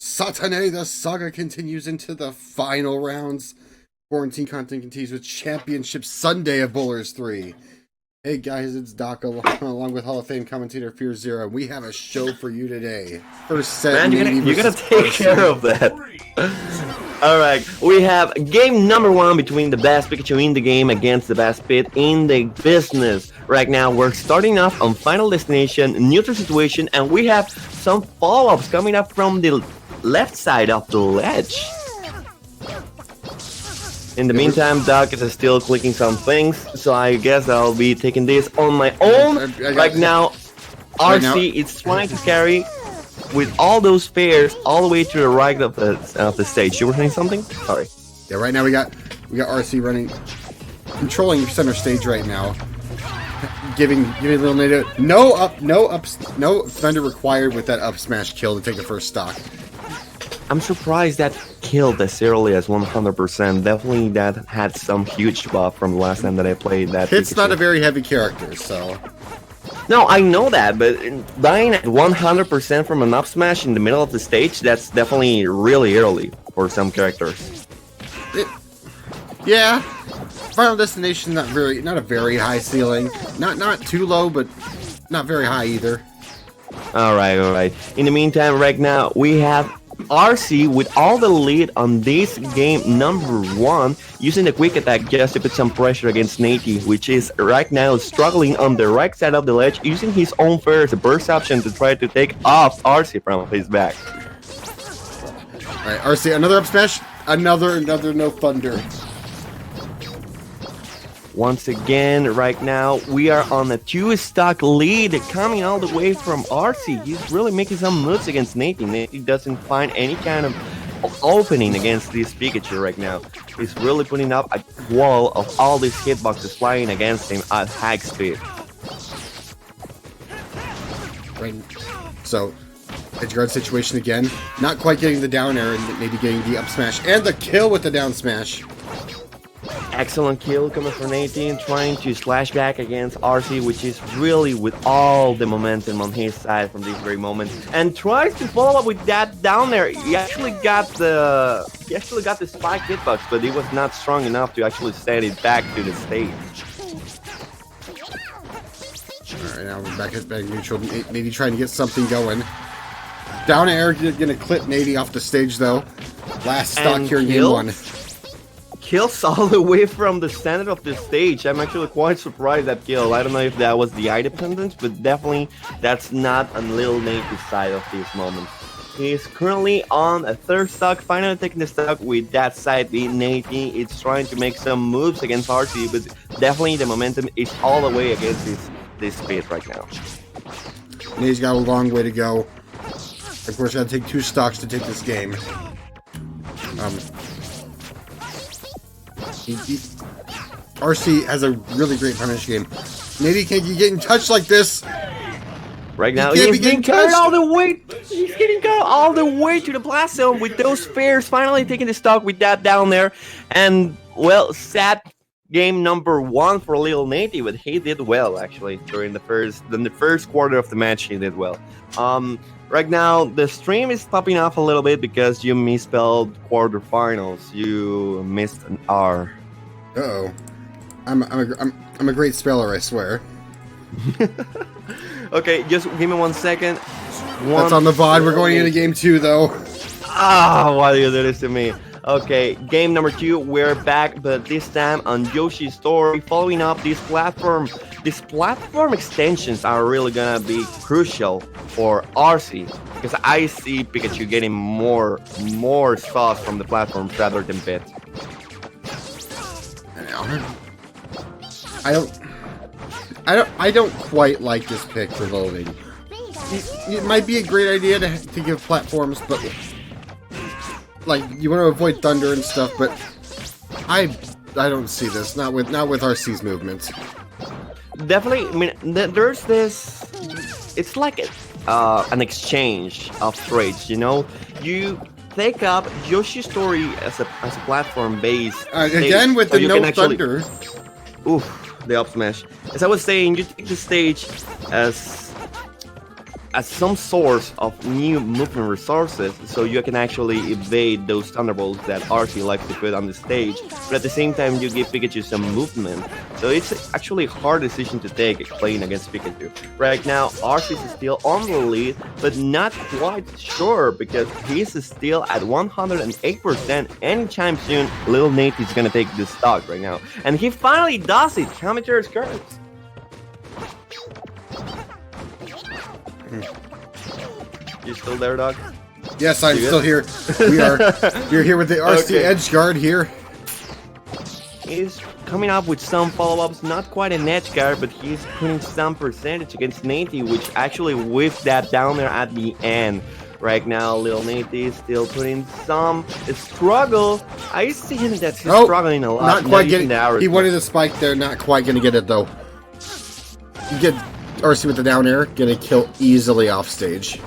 Satane, the saga continues into the final rounds. Quarantine content continues with Championship Sunday of Bowlers 3. Hey guys, it's Doc along with Hall of Fame commentator Fear Zero. We have a show for you today. First set, man, you gotta take care of that. Alright, we have game number 1 between the best Pikachu in the game against the best Pit in the business. Right now, we're starting off on Final Destination, neutral situation, and we have some follow-ups coming up from the left side of the ledge. In the meantime, Doc is still clicking some things, so I guess I'll be taking this on my own. Right now, RC is trying to carry with all those pairs all the way to the right of the stage. You were saying something? Sorry. Yeah, right now we got RC running, controlling center stage right now. Giving little NATO no thunder required with that up smash kill to take the first stock. I'm surprised that killed as early as 100%. Definitely that had some huge buff from the last time that I played that. It's not a very heavy character, so. No, I know that, but dying at 100% from an up smash in the middle of the stage, that's definitely really early for some characters. Yeah. Final Destination, not a very high ceiling. Not too low, but not very high either. Alright. In the meantime, right now, we have RC with all the lead on this game number 1, using the quick attack just to put some pressure against Nate, which is right now struggling on the right side of the ledge, using his own fair as a burst option to try to take off RC from his back. Alright, RC, another up smash, another no thunder. Once again, right now, we are on a 2-stock lead coming all the way from RC. He's really making some moves against Nate. Nate doesn't find any kind of opening against this Pikachu right now. He's really putting up a wall of all these hitboxes flying against him at high speed. Right. So, edge guard situation again. Not quite getting the down air and maybe getting the up smash. And the kill with the down smash. Excellent kill coming from 18, trying to slash back against RC, which is really with all the momentum on his side from this very moment, and tries to follow up with that down there. He actually got the spike hitbox, but he was not strong enough to actually send it back to the stage. Alright, now we're back neutral. Nady trying to get something going. Down air gonna clip Nady off the stage though. Last stock here in game 1. Kills all the way from the center of the stage. I'm actually quite surprised that kill. I don't know if that was the eye dependence, but definitely that's not on Lil Nate's side of this moment. He's currently on a 3rd stock, finally taking the stock with that side being Nate. It's trying to make some moves against RC, but definitely the momentum is all the way against this Pit right now. Nate's got a long way to go. Of course, gotta take 2 stocks to take this game. RC has a really great punish game. Nady can't get in touch like this. Right now, he's getting carried all the way. He's getting carried all the way to the blast zone with those fares finally taking the stock with that down there. And well, sad game number 1 for Lil Nate, but he did well actually during the first quarter of the match. He did well. Right now, the stream is popping off a little bit because you misspelled quarterfinals. You missed an R. Uh-oh. I'm a great speller, I swear. Okay, just give me 1 second. That's on the VOD. We're going into game 2, though. Ah, why do you do this to me? Okay, game number 2, we're back, but this time on Yoshi's Story, following up this platform. These platform extensions are really gonna be crucial for RC, because I see Pikachu getting more sauce from the platform rather than Pit. I don't quite like this pick for loading. It might be a great idea to give platforms, but like you want to avoid thunder and stuff. But I don't see this. Not with RC's movements. Definitely, I mean, there's this. It's like an exchange of traits. You know, you take up Yoshi's Story as a platform based again with the no thunder. Oof, the up smash. As I was saying, you take the stage as as some source of new movement resources, so you can actually evade those thunderbolts that RC likes to put on the stage, but at the same time you give Pikachu some movement. So it's actually a hard decision to take playing against Pikachu. Right now, RC is still on the lead, but not quite sure because he's still at 108%. Anytime soon, Little Nate is gonna take this stock right now, and he finally does it. Counter's curves. You still there, dog? Yes, I'm still here. We're here with the RC edge guard here. He's coming up with some follow-ups, not quite an edge guard, but he's putting some percentage against Nate, which actually whiffed that down there at the end. Right now, Little Nate is still putting some struggle. I see him that's struggling a lot. Not quite getting it. He wanted the spike there, not quite going to get it though. You get RC with the down air, gonna kill easily off stage.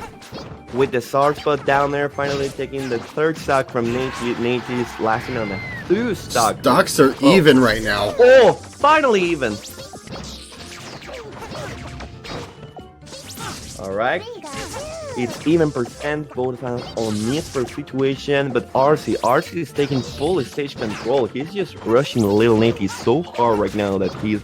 With the sword spot down there, finally taking the third stock from Nate. Nate is lasting on the 2 stock. Stocks are even right now. Oh, finally even. Alright. It's even percent both on mid for situation, but RC is taking full stage control. He's just rushing Little Nate so hard right now that he's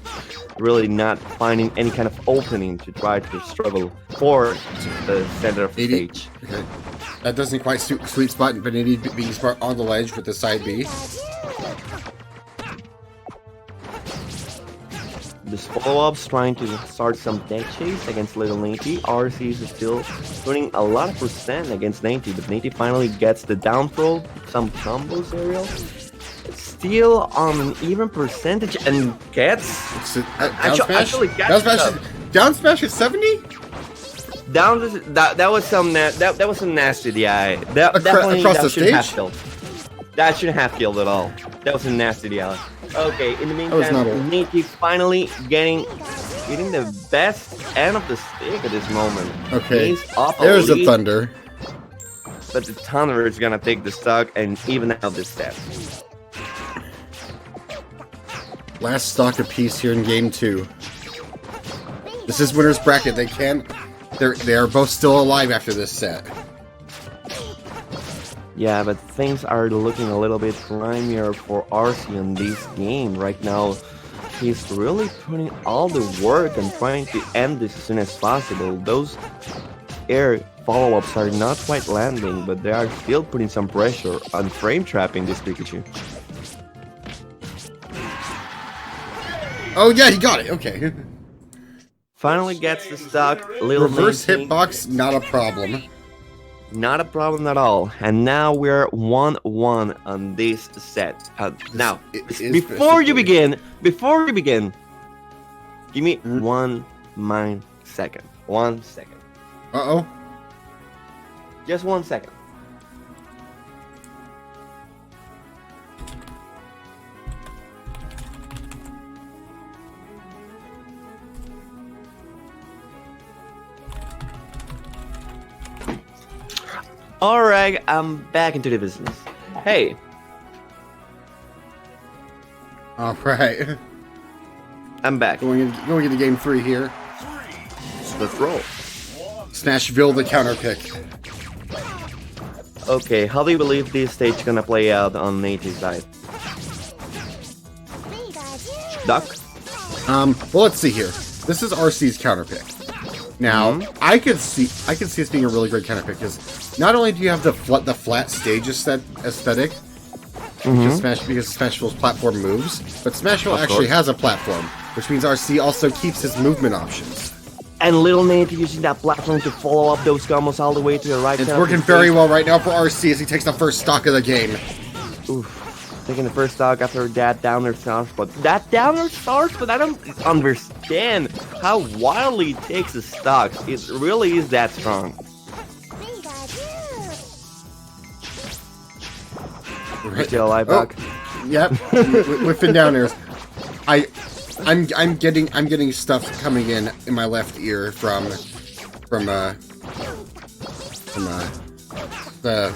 really not finding any kind of opening to try to struggle for the center of the stage. Okay. That doesn't quite suit sweet spot, but it needs being smart on the ledge with the side B. This follow-up's trying to start some deck chase against Little Nate. RC is still putting a lot of percent against Nate, but Nate finally gets the down throw, some combos aerial. Still on an even percentage and gets down smash at 70. That was some nasty DI. That shouldn't have killed. That shouldn't have killed at all. That was a nasty DI. Okay, in the meantime, Nate finally getting the best end of the stick at this moment. Okay, there's the thunder. But the thunder is gonna take the stock and even out this step. Last stock apiece here in game 2. This is winner's bracket. They are both still alive after this set. Yeah, but things are looking a little bit grimier for RC in this game right now. He's really putting all the work and trying to end this as soon as possible. Those air follow-ups are not quite landing, but they are still putting some pressure on frame trapping this Pikachu. Oh yeah, he got it. Okay. Finally gets the stock. Little reverse hitbox, not a problem. Not a problem at all. And now we're 1-1 on this set. Now, before you begin, give me 1 second. 1 second. Uh-oh. Just 1 second. Alright, I'm back into the business. Hey. Alright. I'm back. Going into game 3 here. Let's roll. Smashville the counter pick. Okay, how do you believe this stage is gonna play out on Nate's side? Duck? Well, let's see here. This is RC's counter pick. Now, I could see this being a really great counter pick because not only do you have the flat stage aesthetic, because Smashville's platform moves, but Smashville actually has a platform, which means RC also keeps his movement options. And Little Nate using that platform to follow up those combos all the way to the right. It's working very well right now for RC as he takes the first stock of the game. Oof. Taking the first stock after that downer starts, but I don't understand how wildly he takes the stocks. It really is that strong. Right. Still alive, Buck? Yep. Whiffing down airs. I'm getting stuff coming in my left ear from the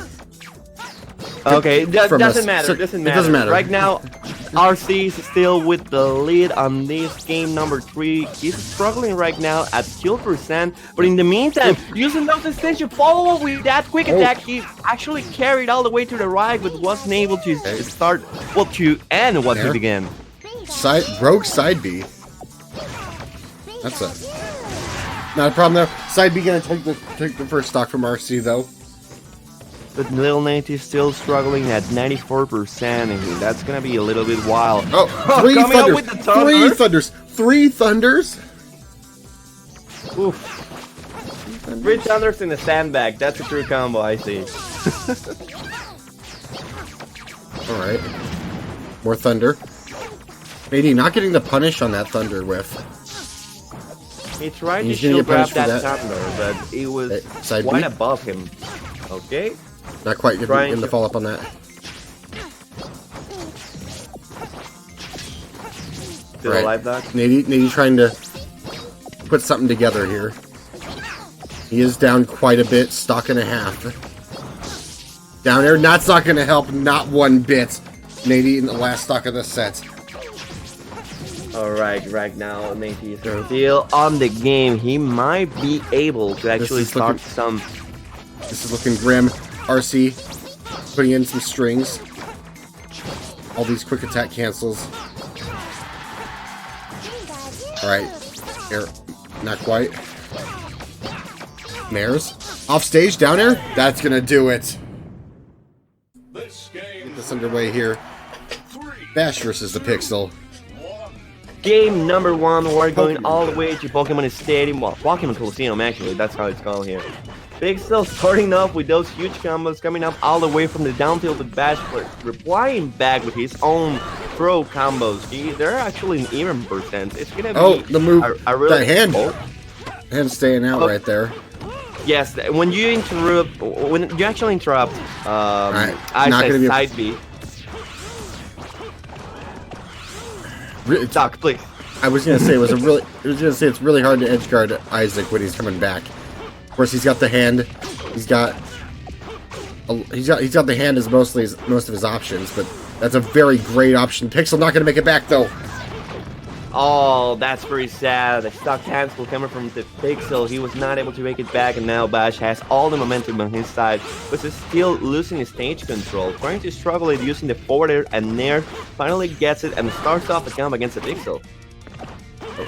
Okay, that from doesn't us. matter. So, Doesn't it matter. doesn't matter. Right now, RC is still with the lead on this game number 3. He's struggling right now at kill percent, but in the meantime, using those extension follow up with that quick attack, he actually carried all the way to the right, but wasn't able to start, well, to end what he began. Rogue side B. That's not a problem there. Side B gonna take the first stock from RC though. But Lil Nate is still struggling at 94%, and that's gonna be a little bit wild. Oh, three coming thunders! up with the thunder. Three thunders! Oof. 3 thunders in the sandbag. That's a true combo, I see. Alright. More thunder. Maybe not getting the punish on that thunder whiff. He tried to He's gonna shield get grab punished for that thunder, but it was side quite B? above him. Okay. Not quite getting the follow up on that. Still alive, Doc? Nady trying to put something together here. He is down quite a bit, stock and a half. Down there, that's not going to help, not one bit. Nady in the last stock of the set. Alright, right now, Nate is still on the game. He might be able to actually start some... This is looking grim. RC putting in some strings. All these quick attack cancels. Alright. Not quite. Mares. Off stage, down air. That's gonna do it. Get this underway here. Bash versus the Pixel. Game number 1, we're going all the way to Pokemon Stadium. Well, Pokemon Coliseum, actually. That's how it's called here. Pixel starting off with those huge combos, coming up all the way from the down tilt with Bash, replying back with his own throw combos. They're actually an even percent. It's gonna be the move, really, the hand, hand staying out right there. Yes, when you actually interrupt, I said side B. Doc, please. I was gonna say it's really hard to edgeguard Isaac when he's coming back. Of course, he's got the hand. He's got the hand as most of his options, but that's a very great option. Pixel not gonna make it back though. Oh, that's very sad. The stock cancel coming from the Pixel. He was not able to make it back, and now Bash has all the momentum on his side, but he's still losing his stage control. Trying to struggle at using the forward air, and Nair finally gets it and starts off the combo against the Pixel.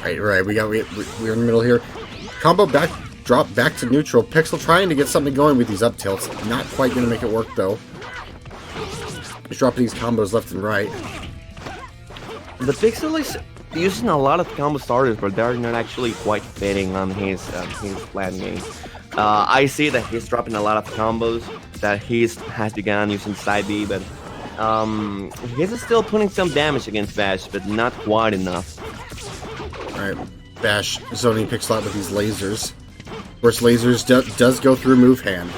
Right. We're in the middle here. Combo back, drop back to neutral. Pixel trying to get something going with these up tilts. Not quite gonna make it work though. He's dropping these combos left and right. The Pixel is using a lot of combo starters, but they're not actually quite fitting on his land game. I see that he's dropping a lot of combos that he has begun using side B, but he's still putting some damage against Bash, but not quite enough. Alright, Bash zoning Pixel out with these lasers. Of course, lasers does go through move hand,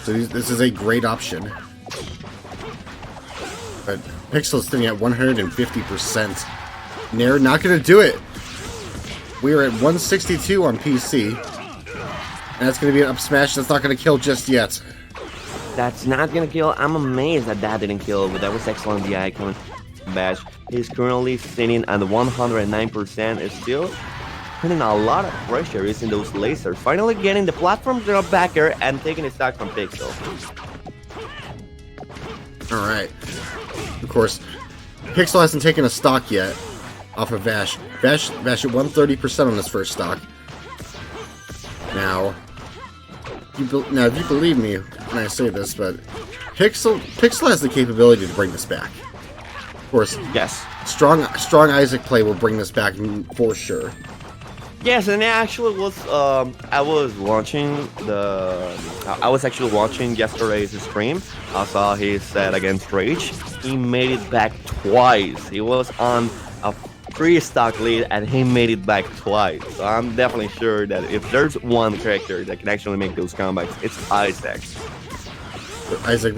so this is a great option. But Pixel is sitting at 150%. Nair not going to do it. We are at 162 on PC. And that's going to be an up smash that's not going to kill just yet. That's not going to kill. I'm amazed that didn't kill, but that was excellent. The icon Bash. He's currently sitting at 109%. Is still putting a lot of pressure using those lasers. Finally getting the platform drop back here and taking a stock from Pixel. Alright. Of course, Pixel hasn't taken a stock yet off of Bash. Bash at 130% on this first stock. Now, if you believe me when I say this, but Pixel has the capability to bring this back. Of course, yes. Strong Isaac play will bring this back for sure. Yes, and actually I was actually watching yesterday's stream. I saw his set against Rage. He made it back twice. He was on a 3-stock lead and he made it back twice. So I'm definitely sure that if there's one character that can actually make those comebacks, it's Isaac. Isaac,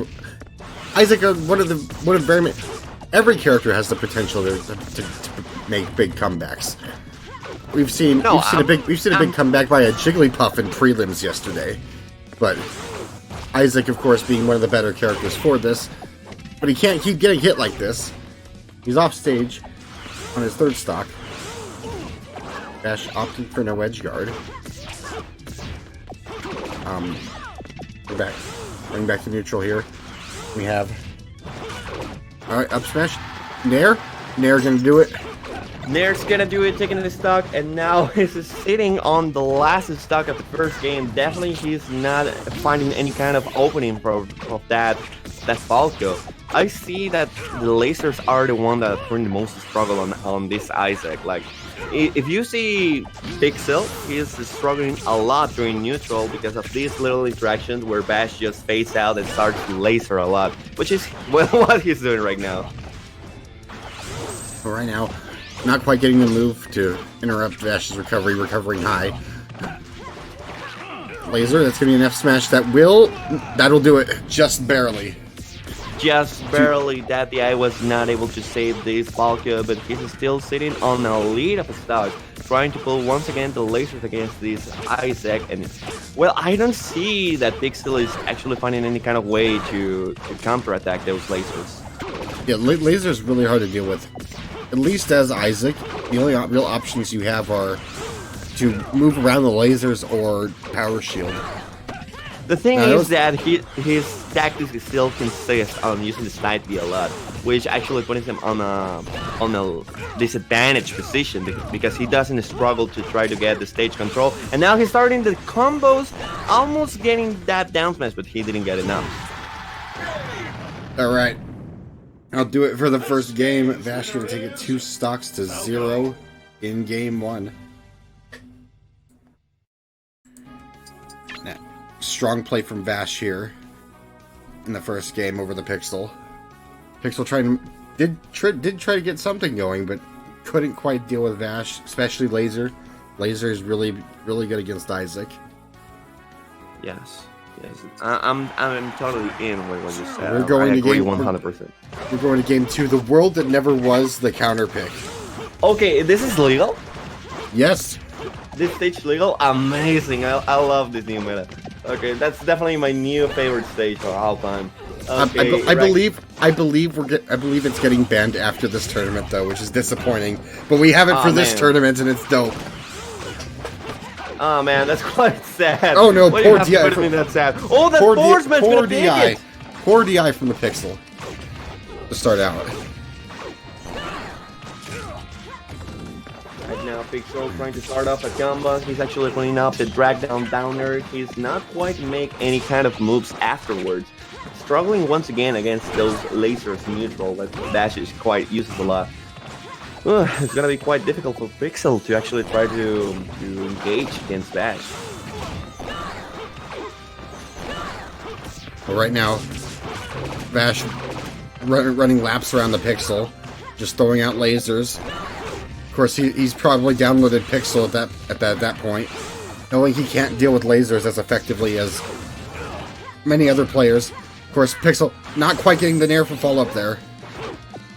every character has the potential to make big comebacks. We've seen a big comeback by a Jigglypuff in prelims yesterday, but Isaac, of course, being one of the better characters for this, But he can't keep getting hit like this. He's off stage on his third stock. Bash opting for no edge guard. We're back. Bring back to neutral here. We have... Alright, up smash. Nair. Nair gonna do it. Nair's gonna do it, taking the stock, and now he's sitting on the last stock of the first game. Definitely he's not finding any kind of opening for that Falco. I see that the lasers are the one that bring the most struggle on this Isaac. Like, if you see Pixel, he's struggling a lot during neutral because of these little interactions where Bash just fades out and starts to laser a lot, which is what he's doing right now. Right now, not quite getting the move to interrupt Bash's recovery, recovering high. Laser, that's going to be an F smash that'll do it, just barely. Just barely. That the eye was not able to save this Falco, but he's still sitting on a lead of a stock, trying to pull once again the lasers against this Isaac. And well, I don't see that Pixel is actually finding any kind of way to counterattack those lasers. Yeah, laser is really hard to deal with. At least as Isaac, the only real options you have are to move around the lasers or power shield. The thing is that his tactics still consist on using the side B a lot, which actually puts him on a disadvantaged position because he doesn't struggle to try to get the stage control. And now he's starting the combos, almost getting that down smash, but he didn't get enough. All right, I'll do it for the first game. Vash gonna take it 2 stocks to 0 in game 1. Strong play from Vash here in the first game over the Pixel. Pixel did try to get something going, but couldn't quite deal with Vash, especially Laser. Laser is really good against Isaac. Yes. I'm totally in with what you said. We're going to game 100%. We're going to game 2. The world that never was the counter pick. Okay, this is legal. Yes. This stage legal, amazing. I love this new meta. Okay, that's definitely my new favorite stage for all time. Okay, I believe it's getting banned after this tournament though, which is disappointing. But we have it for this tournament, and it's dope. Oh man, that's quite sad. Oh no, Why poor do you have to put me that sad? Oh, that Forceman's gonna take it. Poor DI from the Pixel to start out. Right now, Pixel trying to start off a combo. He's actually putting up the drag down downer. He's not quite make any kind of moves afterwards. Struggling once again against those lasers neutral that Dash is quite uses a lot. It's gonna be quite difficult for Pixel to actually try to engage against Dash. Well, right now, Vash running laps around the Pixel, just throwing out lasers. Of course, he's probably downloaded Pixel at that point, knowing he can't deal with lasers as effectively as many other players. Of course, Pixel not quite getting the Nair for follow-up there.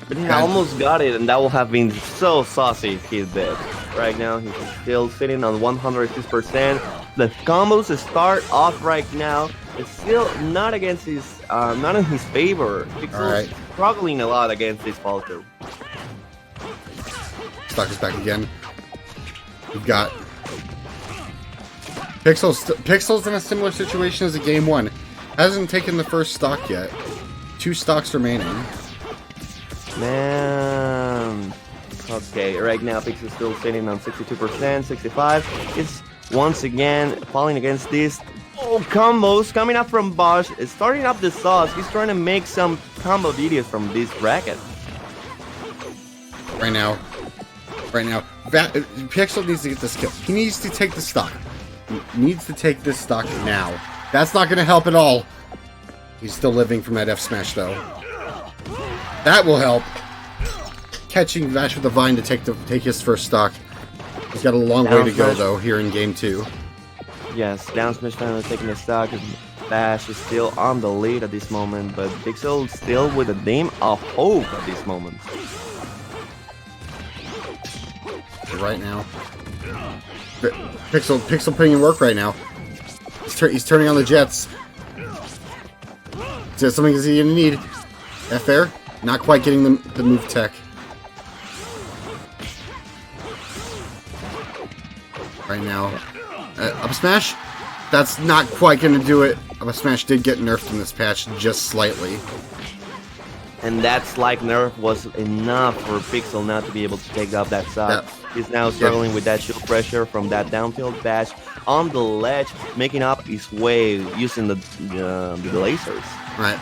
But he almost got it, and that would have been so saucy if he did. Right now, he's still sitting on 106%. The combos start off right now. It's still not against his, not in his favor. Pixel's struggling a lot against this Falco. Stock is back again. We've got Pixel's in a similar situation as a game 1. Hasn't taken the first stock yet. 2 stocks remaining. Man. Okay, right now Pixel's still sitting on 62%, 65. It's once again falling against these combos coming up from Bosch. It's starting up the sauce. He's trying to make some combo videos from this bracket. Right now, Pixel needs to get this kill. He needs to take the stock. He needs to take this stock now. That's not going to help at all. He's still living from that F smash though. That will help. Catching Vash with the Vine to take his first stock. He's got a long way to go though here in game 2. Yes, down smash finally taking the stock. Vash is still on the lead at this moment, but Pixel still with a name of hope at this moment. Right now, Pixel putting in work right now. He's turning on the jets. Is that something he's gonna need? F air, not quite getting the move tech. Right now, up smash. That's not quite going to do it. Up smash did get nerfed in this patch just slightly. And that slight nerf was enough for Pixel not to be able to take up that stock. He's now struggling with that shield pressure from that down tilt bash on the ledge, making up his way using the lasers. Right.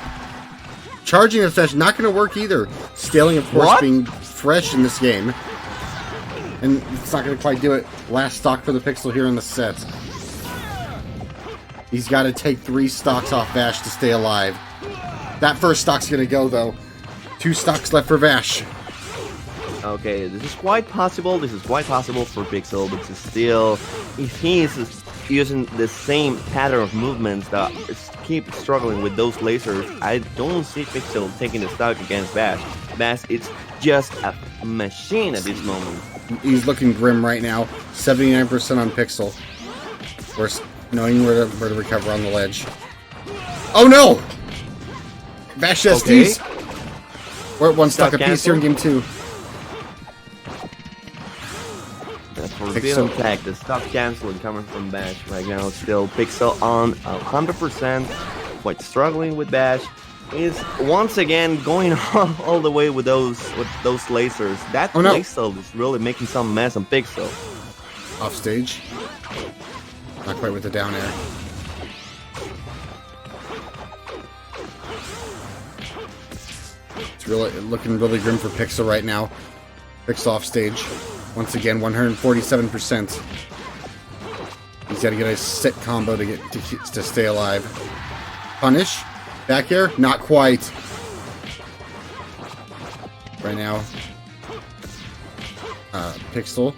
Charging the dash, not going to work either. Scaling, of course, being fresh in this game. And it's not going to quite do it. Last stock for the Pixel here in the set. He's got to take 3 stocks off Vash to stay alive. That first stock's going to go, though. 2 stocks left for Vash. Okay, this is quite possible. This is quite possible for Pixel, but still, if he is using the same pattern of movements that keep struggling with those lasers, I don't see Pixel taking the stock against Bash. Bash is just a machine at this moment. He's looking grim right now. 79% on Pixel. Of course, knowing where to recover on the ledge. Oh no! Bash SDs. We're at 1 stock apiece here in game 2. For real attack, the stock canceling coming from Bash right now. Still Pixel on 100%, quite struggling with Bash. Is once again going all the way with those lasers. That playstyle is really making some mess on Pixel. Off stage. Not quite with the down air. It's really looking really grim for Pixel right now. Pixel off stage. Once again, 147%. He's got to get a sit combo to stay alive. Punish. Back air. Not quite. Right now. Pixel.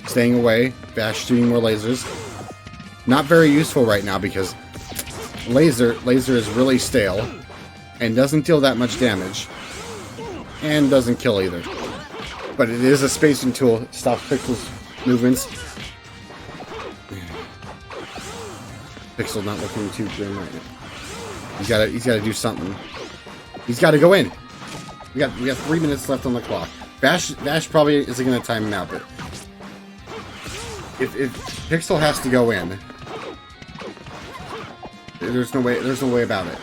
Staying away. Bash shooting more lasers. Not very useful right now because laser is really stale. And doesn't deal that much damage. And doesn't kill either. But it is a spacing tool. Stops Pixel's movements. Pixel not looking too grim right now. He's got to do something. He's got to go in. We got 3 minutes left on the clock. Bash probably isn't going to time him out, but if Pixel has to go in, there's no way about it.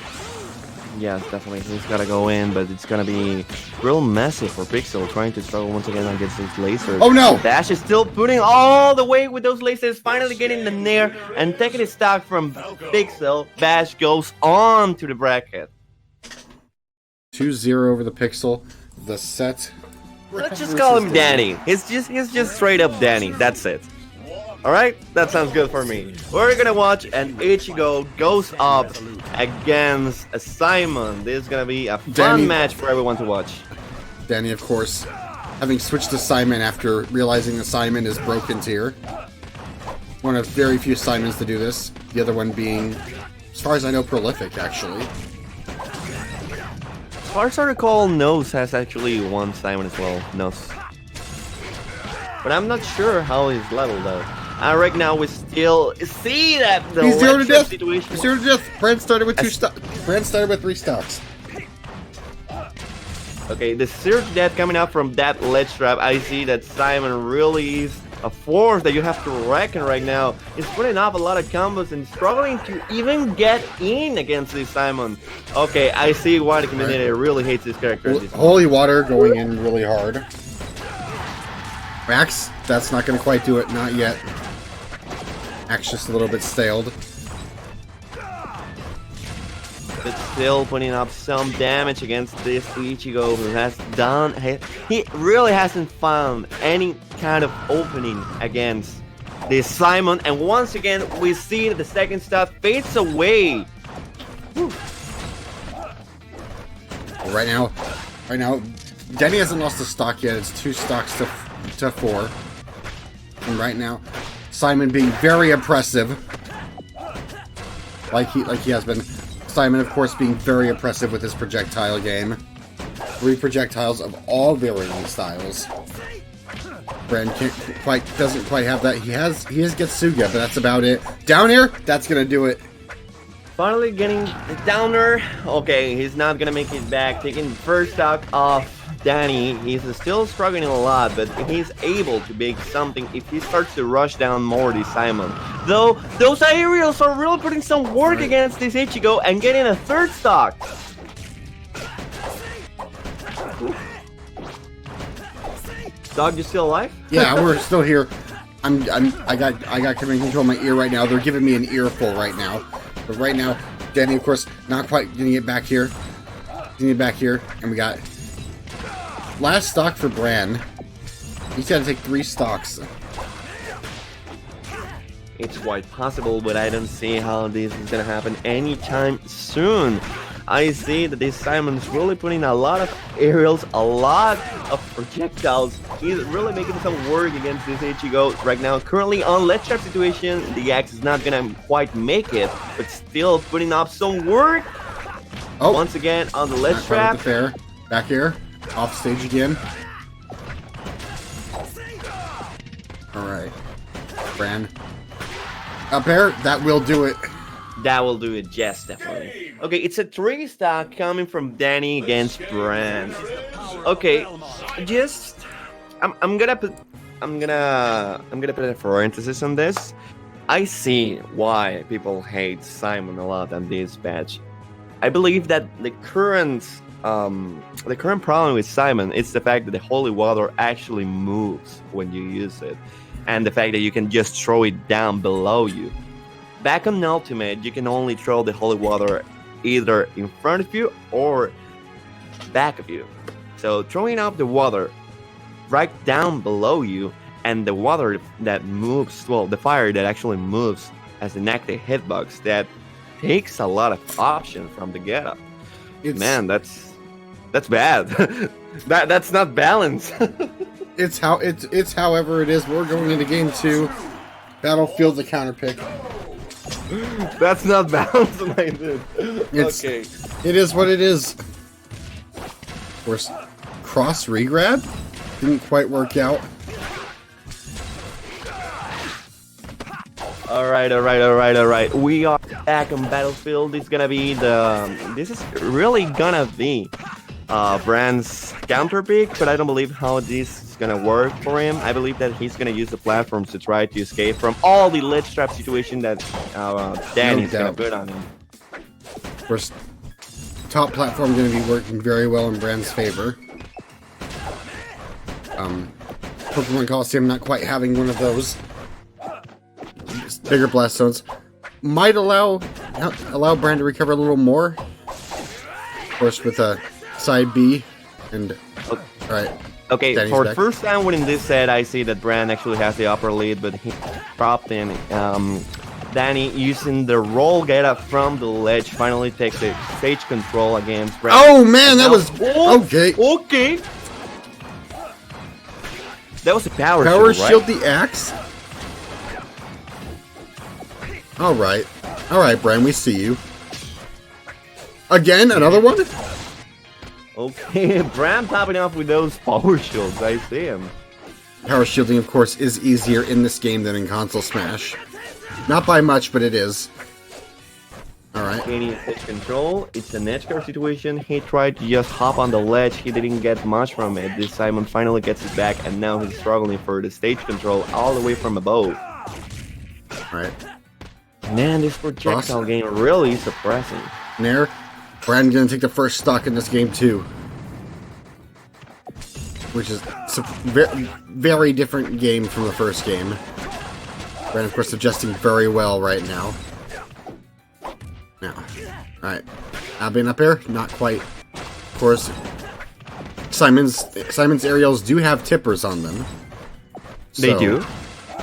Yes, definitely. He's got to go in, but it's going to be real messy for Pixel trying to struggle once again against these lasers. Oh no! Dash is still putting all the way with those lasers, finally getting the nair and taking his stock from Pixel. Bash goes on to the bracket. 2-0 over the Pixel. The set. Let's just call him Danny. He's just straight up Danny. That's it. Alright? That sounds good for me. We're gonna watch an Ichigo goes up against a Simon. This is gonna be a fun match for everyone to watch. Danny, of course, having switched to Simon after realizing the Simon is broken tier. One of very few Simons to do this. The other one being, as far as I know, Prolific, actually. As far as I recall, Nose has actually one Simon as well. Nose. But I'm not sure how he's leveled though. Right now we still see that the he's 0 to death. Situation. He's 0 to death. Brand started with 3 stocks. Okay, the 0 to death coming out from that ledge trap. I see that Simon really is a force that you have to reckon right now. He's putting up a lot of combos and struggling to even get in against this Simon. Okay, I see why the community really hates this character. Holy water going in really hard. Max, that's not going to quite do it. Not yet. Max just a little bit staled. But still putting up some damage against this Ichigo who has done... He really hasn't found any kind of opening against this Simon. And once again, we see that the second stuff fades away. Whew. Right now, Denny hasn't lost a stock yet. It's 2 stocks to 4. And right now, Simon being very impressive. Like he has been. Simon, of course, being very impressive with his projectile game. 3 projectiles of all varying styles. Brand doesn't quite have that. He has Getsuga, but that's about it. Down air, that's gonna do it. Finally getting the downer. Okay, he's not gonna make it back. Taking the first stock off Danny. He's still struggling a lot, but he's able to make something if he starts to rush down more this Simon. Though those aerials are really putting some work against this Ichigo and getting a third stock. Dog, you still alive? Yeah, we're still here. I got command control in my ear right now. They're giving me an earful right now. But right now, Danny, of course, not quite getting it back here. Getting it back here, and we got last stock for Bran. He's got to take 3 stocks. It's quite possible, but I don't see how this is gonna happen anytime soon. I see that this Simon's really putting a lot of aerials, a lot of projectiles. He's really making some work against this Ichigo right now. Currently on ledge trap situation, the axe is not gonna quite make it, but still putting up some work. Oh, once again on the ledge trap. The fair. Back here, off stage again. All right, Bran. Up air, that will do it. That will do it, yes, definitely. Okay, it's a 3 stock coming from Danny against Bran. Okay, just I'm gonna put a parenthesis on this. I see why people hate Simon a lot on this match. I believe that the current problem with Simon is the fact that the holy water actually moves when you use it, and the fact that you can just throw it down below you. Back on Ultimate, you can only throw the holy water either in front of you or back of you. So throwing up the water right down below you, and the water that moves, well, the fire that actually moves as an active hitbox, that takes a lot of option from the getup. Man, that's bad. that's not balanced. It's however it is. We're going into game 2. Battlefield the counter pick. That's not balanced like this. Okay. It is what it is. Of course, cross regrab didn't quite work out. All right. We are back on Battlefield. This is really gonna be Bran's counter pick, but I don't believe how this is gonna work for him. I believe that he's gonna use the platforms to try to escape from all the ledge trap situation that Danny's gonna put on him. Of course, top platform gonna be working very well in Bran's favor. Pokemon Coliseum not quite having one of those. Bigger blast zones might allow Bran to recover a little more. Of course, with a side B and alright. Okay, Danny's for back. first time winning this set, I see that Bran actually has the upper lead, but he dropped in. Danny, using the roll get up from the ledge, finally takes the stage control against Bran. Oh man, that was okay. Okay. That was a power shield, right? the axe. All right, Bran, we see you. Again, another one. Okay, Bran popping off with those power shields. I see him. Power shielding, of course, is easier in this game than in Console Smash. Not by much, but it is. Alright. Gaining stage control. It's an edge guard situation. He tried to just hop on the ledge. He didn't get much from it. This Simon finally gets it back, and now he's struggling for the stage control all the way from above. Alright. Man, this projectile game really suppressing. Nair, Bran gonna take the first stock in this game too. Which is a very different game from the first game. Bran, of course, adjusting very well right now. Now, alright. Albion up air, not quite. Of course, Simon's aerials do have tippers on them. They do?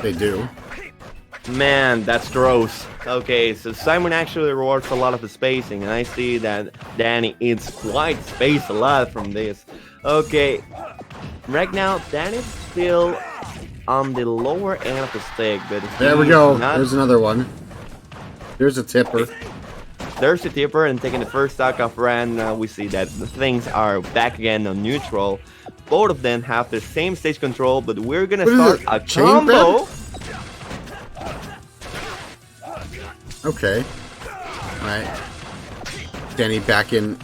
They do. Man, that's gross. Okay, so Simon actually rewards a lot of the spacing, and I see that Danny is quite spaced a lot from this. Okay, right now, Danny's still on the lower end of the stick, but there we go. There's another one. There's a tipper. There's a tipper, and taking the first stock off Bran, we see that the things are back again on neutral. Both of them have the same stage control, but we're gonna start a combo. Okay. Alright. Danny back in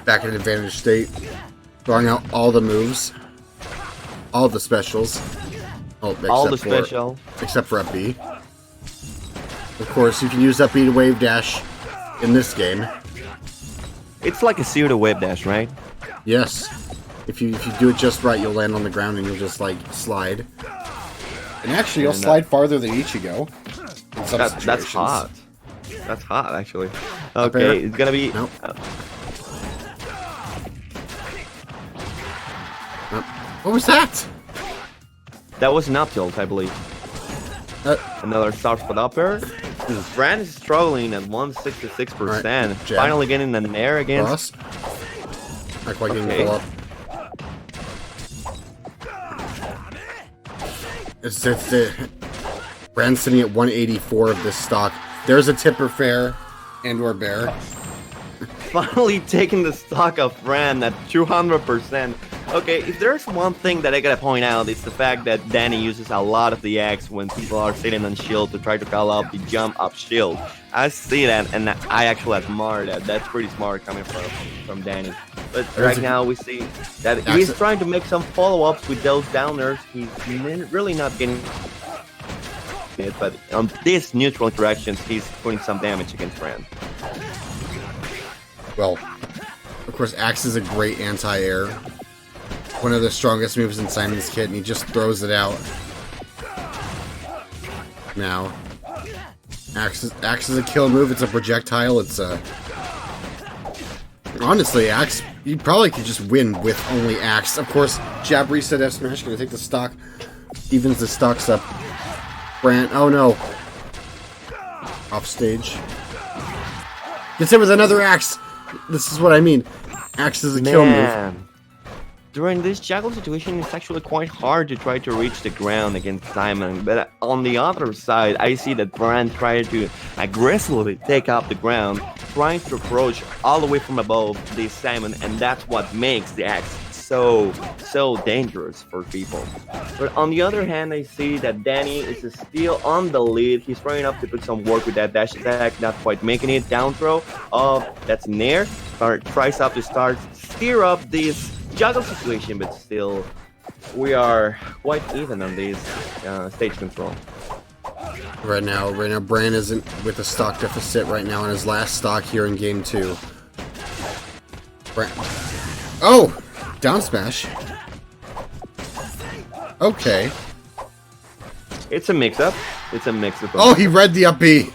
advantage state. Throwing out all the moves. All the specials. Oh, except for up B. Of course, you can use up B to wave dash in this game. It's like a pseudo wave dash, right? Yes. If you do it just right, you'll land on the ground and you'll just like slide. And actually, you'll slide farther than Ichigo. That's hot. That's hot, actually. Okay, it's gonna be. Nope. What was that? That was an up tilt, I believe. Another soft spot up air. Brand is struggling at 166%. Right. Finally getting an air against. Not quite getting full up. It's Brand's sitting at 184 of this stock. There's a tipper fair and or bear. Finally taking the stock of Brand at 200%. Okay, if there's one thing that I gotta point out, it's the fact that Danny uses a lot of the X when people are sitting on shield to try to call up the jump up shield. I see that, and I actually admire that. That's pretty smart coming from Danny. But right now we see that he's trying to make some follow-ups with those downers. He's really not getting it, but on these neutral interactions, he's putting some damage against Brand. Well, of course, Axe is a great anti-air. One of the strongest moves in Simon's kit, and he just throws it out. Now, Axe is a kill move. It's a projectile. It's a... Honestly, Axe, you probably could just win with only Axe. Of course, jab reset F smash, gonna take the stock. Evens the stocks up. Brand, oh no. Off stage. Gets hit with another Axe. This is what I mean. Axe is a kill move. During this juggle situation, it's actually quite hard to try to reach the ground against Simon. But on the other side, I see that Brand tried to aggressively take up the ground, trying to approach all the way from above this Simon, and that's what makes the Axe so dangerous for people. But on the other hand, I see that Danny is still on the lead. He's trying up to put some work with that dash attack, not quite making it. Down throw, that's an air. Tries up to start steer up this juggle situation, but still we are quite even on this stage control. Right now Brand isn't with a stock deficit right now in his last stock here in game 2. Brand. Oh! Down smash. Okay. It's a mix-up. Oh, he read the up B.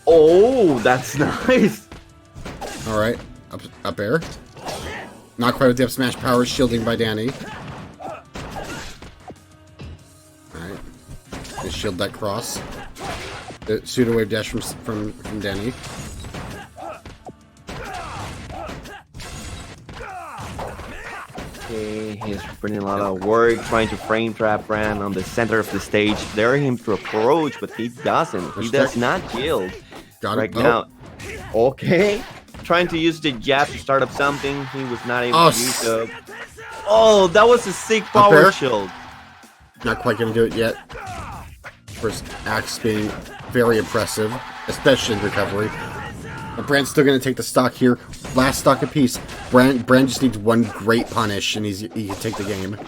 Oh, that's nice. Alright. Up air. Not quite with the up smash power, shielding by Danny. Alright. Just shield that cross. The pseudo wave dash from Danny. Okay, he's putting a lot of work trying to frame trap Brand on the center of the stage, daring him to approach, but he doesn't. He does not yield. Got right now. Okay. Trying to use the jab to start up something. He was not able to use it. Oh, that was a sick power shield. Not quite going to do it yet. First, Axe being very impressive, especially in recovery. But Brand's still going to take the stock here. Last stock apiece. Brand just needs one great punish, and he can take the game.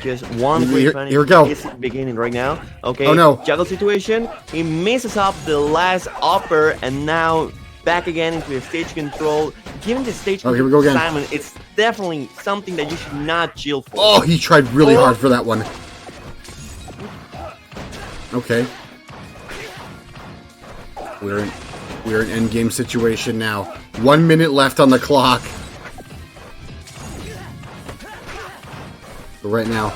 Just one great punish. Here we go. Is beginning right now. Okay. Oh no. Juggle situation. He misses up the last upper, and now back again into the stage control. Given the stage control, here we go again. Simon, it's definitely something that you should not chill for. Oh, he tried really hard for that one. Okay. We're in endgame situation now. 1 minute left on the clock. But right now,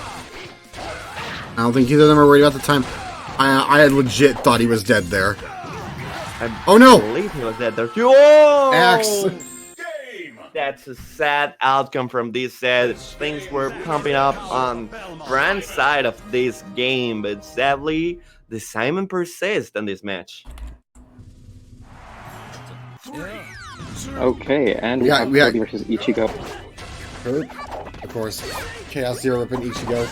I don't think either of them are worried about the time. I had legit thought he was dead there. Oh no! I believe he was dead there too. Oh! Axe. That's a sad outcome from this set. Things were pumping up on Brand's side of this game, but sadly, the Simon persists in this match. Okay, and we have versus Ichigo. Of course, Chaos Zero up in Ichigo.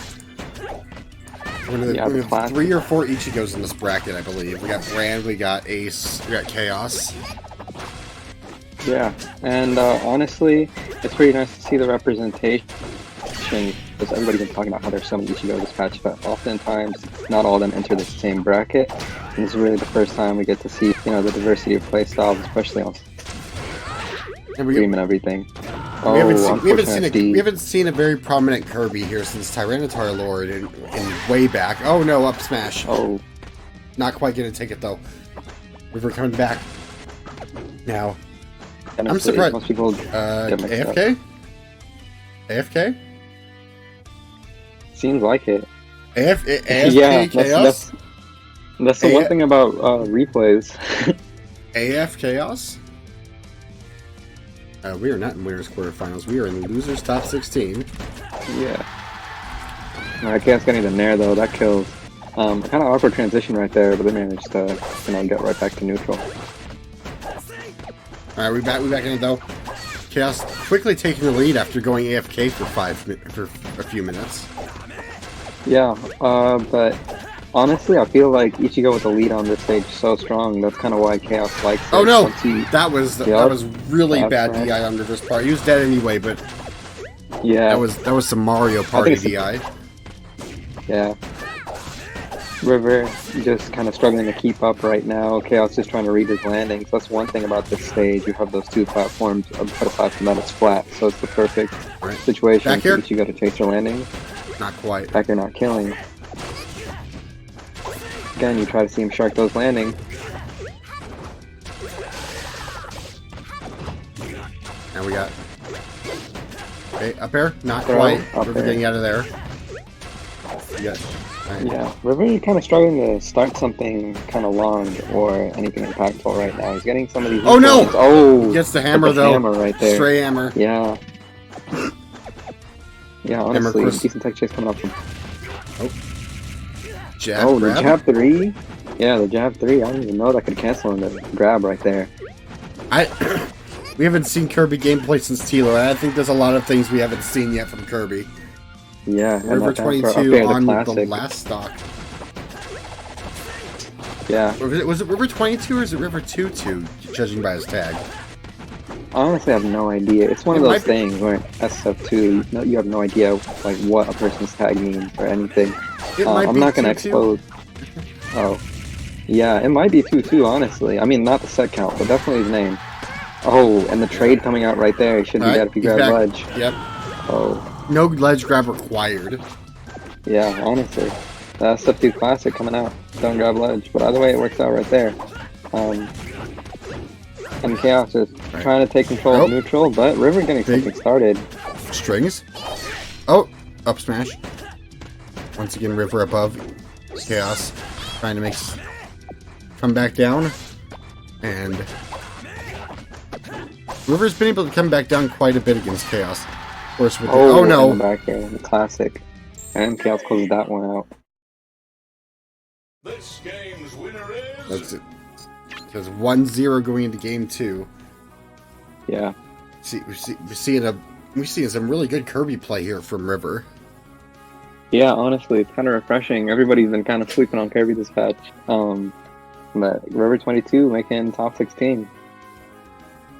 We have 3 or 4 Ichigos in this bracket, I believe. We got Brand, we got Ace, we got Chaos. Yeah, and honestly, it's pretty nice to see the representation, because everybody's been talking about how there's so many Ichigo this patch, but oftentimes not all of them enter the same bracket. And this is really the first time we get to see, the diversity of playstyles, especially on stream and everything. We haven't seen a very prominent Kirby here since Tyranitar Lord in way back. Oh no, up smash. Oh. Not quite gonna take it though. River coming back. Now. Honestly, I'm surprised. Most people get mixed up. AFK? AFK? Seems like it. AFK yeah, Chaos? That's the one thing about replays. AF Chaos? We are not in winners quarterfinals. We are in losers top 16. Yeah. Alright, Chaos getting the Nair though. That kills. Kind of awkward transition right there, but they managed to, get right back to neutral. Alright, we back in it though. Chaos quickly taking the lead after going AFK for a few minutes. Yeah, but honestly, I feel like Ichigo with the lead on this stage is so strong. That's kind of why Chaos likes it. Oh no! That was really bad right. DI on River's part. He was dead anyway, but yeah, that was some Mario Party DI. Yeah. River just kind of struggling to keep up right now. Chaos just trying to read his landings. That's one thing about this stage. You have those 2 platforms, but aside from that, it's flat. So it's the perfect situation Back here? for Ichigo to chase your landings. Not quite. Back here not killing. Again, you try to see him shark those landings. Now we got... Okay, up air? Not quite. River getting out of there. Yeah, River kind of struggling to start something kind of long or anything impactful right now. He's getting some of these... Oh no! Oh! Gets the hammer though. Hammer right there. Stray hammer. Yeah. Yeah, honestly, decent tech chase coming up from... Oh. Jab grab? The jab 3? Yeah, the jab 3. I didn't even know that could cancel on the grab right there. We haven't seen Kirby gameplay since Tilo, and I think there's a lot of things we haven't seen yet from Kirby. Yeah, River 22 on the last stock. Yeah. Was it River 22 or is it River 22, judging by his tag? Honestly, I have no idea. It's one of those things where SF2, you have no idea like what a person's tag means or anything. I'm not going to explode. Oh. Yeah, it might be 2-2, honestly. I mean, not the set count, but definitely his name. Oh, and the trade coming out right there. He should be dead if you grab ledge. Yep. Oh. No ledge grab required. Yeah, honestly. That's SF2 Classic coming out. Don't grab ledge. But either way, it works out right there. And Chaos is trying to take control of neutral, but River getting something started. Strings. Oh, up smash. Once again, River above Chaos. Trying to come back down. And River's been able to come back down quite a bit against Chaos. Of course, with oh no! Back here, the classic. And Chaos closes that one out. This game's winner is... That's it. There's 1-0 going into game 2. Yeah. We're seeing some really good Kirby play here from River. Yeah, honestly, it's kind of refreshing. Everybody's been kind of sleeping on Kirby this patch. But River 22 making top 16.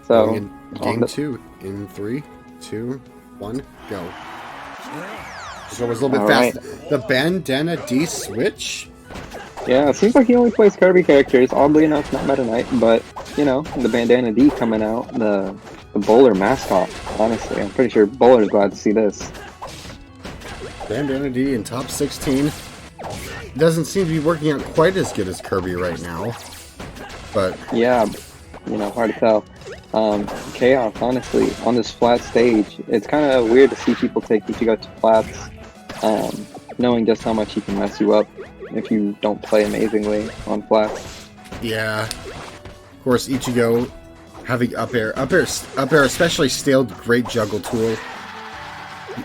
So game 2 in 3, 2, 1, go. So it was a little bit fast. Right. The Bandana D switch. Yeah, it seems like he only plays Kirby characters. Oddly enough, not Meta Knight, but the Bandana D coming out, the Bowler mascot. Honestly, I'm pretty sure Bowler's glad to see this. Bandana D in top 16. Doesn't seem to be working out quite as good as Kirby right now. But yeah, hard to tell. Chaos, honestly, on this flat stage, it's kind of weird to see people take Ichigo to flats, knowing just how much he can mess you up if you don't play amazingly on flats. Yeah. Of course, Ichigo having up air, especially stale, great juggle tool.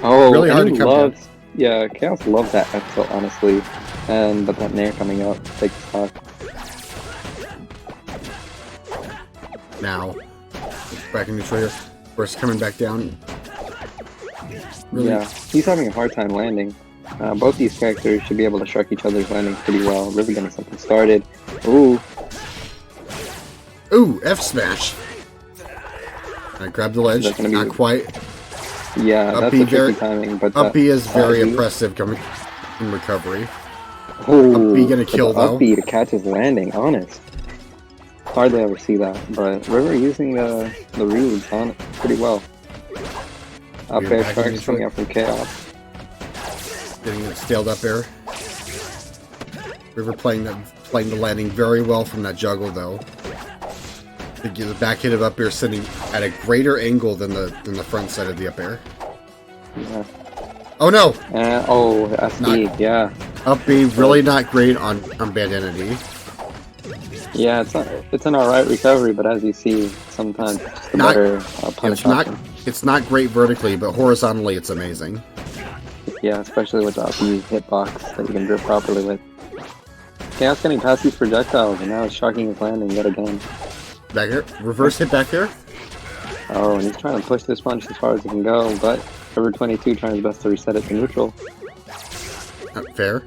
Oh, really hard to come down. Yeah, Chaos loves that F tilt, honestly, and but that Nair coming up takes the stock. Now, back in neutral here. Of course, coming back down. Really? Yeah, he's having a hard time landing. Both these characters should be able to shark each other's landings pretty well. River getting something started. Ooh. Ooh, F smash. I grabbed the ledge. Not quite. Yeah, that's a tricky timing. But up B is very impressive coming in recovery. Ooh, up B gonna kill though. Up B to catch his landing, honest. Hardly ever see that, but River using the reads on it pretty well. Up air sharks coming up from Chaos. Getting it staled up air. River playing the landing very well from that juggle though. The back hit of up air sitting at a greater angle than the front side of the up air. Yeah. Oh no! Oh, SB, yeah. Up B really not great on bandana D. Yeah, it's an alright recovery, but as you see, sometimes it's just a better punish option. It's not great vertically, but horizontally it's amazing. Yeah, especially with the up B hitbox that you can grip properly with. Chaos getting past these projectiles, and now it's sharking his landing yet again. Back here, reverse hit back here. Oh, and he's trying to push this punch as far as he can go, but River 22 trying his best to reset it to neutral. Fair.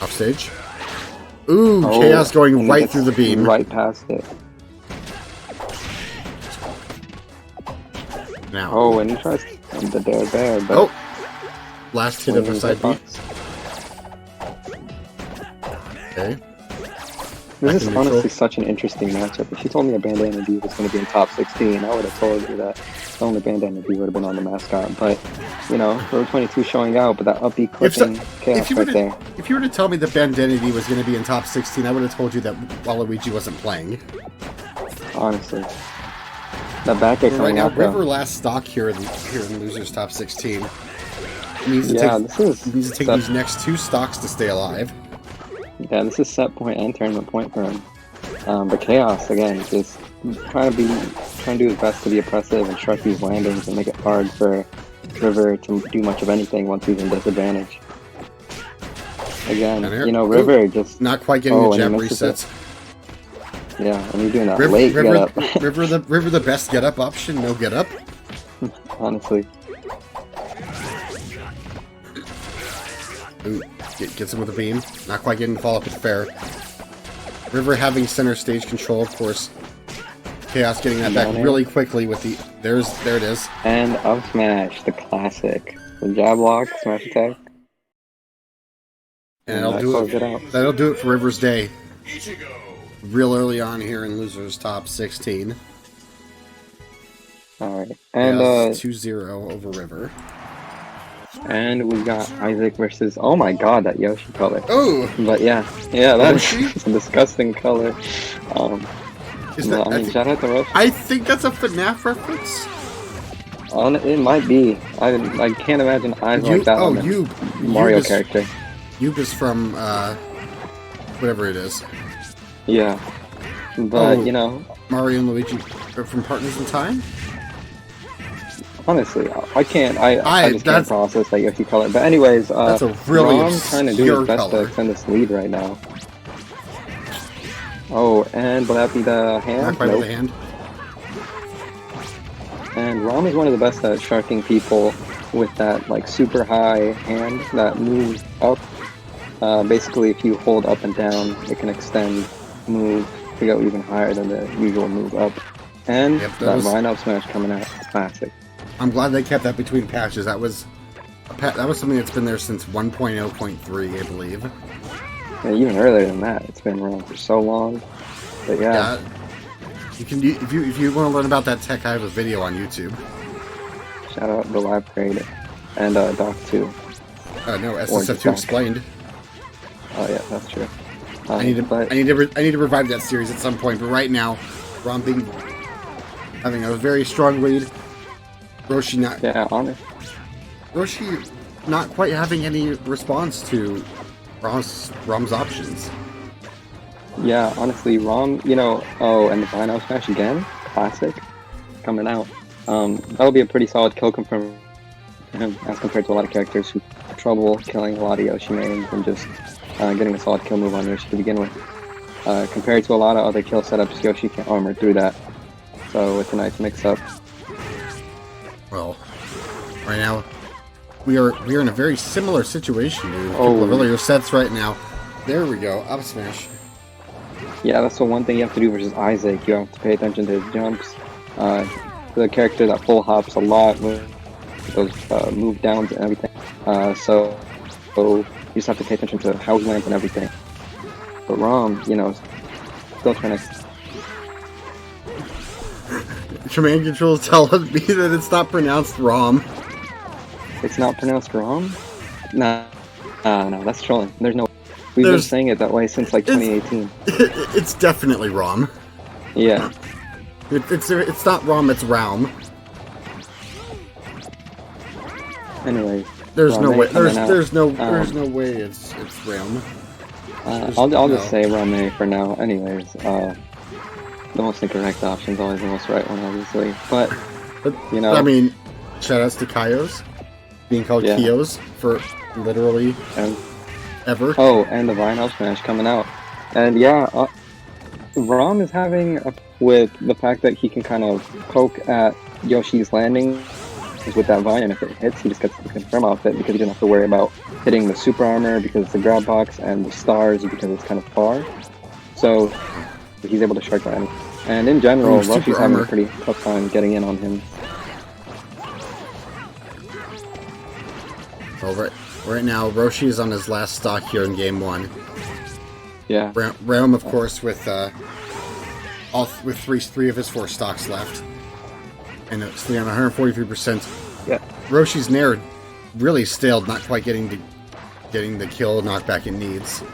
Offstage. Ooh, Chaos going right through the beam. Right past it. Now. Oh, and he tries the bear, but... Oh! Last hit of a side B. Okay. This is honestly such an interesting matchup. If you told me a Bandana D was going to be in top 16, I would have told you that only Bandana D would have been on the mascot. But, you know, River 22 showing out, but that up B clipping Chaos right there. If you were to tell me that Bandana D was going to be in top 16, I would have told you that Waluigi wasn't playing. Honestly. That back air coming out, though. River last stock here in Losers top 16. He needs to take these next 2 stocks to stay alive. Yeah, this is set point and tournament point for him. But Chaos, again, just trying to do his best to be oppressive and shark these landings and make it hard for River to do much of anything once he's in disadvantage. Again, you know, River just... Not quite getting the jab resets. Yeah, and you're doing that late get-up. River the best get-up option, no get-up. Honestly. Ooh, gets him with a beam. Not quite getting the follow-up with fair. River having center stage control, of course. Chaos getting that back really quickly with the... There it is. And up smash, the classic. The jab lock, smash attack. And that'll do it for River's day. Real early on here in Losers top 16. Alright. And 2-0 over River. And we got Isaac versus... Oh my god, that Yoshi color. Oh! But yeah, that's a disgusting color. Shout out to Roshi. I think that's a FNAF reference. It might be. I can't imagine eyes like that on a Mario character. Yub is from, whatever it is. Yeah. But, you know... Mario and Luigi are from Partners in Time? Honestly, I can't. I just can't process that Yoshi color. But anyways, that's a really Ron trying to do his best to extend this lead right now. Oh, and will that be the hand? Not quite the hand. And Rom is one of the best at sharking people with that like super high hand that moves up. Basically, if you hold up and down, it can extend, move to go even higher than the usual move up. And that line up smash coming out, classic. I'm glad they kept that between patches. That was something that's been there since 1.0.3, I believe. Yeah, even earlier than that. It's been around for so long. But yeah. You can if you want to learn about that tech, I have a video on YouTube. Shout out the Lab Creator and Doc 2. No, SSF2 explained. Oh yeah, that's true. I need to revive that series at some point, but right now, Rom having a very strong lead. Roshi not quite having any response to Rom's options. Yeah, honestly, Rom, you know, and the Final Smash again, classic, coming out. That'll be a pretty solid kill confirm for him, as compared to a lot of characters who have trouble killing a lot of Yoshi mains and just getting a solid kill move on Yoshi to begin with. Compared to a lot of other kill setups, Yoshi can armor through that. So it's a nice mix-up. Well, right now, we are in a very similar situation to a couple of earlier sets right now. There we go, up smash. Yeah, that's the one thing you have to do versus Isaac. You have to pay attention to his jumps. The character that full hops a lot with those move downs and everything. So you just have to pay attention to how he lands and everything. But Rom, you know, still trying to. Command controls tell me that it's not pronounced Rom. It's not pronounced Rom? Nah, no, that's trolling. There's no. We've been saying it that way since like 2018. It's definitely Rom. Yeah. It's not Rom, it's Raum. Anyways. There's no way. There's no way it's Raum. I'll just say Rame for now. Anyways, the most incorrect option is always the most right one, obviously. But you know, I mean, shoutouts to Kaios being called Kios for literally ever. Oh, and the Vine Up Smash coming out, and yeah, Rom is having with the fact that he can kind of poke at Yoshi's landing with that Vine, and if it hits, he just gets the confirm off it because he doesn't have to worry about hitting the super armor because it's a grab box and the stars because it's kind of far. So he's able to shark that. And in general, Roshi's having a pretty tough time getting in on him. Well, right now, Roshi is on his last stock here in Game 1. Yeah. Realm, of course, with three of his 4 stocks left. And it's sitting on 143%. Yeah. Roshi's Nair really stalled, not quite getting the kill knockback it needs.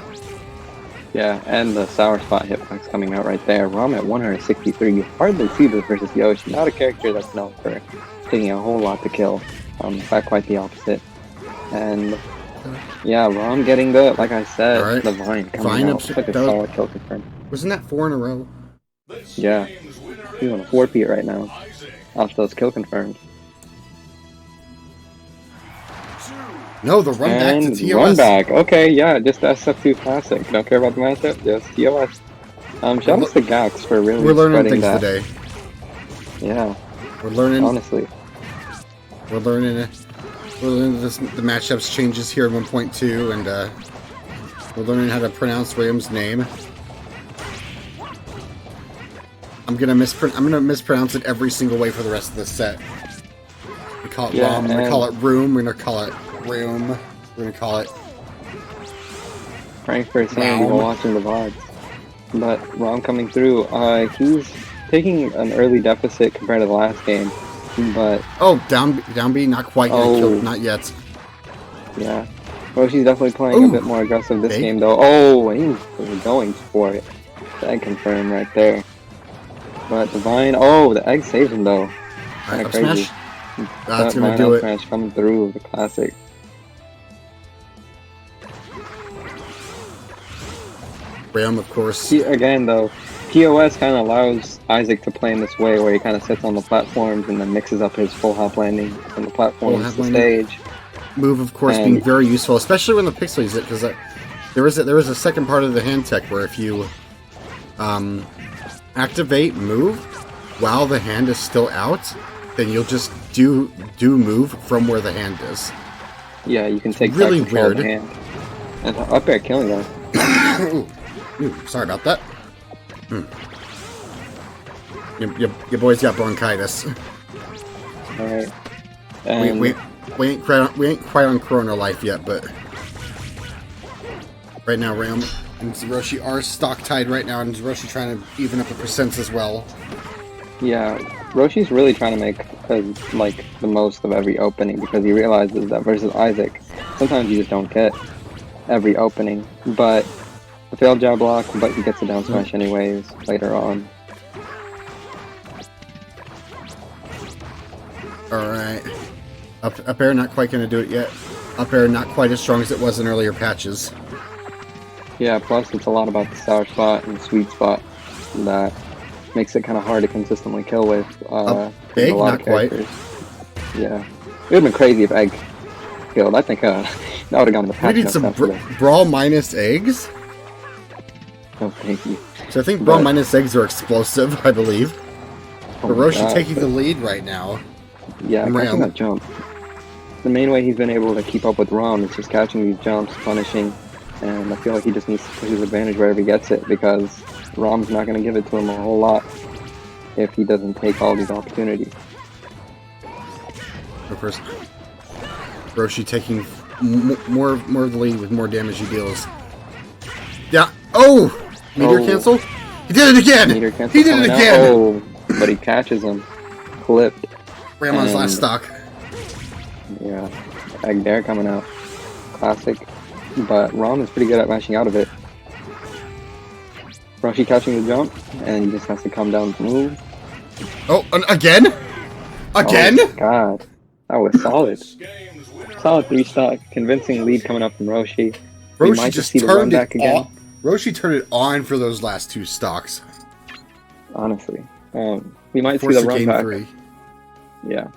Yeah, and the Sour Spot hitbox coming out right there. Rom at 163. You hardly see this versus Yoshi. Not a character that's known for taking a whole lot to kill. In fact, quite the opposite. And yeah, Rom getting the, like I said, the Vine coming out. Like a solid kill confirm. Wasn't that 4 in a row? Yeah. He's on a 4-peat right now. Off those kill confirmed. No, the run back to TOS. Run back. Okay, yeah, just SF2 Classic. Don't care about the matchup, just TOS. Shout out to Gax for really We're learning things that. today. Yeah. We're learning. Honestly. We're learning the matchups changes here in 1.2, and we're learning how to pronounce Raum's name. I'm gonna mispronounce it every single way for the rest of the set. We call it Rom. We're gonna call it Room. We're gonna call it Room. We're gonna call it Frankfurt saying while watching the VODs. But Rom coming through, he's taking an early deficit compared to the last game. But down B, not quite gonna kill, not yet. Yeah. Well, she's definitely playing a bit more aggressive this game though. Oh, he was going for it. The egg confirm right there. But the Vine, the egg saves him though. Alright, up crazy. smash. That's gonna do it. Smash coming through with the classic. Raum, of course. Again though, POS kind of allows Isaac to play in this way where he kind of sits on the platforms and then mixes up his full hop landing from the platforms to the stage. Move, of course, being very useful, especially when the pixel use it, because there is a second part of the hand tech where if you activate move while the hand is still out, then you'll just do move from where the hand is. Yeah, you can take really control weird. of the hand. And up air killing though. Ooh, sorry about that. Your boy's got bronchitis. Alright. We ain't quite on Corona life yet, but right now Raum and Zeroshi are stock tied right now, and Zeroshi trying to even up the percents as well. Yeah, Roshi's really trying to make the most of every opening because he realizes that versus Isaac, sometimes you just don't get every opening. But the failed jab block, but he gets a down smash anyways later on. Alright. Up air not quite going to do it yet. Up air not quite as strong as it was in earlier patches. Yeah, plus it's a lot about the sour spot and sweet spot that makes it kind of hard to consistently kill with. Big, a lot not of quite. Yeah. It would have been crazy if Egg killed. I think that would have gone to the patch. We need some Brawl minus eggs. Oh, thank you. So I think Brawl minus eggs are explosive, I believe. Oh Hiroshi taking the lead right now. Yeah, catching that jump. the main way he's been able to keep up with Rom is just catching these jumps, punishing, and I feel like he just needs to push his advantage wherever he gets it, because Rom's not going to give it to him a whole lot if he doesn't take all these opportunities. Of course, Roshi taking more of the lead with more damage he deals. Yeah. Oh! Meteor cancel? He did it again! Meteor cancel He did it coming again! out. Oh, but he catches him. Clipped. Ram on his And- last stock. Yeah. Egg there coming out. Classic. But Rom is pretty good at mashing out of it. Roshi catching the jump, and he just has to come down to move. Oh, again? Again? Oh my god. That was solid. This game's winner Solid 3-stock. Convincing lead coming up from Roshi. We Roshi might just see the run turned back it again. on. Roshi turned it on for those last 2 stocks. Honestly. We might Force see the the run game back. 3. Yeah.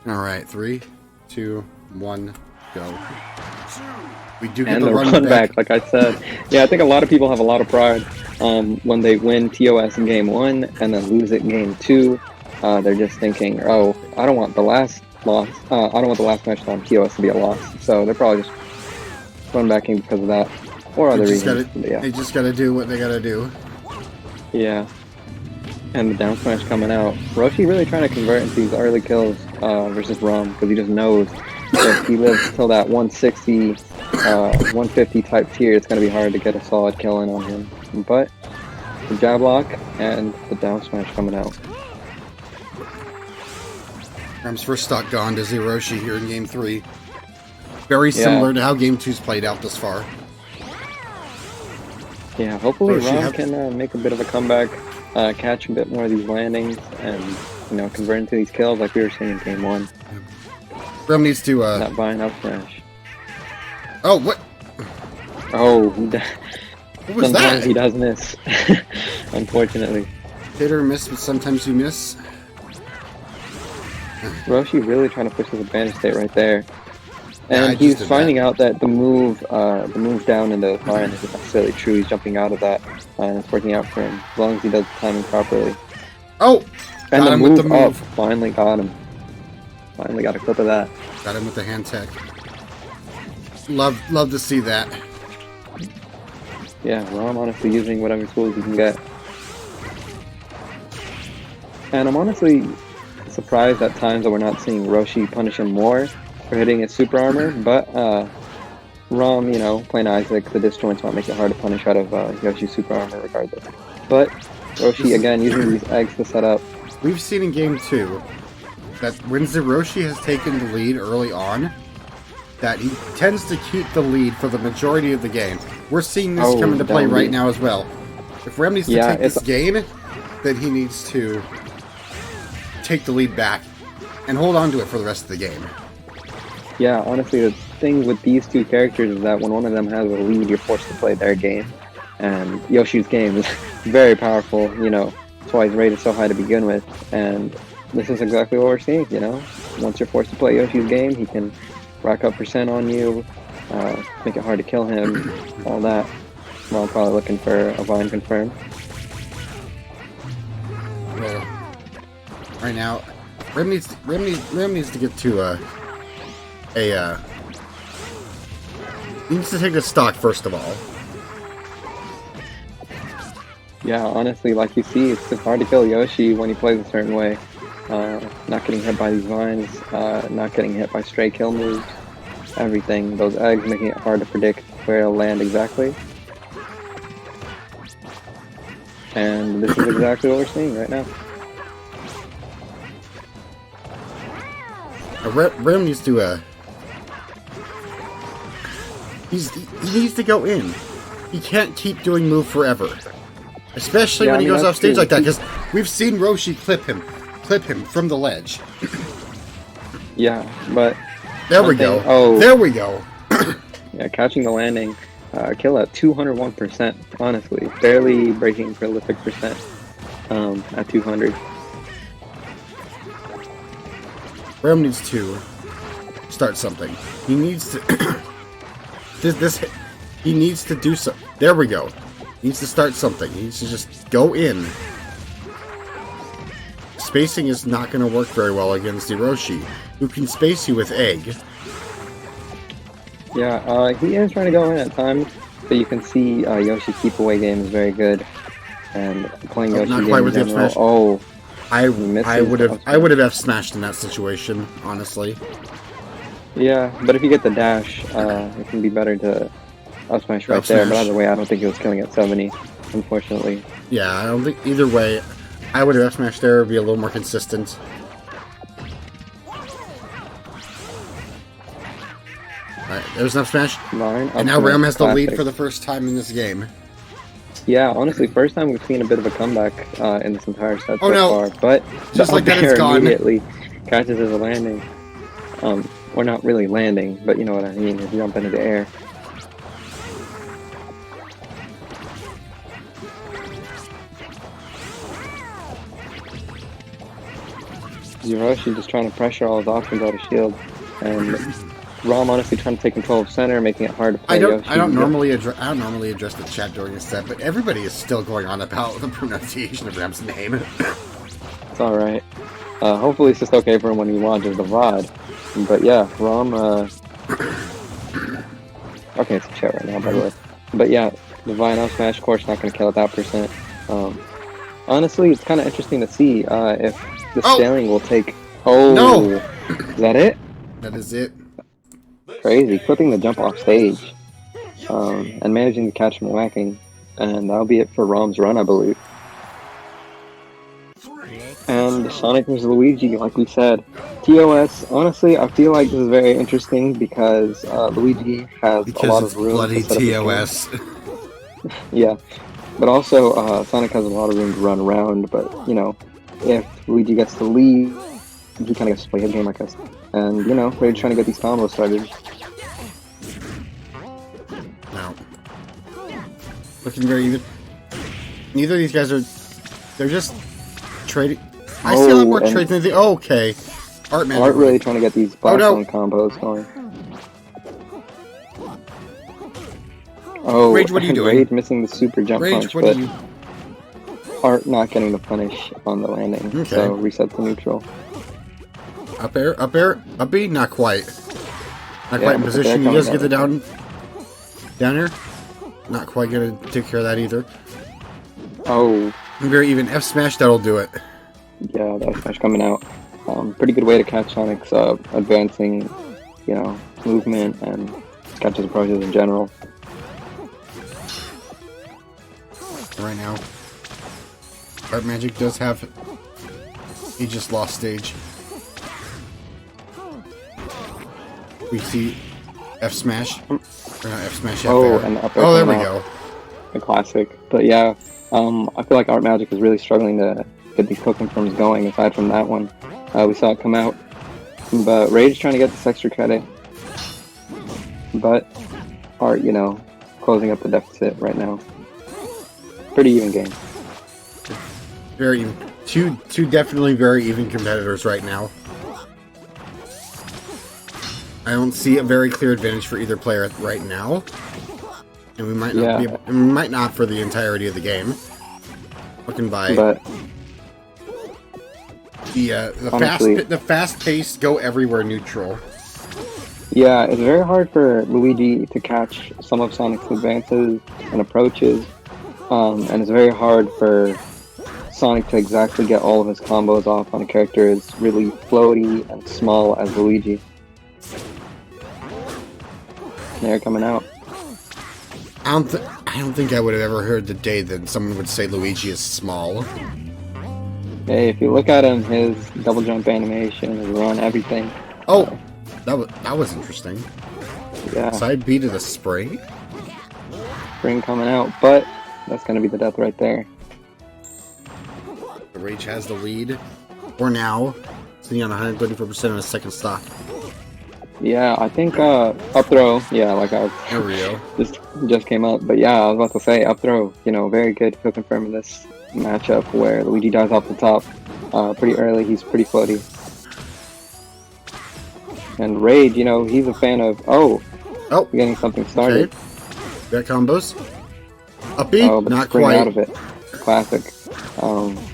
Alright, 3, 2, 1, go. We do get And the the run run back. back, like I said. Yeah, I think a lot of people have a lot of pride when they win TOS in game 1 and then lose it in game 2. They're just thinking, oh, I don't want the last loss. I don't want the last match on TOS to be a loss. So they're probably just run backing because of that or other reasons. Yeah. They just gotta do what they gotta do. Yeah. And the down smash coming out. Roshi really trying to convert into these early kills versus Rom, because he just knows if he lives till that 160, 150 type tier, it's going to be hard to get a solid kill in on him. But the jab lock and the down smash coming out. Ram's first stock gone to Zeroshi here in game 3. Very similar to how game 2's played out thus far. Yeah, hopefully Roshi Rom can make a bit of a comeback, catch a bit more of these landings, and convert into these kills like we were seeing in game 1. Ram needs to Not buying up smash. Oh, what? Oh, What was sometimes that? he does miss, unfortunately. Hit or miss, but sometimes you miss. Roshi really trying to push his advantage state right there. Yeah, I And just he's did finding out that the move down in the line isn't necessarily true. He's jumping out of that, and it's working out for him as long as he does the timing properly. Oh! And Got the him move with the up move. finally got him. Finally got a clip of that. Got him with the hand tech. Love to see that. Yeah, Rom honestly using whatever tools he can get. And I'm honestly surprised at times that we're not seeing Roshi punish him more for hitting his super armor, but Rom, playing Isaac, the disjoints might make it hard to punish out of Yoshi's super armor regardless. But Roshi, again, using these eggs to set up. We've seen in game 2 that when Zeroshi has taken the lead early on, that he tends to keep the lead for the majority of the game. We're seeing this come into play right now as well. If Rem needs to take this game, then he needs to take the lead back and hold on to it for the rest of the game. Yeah, honestly, the thing with these two characters is that when one of them has a lead, you're forced to play their game. And Yoshi's game is very powerful, that's why he's rated so high to begin with. And this is exactly what we're seeing, Once you're forced to play Yoshi's game, he can rack up percent on you, make it hard to kill him, all that. Well, I'm probably looking for a Vine confirm. Well, right now, Rem needs to get to he needs to take the stock first of all. Yeah, honestly, like you see, it's just hard to kill Yoshi when he plays a certain way. Not getting hit by these vines, not getting hit by stray kill moves, everything. Those eggs making it hard to predict where it'll land exactly. And this is exactly what we're seeing right now. Rem needs to he needs to go in. He can't keep doing move forever. Especially when he goes off stage like that, because we've seen Roshi clip him from the ledge. Yeah, but there we go. Oh, there we go. Yeah, catching the landing, kill at 201%. Honestly, barely breaking prolific percent at 200. Rem needs to start something. He needs to he needs to do so. There we go. He needs to start something. He needs to just go in. spacing is not going to work very well against Hiroshi, who can space you with egg. Yeah, he is trying to go in at times, but you can see Yoshi keep away game is very good, and playing Yoshi not game quite in with the F general. smash. Oh, I would have F smashed in that situation, honestly. yeah, but if you get the dash, it can be better to up smash right there. But either way, I don't think it was killing at 70, unfortunately. Yeah, I don't think either way. I would have F smashed there, be a little more consistent. Alright, there's an up smash. And now Ram has the lead for the first time in this game. Yeah, honestly, first time we've seen a bit of a comeback in this entire set so far. But just like that, it's gone. Immediately catches as a landing. Or not really landing, but you know what I mean. If you jump into the air. Hiroshi just trying to pressure all his options out of shield, and Rom honestly trying to take control of center, making it hard to play Yoshi. I don't normally address the chat during a set, but everybody is still going on about the pronunciation of Ram's name. It's all right. Hopefully, it's just okay for him when he watches the VOD. But yeah, Rom. Okay, it's a chat right now, by the way. But yeah, Divine up smash, of course, not going to kill at that percent. Honestly, it's kind of interesting to see if the scaling will take. Oh no! Is that it? That is it. Crazy, clipping the jump off stage, and managing to catch him whacking, and that'll be it for Rom's run, I believe. And Sonic vs. Luigi, like we said, TOS. Honestly, I feel like this is very interesting because Luigi has a lot of room. Bloody TOS. Yeah, but also Sonic has a lot of room to run around. But you know, if Luigi gets the lead, he kind of gets to play his game, I guess. And you know, we're trying to get these combos started. No. Looking very even. Neither of these guys are. They're just trading. I see a lot more trades than they. Oh, okay. Art really trying to get these blast zone combos going. Oh, Rage, what are you doing? Rage missing the super jump punch, what but are you... Art not getting the punish on the landing, okay. So reset to neutral. Up air, up B, not quite. Not quite in position. He does get the down here. Not quite gonna take care of that either. Oh. Very even. F smash, that'll do it. Yeah, the F smash coming out. Pretty good way to catch Sonic's advancing, you know, movement and catch his approaches in general. Right now, Art Magic does have. He just lost stage. We see F smash. Or not F smash. And up air. Oh, there we go. A classic. But yeah, I feel like Art Magic is really struggling to get these quick confirms going. Aside from that one, we saw it come out. But Rage trying to get this extra credit. But Art, you know, closing up the deficit right now. Pretty even game. Very even. Two definitely very even competitors right now. I don't see a very clear advantage for either player right now, and we might not we might not for the entirety of the game. Looking by the fast-paced go everywhere neutral. Yeah, it's very hard for Luigi to catch some of Sonic's advances and approaches, and it's very hard for Sonic to exactly get all of his combos off on a character as really floaty and small as Luigi. They're coming out. I don't think I would have ever heard the day that someone would say Luigi is small. Hey, if you look at him, his double jump animation, his run, everything. Oh, that was interesting. Yeah. Side B to the spring. Spring coming out, but that's gonna be the death right there. The Rage has the lead for now, sitting on 134% on his second stock. Yeah, I think up throw. Yeah, like I there we go. just came up, but yeah, I was about to say up throw. You know, very good to confirm in this matchup where Luigi dies off the top pretty early. He's pretty floaty, and Rage, you know, he's a fan of getting something started. Okay. Got combos. Up B, but not spring quite. Out of it. Classic.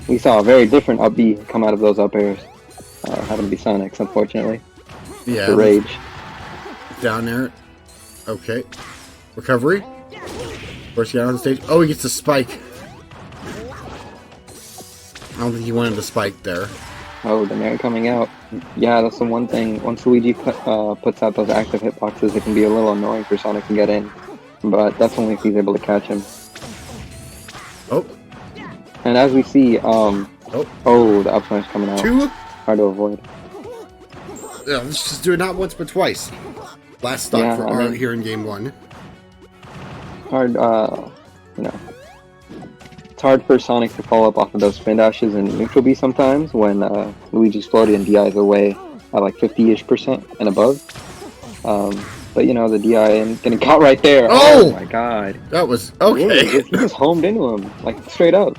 We saw a very different up B come out of those up airs. Happened to be Sonic's, unfortunately. Yeah. The Rage. Down there. Okay. Recovery. First guy on the stage. Oh, he gets a spike. I don't think he wanted to spike there. Oh, the Nair coming out. Yeah, that's the one thing. Once Luigi puts out those active hitboxes, it can be a little annoying for Sonic to get in. But that's only if he's able to catch him. Oh. And as we see, the up smash coming out. 2. Hard to avoid. Yeah, let's just do it not once but twice. Last stop for Art here in game 1. Hard, you know. It's hard for Sonic to follow up off of those spin dashes and neutral B sometimes when Luigi's floaty and DI's away at like 50-ish% and above. But you know, the DI and getting caught right there. Oh! Oh my god. That was okay. He just homed into him, like straight up.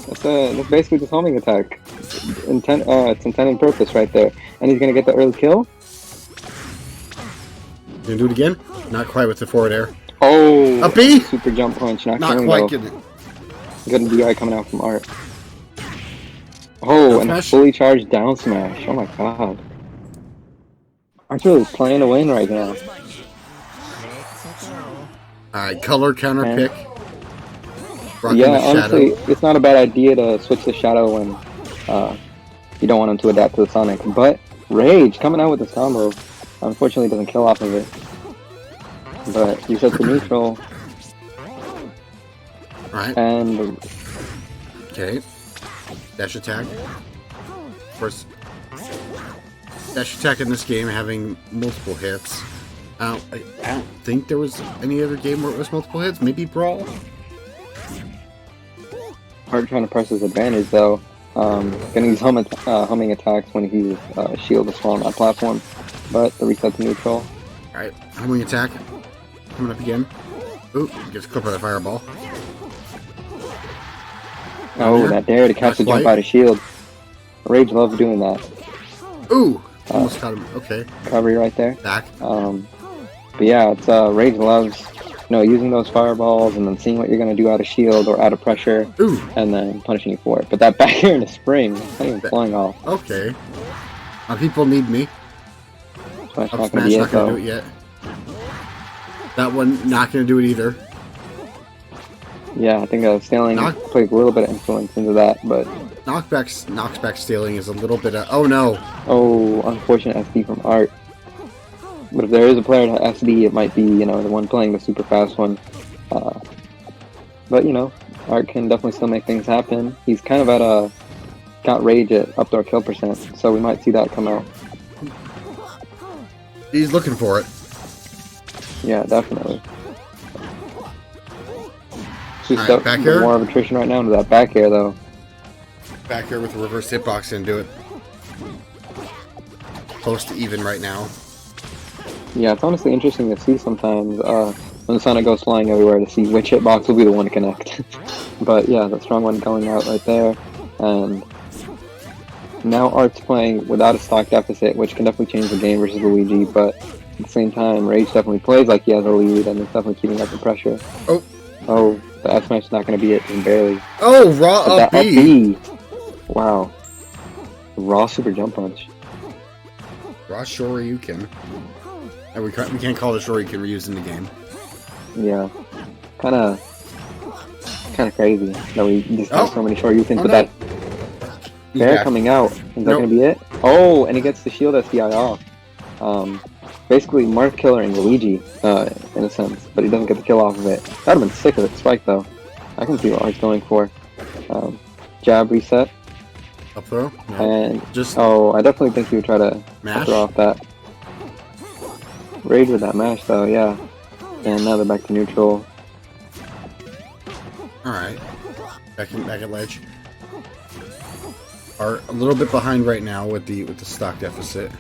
That's basically just homing attack. It's intended purpose right there. And he's gonna get the early kill. Gonna do it again? Not quite with the forward air. Oh! A B? Super jump punch, not quite getting it. Good DI coming out from Art. Oh, and a fully charged down smash. Oh my god. Art's really playing to win right now. Alright, color counter pick. Yeah, honestly, it's not a bad idea to switch the Shadow when you don't want him to adapt to the Sonic. But Rage coming out with this combo, unfortunately doesn't kill off of it. But he sets the neutral. Alright. And okay. Dash attack. First. Dash attack in this game having multiple hits. I don't think there was any other game where it was multiple hits. Maybe Brawl? Art trying to press his advantage though. Getting these humming attacks when he's shield is small on that platform. But the reset to neutral. Alright, humming attack. Coming up again. Ooh, gets clipped by the fireball. Oh, that dare to catch the jump out of shield. Rage loves doing that. Ooh! Almost caught him. Okay. Recovery right there. Back. But yeah, it's Rage loves, using those fireballs and then seeing what you're gonna do out of shield or out of pressure. Ooh! And then punishing you for it. But that back air in the spring, it's not even flying off. Okay. People need me. Smash Up not smash gonna be not it gonna though. do it yet. That one not gonna do it either. Yeah, I think scaling plays a little bit of influence into that, but knockback stealing is a little bit of oh no. Oh, unfortunate SD from Art. But if there is a player to SD, it might be, the one playing the super fast one. But Art can definitely still make things happen. He's kind of got Rage at up to our kill percent, so we might see that come out. He's looking for it. Yeah, definitely. Just right, back air? more of attrition right now into that back air though. Back here with the reverse hitbox and do it. Close to even right now. Yeah, it's honestly interesting to see sometimes when Sonic goes flying everywhere to see which hitbox will be the one to connect. But yeah, that strong one going out right there. And now Art's playing without a stock deficit, which can definitely change the game versus Luigi, but at the same time, Rage definitely plays like he has a lead and is definitely keeping up the pressure. Oh, the F smash is not going to be it, even barely. Oh, raw up B. Wow. Raw super jump punch. Raw Shoryuken. And we can't call the Shoryuken we're using the game. Yeah. Kind of crazy that we just have so many Shoryukens, but that bear coming out. Is that going to be it? Oh, and he gets the shield SDI off. Basically, Marth killering Luigi, in a sense, but he doesn't get the kill off of it. That would have been sick of it, Spike, though. I can see what Art's going for. Jab reset. Up throw? No. And I definitely think he would try to throw off that. Rage with that mash, though, yeah. And now they're back to neutral. Alright. Back at ledge. Are a little bit behind right now with the stock deficit.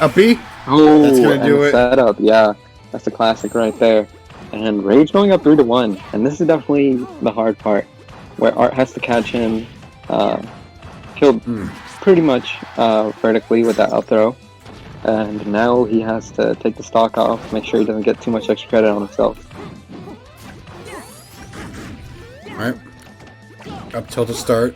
Up B? Oh, that's gonna do it. Setup, yeah. That's a classic right there. And Rage going up 3-1. And this is definitely the hard part, where Art has to catch him, killed pretty much vertically with that up throw. And now he has to take the stock off, make sure he doesn't get too much extra credit on himself. Up till the start.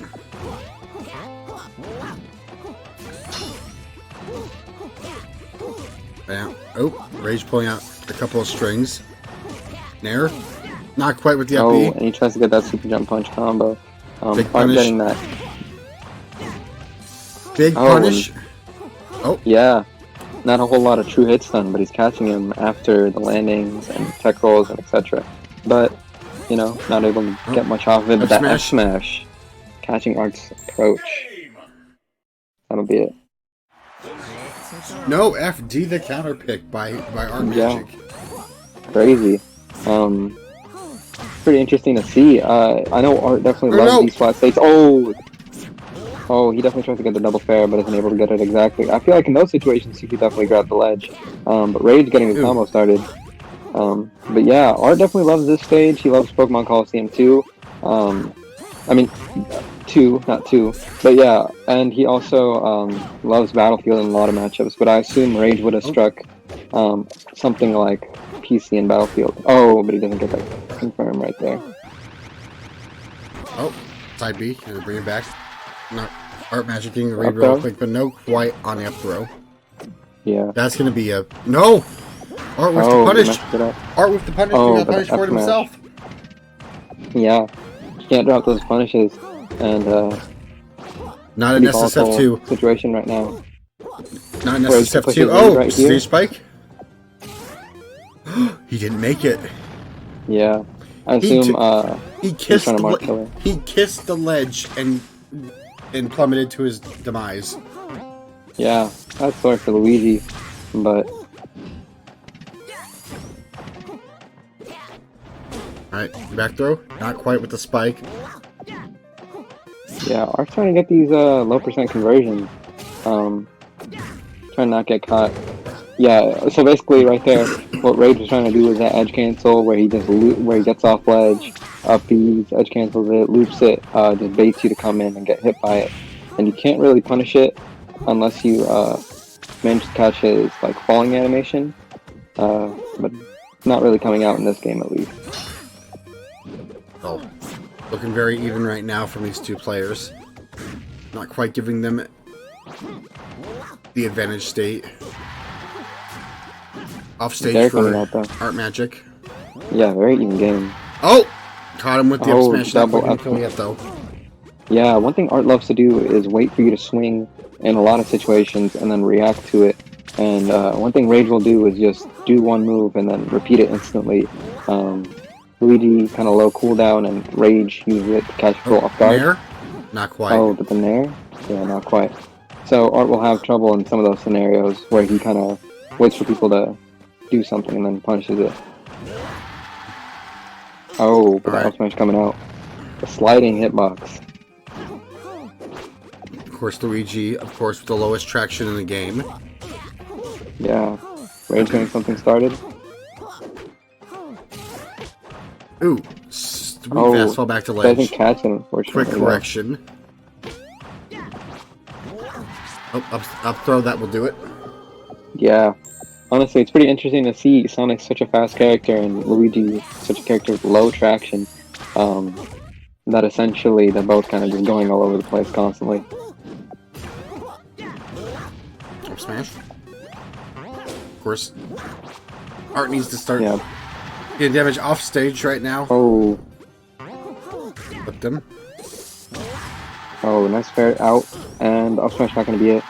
Yeah. Oh, Rage pulling out a couple of strings. Nair. Not quite with the up B. Oh, and he tries to get that super jump punch combo. Big Art punish. getting that. Big Oh, punish. Oh, Yeah. Not a whole lot of true hits done, but he's catching him after the landings and tech rolls and etc. But, you know, not able to get much off of it. But that F smash, catching Art's approach. That'll be it. no, FD the counter pick by Art Yeah. Magic. Crazy. Pretty interesting to see. I know Art definitely loves these flat states. Oh, he definitely tries to get the double fair, but isn't able to get it exactly. I feel like in those situations, he could definitely grab the ledge. But Rage getting his combo started. But yeah, Art definitely loves this stage. He loves Pokemon Coliseum too. I mean, 2, not 2. But yeah, and he also loves Battlefield in a lot of matchups. But I assume Rage would have struck something like PC and Battlefield. Oh, but he doesn't get that confirmed right there. Oh, side B, and bring it back. Not Art Magic getting the read real quick, but no quite on the up throw. Yeah. That's gonna be a no. Art with the punish. Art with the punish. Oh, He got punished for it himself. Yeah, he can't drop those punishes, and not an SSF2 situation right now. Not an SSF2. Oh, right stage spike. He didn't make it. Yeah, I assume he kissed the ledge and plummeted to his demise. Yeah, that's sorry for Luigi, but alright, back throw. Not quite with the spike. Yeah, Art's trying to get these low percent conversions. Trying to not get caught. Yeah, so basically right there, what Rage was trying to do was that edge cancel where he just where he gets off ledge, up B's, edge cancels it, loops it, just baits you to come in and get hit by it. And you can't really punish it unless you manage to catch his like falling animation. But not really coming out in this game at least. Oh, looking very even right now from these two players. Not quite giving them the advantage state. Off stage for Art Magic. Yeah, very even game. Oh! Caught him with the up smash. Double up kill yet, though. Yeah, one thing Art loves to do is wait for you to swing in a lot of situations and then react to it. And one thing Rage will do is just do one move and then repeat it instantly. Luigi kind of low cooldown and Rage uses it to catch people off guard. Nair? Not quite. Oh, but the Nair? Yeah, not quite. So Art will have trouble in some of those scenarios where he kind of waits for people to do something and then punishes it. Oh, but the up smash coming out. The sliding hitbox. Of course, Luigi, of course, with the lowest traction in the game. Yeah. Rage getting something started. Ooh, sweet fastball back to ledge. Doesn't catch him, unfortunately. Quick correction. Oh, up throw, that will do it. Yeah. Honestly, it's pretty interesting to see Sonic's such a fast character and Luigi such a character with low traction. That essentially they're both kind of just going all over the place constantly. Up smash. Of course, Art needs to start getting damage off stage right now. Oh. Flipped him. Oh, nice fair out, and up smash not going to be it.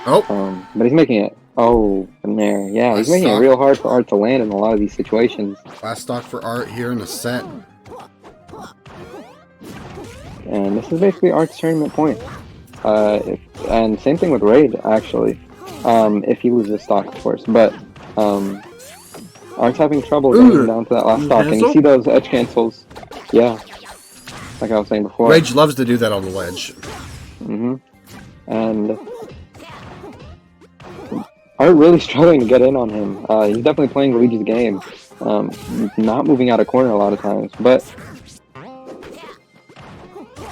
Oh. But he's making it. Oh, and there. Yeah, he's making it real hard for Art to land in a lot of these situations. Last stock for Art here in the set. And this is basically Art's tournament point. And same thing with Raid, actually. If he loses stock, of course. But Art's having trouble getting down to that last stock. And you see those edge cancels. Yeah. Like I was saying before. Rage loves to do that on the ledge. Mm-hmm. And Art really struggling to get in on him. He's definitely playing Luigi's game. Not moving out of corner a lot of times. But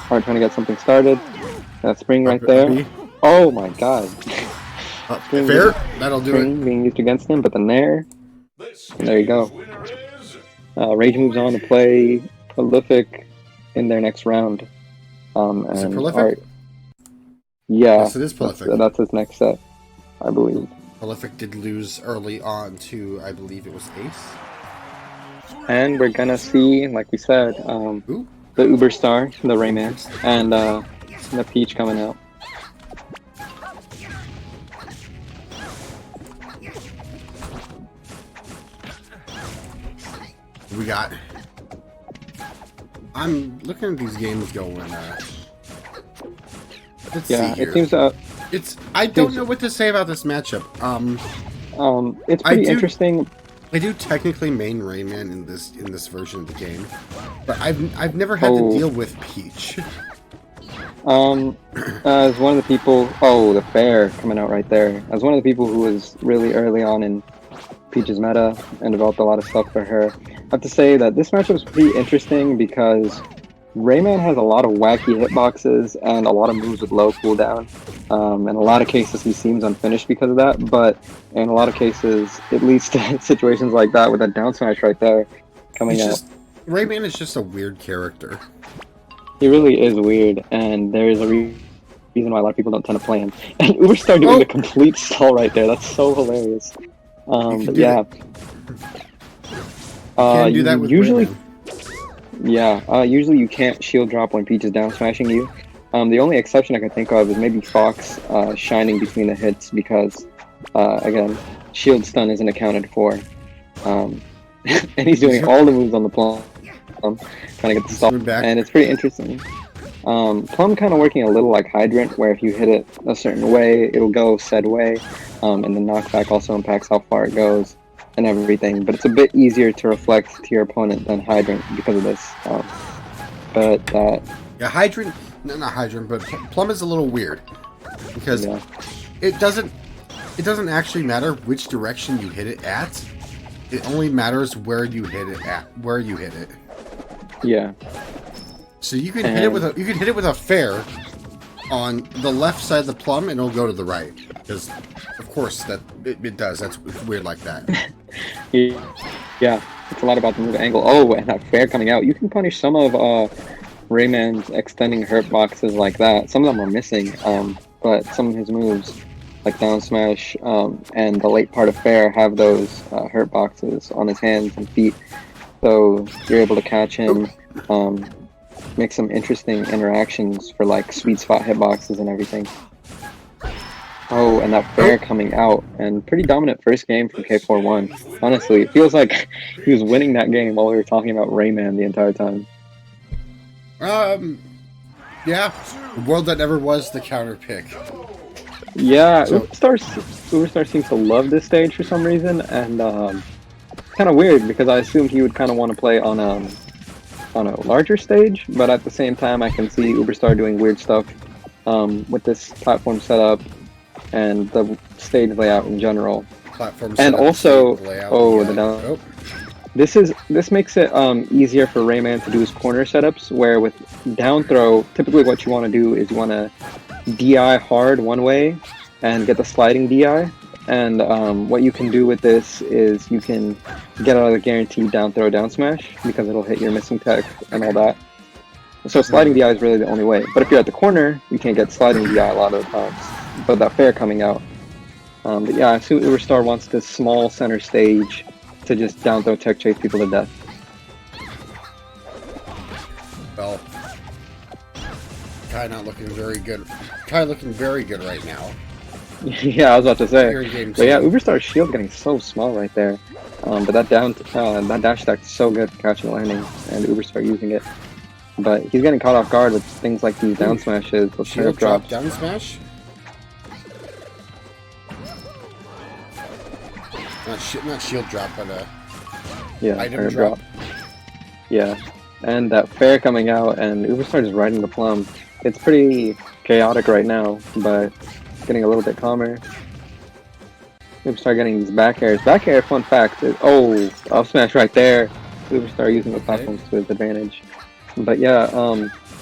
Art trying to get something started. That spring right there. Oh my god. Fair? That'll do it. Being used against him, but then there you go. Rage moves on to play Prolific in their next round. Is it And Prolific? yeah, Yes, it is Prolific. that's his next set, I believe. Prolific did lose early on to, I believe it was Ace. And we're gonna see, like we said, Ooh. the Uber Star, the Rayman, and the Peach coming out. We got. I'm looking at these games going. Let's see Yeah, here. it seems It's. I don't know what to say about this matchup. it's pretty interesting. I do technically main Rayman in this version of the game, but I've never had to deal with Peach. As one of the people, the fair coming out right there. As one of the people who was really early on in Peach's meta and developed a lot of stuff for her, I have to say that this matchup is pretty interesting because Rayman has a lot of wacky hitboxes and a lot of moves with low cooldown. In a lot of cases, he seems unfinished because of that, but in a lot of cases, it leads to situations like that with that down smash right there coming out. Rayman is just a weird character. He really is weird, and there is a reason why a lot of people don't tend to play him. And Uberstar doing the complete stall right there. That's so hilarious. But yeah. Can't do that with usually, Rayman. Yeah, usually you can't shield drop when Peach is down smashing you. The only exception I can think of is maybe Fox shining between the hits because, again, shield stun isn't accounted for. And he's doing all the moves on the plum, trying to get the stall. And it's pretty interesting. Plum kind of working a little like Hydrant, where if you hit it a certain way, it'll go said way. And the knockback also impacts how far it goes and everything. But it's a bit easier to reflect to your opponent than Hydrant because of this. Yeah, Hydrant, no, not Hydrant, but Plum is a little weird because it doesn't actually matter which direction you hit it at. It only matters where you hit it at, where you hit it. Yeah. So you can hit it with a fair on the left side of the plum, and it'll go to the right because, of course, that it does. It's weird like that. Yeah, it's a lot about the move angle. Oh, and that fair coming out. You can punish some of Rayman's extending hurt boxes like that. Some of them are missing, but some of his moves, like down smash and the late part of fair, have those hurt boxes on his hands and feet. So you're able to catch him, make some interesting interactions for like sweet spot hitboxes and everything. Oh, and that fair coming out, and pretty dominant first game from K41. Honestly, it feels like he was winning that game while we were talking about Rayman the entire time. Yeah, the world that never was the counter pick. Yeah, Uberstar seems to love this stage for some reason, and kind of weird because I assumed he would kind of want to play on a larger stage, but at the same time, I can see Uberstar doing weird stuff with this platform setup and the stage layout in general. Platform and also, layout, this makes it easier for Rayman to do his corner setups, where with down throw, typically what you want to do is you want to DI hard one way and get the sliding DI. And what you can do with this is you can get out of the guaranteed down throw down smash because it'll hit your missing tech and all that. So sliding DI is really the only way. But if you're at the corner, you can't get sliding DI a lot of the times. But that fair coming out. But yeah, I assume Uberstar wants this small center stage to just down throw tech chase people to death. Well, Kai not looking very good. Kai looking very good right now. Yeah, I was about to say. But yeah, Uberstar's shield getting so small right there. But that dash attack is so good for catching and landing, and Uberstar using it. But he's getting caught off guard with things like these down smashes, with shield drops. Down smash? Not shield drop, but item drop. Yeah, and that fair coming out, and Uberstar just riding the plum. It's pretty chaotic right now, but getting a little bit calmer. Uberstar getting these back airs. Back air, fun fact, is, up smash right there. Uberstar using the platforms to his advantage. But yeah,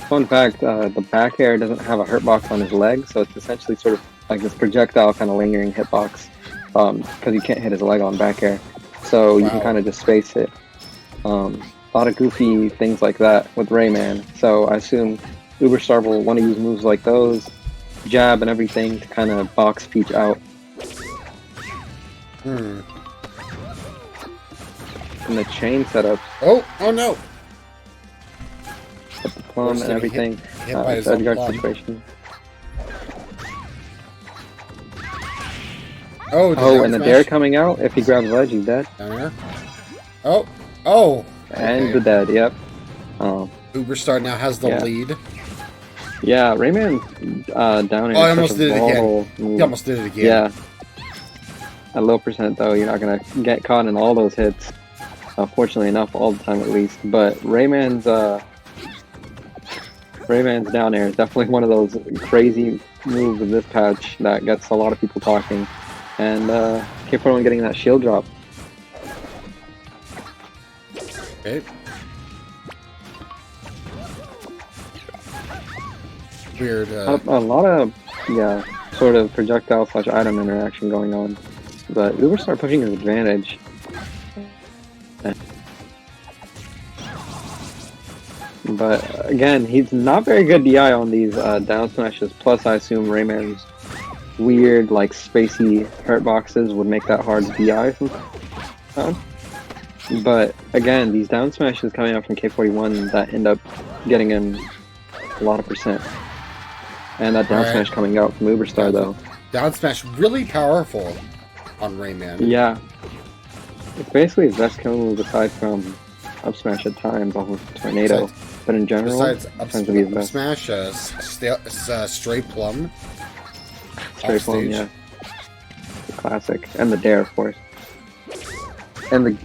fun fact, the back air doesn't have a hurt box on his leg, so it's essentially sort of like this projectile kind of lingering hitbox, because you can't hit his leg on back air. So you can kind of just space it. A lot of goofy things like that with Rayman. So I assume Uberstar will want to use moves like those, jab and everything to kind of box Peach out. Hmm. And the chain setup. Oh no! With the plum and everything. Hit by his the own edge guard plum. situation. Oh, and the dare coming out. If he grabs ledge, he's dead. Down here. Oh! And Okay. the dead, yep. Uberstar now has the lead. Yeah, Rayman down air. Oh, I almost did it again. Move. He almost did it again. Yeah. At low percent though, you're not gonna get caught in all those hits. Fortunately enough, all the time at least. But Rayman's down air is definitely one of those crazy moves of this patch that gets a lot of people talking. And K41 getting that shield drop. Okay. Weird. A lot of sort of projectile / item interaction going on. But Uberstar pushing his advantage. But again, he's not very good DI on these down smashes. Plus, I assume Rayman's weird, like spacey hurt boxes would make that hard to DI sometimes. But again, these down smashes coming out from K41 that end up getting him a lot of percent. And that down smash coming out from Uberstar though. Down smash really powerful on Rayman. Yeah. It's basically his best kill move aside from up smash at times, off of Tornado. But in general, besides tends to be his best. smash, straight plum. Straight plum, yeah. The classic. And the dare, of course. And the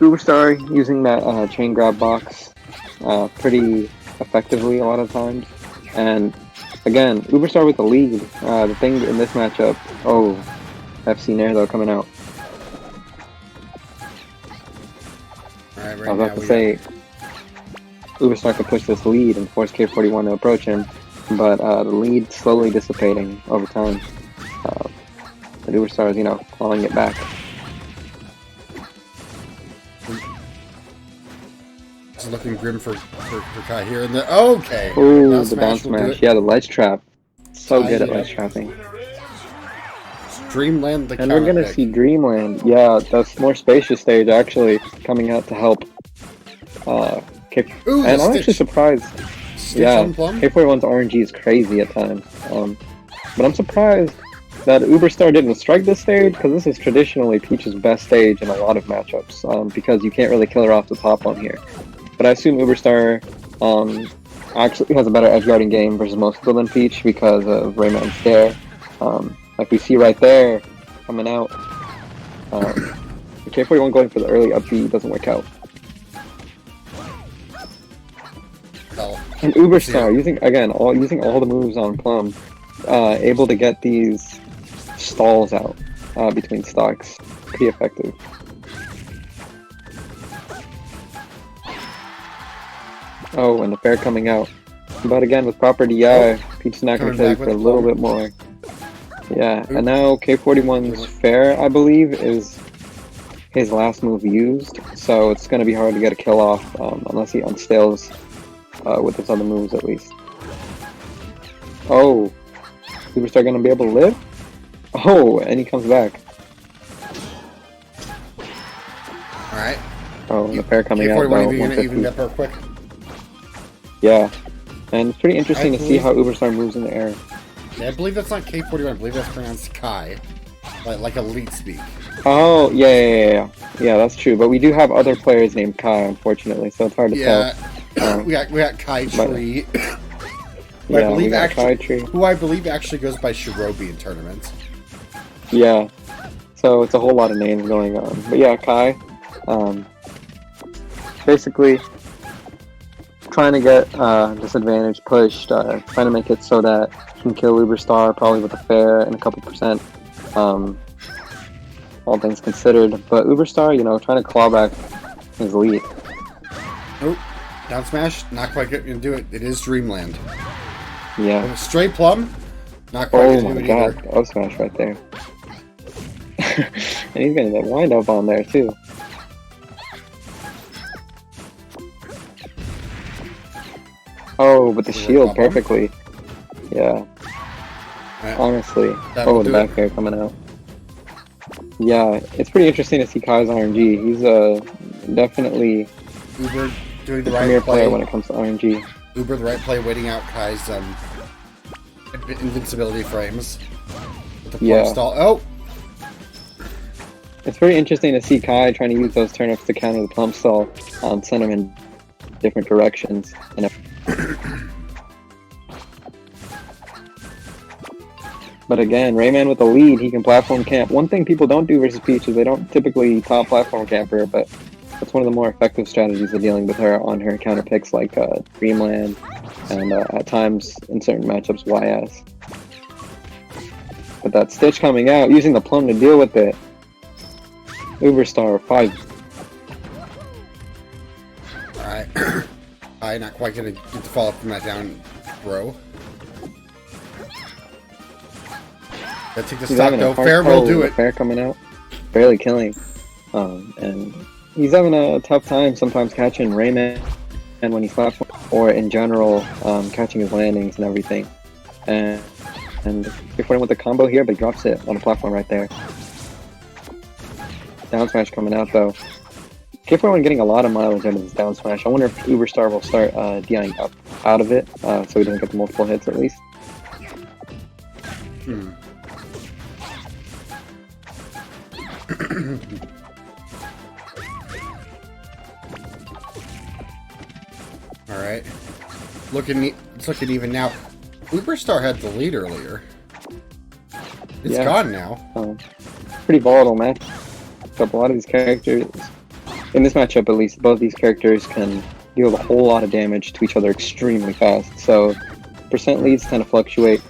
Uberstar using that chain grab box pretty effectively a lot of times. And again, Uberstar with the lead. The thing in this matchup, FC Nair though coming out. Right, I was about to say, Uberstar could push this lead and force K41 to approach him, but the lead slowly dissipating over time. And Uberstar is, clawing it back. It's looking grim for Kai here. And okay. Ooh, the down smash. Yeah, the ledge trap. So good at ledge trapping. Dreamland, the and we're gonna see Dreamland. Yeah, that's more spacious stage actually coming out to help. Ooh, and I'm actually surprised. K41's RNG is crazy at times. But I'm surprised that Uberstar didn't strike this stage, because this is traditionally Peach's best stage in a lot of matchups, because you can't really kill her off the top on here. But I assume Uberstar actually has a better edge guarding game versus most people than Peach because of Rayman's dare. Like we see right there, coming out. K41 going for the early up B doesn't work out. And Uberstar using all the moves on Plum, able to get these stalls out between stocks. Pretty effective. Oh, and the fair coming out. But again, with proper DI, Peach is not going to kill you for a little bit more. Yeah, and now K41's fair, I believe, is his last move used, so it's going to be hard to get a kill off unless he unstales with his other moves at least. Oh, Uberstar going to be able to live? Oh, and he comes back. Alright. Oh, and the fair coming out. K41 even get her quick. Yeah, and it's pretty interesting to see how Uberstar moves in the air. Yeah, I believe that's not K41, I believe that's pronounced Kai. Like elite speak. Oh, yeah, that's true. But we do have other players named Kai, unfortunately, so it's hard to tell. We got Kai Tree. Kai Tree. Who I believe actually goes by Shirobi in tournaments. Yeah, so it's a whole lot of names going on. But yeah, Kai. Basically, trying to get disadvantage pushed, trying to make it so that he can kill Uberstar probably with a fair and a couple percent, all things considered. But Uberstar, trying to claw back his lead. Oh, down smash, not quite going to do it. It is Dreamland. Yeah. Straight plum, not quite going to do it either. Oh my god, up smash right there. And he's getting that wind up on there too. Oh, but the shield perfectly. Yeah. Honestly. Oh, the back air coming out. Yeah, it's pretty interesting to see Kai's RNG. He's definitely Uber doing the premier right play player when it comes to RNG. Uber the right play, waiting out Kai's invincibility frames. With the plumb stall. Oh! It's very interesting to see Kai trying to use those turnips to counter the plumb stall, send him in different directions. But again, Rayman with the lead, he can platform camp. One thing people don't do versus Peach is they don't typically top platform camp her, but that's one of the more effective strategies of dealing with her on her counter picks like Dreamland and at times in certain matchups YS. But that Stitch coming out, using the plum to deal with it. Uberstar 5. Alright. I'm not quite gonna get the follow up from that down throw. Gotta take the stock though. Fair will do it. Fair coming out. Barely killing. And he's having a tough time sometimes catching Rayman and when he's platform, or in general, catching his landings and everything. And before with the combo here, but he drops it on the platform right there. Down smash coming out though. K41 getting a lot of mileage out of this down smash. I wonder if Uberstar will start DIing up out of it, so he doesn't get the multiple hits at least. Alright. It's looking even now. Uberstar had the lead earlier. It's gone now. Pretty volatile match. A lot of these characters, in this matchup at least, both these characters can deal a whole lot of damage to each other extremely fast. So percent leads tend to fluctuate.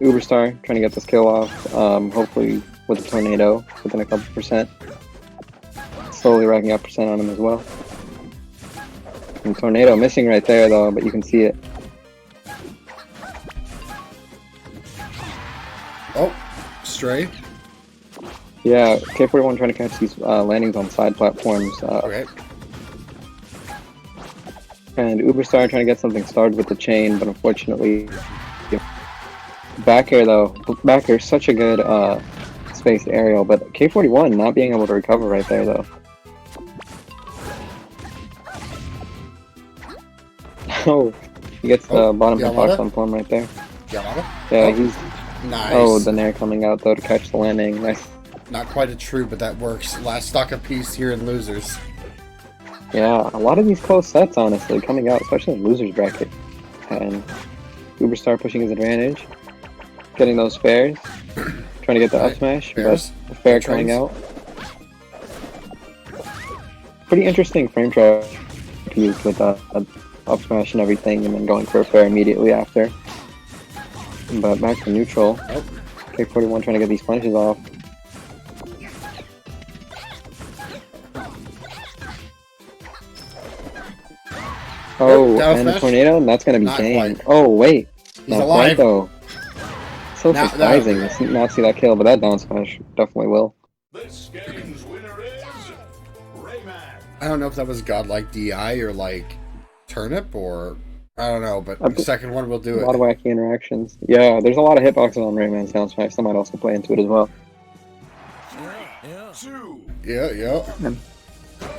Uberstar trying to get this kill off, hopefully with a tornado within a couple percent. Slowly racking up percent on him as well. And tornado missing right there though, but you can see it. Oh, stray. Yeah, K41 trying to catch these landings on side platforms. Okay. And Uberstar trying to get something started with the chain, but unfortunately, back air though. Back air is such a good spaced aerial, but K41 not being able to recover right there though. Oh, he gets the bottom box on plum right there. Yeah, he's. Nice. Oh, the nair coming out though to catch the landing. Nice. Not quite a true, but that works. Last stock apiece here in losers. Yeah, a lot of these close sets, honestly, coming out, especially in losers bracket. And Uberstar pushing his advantage, getting those fairs, trying to get the up smash, but the fair coming out. Pretty interesting frame trap used with up smash and everything, and then going for a fair immediately after. But back to neutral. K41 trying to get these punches off. Oh, and a tornado, and that's gonna be game. Oh wait, he's alive though. So surprising to not see that kill, but that down smash definitely will. This game's winner is Rayman. I don't know if that was godlike DI or like turnip or I don't know, but the second one will do it. A lot of wacky interactions. Yeah, there's a lot of hitboxes on Rayman's down smash. That might also play into it as well. Yeah.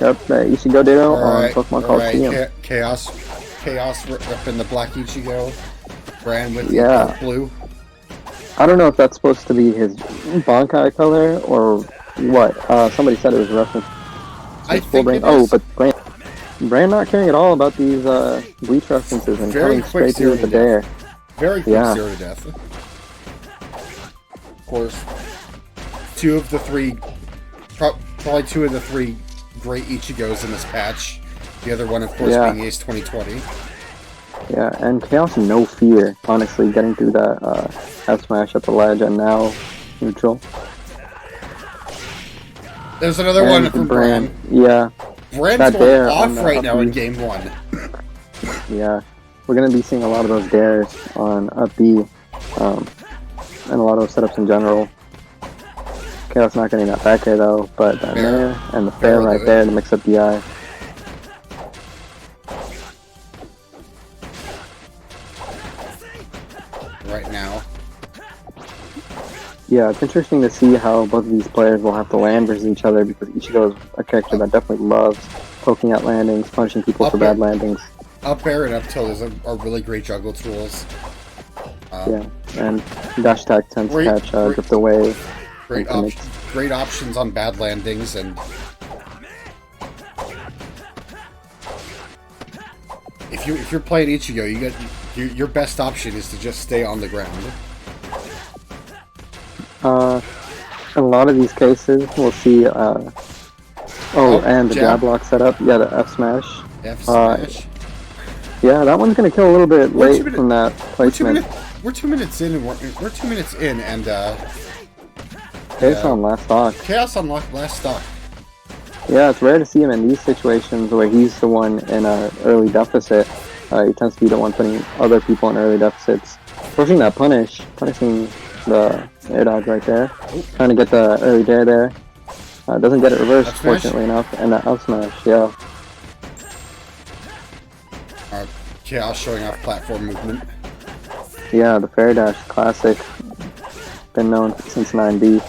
Yep, Ichigo Ditto on Pokemon Coliseum. Chaos up in the black Ichigo. Brand with blue. I don't know if that's supposed to be his Bankai color or what. Somebody said it was a reference to I think Brand. Oh, but Brand not caring at all about these Bleach references and coming straight through with the dare. Very quick 0 to death. Of course, probably two of the three great Ichigos in this patch. The other one, of course, being Ace 2020. Yeah, and Chaos no fear, honestly, getting through that F smash at the ledge and now neutral. There's another one from Brand. Yeah. Brand's going off right now in game 1. Yeah, we're going to be seeing a lot of those dares on up B, and a lot of those setups in general. Chaos not getting that back air though, but that nair and the fair right there to mix up the eye. right now. Yeah, it's interesting to see how both of these players will have to land versus each other because Ichigo is a character that definitely loves poking out landings, punishing people for bad landings. Up air and up tilt are really great juggle tools. Yeah, and dash attack tends to catch drift away. Great options on bad landings, and if you're playing Ichigo, your best option is to just stay on the ground. In a lot of these cases, we'll see. And the jab block setup. Yeah, the F smash. F smash. Yeah, that one's gonna kill a little bit late from that placement. We're 2 minutes in, and we're 2 minutes in, and Chaos on last stock. Chaos on last stock. Yeah, it's rare to see him in these situations where he's the one in an early deficit. He tends to be the one putting other people in early deficits. Pushing that punishing the air dodge right there. Trying to get the early dare there. Doesn't get it reversed, fortunately enough, and that up smash, yeah. Chaos showing off platform movement. Yeah, the fair dash, classic. Been known since 9B.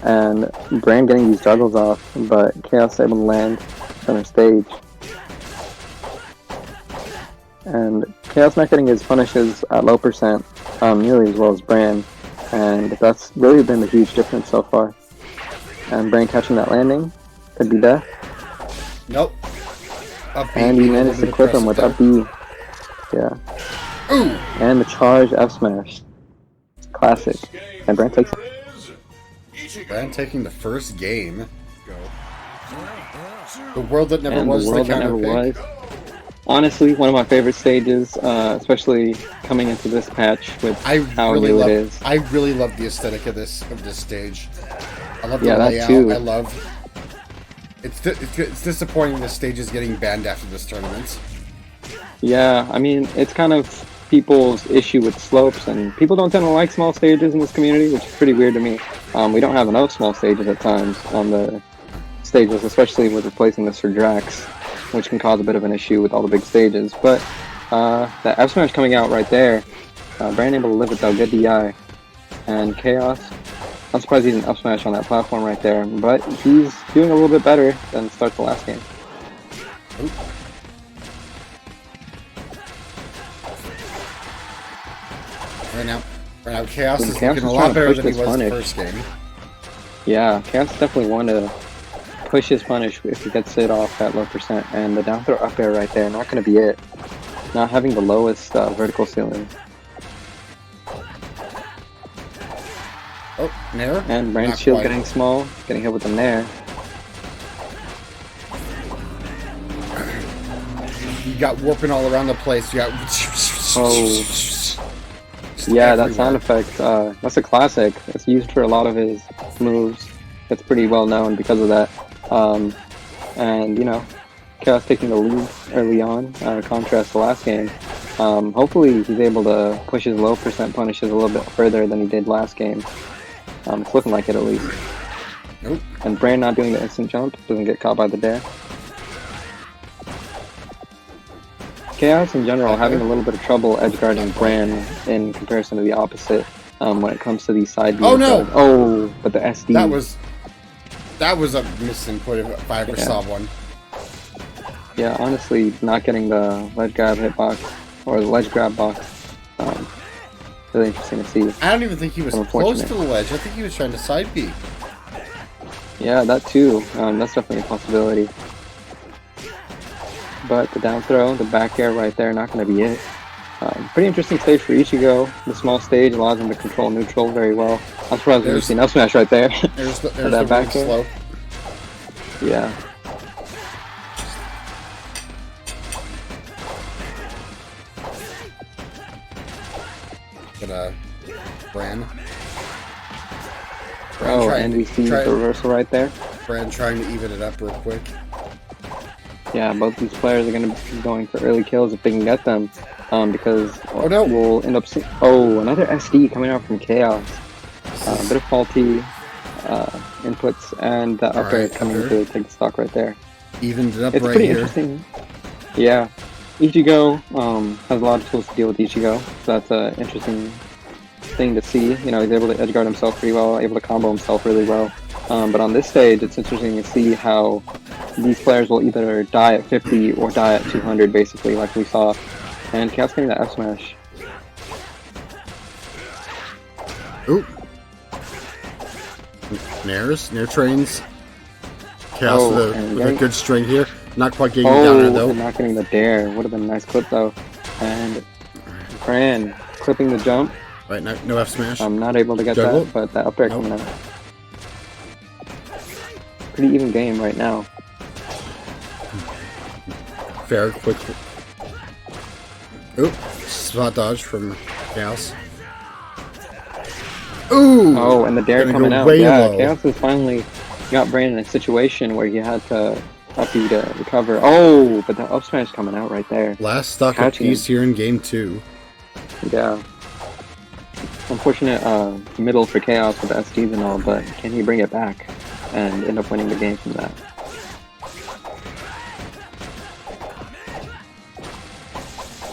And Bran getting these juggles off, but Chaos able to land center stage. And Chaos not getting his punishes at low percent nearly as well as Bran, and that's really been the huge difference so far. And Bran catching that landing could be death. Nope. And he managed to clip him with up B. Yeah. Ooh. And the charge F smash. Classic. And Bran takes it. Bran taking the first game. The world that never was. The world that never was. Honestly, one of my favorite stages, especially coming into this patch with how new it is. I really love the aesthetic of this stage. I love the that layout. too. I love. It's disappointing this stage is getting banned after this tournament. Yeah, I mean, it's kind of people's issue with slopes, and people don't tend to like small stages in this community, which is pretty weird to me. We don't have enough small stages at times on the stages, especially with replacing this for Drax, which can cause a bit of an issue with all the big stages. But the F smash coming out right there, Bran able to live with that good DI, and Chaos. I'm surprised he's an up smash on that platform right there, but he's doing a little bit better than start the last game. Oop. Right now, Chaos is looking a lot better than he was the first game. Yeah, Chaos definitely wanted to push his punish if he gets it off at low percent, and the down throw up air right there, not going to be it. Not having the lowest vertical ceiling. Oh, Nair? And Bran's shield getting small, getting hit with the Nair. You got warping all around the place. You got. Oh. Yeah, that sound effect, that's a classic. It's used for a lot of his moves. It's pretty well known because of that. And, you know, Chaos taking the lead early on, contrast to last game. Hopefully he's able to push his low percent punishes a little bit further than he did last game. It's looking like it at least. Nope. And Bran not doing the instant jump, doesn't get caught by the dare. Chaos in general having a little bit of trouble edgeguarding Bran in comparison to the opposite when it comes to these side Oh no! Oh, but the SD. That was a misinput if I ever saw one. Yeah, honestly, not getting the ledge grab hitbox or the ledge grab box. Really interesting to see. I don't even think he was close to the ledge. I think he was trying to side B. Yeah, that too. That's definitely a possibility. But the down throw, the back air right there, not going to be it. Pretty interesting stage for Ichigo. The small stage allows him to control neutral very well. I'm surprised we've seen up smash right there. There's that the back air. slope. Yeah. But Bran. Oh, and we see the reversal right there. Bran trying to even it up real quick. Yeah, both these players are going to be going for early kills if they can get them, because we'll end up seeing... Oh, another SD coming out from Chaos. A bit of faulty inputs, and the up air coming to take the stock right there. Evened it up it's right pretty here. Interesting. Yeah, Ichigo has a lot of tools to deal with Ichigo, so that's an interesting thing to see. You know, he's able to edgeguard himself pretty well, able to combo himself really well. But on this stage, it's interesting to see how these players will either die at 50 or die at 200, basically, like we saw. And Chaos getting the F smash. Ooh. Nair trains. Chaos with a good string here. Not quite getting down there though. Not getting the dare. Would have been a nice clip though. And Bran clipping the jump. Right, no F smash. I'm not able to get Juggle. that, but that up air coming out. Pretty even game right now. Fair, quick. Oop, spot dodge from Chaos. Ooh! Oh, and the dare coming out. Yeah, low. Chaos has finally got Bran in a situation where he had to up B to recover. Oh, but the up smash coming out right there. Last stock of piece here in game 2. Yeah. Unfortunate middle for Chaos with the SDs and all, but can he bring it back and end up winning the game from that?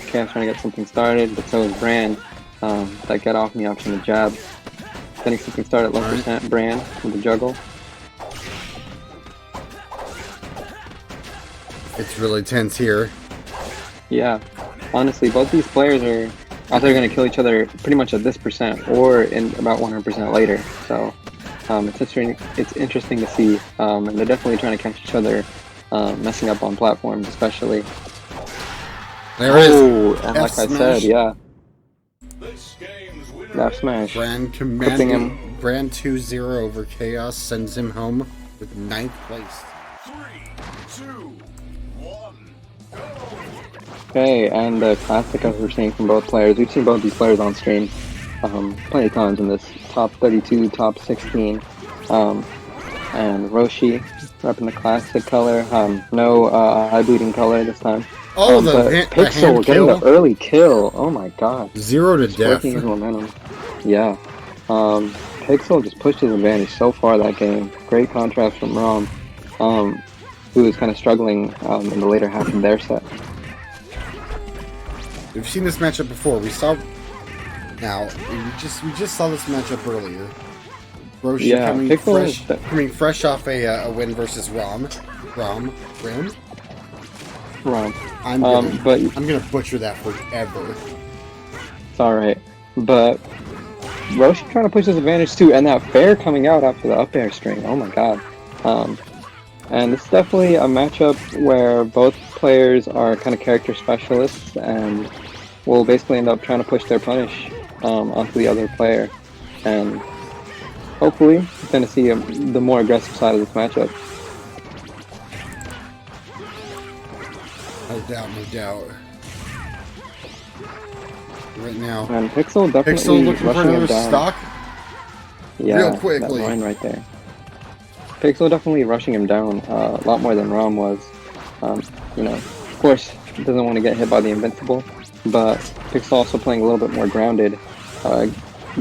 Chaos trying to get something started, but so is Bran. That get off me option, the jab. Getting something started at 1%. Bran with the juggle. It's really tense here. Yeah. Honestly, both these players are either going to kill each other pretty much at this percent or in about 100% later. So it's interesting to see. And they're definitely trying to catch each other, messing up on platforms especially. There it is. And like I said, yeah. That smash. Bran commanding him. Bran 2-0 over Chaos sends him home with 9th place. 3, 2, 1, go! Okay, and the classic as we're seeing from both players. We've seen both these players on stream plenty of times in this top 32, top 16. And Roshi repping the classic color. No eye bleeding color this time. Oh, but Pixel getting the early kill. Oh my god. 0 to death. Working his momentum. Yeah. Pixel just pushed his advantage so far that game. Great contrast from Rom, who was kind of struggling in the later half of their set. We've seen this matchup before. We saw. Now we just saw this matchup earlier. Roshi coming fresh off a win versus Rom. I'm gonna butcher that forever. It's alright. But Roshi trying to push his advantage too, and that fair coming out after the up air string. Oh my god. And it's definitely a matchup where both players are kind of character specialists and will basically end up trying to push their punish onto the other player. And hopefully we're going to see the more aggressive side of this matchup. No doubt. Right now. And Pixel definitely looking for another stock. Yeah, real quickly. That line right there. Pixel definitely rushing him down a lot more than Rom was. You know, of course, doesn't want to get hit by the invincible, but Pixel also playing a little bit more grounded,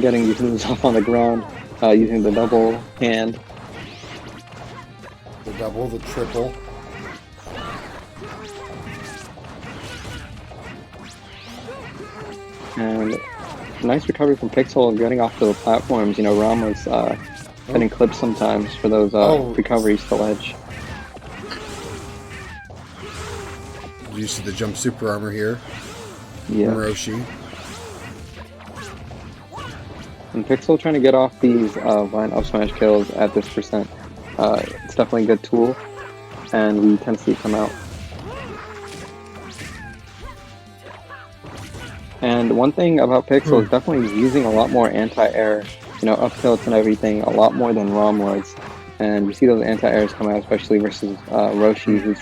getting these moves off on the ground, using the double hand. The double, the triple. And nice recovery from Pixel getting off to the platforms. You know, Rom was getting clips sometimes for those recoveries to ledge. Use of the jump super armor here. Yeah. From Roshi. And Pixel trying to get off these Vine up smash kills at this percent. It's definitely a good tool, and we tend to see it come out. And one thing about Pixel is definitely using a lot more anti-air, you know, up tilts and everything, a lot more than Rom was. And you see those anti-airs come out, especially versus Roshi, who's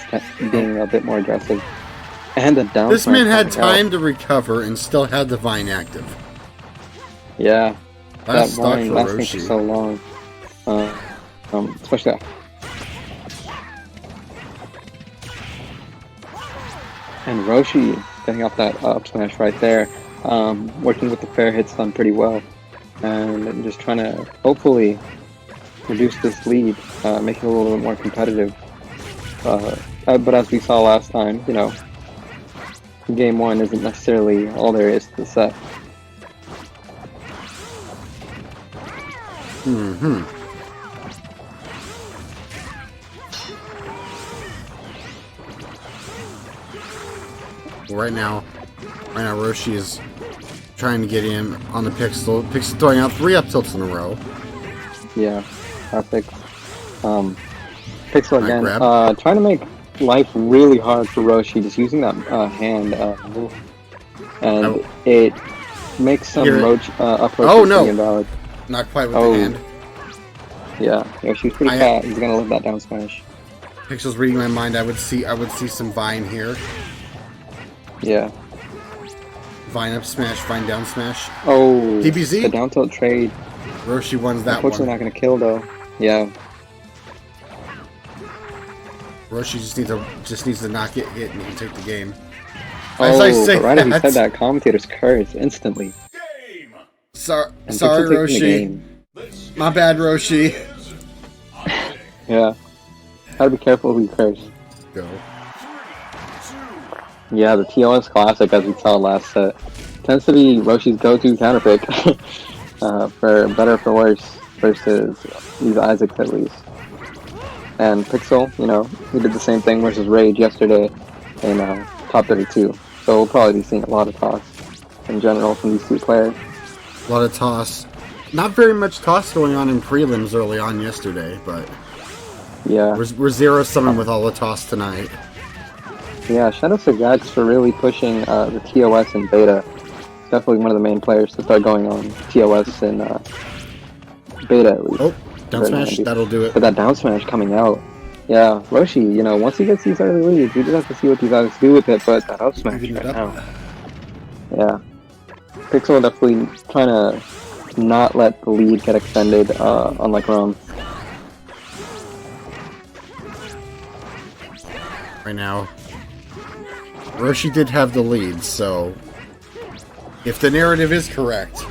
being a bit more aggressive. And the down. This man had time to recover and still had the Vine active. Yeah. That Vine lasting Roshi. for so long. Especially that. And Roshi getting off that up smash right there, working with the fair hit stun pretty well, and just trying to hopefully reduce this lead, make it a little bit more competitive. But as we saw last time, you know, game one isn't necessarily all there is to the set. Mm-hmm. Right now Roshi is trying to get him on the Pixel. Pixel throwing out 3 up tilts in a row. Yeah, perfect. Pixel again, grab. trying to make life really hard for Roshi, just using that hand move. And it makes some approaches invalid. Not quite with the hand. Yeah, Yoshi's pretty fat. He's gonna live that down smash. Pixel's reading my mind. I would see some Vine here. Yeah. Vine up smash, Vine down smash. Oh, DBZ. The down tilt trade. Roshi wins that Unfortunately, not gonna kill though. Yeah. Roshi just needs to not get hit and he can take the game. As I say right as he said that, commentators curse instantly. Sorry, Roshi. My bad, Roshi. Yeah. Gotta be careful who you curse. Go. Yeah, the TOS Classic, as we saw last set, tends to be Roshi's go-to counterpick for better or for worse versus these Isaacs at least. And Pixel, he did the same thing versus Rage yesterday in top 32. So we'll probably be seeing a lot of toss in general from these two players. A lot of toss. Not very much toss going on in prelims early on yesterday, but yeah, we're zero-summing with all the toss tonight. Yeah, shout out to Gax for really pushing the TOS in beta. Definitely one of the main players to start going on TOS in beta at least. Oh, down smash, that'll do it. But that down smash coming out. Yeah, Roshi, once he gets these early leads, we just have to see what these guys do with it, but that up smash right now. Yeah. Pixel definitely trying to not let the lead get extended, unlike Rom. Right now, Roshi did have the lead, so if the narrative is correct.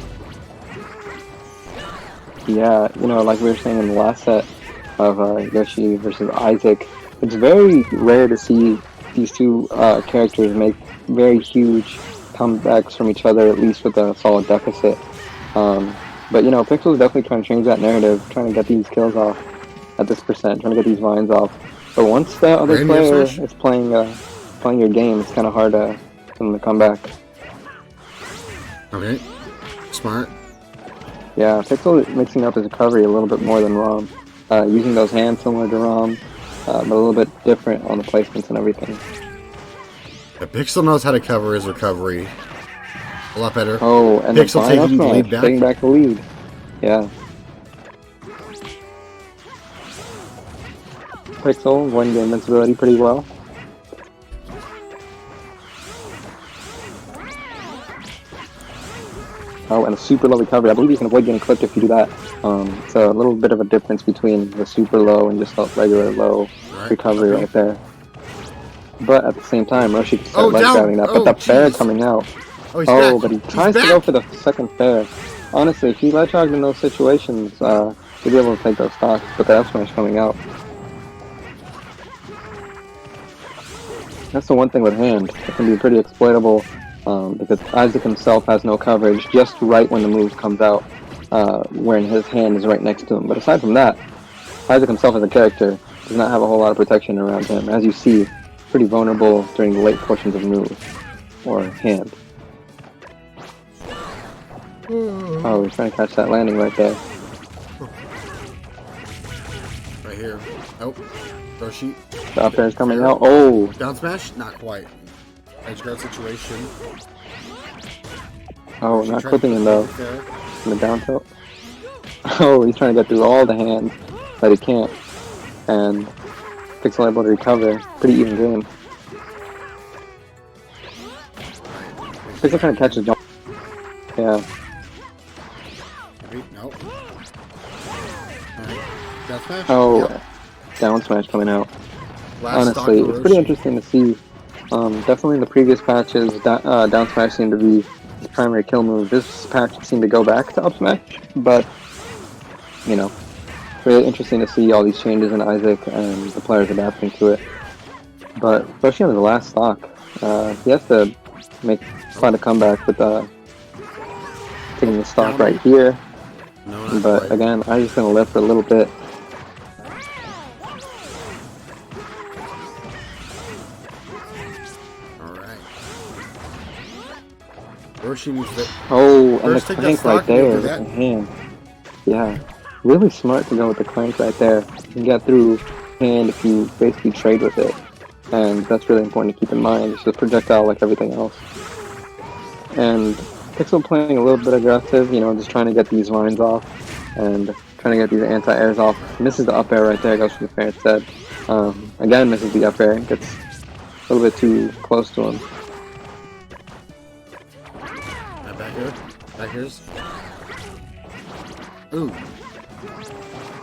Yeah, like we were saying in the last set of Yoshi versus Isaac, it's very rare to see these two characters make very huge comebacks from each other, at least with a solid deficit. But Pixel's definitely trying to change that narrative, trying to get these kills off at this percent, trying to get these vines off. But once the other player is playing your game, it's kind of hard for them to come back. Okay, smart. Yeah, Pixel mixing up his recovery a little bit more than Rom, using those hands similar to Rom, but a little bit different on the placements and everything. Yeah, Pixel knows how to cover his recovery a lot better. Oh, and Pixel taking the lead back. Taking back the lead. Yeah. Pixel won the invincibility pretty well. Oh, and a super low recovery. I believe you can avoid getting clipped if you do that. So a little bit of a difference between the super low and just a regular low recovery right there. But at the same time, Roshi can start ledge grabbing that. But the fair coming out. Oh, but he tries to go for the second fair. Honestly, if he ledge hogged in those situations, he'll be able to take those stocks. But the F smash coming out. That's the one thing with hand. It can be pretty exploitable because Isaac himself has no coverage just right when the move comes out, when his hand is right next to him. But aside from that, Isaac himself as a character does not have a whole lot of protection around him. As you see, pretty vulnerable during the late portions of move or hand. Oh, he's trying to catch that landing right there. Right here. Nope. Roshi. The up air is coming out. Oh! Down smash? Not quite. Edge guard situation. Oh, not clipping him though. In the down tilt. Oh, he's trying to get through all the hands, but he can't. And Pixel able to recover. Pretty even game. Pixel trying to catch his jump. Yeah. Wait, nope. Down smash? Oh, yep. Down smash coming out. Last Honestly, it's pretty interesting to see. Definitely in the previous patches, down smash seemed to be his primary kill move. This patch seemed to go back to up smash, but really interesting to see all these changes in Isaac and the players adapting to it. But especially on his last stock, he has to find a comeback with taking the stock right here. No, not But quite. again, I'm just gonna live for a little bit. Alright. Roshi needs to... Oh, and the First take that clank stock right there and with do that. the hand. Yeah, really smart to go with the clank right there. You can get through hand if you basically trade with it. And that's really important to keep in mind. It's just a projectile like everything else. And Pixel playing a little bit aggressive, you know, just trying to get these lines off and trying to get these anti-airs off. Misses the up air right there, goes for the fair instead. Again, misses the up air, gets a little bit too close to him. Back here. Back here's. Ooh.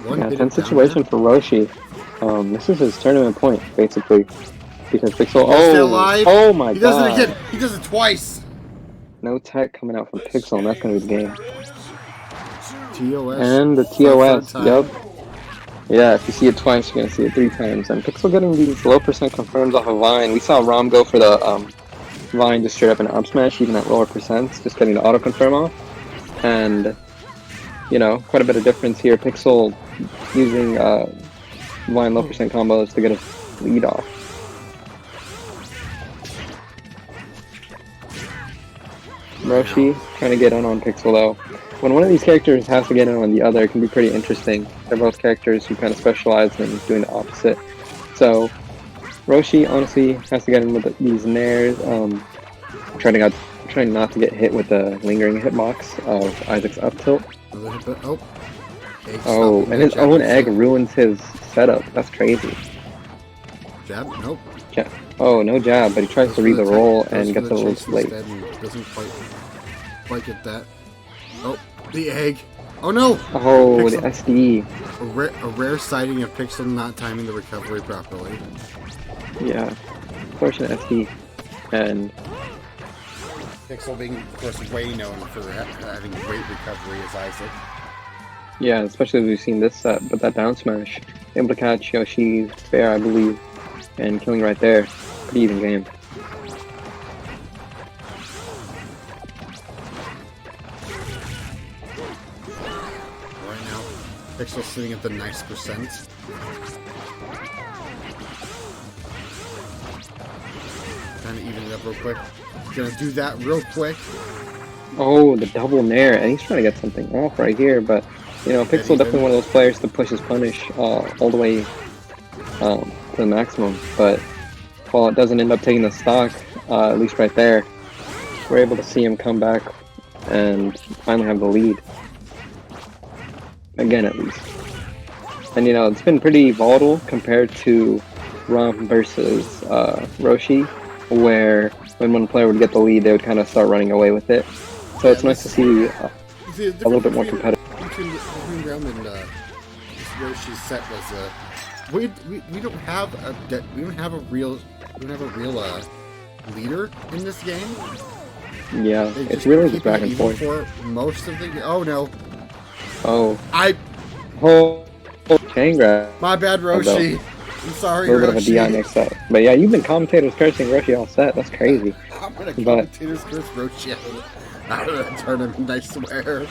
One Yeah, hit tense it down situation there. for Roshi. This is his tournament point, basically. Because Pixel. He does stay alive. Oh my He does it god! again. He does it twice. No tech coming out from Pixel, and that's gonna be the game. TOS. And the for a TOS, third yep. time. Yeah, if you see it twice, you're gonna see it 3 times. And Pixel getting these low percent confirms off of Vine. We saw Rom go for the Vine just straight up an up smash, even at lower percents, just getting the auto confirm off. And you know, quite a bit of difference here. Pixel using Vine low percent combos to get a lead off. Roshi trying to get in on Pixel though. When one of these characters has to get in on the other, it can be pretty interesting. They're both characters who kind of specialize in doing the opposite. So Roshi honestly has to get in with these nairs. Trying not to get hit with the lingering hitbox of Isaac's up tilt. Oh. Egg Oh, stopping and the his jab own instead. egg ruins his setup. That's crazy. Jab? Nope. Oh, no jab, but he tries to read the roll and gets a little late. Doesn't quite get that. Oh, the egg. Oh no! Oh, Pixel. the SD. A rare sighting of Pixel not timing the recovery properly. Yeah. Fortunate SD. And Pixel being, of course, way known for having great recovery as Isaac. yeah, especially as we've seen this set, but that down smash. Able to catch Yoshi fair, I believe, and killing right there. Pretty even game. Right now, Pixel sitting at the nice percent. Trying to even it up real quick. Gonna do that real quick. Oh, the double nair, and he's trying to get something off right here, but, you know, Pixel definitely one of those players to push his punish all the way to the maximum, but while it doesn't end up taking the stock, at least right there, we're able to see him come back and finally have the lead. Again, at least. And, you know, it's been pretty volatile compared to Rom versus Roshi, where when one player would get the lead, they would kind of start running away with it. So it's nice to see a little bit more competitive. Between Rom and Roshi's set was we don't have a real leader in this game. Yeah, They it's really just keep back it and even forth. for most of the. Oh no! Oh, Oh, Changra. my bad, Roshi. I'm A sorry, little bit of a DI Roshi. mix up. But yeah, you've been commentators cursing Roshi all set. That's crazy. I'm gonna But- commentators curse Roshi out of the tournament. I swear.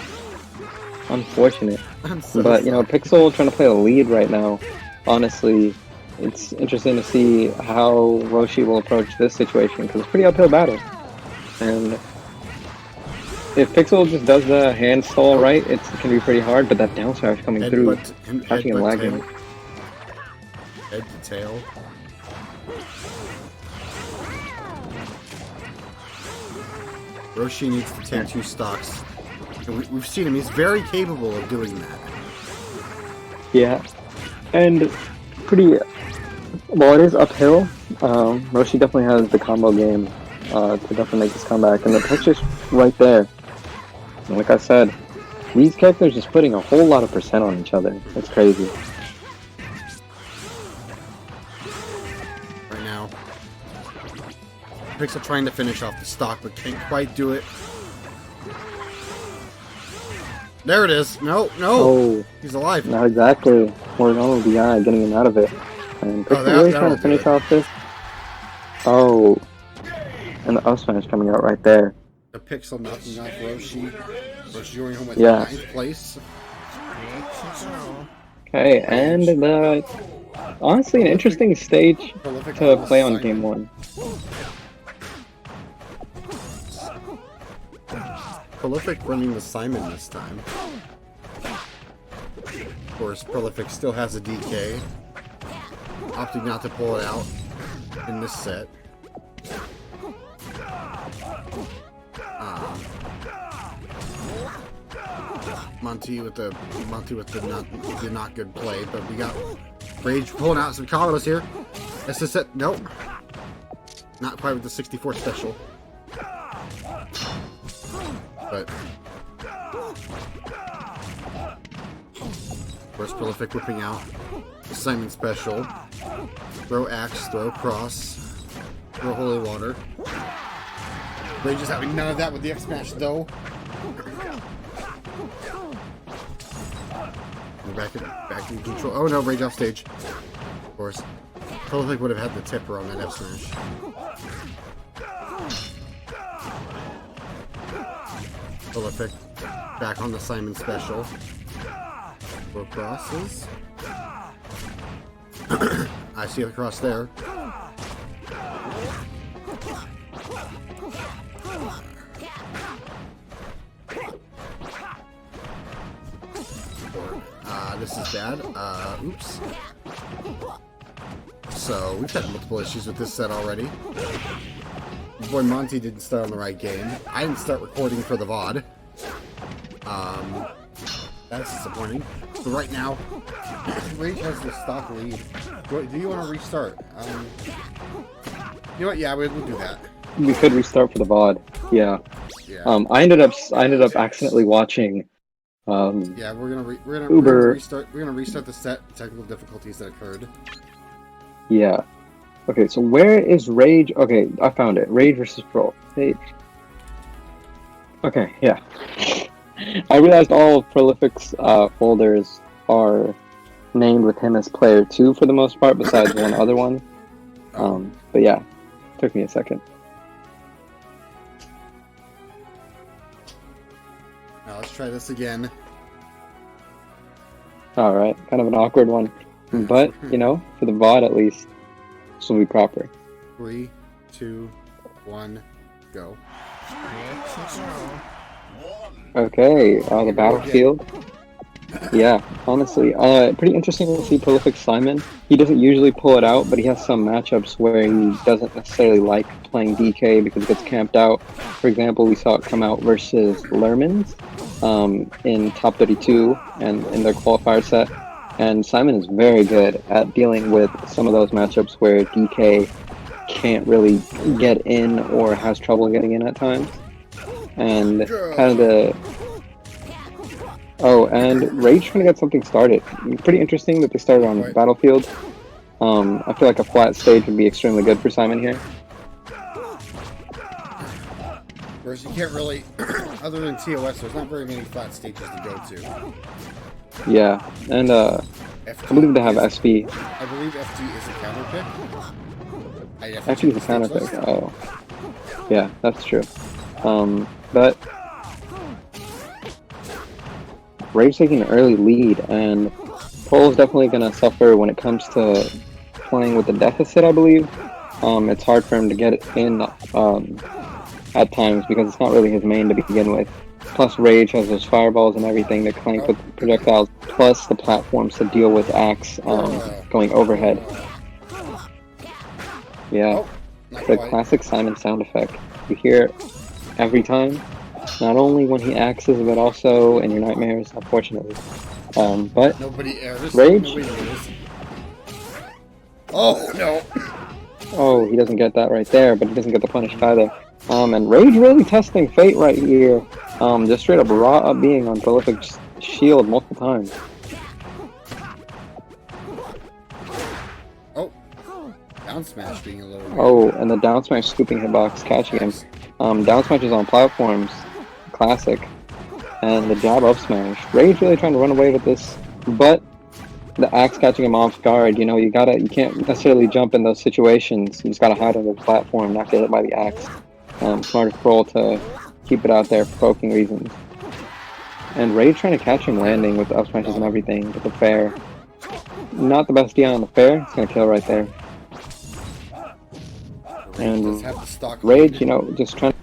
Unfortunate. I'm so But, you know, sorry. Pixel trying to play the lead right now. Honestly, it's interesting to see how Roshi will approach this situation because it's a pretty uphill battle. And if Pixel just does the hand stall right, it can be pretty hard, but that down smash coming through, catching and lagging. Head to tail. Roshi needs to take 2 stocks. And we've seen him. He's very capable of doing that. Yeah. And pretty... Well, it is uphill. Roshi definitely has the combo game to definitely make this comeback. And the picture's right there. And like I said, these characters just putting a whole lot of percent on each other. It's crazy. Right now. Pixel trying to finish off the stock, but can't quite do it. There it is. No. Oh, He's alive. not exactly. Horizontal DI, getting him out of it. And Pixel really trying to finish off this. Oh. And the up smash coming out right there. The Pixel knocking off Roshi. Roshi going home with Yeah. 9th place. Okay, and the honestly an interesting stage Prolific to on play on Simon. game 1. Prolific running the Simon this time. Of course, Prolific still has a DK. Opting not to pull it out in this set. Monty with the not good play, but we got Rage pulling out some combos here. That's the set. Nope, not quite with the 64 special. But where's Prolific whipping out the Simon special? Throw axe, throw cross, throw holy water. Rage is having none of that with the X smash though. Back in control. Oh no, Rage off stage. Of course. Prolific would have had the tipper on that F smash. Prolific back on the Simon special. Four crosses. I see the cross there. This is bad. Oops. So, we've had multiple issues with this set already. Boy, Monty didn't start on the right game. I didn't start recording for the VOD. That's disappointing. But right now, Rage has the stock lead. Do you want to restart? You know what? Yeah, we'll do that. We could restart for the VOD. Yeah. I ended up accidentally watching. Yeah, we're gonna restart. We're gonna restart the set. Technical difficulties that occurred. Yeah. Okay, so where is Rage? Okay, I found it. Rage versus Pro. Rage. Okay, yeah. I realized all of Prolific's folders are named with him as player 2 for the most part, besides one other one. But yeah, took me a second. Now let's try this again. Alright, kind of an awkward one. But, you know, for the VOD at least, this will be proper. 3, 2, 1, go. Okay, the battlefield. Yeah, honestly, pretty interesting to see Prolific Simon. He doesn't usually pull it out, but he has some matchups where he doesn't necessarily like playing DK because it gets camped out. For example, we saw it come out versus Lermans in top 32 and in their qualifier set. And Simon is very good at dealing with some of those matchups where DK can't really get in or has trouble getting in at times. And kind of the... Oh, and Rage trying to get something started. Pretty interesting that they started on Battlefield. I feel like a flat stage would be extremely good for Simon here. Whereas you can't really, other than TOS, there's not very many flat stages to go to. Yeah, and I believe they have SV. I believe FD is a counter pick. FD is a counter pick. Oh, yeah, that's true. But Rage taking an early lead, and Pole's definitely going to suffer when it comes to playing with the deficit, I believe. It's hard for him to get it in at times because it's not really his main to begin with. Plus Rage has those fireballs and everything that clank with projectiles, plus the platforms to deal with Axe going overhead. Yeah, the classic Simon sound effect. You hear it every time. Not only when he axes, but also in your nightmares, unfortunately. But nobody airs. Rage. Nobody airs. Oh no! Oh, he doesn't get that right there, but he doesn't get the punish either. And Rage really testing fate right here. Just straight up raw up being on Prolific's shield multiple times. Oh, down smash being a little weird. Oh, and the down smash scooping hitbox catching him. Down smashes on platforms, classic. And the jab up smash. Rage really trying to run away with this, but the axe catching him off guard. You know, you can't necessarily jump in those situations. You just gotta hide under the platform, not get hit by the axe. Smart of Kroll to keep it out there for poking reasons. And Rage trying to catch him landing with up smashes and everything with the fair. Not the best DI on the fair. It's gonna kill right there. And Rage, you know, just trying.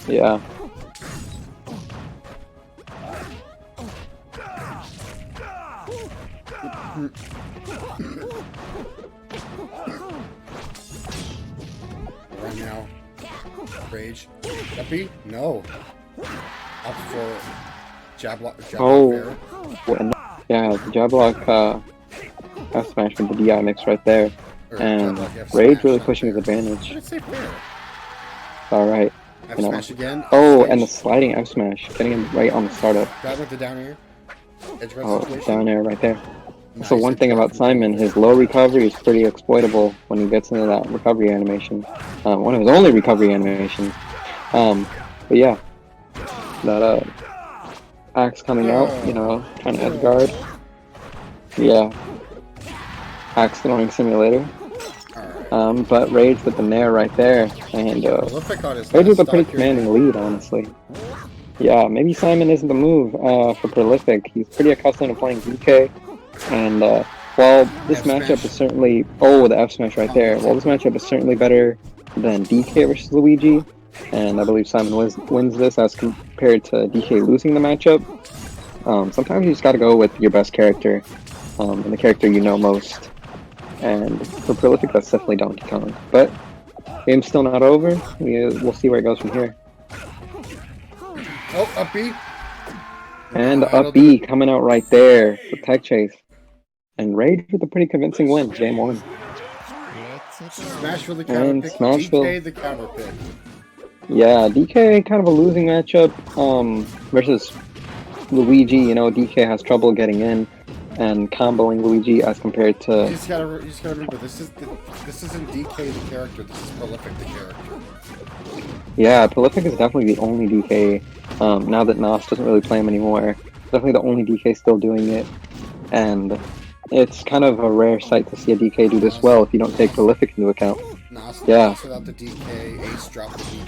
Yeah. Right now, Rage. Uppy? No. Up for jab lock. Oh. Yeah, the jab lock F smash with the DI mix right there. And Rage really pushing his advantage. Alright. F smash again. Oh, and the sliding F smash. Getting him right on the startup. Grab with the down air. Oh, down air right there. Nice. So one thing about Simon, his low recovery is pretty exploitable when he gets into that recovery animation. One of his only recovery animations. But yeah, that axe coming out, you know, trying to edge guard. Yeah, axe throwing simulator. But Rage with the nair right there, and Rage with a pretty commanding lead, honestly. Yeah, maybe Simon isn't the move for Prolific. He's pretty accustomed to playing DK. And while this matchup is certainly... Oh, the F smash right there. While this matchup is certainly better than DK versus Luigi, and I believe Simon wins this as compared to DK losing the matchup, sometimes you just gotta go with your best character, and the character you know most. And for Prolific, that's definitely Donkey Kong. But game's still not over. We'll see where it goes from here. Oh, up B. And up B coming out right there for Tech Chase. And Rage with a pretty convincing win, game 1. Smash for the counter pick. DK the counter pick. Yeah, DK kind of a losing matchup versus Luigi. You know, DK has trouble getting in and comboing Luigi as compared to... You just gotta remember, this isn't DK the character, this is Prolific the character. Yeah, Prolific is definitely the only DK, now that Nos doesn't really play him anymore. Definitely the only DK still doing it, and it's kind of a rare sight to see a DK do this well if you don't take Prolific into account. Nos without the DK, Ace drop the DK.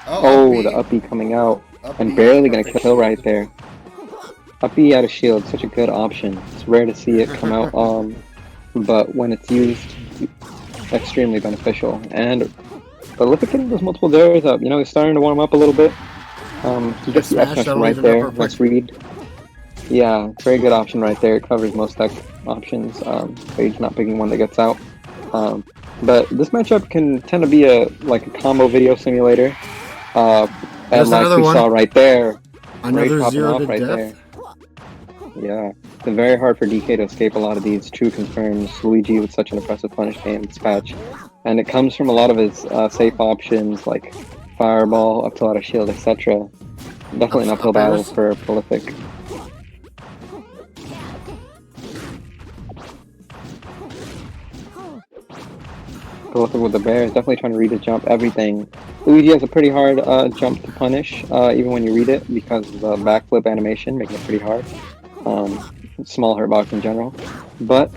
Oh, the up B coming out, and barely gonna kill right there. Up B out of shield, such a good option. It's rare to see it come out, but when it's used, extremely beneficial. And Prolific getting those multiple dares up, you know, he's starting to warm up a little bit. He gets the F smash right there. Let's read. Yeah, very good option right there. It covers most deck options. Rage not picking one that gets out. But this matchup can tend to be a combo video simulator. And like we saw right there, another Rage zero popping off right there. Yeah, it's been very hard for DK to escape a lot of these true confirms. Luigi with such an impressive punish game this patch. And it comes from a lot of his safe options like Fireball, up to out of shield, etc. Definitely an uphill battle for Prolific. Prolific with the bear is definitely trying to read the jump, everything. Luigi has a pretty hard jump to punish, even when you read it, because of the backflip animation, making it pretty hard. Small hurtbox in general. But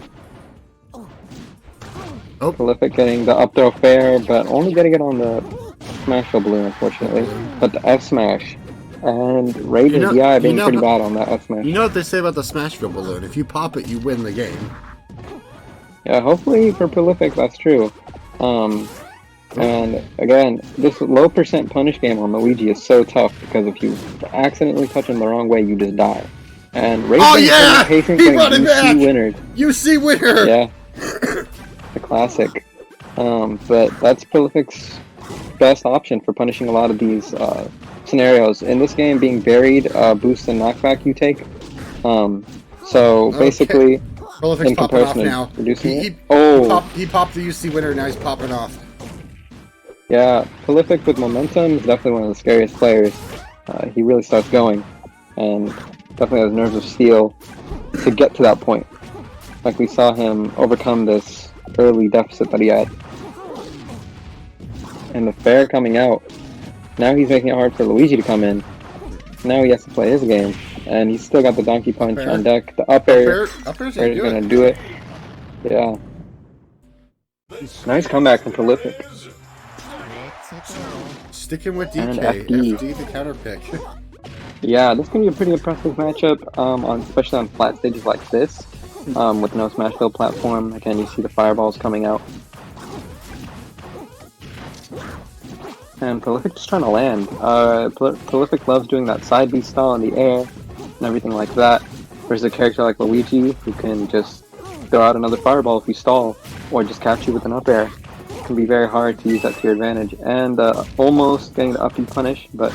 Prolific getting the up throw fair, but only getting it on the smash balloon, unfortunately. But the F smash. And Rage's DI being pretty bad on that F smash. You know what they say about the Smashville balloon? If you pop it, you win the game. Yeah, hopefully for Prolific that's true. And again, this low percent punish game on Luigi is so tough because if you accidentally touch him the wrong way, you just die. And Rage he brought it back! Winners. UC winner! Yeah. The classic. But that's Prolific's best option for punishing a lot of these scenarios. In this game, being buried, boost and knockback you take. So basically, Prolific's in popping off comparison now. Reducing He popped the UC winner, now he's popping off. Yeah, Prolific with momentum is definitely one of the scariest players. He really starts going, and definitely has nerves of steel to get to that point. Like we saw him overcome this early deficit that he had. And the fair coming out. Now he's making it hard for Luigi to come in. Now he has to play his game. And he's still got the Donkey Punch on deck. The up air is going to do it. Yeah. Nice comeback from Prolific. Sticking with And DK. FD. FD the counter pick. Yeah, this can be a pretty impressive matchup, especially on flat stages like this, with no smash field platform. Again, you see the fireballs coming out. And Prolific just trying to land. Prolific loves doing that side B style in the air and everything like that. Versus a character like Luigi who can just throw out another fireball if you stall, or just catch you with an up air. It can be very hard to use that to your advantage. And almost getting the up B punish, but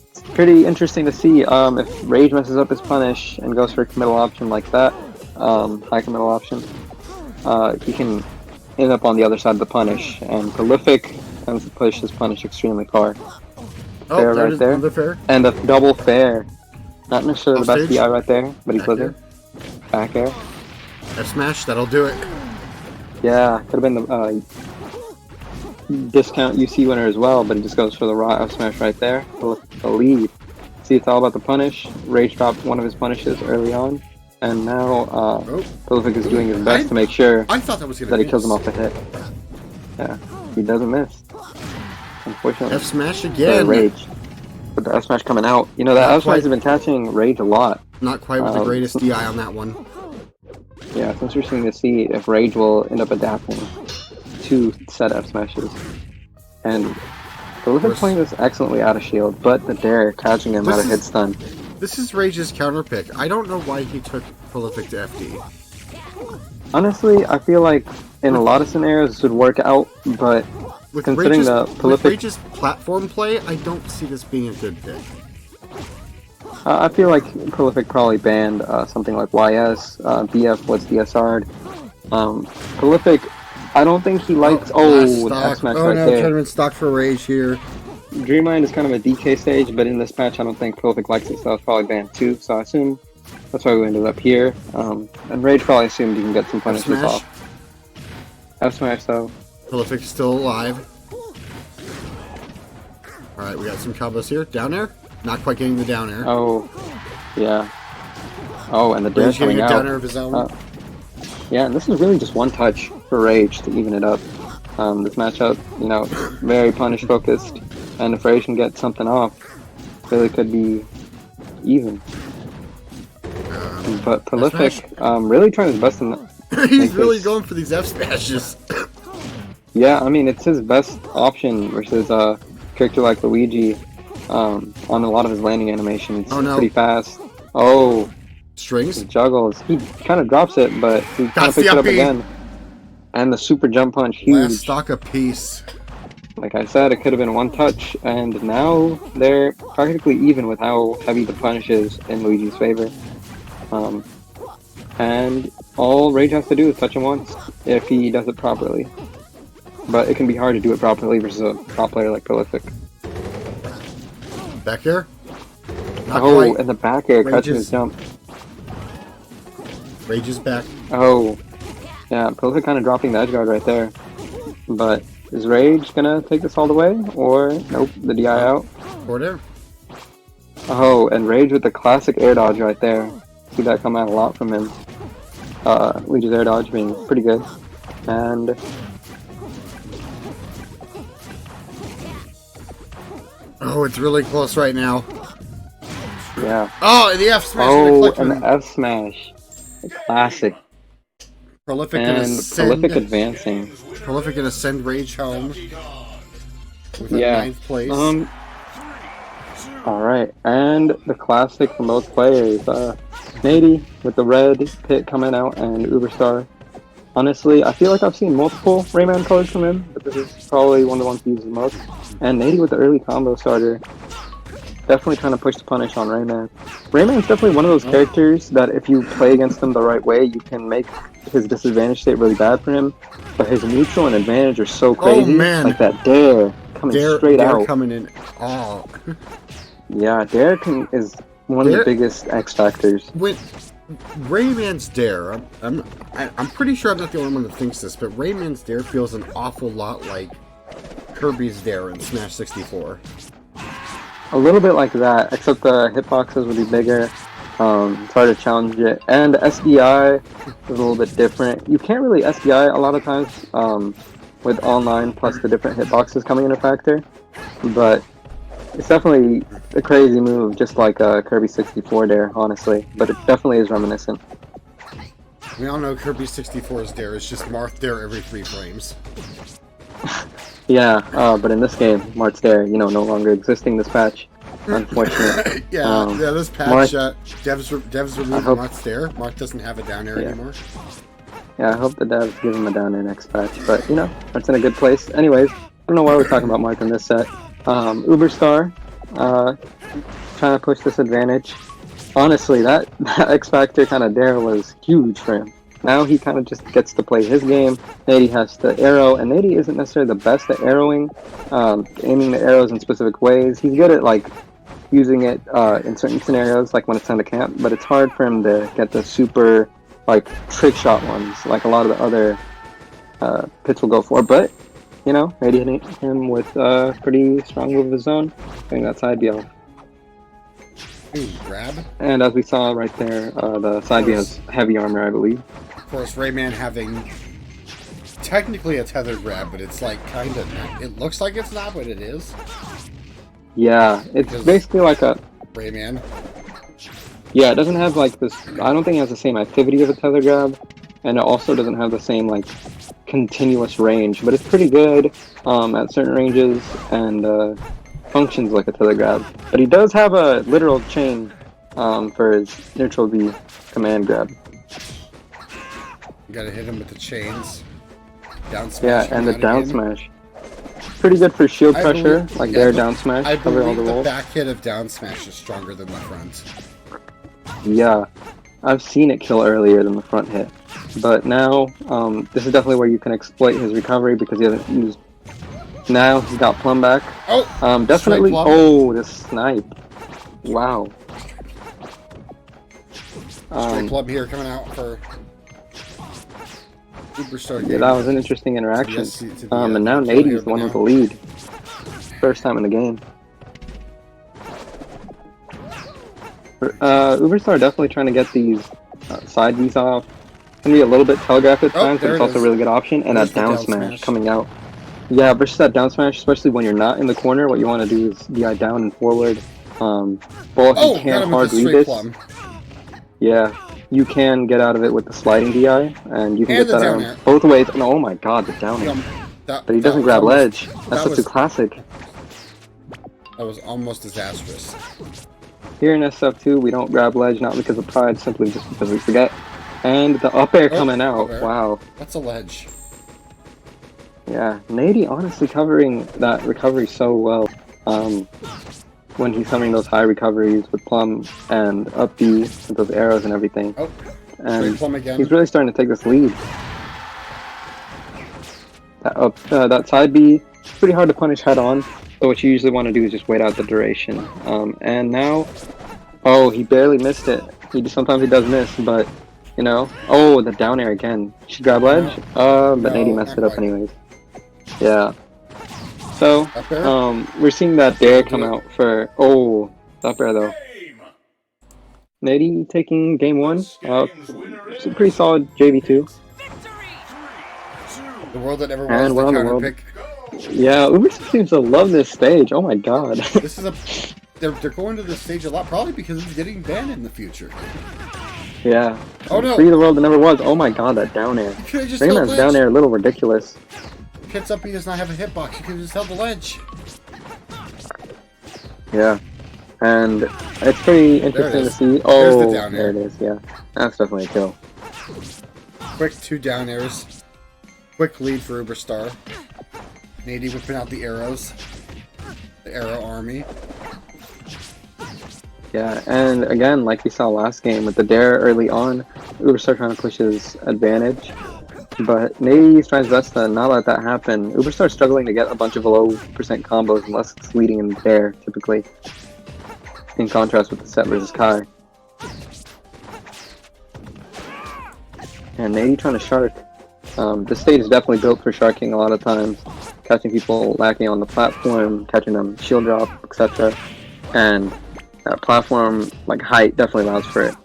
it's pretty interesting to see if Rage messes up his punish and goes for a committal option like that, high committal option, he can end up on the other side of the punish, and Prolific tends to push his punish extremely far. Oh, Fair right there. The fair. And a double fair. Not necessarily the best Offstage. DI right there, but he's Back with it. Back air. F smash, that'll do it. Yeah, could have been the discount UC winner as well, but he just goes for the raw F smash right there. The lead. See, it's all about the punish. Rage dropped one of his punishes early on, and now Prolific is doing his best to make sure I thought that was that he kills him off the hit. Yeah, he doesn't miss. Unfortunately. F smash again. Rage. With the F smash coming out. You know, that F smash has been catching Rage a lot. Not quite with the greatest DI on that one. Yeah, it's interesting to see if Rage will end up adapting to set F smashes. And Prolific playing this excellently out of shield, but the dare catching him out of hit stun. This is Rage's counter pick. I don't know why he took Prolific to FD. Honestly, I feel like in a lot of scenarios this would work out, but considering the Prolific... With Rage's platform play, I don't see this being a good pick. I feel like Prolific probably banned something like YS, BF was DSR'd. Prolific, I don't think he likes... the F-smash right there. Tournament stock for Rage here. Dreamland is kind of a DK stage, but in this match I don't think Prolific likes it, so it's probably banned too, so I assume that's why we ended up here. And Rage probably assumed he can get some punishes off. F-smash though. Prolific's still alive. Alright, we got some combos here. Down air? Not quite getting the down air. Oh, yeah. Oh, and the dare's coming out. Down air of his own. Yeah, and this is really just one touch for Rage to even it up. This matchup, you know, very punish focused, and if Rage can get something off, really could be even. But Prolific, really trying his best to He's really going for these F smashes. Yeah, I mean, it's his best option versus a character like Luigi. On a lot of his landing animations, pretty fast. Oh, strings. He juggles. He kind of drops it, but he kind of picks it up again. And the super jump punch, huge. Last stock apiece. Like I said, it could have been one touch, and now they're practically even with how heavy the punish is in Luigi's favor. And all Rage has to do is touch him once if he does it properly. But it can be hard to do it properly versus a top player like Prolific. Back air? Not quite. Quite. And the back air catching his jump. Rage is back. Oh. Yeah, Prolific kind of dropping the edge guard right there. But is Rage gonna take this all the way? Or, nope, the DI out. Forward air. Oh, and Rage with the classic air dodge right there. See that come out a lot from him. Luigi's air dodge being pretty good. And... oh, it's really close right now. Yeah. Oh, and the F smash. Oh, and the F smash. The classic. Prolific and Prolific advancing. Prolific gonna send Rage home. With Yeah. 9th place. Alright, and the classic from both players. Nady with the red pit coming out and Uberstar. Honestly, I feel like I've seen multiple Rayman colors from him, but this is probably one of the ones he uses the most. And Nady with the early combo starter. Definitely trying to push the punish on Rayman. Rayman's definitely one of those characters that if you play against him the right way, you can make his disadvantage state really bad for him. But his neutral and advantage are so crazy. Oh, man. Like that dare coming straight out. Coming in. Oh. Yeah, dare is one of the biggest X factors. With Rayman's dare, I'm pretty sure I'm not the only one that thinks this, but Rayman's dare feels an awful lot like Kirby's dare in Smash 64. A little bit like that, except the hitboxes would be bigger. It's hard to challenge it. And SDI is a little bit different. You can't really SDI a lot of times with online plus the different hitboxes coming into factor. But it's definitely a crazy move, just like Kirby 64 there, honestly. But it definitely is reminiscent. We all know Kirby 64's dare is just Marth dare every 3 frames. Yeah, but in this game, Marth's dare, no longer existing this patch. Unfortunate. yeah, this patch, devs removed Marth's dare. Marth doesn't have a down air anymore. Yeah, I hope the devs give him a down air next patch. But, that's in a good place. Anyways, I don't know why we're talking about Marth in this set. Uberstar, trying to push this advantage. Honestly, that X Factor kind of dare was huge for him. Now he kind of just gets to play his game. Nady has to arrow, and Nady isn't necessarily the best at arrowing, aiming the arrows in specific ways. He's good at, like, using it in certain scenarios, like when it's time to camp, but it's hard for him to get the super, like, trick shot ones, like a lot of the other pits will go for. But, Nady hit him with a pretty strong move of his own, getting that side B off. Ooh, grab. And as we saw right there, the side B has heavy armor, I believe. Of course, Rayman having technically a tethered grab, but it's like kind of. It looks like it's not, but it is. Yeah, it's basically like a Rayman. Yeah, it doesn't have like this. I don't think it has the same activity of a tether grab, and it also doesn't have the same like continuous range. But it's pretty good at certain ranges and functions like a tether grab. But he does have a literal chain for his neutral B command grab. You gotta hit him with the chains. Down smash. Yeah, and the down smash. Pretty good for shield pressure, like their down smash. I cover all believe the the rolls. back hit of down smash is stronger than the front. Yeah, I've seen it kill earlier than the front hit. But now, this is definitely where you can exploit his recovery because he hasn't used. Now he's got Plum back. Oh! Definitely. Oh, this snipe. Wow. Straight Plum here coming out for Superstar. Yeah, that was an interesting interaction. And now Nady's the one with the lead. First time in the game. Uberstar definitely trying to get these side Bs off. Can be a little bit telegraphed at times, but it's also a really good option. And that down smash coming out. Yeah, versus that down smash, especially when you're not in the corner, what you want to do is DI down and forward. Well, if you can't hard read this, yeah, you can get out of it with the sliding DI, and you can get that out both ways. And oh my god, the down air. But he doesn't grab ledge. That's such a classic. That was almost disastrous. Here in SF2, we don't grab ledge, not because of pride, simply just because we forget. And the up air coming out. Wow. That's a ledge. Yeah, Nady honestly covering that recovery so well. When he's coming those high recoveries with Plum and up B with those arrows and everything. Oh, and Plum again. He's really starting to take this lead. That side B, it's pretty hard to punish head on. So what you usually want to do is just wait out the duration. And now, oh, he barely missed it. Sometimes he does miss, but oh, the down air again. Should grab ledge, but Nady messed it up anyways. Yeah. So, we're seeing that dare come out for up air though. Nady taking game 1. It's a pretty solid JV2. The world that never was. And we're on the world. Pick. Yeah, Uber seems to love this stage. Oh my god. This is they're going to this stage a lot, probably because it's getting banned in the future. Yeah. Oh no. Free the world that never was. Oh my god, that down air. Rayman's down air a little ridiculous. Hits up, he does not have a hitbox. You could have just held the ledge. Yeah. And it's pretty interesting to see. Oh, there it is. Yeah. That's definitely a kill. Quick 2 down airs. Quick lead for Uberstar. Nady whipping out the arrows. The arrow army. Yeah, and again, like we saw last game with the dare early on, Uberstar trying to push his advantage. But Nady's trying his best to not let that happen. Uberstar's struggling to get a bunch of low percent combos unless it's leading in the dare, typically. In contrast with the set versus Kai. And Nady trying to shark. This stage is definitely built for sharking a lot of times. Catching people lacking on the platform, catching them shield drop, etc. And that platform like height definitely allows for it.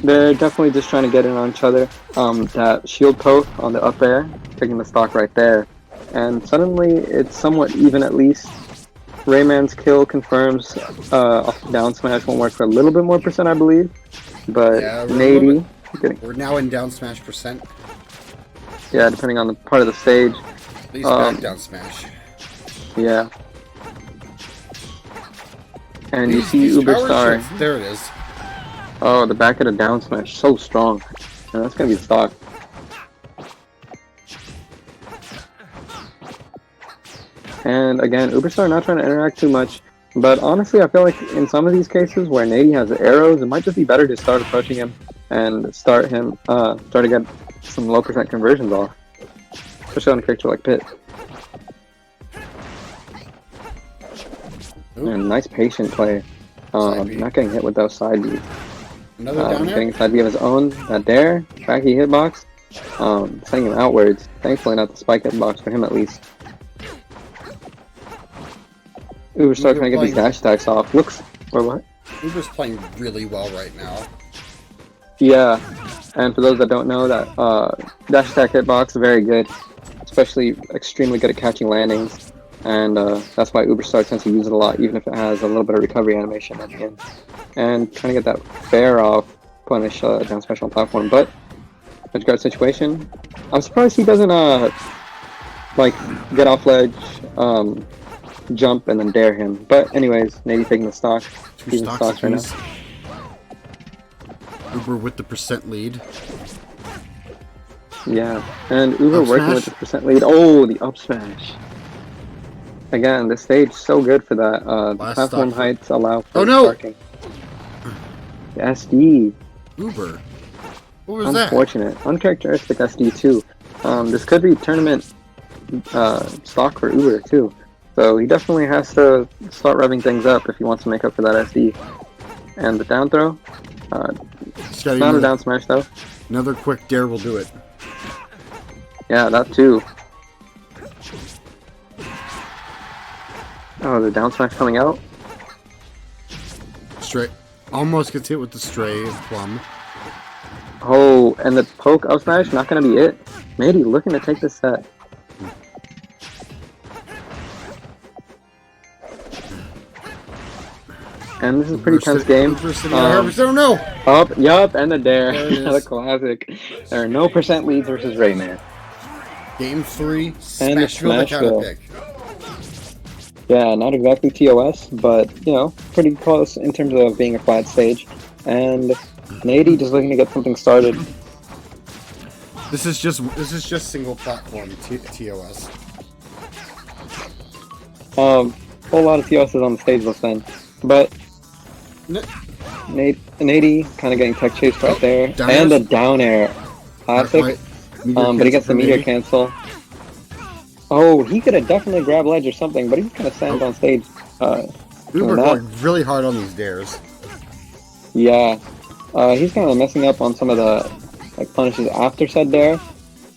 They're definitely just trying to get in on each other. That shield poke on the up air, taking the stock right there. And suddenly it's somewhat even at least. Rayman's kill confirms off the down smash won't work for a little bit more percent, I believe. But Yeah, Nady, we're now in down smash percent. yeah, depending on the part of the stage. At least back down smash. Yeah. And you see Uber Star. There it is. Oh, the back of the down smash, so strong. And that's gonna be the stock. And again, Uberstar not trying to interact too much, but honestly, I feel like in some of these cases where Nady has the arrows, it might just be better to start approaching him and start to get some low percent conversions off, especially on a character like Pit. And nice patient play, not getting hit with those side beats. Another down air? Getting a side beat of his own, that dare, backy hitbox, sending him outwards. Thankfully not the spike hitbox for him at least. Uber's trying to get these dash attacks off. Looks, or what? Uber's playing really well right now. Yeah, and for those that don't know, that dash attack hitbox is very good, especially extremely good at catching landings, and that's why Uberstar tends to use it a lot, even if it has a little bit of recovery animation at the end. And trying to get that fair off, punish down special on platform, but edge guard situation. I'm surprised he doesn't like get off ledge, jump and then dare him. But anyways, maybe taking the stock. Two stocks right now. Uber with the percent lead. Yeah, and Uber working with the percent lead. Oh, the up smash. Again, this stage so good for that. Platform heights allow for parking. The SD. Uber. What was that? Unfortunate. Uncharacteristic SD too. This could be tournament stock for Uber too. So he definitely has to start revving things up if he wants to make up for that SD. And the down throw, not a down smash though. Another quick dare will do it. Yeah, that too. Oh, the down smash coming out. Straight. Almost gets hit with the stray plum. Oh, and the poke up smash, not going to be it. Nady looking to take this set. And this is a pretty tense game. Oh no! Up, yup, and the dare. The classic. There are no percent leads versus Rayman. Game 3, and the Smashville counter pick. Yeah, not exactly TOS, but you know, pretty close in terms of being a flat stage. And Nady just looking to get something started. This is just single platform TOS. Whole lot of TOSs on the stage this then, but Nady kind of getting tech chased right there, and a down air, classic. But he gets the meteor cancel. Oh, he could have definitely grabbed ledge or something, but he just kind of stands on stage. Uber going really hard on these dares. Yeah, he's kind of messing up on some of the punishes after said dare,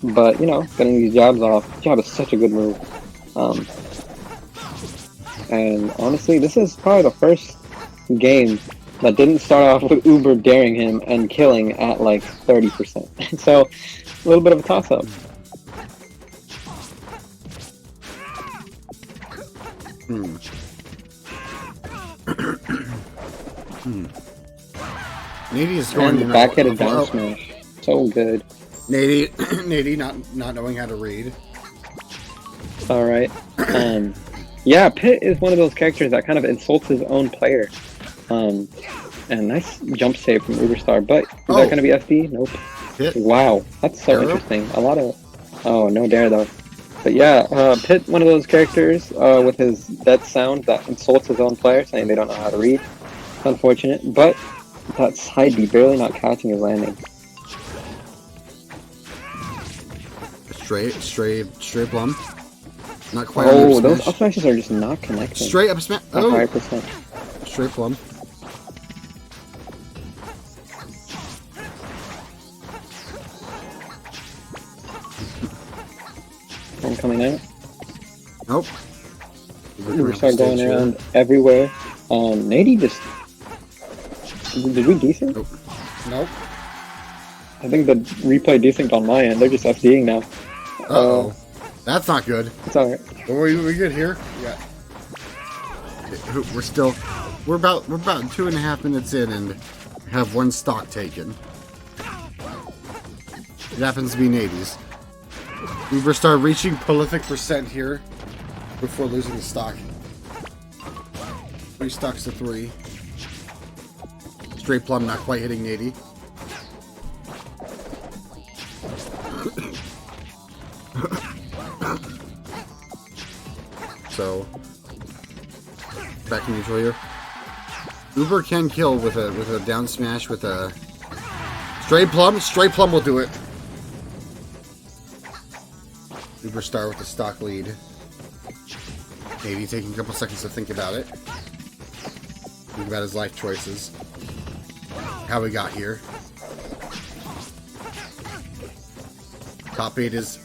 but you know, getting these jabs off. Jab is such a good move. And honestly, this is probably the first game that didn't start off with Uber daring him and killing at like 30%. So, a little bit of a toss-up. Nady is going and back-headed down smash. So good. Nady not knowing how to read. Alright. Yeah, Pit is one of those characters that kind of insults his own player. And nice jump save from Uberstar, but is that going to be SD? Nope. Pit. Wow, that's so interesting. A lot of... Oh, no dare though. But yeah, Pit, one of those characters with his dead sound that insults his own player, saying they don't know how to read. It's unfortunate, but that side B barely not catching his landing. Straight plum. Not quite. Oh, those up smashes are just not connecting. Straight up smash. Oh. High percent. Straight plum. One coming out. Nope. We start going around everywhere. Nady just... Did we decent? Nope. I think the replay desynced on my end. They're just FDing now. Uh-oh. That's not good. It's alright. We good here? Yeah. We're about 2.5 minutes in and have one stock taken. It happens to be navies. Uber Star reaching prolific percent here before losing the stock. 3 stocks to 3. Straight Plum not quite hitting Nady. So back in neutral here. Uber can kill with a down smash with a Straight Plum. Straight Plum will do it. Uber Star with the stock lead. Maybe taking a couple seconds to think about it. Think about his life choices. How we got here. Top 8 is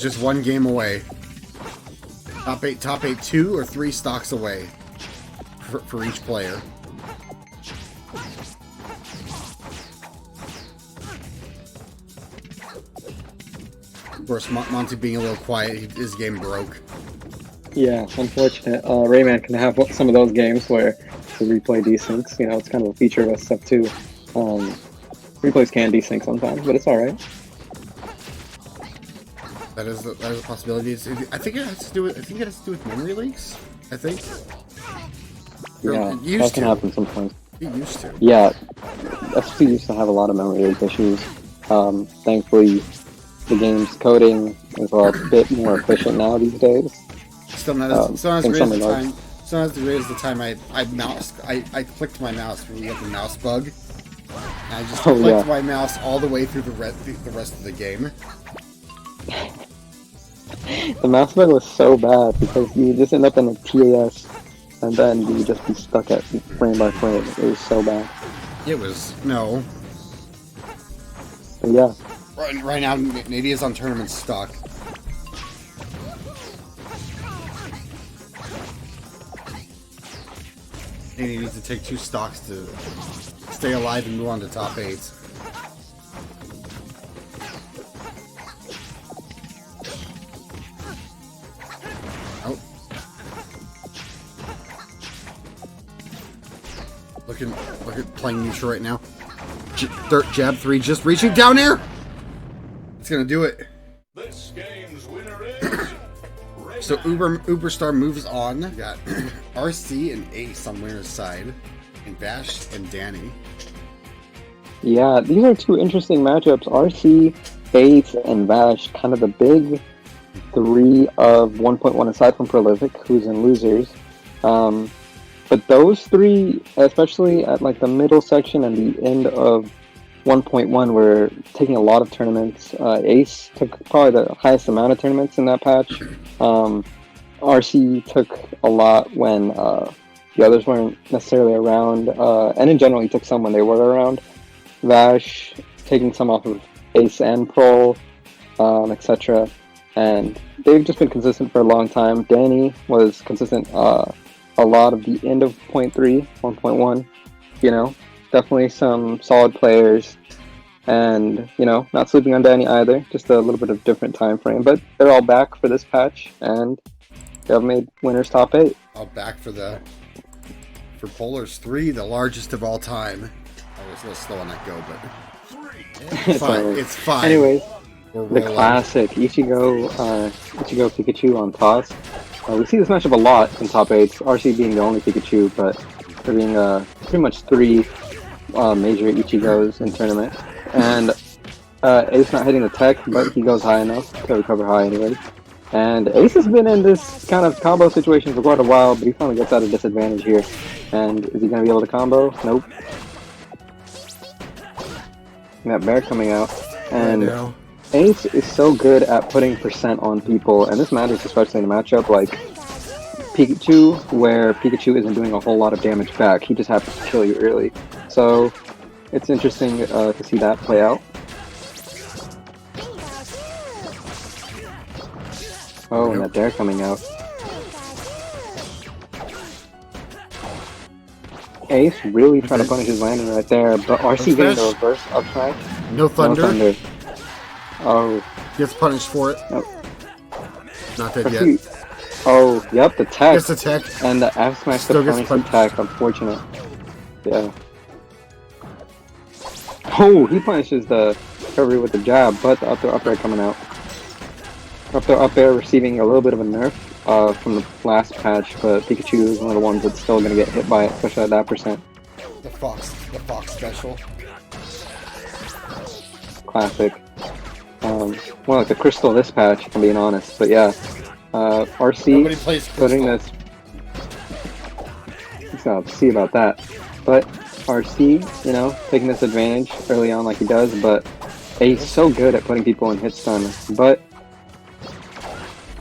just one game away. Top 8 2 or 3 stocks away for each player. Of course, Monty being a little quiet, his game broke. Yeah, unfortunate. Rayman can have some of those games where the replay desyncs. You know, it's kind of a feature of SF2. Replays can desync sometimes, but it's alright. That is a possibility. I think it has to do with memory leaks. I think. Yeah, that can happen sometimes. It used to. Yeah, SF2 used to have a lot of memory leak issues. Thankfully, the game's coding is a bit more efficient now these days. Still not as great as the time. Still not as great as the time I clicked my mouse when we had the mouse bug. And I just clicked my mouse all the way through the rest of the game. The mouse bug was so bad because you just end up in a TAS and then you would just be stuck at frame by frame. It was so bad. It was no. But yeah. Right now, Nady is on tournament stock. And he needs to take 2 stocks to stay alive and move on to top 8. Oh. Look at playing neutral right now. Jab 3 just reaching down air. It's gonna do it. This game's winner is So Uber Star moves on. We got RC and Ace on winner's side, and Vash and Danny. Yeah, these are 2 interesting matchups. RC, Ace, and Vash, kind of the big 3 of 1.1 aside from Prolific, who's in losers. But those 3, especially at like the middle section and the end of 1.1, were taking a lot of tournaments. Ace took probably the highest amount of tournaments in that patch. RC took a lot when the others weren't necessarily around. And in general, he took some when they were around. Vash taking some off of Ace and Prol, etc. And they've just been consistent for a long time. Danny was consistent a lot of the end of 0.3, 1.1. You know, definitely some solid players. And, you know, not sleeping on Danny either. Just a little bit of different time frame. But they're all back for this patch. And they have made winners top 8. All back for Polar's 3, the largest of all time. I was a little slow on that go, but it's fine. It's fine. Anyways, the classic Ichigo Pikachu on toss. We see this matchup a lot in top 8s. RC being the only Pikachu, but there being pretty much 3 major Ichigos in tournament. And Ace not hitting the tech, but he goes high enough to recover high anyway. And Ace has been in this kind of combo situation for quite a while, but he finally gets out of disadvantage here. And is he going to be able to combo? Nope. Got Bear coming out. And Ace is so good at putting percent on people, and this matters especially in a matchup like Pikachu, where Pikachu isn't doing a whole lot of damage back. He just happens to kill you early. So it's interesting to see that play out. Oh, and that Dare coming out. Ace really trying to punish his landing right there, but RC getting the reverse up smash. No thunder. No thunder. Oh. Gets punished for it. Nope. Not dead yet. Oh, yep, the tech. Gets the tech. And the F smash Still the gets punish tech. Unfortunate. Yeah. Oh, he punishes the recovery with the jab, but the up air coming out. Up air receiving a little bit of a nerf from the last patch, but Pikachu is one of the ones that's still going to get hit by it, especially at that percent. The Fox special. Classic. More like the crystal this patch, if I'm being honest. But yeah, RC putting this. Let's see about that. But RC, you know, taking this advantage early on like he does, but Ace so good at putting people in hit stun. But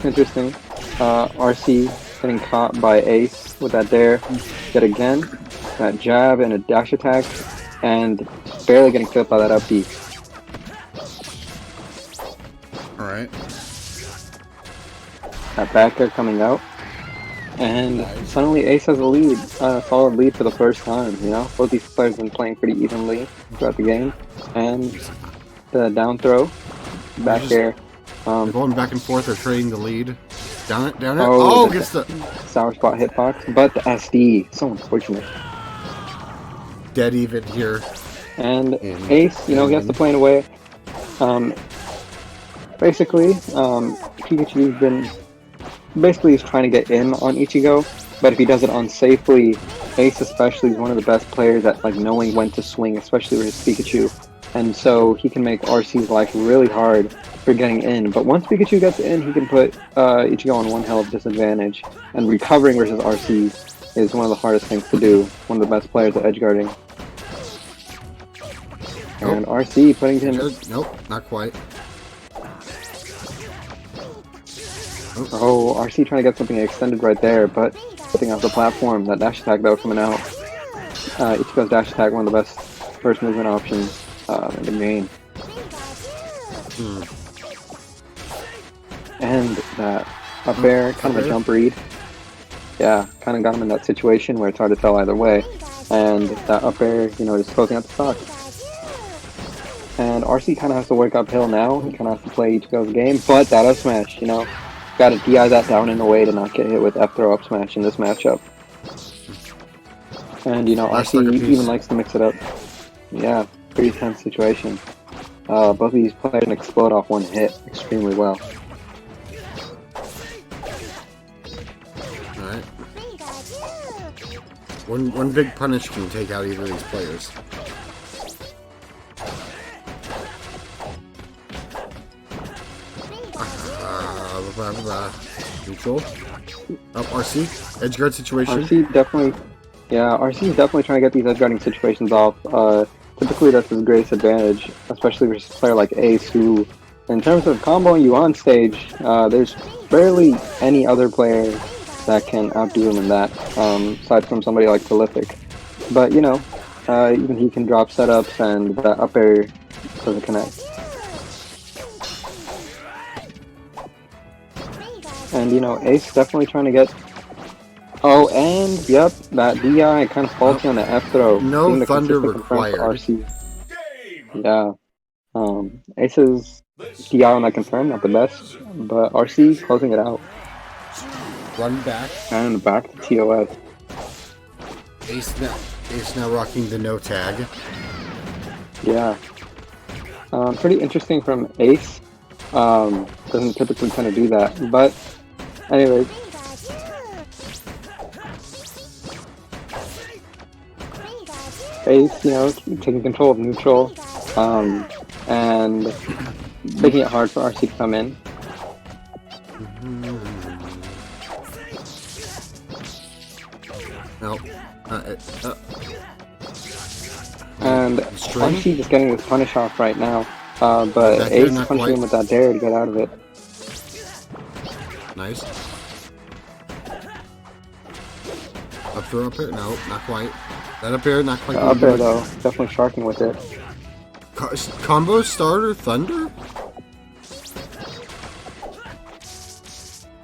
interesting, RC getting caught by Ace with that dare yet again. That jab and a dash attack, and barely getting clipped by that up B. Alright. That back air coming out. And suddenly Ace has a lead, solid lead for the first time, you know? Both these players have been playing pretty evenly throughout the game. And the down throw, back air. Going back and forth or trading the lead. Down it. Oh, Gets the sour spot hitbox, but the SD, so unfortunate. Dead even here. And Ace, you know, he has to play in a way. Basically, Pikachu's been he's trying to get in on Ichigo, but if he does it unsafely, Ace especially is one of the best players at like knowing when to swing, especially with his Pikachu. And so he can make RC's life really hard for getting in. But once Pikachu gets in, he can put Ichigo on one hell of disadvantage. And recovering versus RC is one of the hardest things to do. One of the best players at edge guarding. And RC putting him. Nope, not quite. Oh, RC trying to get something extended right there, but getting off the platform. That dash attack that was coming out. Ichigo's dash attack, one of the best first movement options in the game. And that up air, kind of a jump read. Yeah, kind of got him in that situation where it's hard to tell either way. And that up air, you know, just closing out the stock. And RC kind of has to work uphill now. He kind of has to play Ichigo's game, but that up smash, you know. Got to DI that down in a way to not get hit with F throw up smash in this matchup. And you know, RC even likes to mix it up. Yeah, pretty tense situation. Both of these players can explode off one hit extremely well. Alright. One big punish can take out either of these players. Neutral. Up RC. Edge guard situation. RC definitely. Yeah, RC is definitely trying to get these edge guarding situations off. Typically that's his greatest advantage, especially versus a player like Ace, who, in terms of comboing you on stage, there's barely any other player that can outdo him in that, aside from somebody like Prolific. But, you know, even he can drop setups and the up air doesn't connect. And, you know, Ace definitely trying to get... Oh, and, yep, that DI kind of faulty on the F throw. No thunder required. RC. Yeah. Ace's DI on that confirm, not the best. But RC closing it out. Run back. And back to TOS. Ace now rocking the no tag. Yeah. Pretty interesting from Ace. Doesn't typically kind of do that. But, anyway. Ace, you know, taking control of neutral, and making it hard for RC to come in. Nope. And RC just getting this punish off right now, but Ace punching him with that dare to get out of it. Nice. Up throw up here? No, not quite. That up air, not quite. Up air though, definitely sharking with it. Combo starter thunder?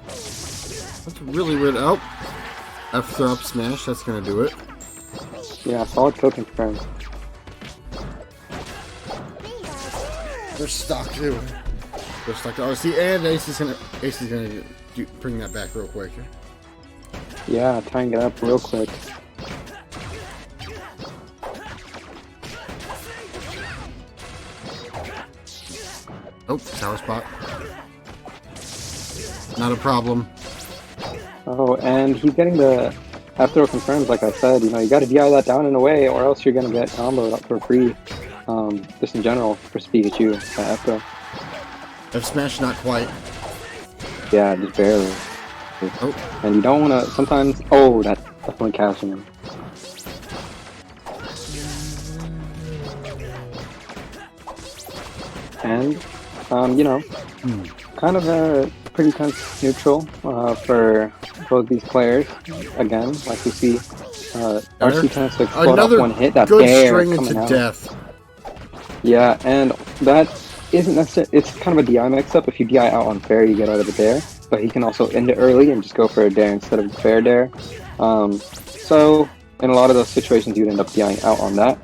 That's really weird. Oh, F throw up smash. That's gonna do it. Yeah, solid kill confirmed. They're stuck too. They're stuck to RC, and Ace is gonna bring that back real quick. Yeah, tying it up real quick. Oh, tower spot. Not a problem. Oh, and he's getting the F throw confirmed, like I said. You know, you got to DI that down in a way, or else you're gonna get comboed up for free. Just in general for Pikachu, F throw. F smash, not quite. Yeah, just barely. Oh. And you don't want to. Sometimes. Oh, that's definitely catching him. And you know, kind of a pretty tense neutral for both these players. Again, like we see, RC tends to explode off one hit. That good bear string coming into out. death. Yeah, and that isn't necessarily. It's kind of a DI mix-up. If you DI out on fair, you get out of the dare. But he can also end it early and just go for a dare instead of the fair dare. So in a lot of those situations, you'd end up DIing out on that.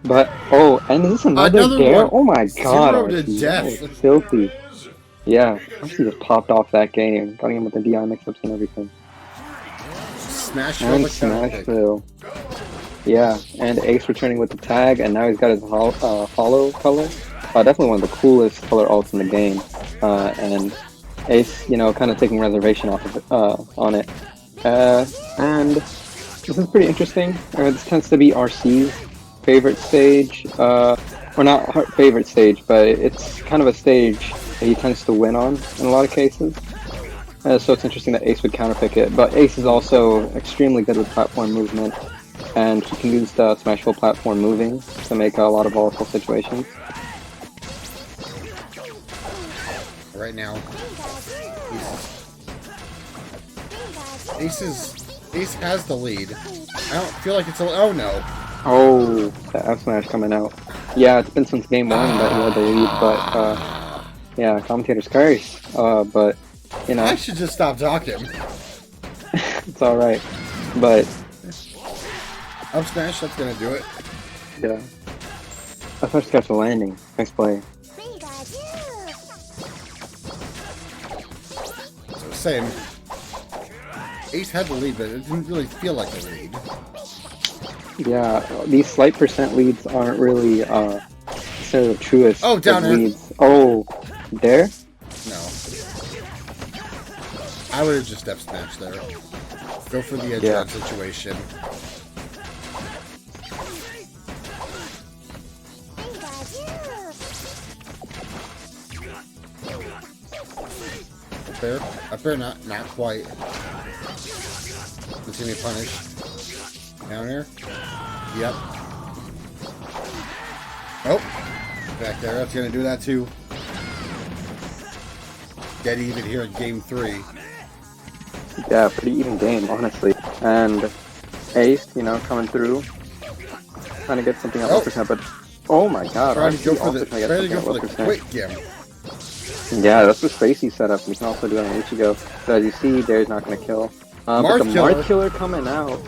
But oh, and is this another dare? One. Oh my god! Zero to death. Oh, filthy. Yeah, RC just popped off that game, got him with the DI mix-ups and everything. Smash and smash through. Yeah, and Ace returning with the tag, and now he's got his hollow color. Definitely one of the coolest color alts in the game. And Ace, you know, kind of taking reservation off of it, on it. And this is pretty interesting. This tends to be RC's favorite stage. Or not her favorite stage, but it's kind of a stage that he tends to win on in a lot of cases. So it's interesting that Ace would counterpick it. But Ace is also extremely good with platform movement, and he can use the smashable platform moving to make a lot of volatile situations. Right now, Ace has the lead. I don't feel like it's a. Oh no. Oh, the F smash coming out. Yeah, it's been since game 1 that he had the lead, but yeah, commentator's curse. But you know, I should just stop talking. it's all right. But Up smash, that's gonna do it. yeah, F smash catch the landing. Nice play. So same. Ace had the lead, but it didn't really feel like a lead. Yeah, these slight percent leads aren't really necessarily the truest Oh, down there. leads. Oh, there? No. I would have just F smashed there. Go for the edge guard situation. Up there, not quite. Let's see me punish. Down there. Yep. Oh, back there. That's gonna do that too. Dead even here in game 3. Yeah, pretty even game, honestly. And Ace, you know, coming through, trying to get something at 1%, but oh my god! Trying to go for the quick game. Yeah, that's the Spacey setup. You can also do it on Ichigo. So as you see, Dare's not going to kill. But the Marth Killer coming out.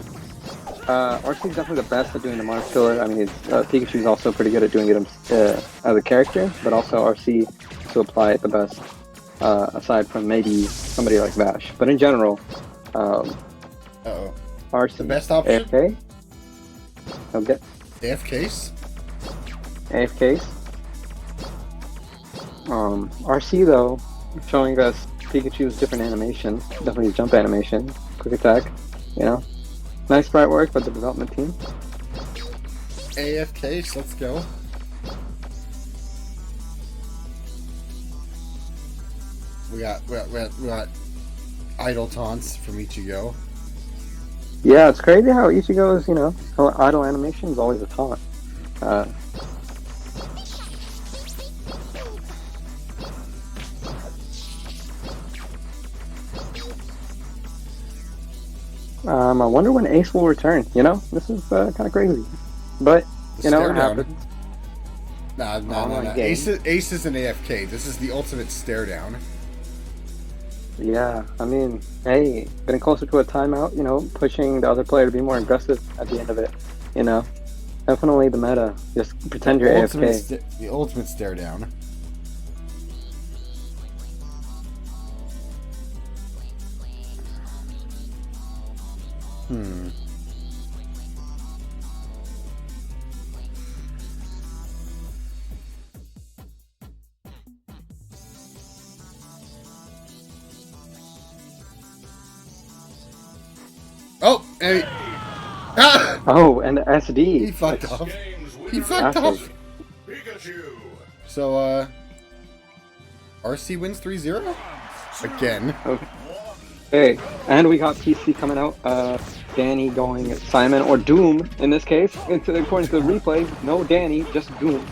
RC's definitely the best at doing the Marth Killer. I mean, Pikachu's also pretty good at doing it as a character, but also RC to apply it the best, aside from maybe somebody like Vash. But in general, RC. The best option? AFK? Okay. AFKs? AFKs. RC though, showing us Pikachu's different animation, definitely his jump animation, quick attack, you know. Nice sprite work by the development team. AFKs, let's go. We got idle taunts from Ichigo. Yeah, it's crazy how Ichigo's, you know, idle animation is always a taunt. I wonder when Ace will return. You know, this is kind of crazy, but you know it happens. Nah. Ace is an AFK. This is the ultimate stare down. Yeah, I mean, hey, getting closer to a timeout. You know, pushing the other player to be more aggressive at the end of it. You know, Definitely the meta. Just pretend you're AFK. The ultimate stare down. Oh, hey. Ah! Oh, and the SD. He fucked off. He fucked Classic. off. Pikachu. So, RC wins 3-0? Again. Okay. Hey, and we got PC coming out. Danny going Simon or Doom in this case. According to the replay, no Danny, just Doom.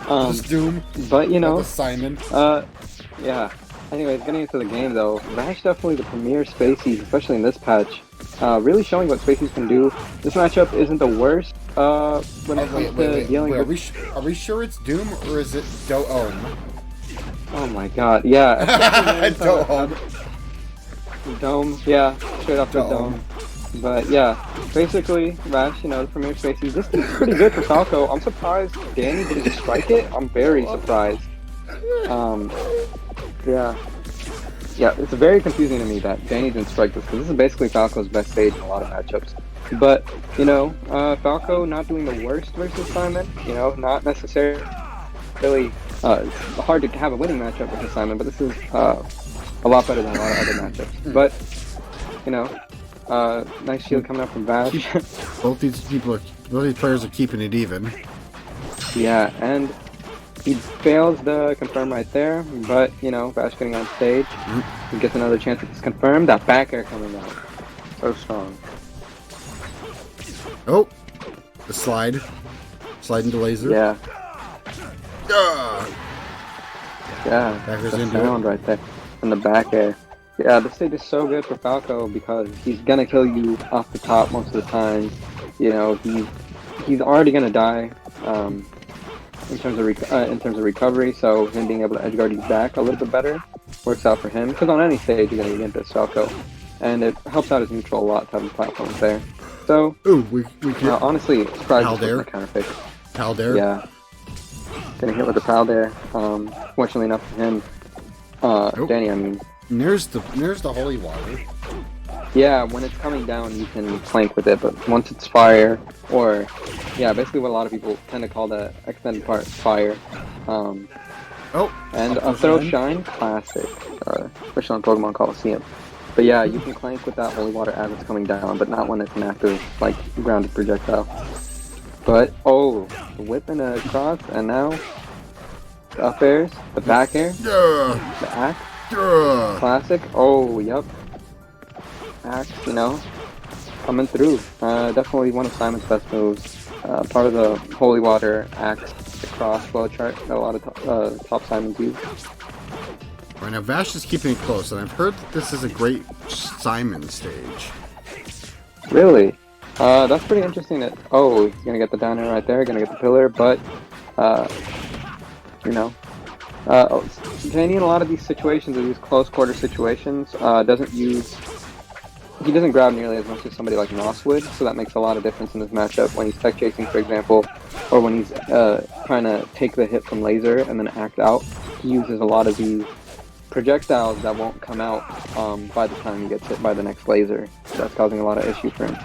Just Doom. But you know, Simon. yeah. Anyways, getting into the game though, Vash definitely the premier Spaceys, especially in this patch. Really showing what Spaceys can do. This matchup isn't the worst. When it comes to dealing with. Are we sure it's Doom or is it Do-Ohm? Oh my god, yeah. Do-Ohm. Dome, yeah, straight off the dome. But yeah, basically, Vash, you know, the premier Spaceys. This is pretty good for Falco. I'm surprised Danny didn't strike it. I'm very surprised. Yeah. Yeah, it's very confusing to me that Danny didn't strike this, because this is basically Falco's best stage in a lot of matchups. But, you know, Falco not doing the worst versus Simon, you know, not necessarily, it's hard to have a winning matchup versus Simon, but this is a lot better than a lot of other matchups. But, you know, nice shield coming up from Vash. Both these players are keeping it even. Yeah, and he fails the confirm right there, but, you know, Vash getting on stage. He gets another chance at this confirm. That back air coming out. So strong. Oh! The slide. Slide into laser. Yeah. Yeah! Yeah. Backwards The into sound right there. And the back air. Yeah, this stage is so good for Falco because he's gonna kill you off the top most of the time. You know, he's already gonna die. In terms of recovery, so him being able to edgeguard you back a little bit better works out for him. Because on any stage you're gonna get into Falco, and it helps out his neutral a lot to have the platforms there. So, ooh, we can honestly, surprised Paldair. with the counter pick. Paldair. Yeah, getting hit with the Paldair. Fortunately enough for him, Danny, I mean. And there's the holy water. Yeah, when it's coming down, you can flank with it, but once it's fire, or, yeah, basically what a lot of people tend to call the extended part fire. And a throw shine, classic, especially on Pokemon Coliseum. But yeah, you can clank with that holy water as it's coming down, but not when it's an active, like, grounded projectile. But, oh, the whip and a cross, and now, the up airs, the back air, the axe, classic, oh, yep. Axe, you know, coming through. Definitely one of Simon's best moves. Part of the holy water axe, the cross flow chart that a lot of top Simons use. Right now, Vash is keeping it close, and I've heard that this is a great Simon stage. Really? That's pretty interesting. That he's gonna get the down air right there, gonna get the pillar, but you know, Danny in a lot of these situations, these close quarter situations, he doesn't grab nearly as much as somebody like Noss would, so that makes a lot of difference in this matchup when he's tech chasing, for example, or when he's trying to take the hit from laser and then act out. He uses a lot of these projectiles that won't come out by the time he gets hit by the next laser. So that's causing a lot of issue for him.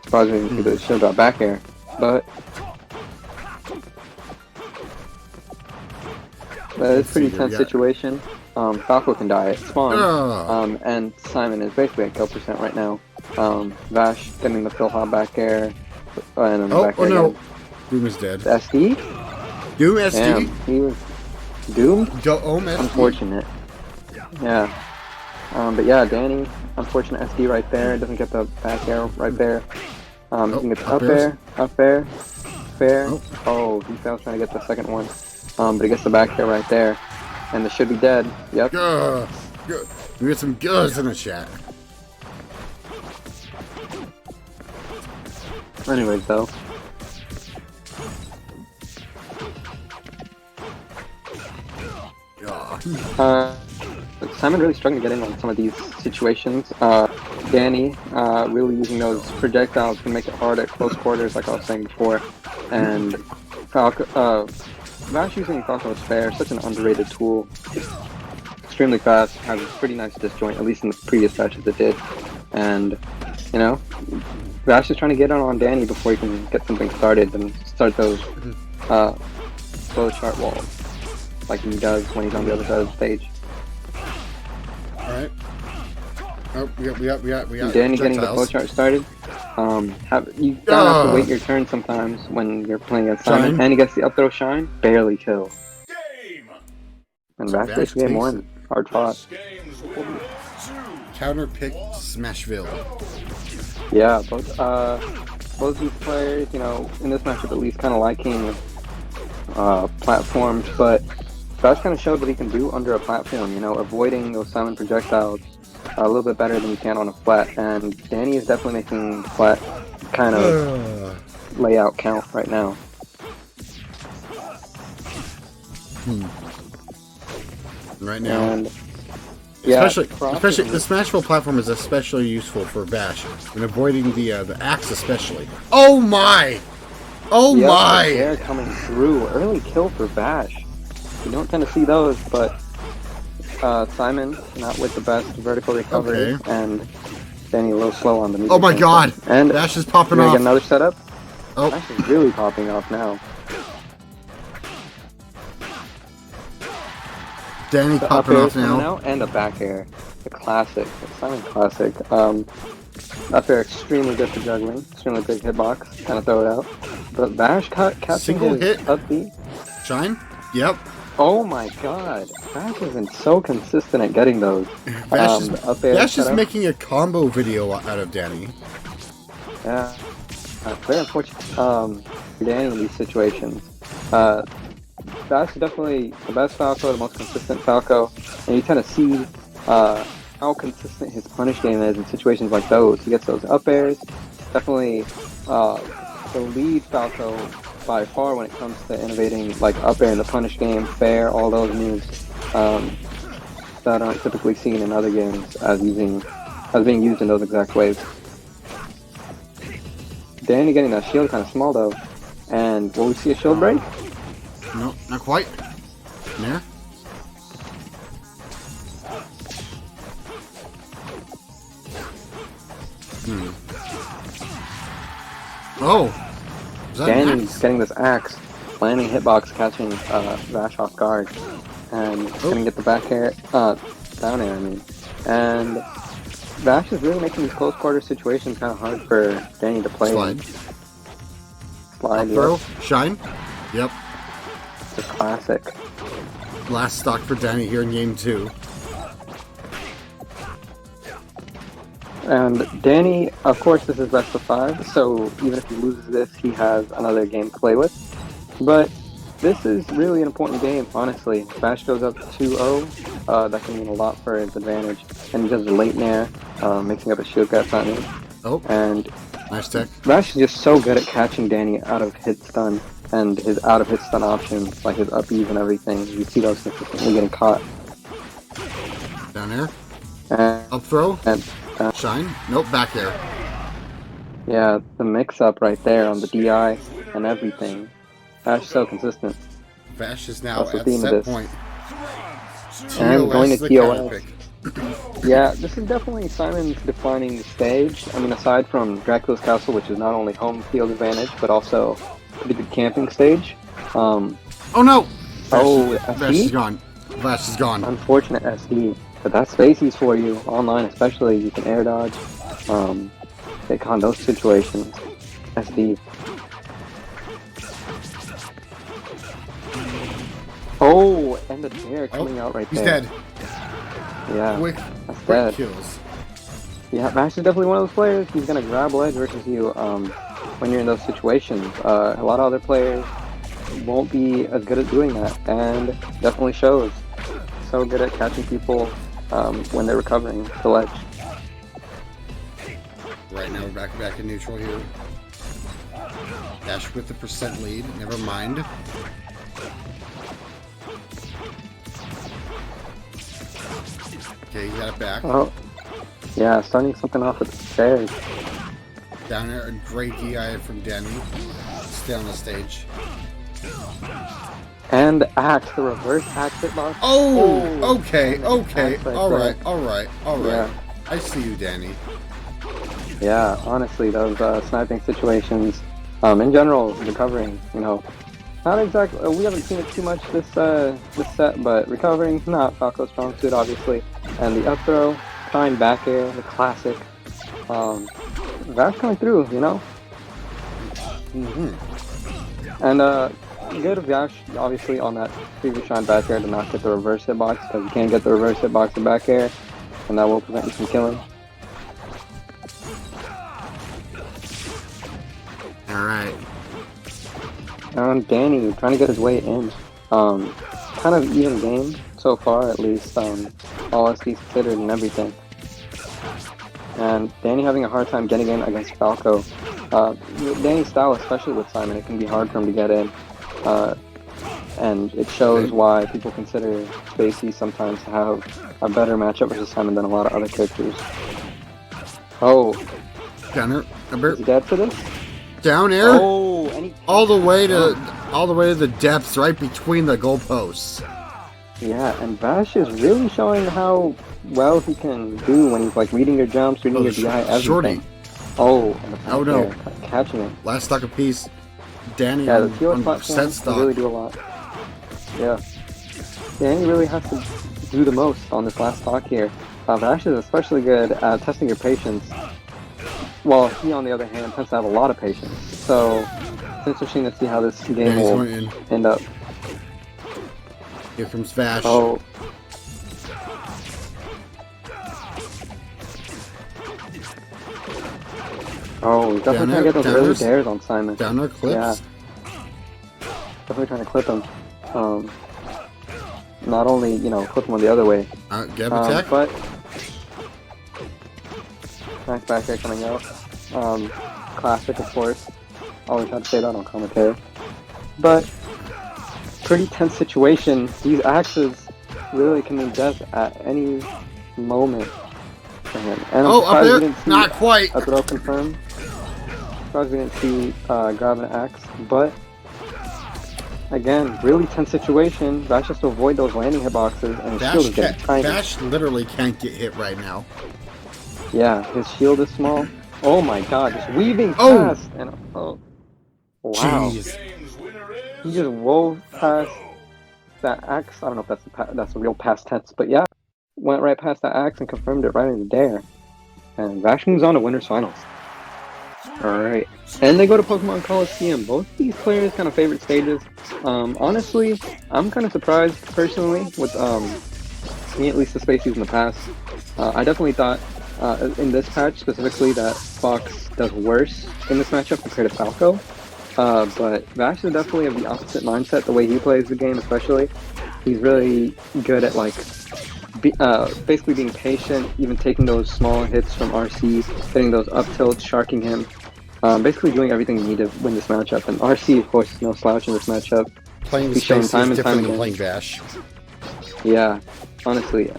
Surprisingly, you can see the shield out back air, but it's a pretty tense situation. Falco can die at spawn, and Simon is basically at kill percent right now. Vash getting the fill hot back air, and then the back air no. again. Doom is dead. SD? Doom SD? Damn, he was doomed? Do-Ohm SD? Unfortunate. Yeah. But yeah, Danny, unfortunate SD right there, doesn't get the back air right there. He can get the up air, fair. Oh, he fails trying to get the second one. But he gets the back air right there. And this should be dead. Yep. We get some goods in the chat. Anyways, though. Simon really struggling to get in on some of these situations. Danny really using those projectiles can make it hard at close quarters, like I was saying before. And Vash using Falco's Fair, such an underrated tool. Extremely fast, has a pretty nice disjoint, at least in the previous matches it did. And, you know, Vash is trying to get on Danny before he can get something started and start those slow chart walls, like he does when he's on the other side of the stage. Alright. Oh, we got Danny getting the flow chart started. You don't have to wait your turn sometimes when you're playing against Simon. And he gets the up throw shine, barely kill. Game. And Vash takes game 1. Hard fought. Counter pick Smashville. Yeah, both these players, you know, in this matchup at least, kind of liking platforms, but Vash kind of showed what he can do under a platform, you know, avoiding those silent projectiles a little bit better than you can on a flat, and Danny is definitely making the flat kind of layout count right now. Right now. And, yeah, especially the Smashville platform is especially useful for Bash in avoiding the axe especially. Oh my! Oh my! They're coming through. Early kill for Bash. You don't tend to see those, but Simon not with the best vertical recovery, and Danny a little slow on the medium. Oh my god! And Bash is popping off. off. Get another setup. Oh, Bash is really popping off now. Danny popping off now. And a back air. The classic. The Simon classic. Up air extremely good for juggling. Extremely big hitbox. Kind of throw it out. But Bash catching single his hit. up B. Shine? Yep. Oh my god. Bash has been so consistent at getting those. Bash is making a combo video out of Danny. Yeah. Very unfortunate for Danny in these situations. Bash is definitely the best Falco, the most consistent Falco, and you tend to see how consistent his punish game is in situations like those. He gets those up airs. Definitely the lead Falco by far when it comes to innovating like up air in the punish game, fair, all those moves that aren't typically seen in other games as being used in those exact ways. Danny getting that shield kind of small though, and will we see a shield break? No, not quite. There. Oh! Danny's getting this axe, landing hitbox, catching Vash off guard, and gonna get the back air, down air, I mean. And Vash is really making these close quarter situations kind of hard for Danny to play. Slide, throw, shine. Yep. The classic. Last stock for Danny here in game 2. And Danny, of course, this is best of 5, so even if he loses this, he has another game to play with. But this is really an important game, honestly. If Bash goes up 2-0, that can mean a lot for his advantage. And he does a late nair, mixing up a shield gap timing. Oh, and nice tech. Bash is just so good at catching Danny out of hit stun. And his out of hit stun options, like his up E's and everything, you see those consistently getting caught. Down there. And, up throw. And shine. Nope, back there. Yeah, the mix up right there on the DI and everything. Bash so consistent. Bash is now at set point. And going to TOS. Yeah, this is definitely Simon's defining the stage. I mean, aside from Dracula's Castle, which is not only home field advantage, but also pretty good camping stage. Oh no! Bash is gone. Bash is gone. Unfortunate SD. But that's spaces for you, online especially. You can air dodge. Take on those situations. SD. Oh, and the dare coming out right there. He's dead. Yeah, that's dead. Kills. Yeah, Bash is definitely one of those players. He's gonna grab ledge versus you when you're in those situations. A lot of other players won't be as good at doing that, and definitely shows. So good at catching people when they're recovering the ledge. Right now we're back in neutral here. Dash with the percent lead. Never mind. Okay, he got it back. Oh, Yeah, starting something off at the stairs. Down there, a great DI from Danny. Stay on the stage. And axe, the reverse axe hitbox. Oh, okay, and okay. axe right Alright, there. alright, alright. Yeah. I see you, Danny. Yeah, honestly, those sniping situations, in general, recovering, you know, not exactly. We haven't seen it too much this set, but recovering, not Falco's strong suit, obviously. And the up throw, shine back air, the classic. That's coming through, you know. And good of Yash, obviously, on that previous shine back air to not get the reverse hitbox, because you can't get the reverse hitbox in back air, and that will prevent you from killing. Alright. And Danny trying to get his way in. Kind of even game so far, at least. All else considered and everything. And Danny having a hard time getting in against Falco. Danny's style, especially with Simon, it can be hard for him to get in. And it shows why people consider Spacey sometimes to have a better matchup versus Simon than a lot of other characters. Oh, Down is he dead for this? Down air? Oh, and he all the way to the depths, right between the goalposts. Yeah, and Vash is really showing how well he can do when he's like reading your jumps, reading your DI, everything. Shorty. Oh, and the Oh no. there, catching it. Last stock apiece. Danny Yeah, the on TOS set platform can stock. really do a lot. Yeah. Danny really has to do the most on this last stock here. Vash is especially good at testing your patience, while he, on the other hand, tends to have a lot of patience. So, it's interesting to see how this game Danny's will going in. end up. Here comes Vash. Oh. Oh, he's definitely trying to get those early dares on Simon. Down our clips. Yeah. Definitely trying to clip him. Not only, you know, clip him on the other way. Get attack. But nice back air coming out. Classic, of course. Always had to say that on commentary. But pretty tense situation. These axes really can mean death at any moment for him. And oh, up there? Not quite. A throw confirmed. Surprised we didn't see grab an axe, but again, really tense situation. Vash has to avoid those landing hitboxes, and his shield is getting tiny. Vash literally can't get hit right now. Yeah, his shield is small. Oh my god, just weaving past, and wow. Jeez. He just wove past that axe. I don't know if that's a real past tense, but yeah, went right past that axe and confirmed it right in the dare. And Vash moves on to winners finals. Alright, and they go to Pokemon Coliseum. Both of these players' kind of favorite stages. Honestly, I'm kind of surprised personally with me, at least the Spaceys in the past. I definitely thought in this patch specifically that Fox does worse in this matchup compared to Falco. But Vash is definitely of the opposite mindset, the way he plays the game especially. He's really good at like basically being patient, even taking those small hits from RC, hitting those up tilts, sharking him. Basically doing everything you need to win this matchup. And RC, of course, is no slouch in this matchup. Playing the Space is different than playing Vash. Yeah, honestly.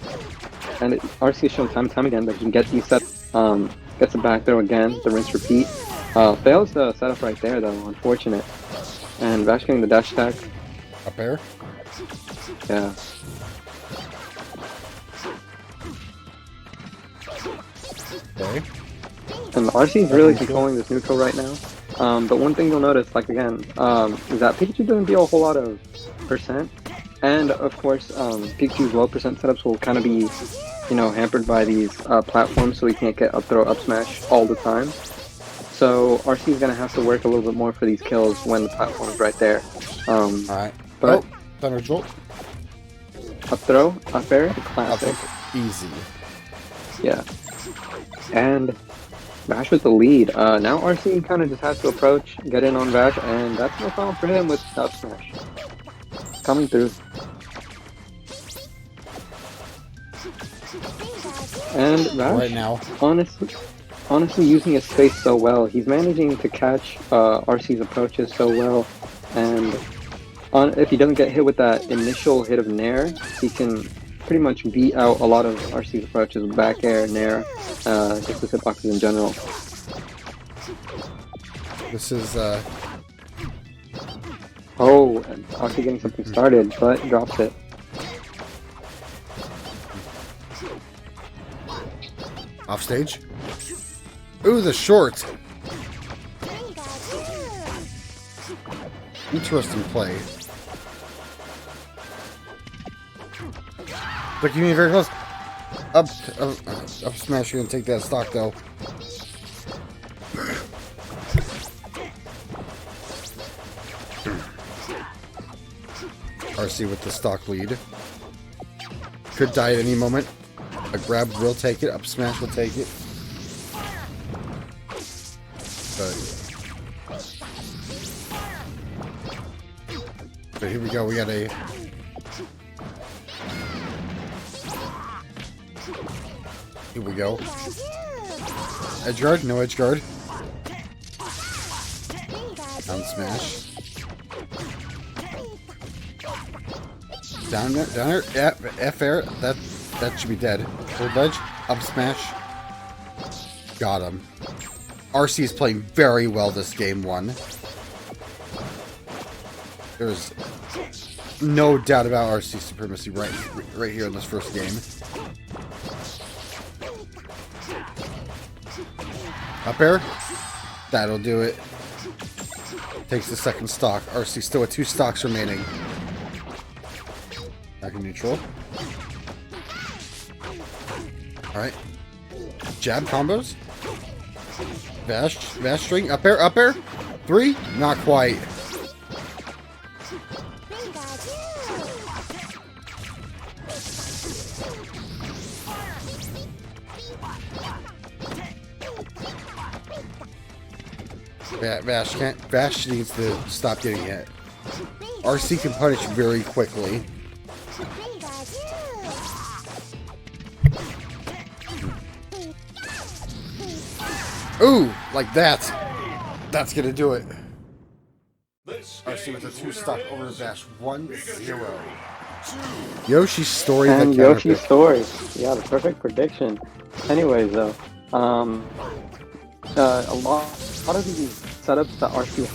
And RC has shown time and time again that he can get these sets, gets a back throw again, the rinse repeat. Fails the setup right there though, unfortunate. And Vash getting the dash attack. Up air? Yeah. Okay. And RC is really controlling this neutral right now. But one thing you'll notice, like again, is that Pikachu doesn't deal a whole lot of percent. And of course, Pikachu's low percent setups will kind of be, you know, hampered by these platforms, so he can't get up throw, up smash all the time. So RC is gonna have to work a little bit more for these kills when the platform is right there. Alright. But Thunder Jolt. up throw, up air, classic. Easy. Yeah. And Vash with the lead. Now RC kind of just has to approach, get in on Vash, and that's no problem for him with up smash. Coming through. And Vash, Right now. honestly using his space so well. He's managing to catch RC's approaches so well, and if he doesn't get hit with that initial hit of Nair, he can pretty much beat out a lot of RC's approaches with back air, nair, just his hitboxes in general. This is Oh, and RC getting something started, but drops it. off stage. Ooh, the short. Interesting play. Look, you mean very close. Up smash. You're gonna take that stock though. RC with the stock lead. Could die at any moment. A grab will take it. Up smash will take it. But here we go. We got a. Here we go. Edge guard? No edge guard. Down smash. Down there. Yeah, F air. That should be dead. Hold ledge. Up smash. Got him. RC is playing very well this game one. There's no doubt about RC supremacy right here in this first game. Up air. That'll do it. Takes the second stock. RC still with 2 stocks remaining. Back in neutral. Alright. Jab combos. Vash string. Up air. 3. Not quite. Vash needs to stop getting hit. RC can punish very quickly. Ooh, like that. That's gonna do it. RC with a 2 stock over the Vash. 1-0. Yoshi's story. And Yoshi's story. Yeah, the perfect prediction. Anyways, though, a lot of these setups that RC.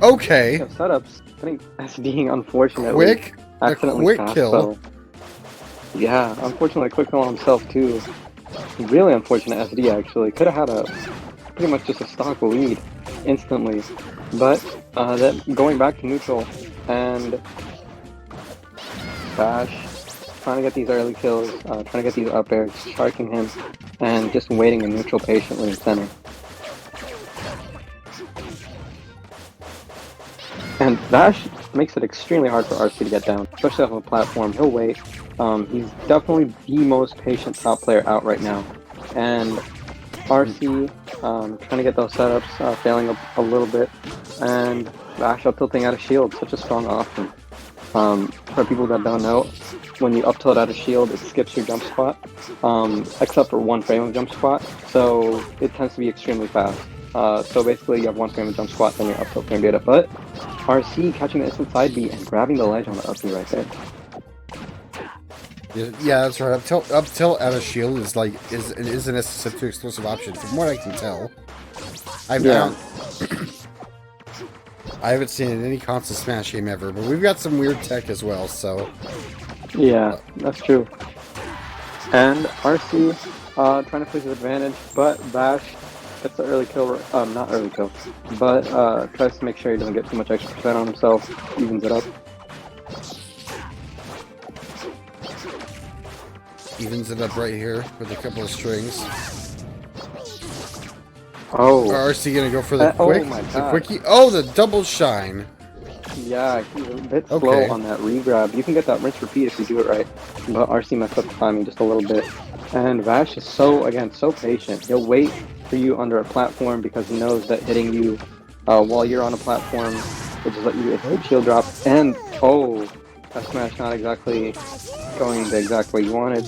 Okay. Setups. I think SDing unfortunately accidentally quick passed, kill. so. Yeah, unfortunately, quick kill on himself too. Really unfortunate SD actually. Could have had pretty much just a stock lead instantly, but that going back to neutral and Bash trying to get these early kills, trying to get these up airs, sharking him, and just waiting in neutral patiently in center. And Bash makes it extremely hard for RC to get down, especially off of a platform. He'll wait. He's definitely the most patient top player out right now. And RC trying to get those setups, failing a little bit. And Bash up tilting out of shield, such a strong option. For people that don't know, when you up tilt out of shield, it skips your jump spot, except for 1 frame of jump spot. So it tends to be extremely fast. So basically you have 1 frame of jump spot, then you're up tilt frame data. But RC catching the instant side B and grabbing the ledge on the up B right there. Yeah, that's right. Up tilt out of shield is an assistive to explosive option, from what I can tell. I haven't seen it in any console Smash game ever, but we've got some weird tech as well, so. Yeah, that's true. And RC trying to push his advantage, but Bash gets the early kill, not early kill, but tries to make sure he doesn't get too much extra percent on himself, evens it up. Evens it up right here with a couple of strings. Oh. RC gonna go for the quick? Oh my the God. quickie? Oh, the double shine. Yeah, he's a bit slow on that re-grab. You can get that rinse repeat if you do it right, but RC messed up the timing just a little bit. And Vash is so patient. He'll wait for you under a platform because he knows that hitting you while you're on a platform will just let you get shield drop. And that smash not exactly going the exact way you wanted.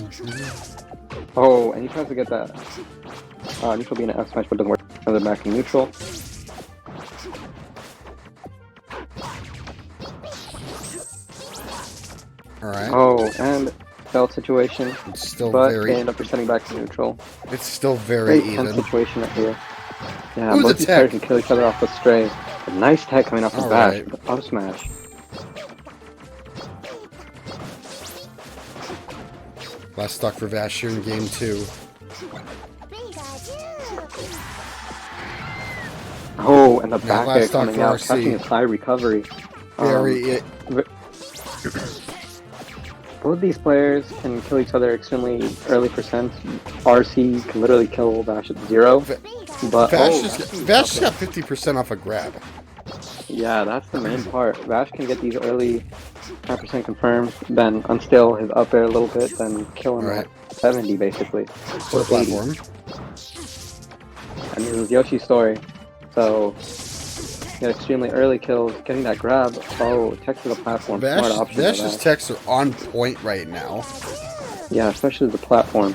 And he tries to get that neutral being an F smash, but it doesn't work. Another back in neutral. Alright. Oh, and failed situation. It's still but very... they end up resetting back to neutral. It's still very tense even. situation right here. Yeah, Ooh, both the these tech. players can kill each other off with stray. A nice tech coming off of Bash Alright. with the up smash. Last stock for Vash here in game 2. Oh, and the Yeah, back last air stock coming for out, RC. catching his high recovery. Very... Both these players can kill each other extremely early percent. RC can literally kill Vash at 0. But Vash just got 50% off a grab. yeah, that's the main part. Vash can get these early 5% confirmed, then unstill his up air a little bit, then kill him at 70 basically. To the platform. And this is Yoshi's story. So, get extremely early kills, getting that grab. Oh, tech to the platform. Smart option. Vash's techs are on point right now. Yeah, especially the platform.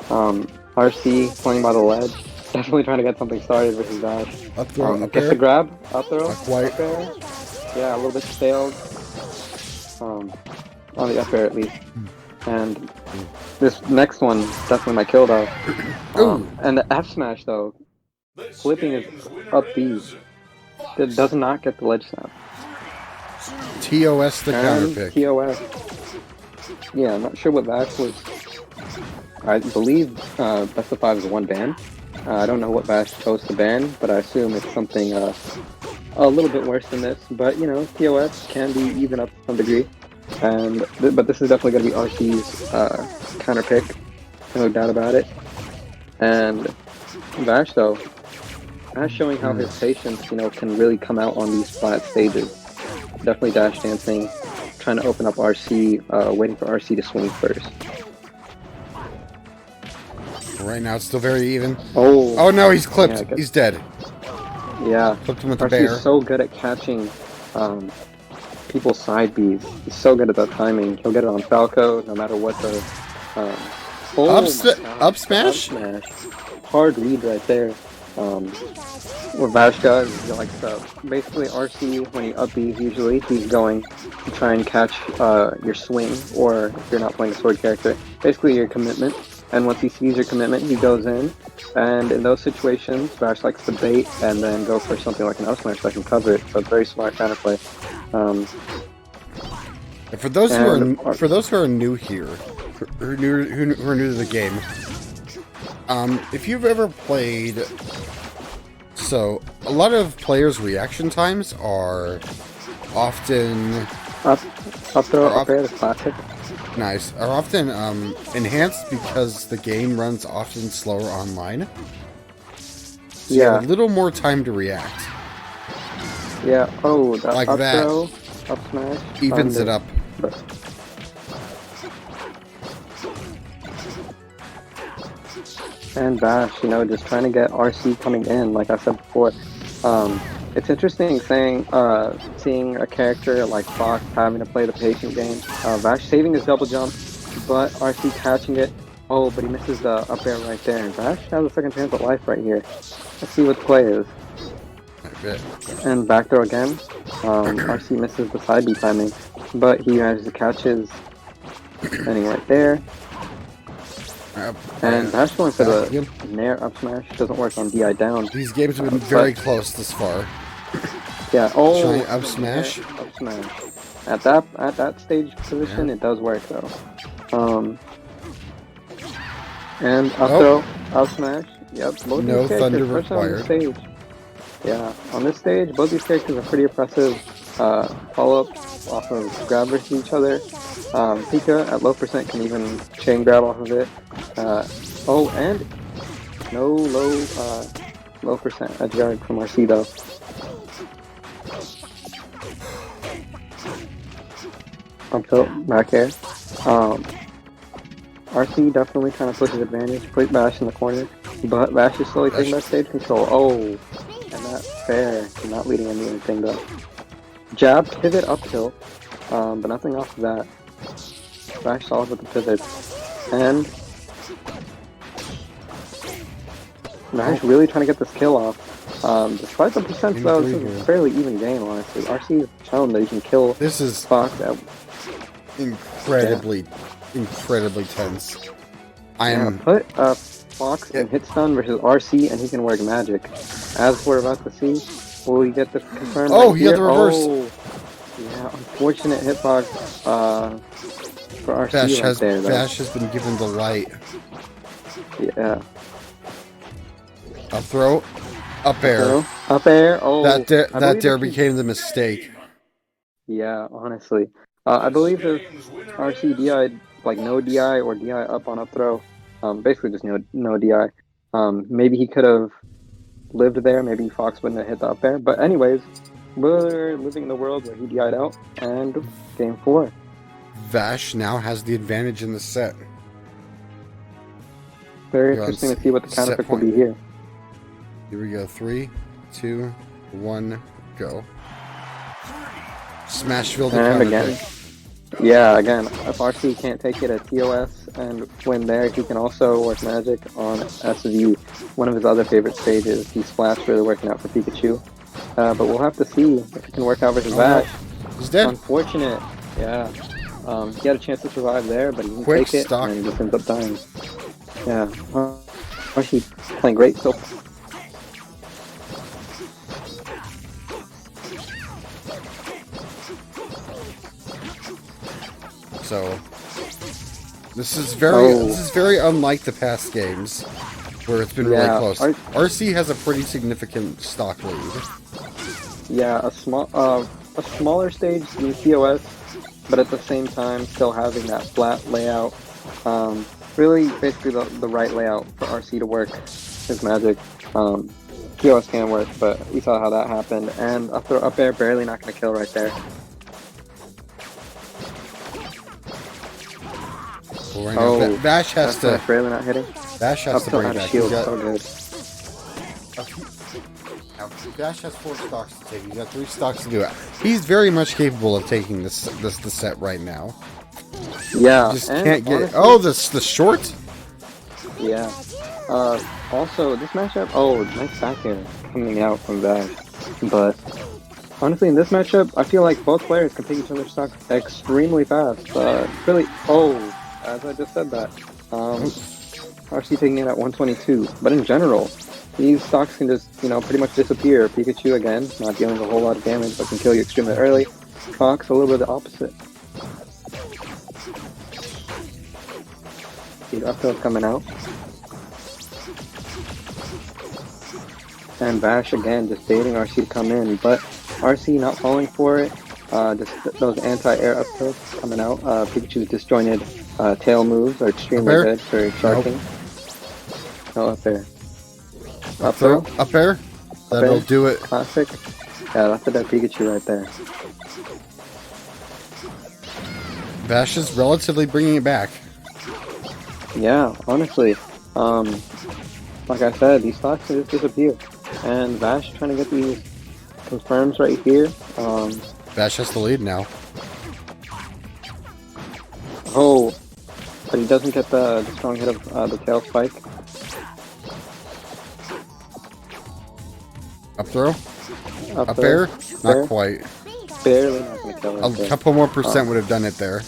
RC playing by the ledge. Definitely trying to get something started versus Vash. Up throw, up gets air. the grab. Up throw. Not quite. Up air. Yeah, a little bit stalled. On the up air at least. And this next one definitely my kill though. And the F smash though, flipping his up B. It does not get the ledge snap. TOS the counter pick. TOS. Yeah, I'm not sure what Vash was. I believe best of 5 is 1 ban. I don't know what Vash chose to ban, but I assume it's something a little bit worse than this. But you know, TOS can be even up to some degree. And but this is definitely going to be RC's counter pick, no doubt about it. And Vash though, Vash showing how his patience, you know, can really come out on these flat stages. Definitely dash dancing, trying to open up RC, waiting for RC to swing first. Right now it's still very even. Oh no, he's clipped. Yeah, he's dead. Yeah, Clipped him with the RC bear. is so good at catching people's side Bs. He's so good at that timing. He'll get it on Falco, no matter what the... Up smash? Hard read right there. What Vash does is like basically RC, when he up Bs usually, he's going to try and catch your swing, or if you're not playing a sword character, basically your commitment. And once he sees your commitment, he goes in. And in those situations, Vash likes to bait and then go for something like an up smash that can cover it. So it's very smart counterplay. For those who are new here, who are new to the game, if you've ever played, so a lot of players' reaction times are often up air is classic. Nice. Are often enhanced because the game runs often slower online. So you have a little more time to react. Yeah. Oh, that like up that throw, up smash evens it up. And Bash, you know, just trying to get RC coming in, like I said before. It's interesting seeing a character like Fox having to play the patient game. Vash saving his double jump, but RC catching it. Oh, but he misses the up air right there. And Vash has a second chance at life right here. Let's see what the play is. And back throw again. RC misses the side B timing, but he manages to catch his ending right there. And Vash going for the Nair up smash doesn't work on DI down. These games have been very close this far. Yeah. Trying up smash. Up smash. At that stage position, it does work though. And up throw, up smash. Yep. Both no these thunder characters required. on the stage. Yeah, on this stage, both these characters are pretty impressive. Follow up off of grab versus each other. Pika at low percent can even chain grab off of it. And no low percent edge guard from RC though. Up tilt, back air. RC definitely trying to push his advantage, put Bash in the corner, but Bash is slowly taking that stage control. Oh, and that fair, not leading into anything though. Jab, pivot, up tilt, but nothing off of that. Bash solid with the pivot, and Bash really trying to get this kill off. Despite the percent though, this is a fairly even game honestly. RC has shown that he can kill Fox incredibly tense. Put Fox in hit stun versus RC, and he can work magic. As we're about to see, will we get the confirmed? Oh, right he got here? the reverse. Oh, yeah, unfortunate hitbox for RC Bash has been given the light. Yeah. Up throw, up air. Up air. Oh, that dare became the mistake. Yeah, honestly. I believe if RC DI'd, like no DI or DI up on up throw, basically just no DI, maybe he could have lived there. Maybe Fox wouldn't have hit the up air. But anyways, we're living in the world where he DI'd out, and game 4. Vash now has the advantage in the set. Very interesting to see what the counterpick will be here. Here we go. 3, 2, 1, go. Smashville the And counterpick. again. Yeah, again, if RC can't take it at TOS and win there, he can also work magic on SV, one of his other favorite stages. He splashed really working out for Pikachu. But we'll have to see if it can work out versus Vash. He's dead. Unfortunate. Yeah. He had a chance to survive there, but he didn't Quick take it, stock. and he just ends up dying. Yeah. RC playing great so far. So this is very unlike the past games where it's been really close. RC has a pretty significant stock lead. Yeah, a smaller stage than TOS, but at the same time still having that flat layout. Really, basically the right layout for RC to work his magic. TOS can work, but we saw how that happened. And up throw up air, barely not going to kill right there. Well, right now, Vash has to. Barely not hitting. Vash has to bring it back. Shield, so good. Now, Vash has 4 stocks to take. He's got 3 stocks to do it. He's very much capable of taking the set right now. Yeah, Just can't get it. Oh, the short. Yeah. Also, this matchup. Oh, nice back air coming out from Vash. But honestly, in this matchup, I feel like both players can take each other's stocks extremely fast. Really. Oh, as I just said that. RC taking it at 122. But in general, these stocks can just, pretty much disappear. Pikachu, again, not dealing a whole lot of damage, but can kill you extremely early. Fox, a little bit the opposite. The up throw coming out. And Vash, again, just baiting RC to come in. But RC not falling for it. Just those anti-air up throws coming out. Pikachu's disjointed tail moves are extremely good for sharking. No up air. Up throw. Up air. That'll do it. Classic. Yeah, that's a dead Pikachu right there. Vash is relatively bringing it back. Yeah, honestly. Like I said, these stocks can just disappear. And Vash trying to get these confirms right here. Vash has the lead now. Oh, but he doesn't get the strong hit of the tail spike. Up throw? Up there? air? Not quite. Barely not going to kill right there. A couple more percent would have done it there.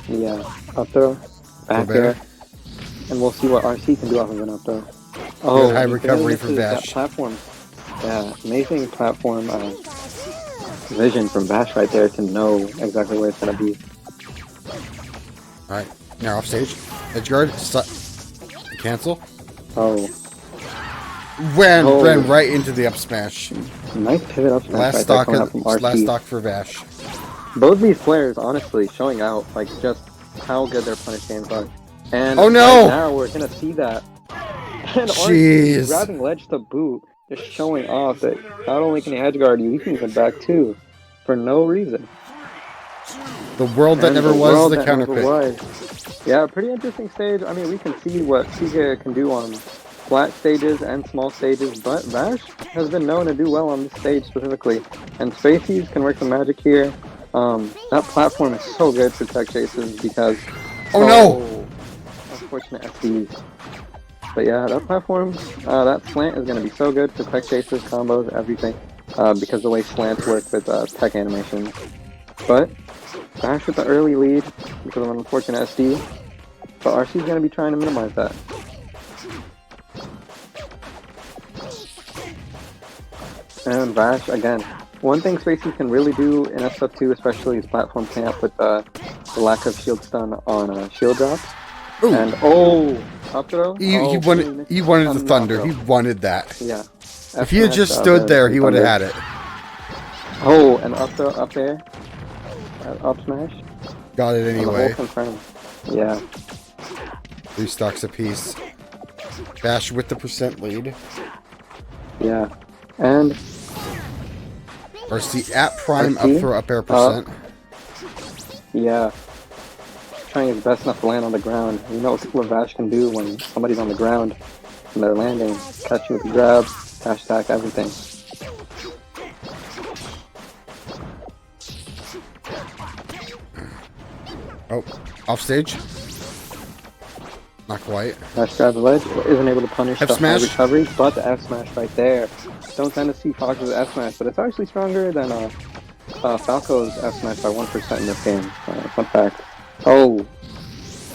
Yeah, up throw, back air. And we'll see what RC can do off of an up throw. Oh, good high recovery for Vash. Platform. Yeah, amazing platform vision from Vash right there to know exactly where it's going to be. Alright, now off stage. Edge guard. Cancel. Oh. Ran right into the up smash. Nice pivot up smash Last stock for Vash. Both these players, honestly, showing out like just how good their punish games are. And oh no! Right now we're gonna see that. And Jeez. Grabbing ledge to boot, just showing off that not only can he edge guard you, he can even back too, for no reason. The world that never was the counterpick. Yeah, pretty interesting stage. I mean, we can see what Pika can do on flat stages and small stages, but Vash has been known to do well on this stage specifically. And Spaceys can work some magic here. That platform is so good for tech chases because... Oh no! Unfortunate SDs. But yeah, that platform, that slant is going to be so good for tech chases, combos, everything. Because the way slants work with tech animations. But Bash with the early lead because of an unfortunate SD. But RC's going to be trying to minimize that. And Bash, again. One thing Spacey can really do in SF2, especially his platform camp with the lack of shield stun on shield drops. Ooh. And up throw. He wanted the thunder. He wanted that. Yeah. If he had just stood there, he would have had it. Oh, and up throw, up air, up smash. Got it anyway. Confirmed. Yeah. 3 stocks apiece. Bash with the percent lead. Yeah. And RC at prime, up throw, up air percent. Yeah. Trying his best not to land on the ground. You know what Bash can do when somebody's on the ground and they're landing. Catch you with the grab, dash attack, everything. Oh, off stage. Not quite. Bash grab the ledge, isn't able to punish F the high smash. recovery, but the F smash right there. Don't tend to see Fox's F smash, but it's actually stronger than Falco's F smash by 1% in this game. Fun fact. Oh,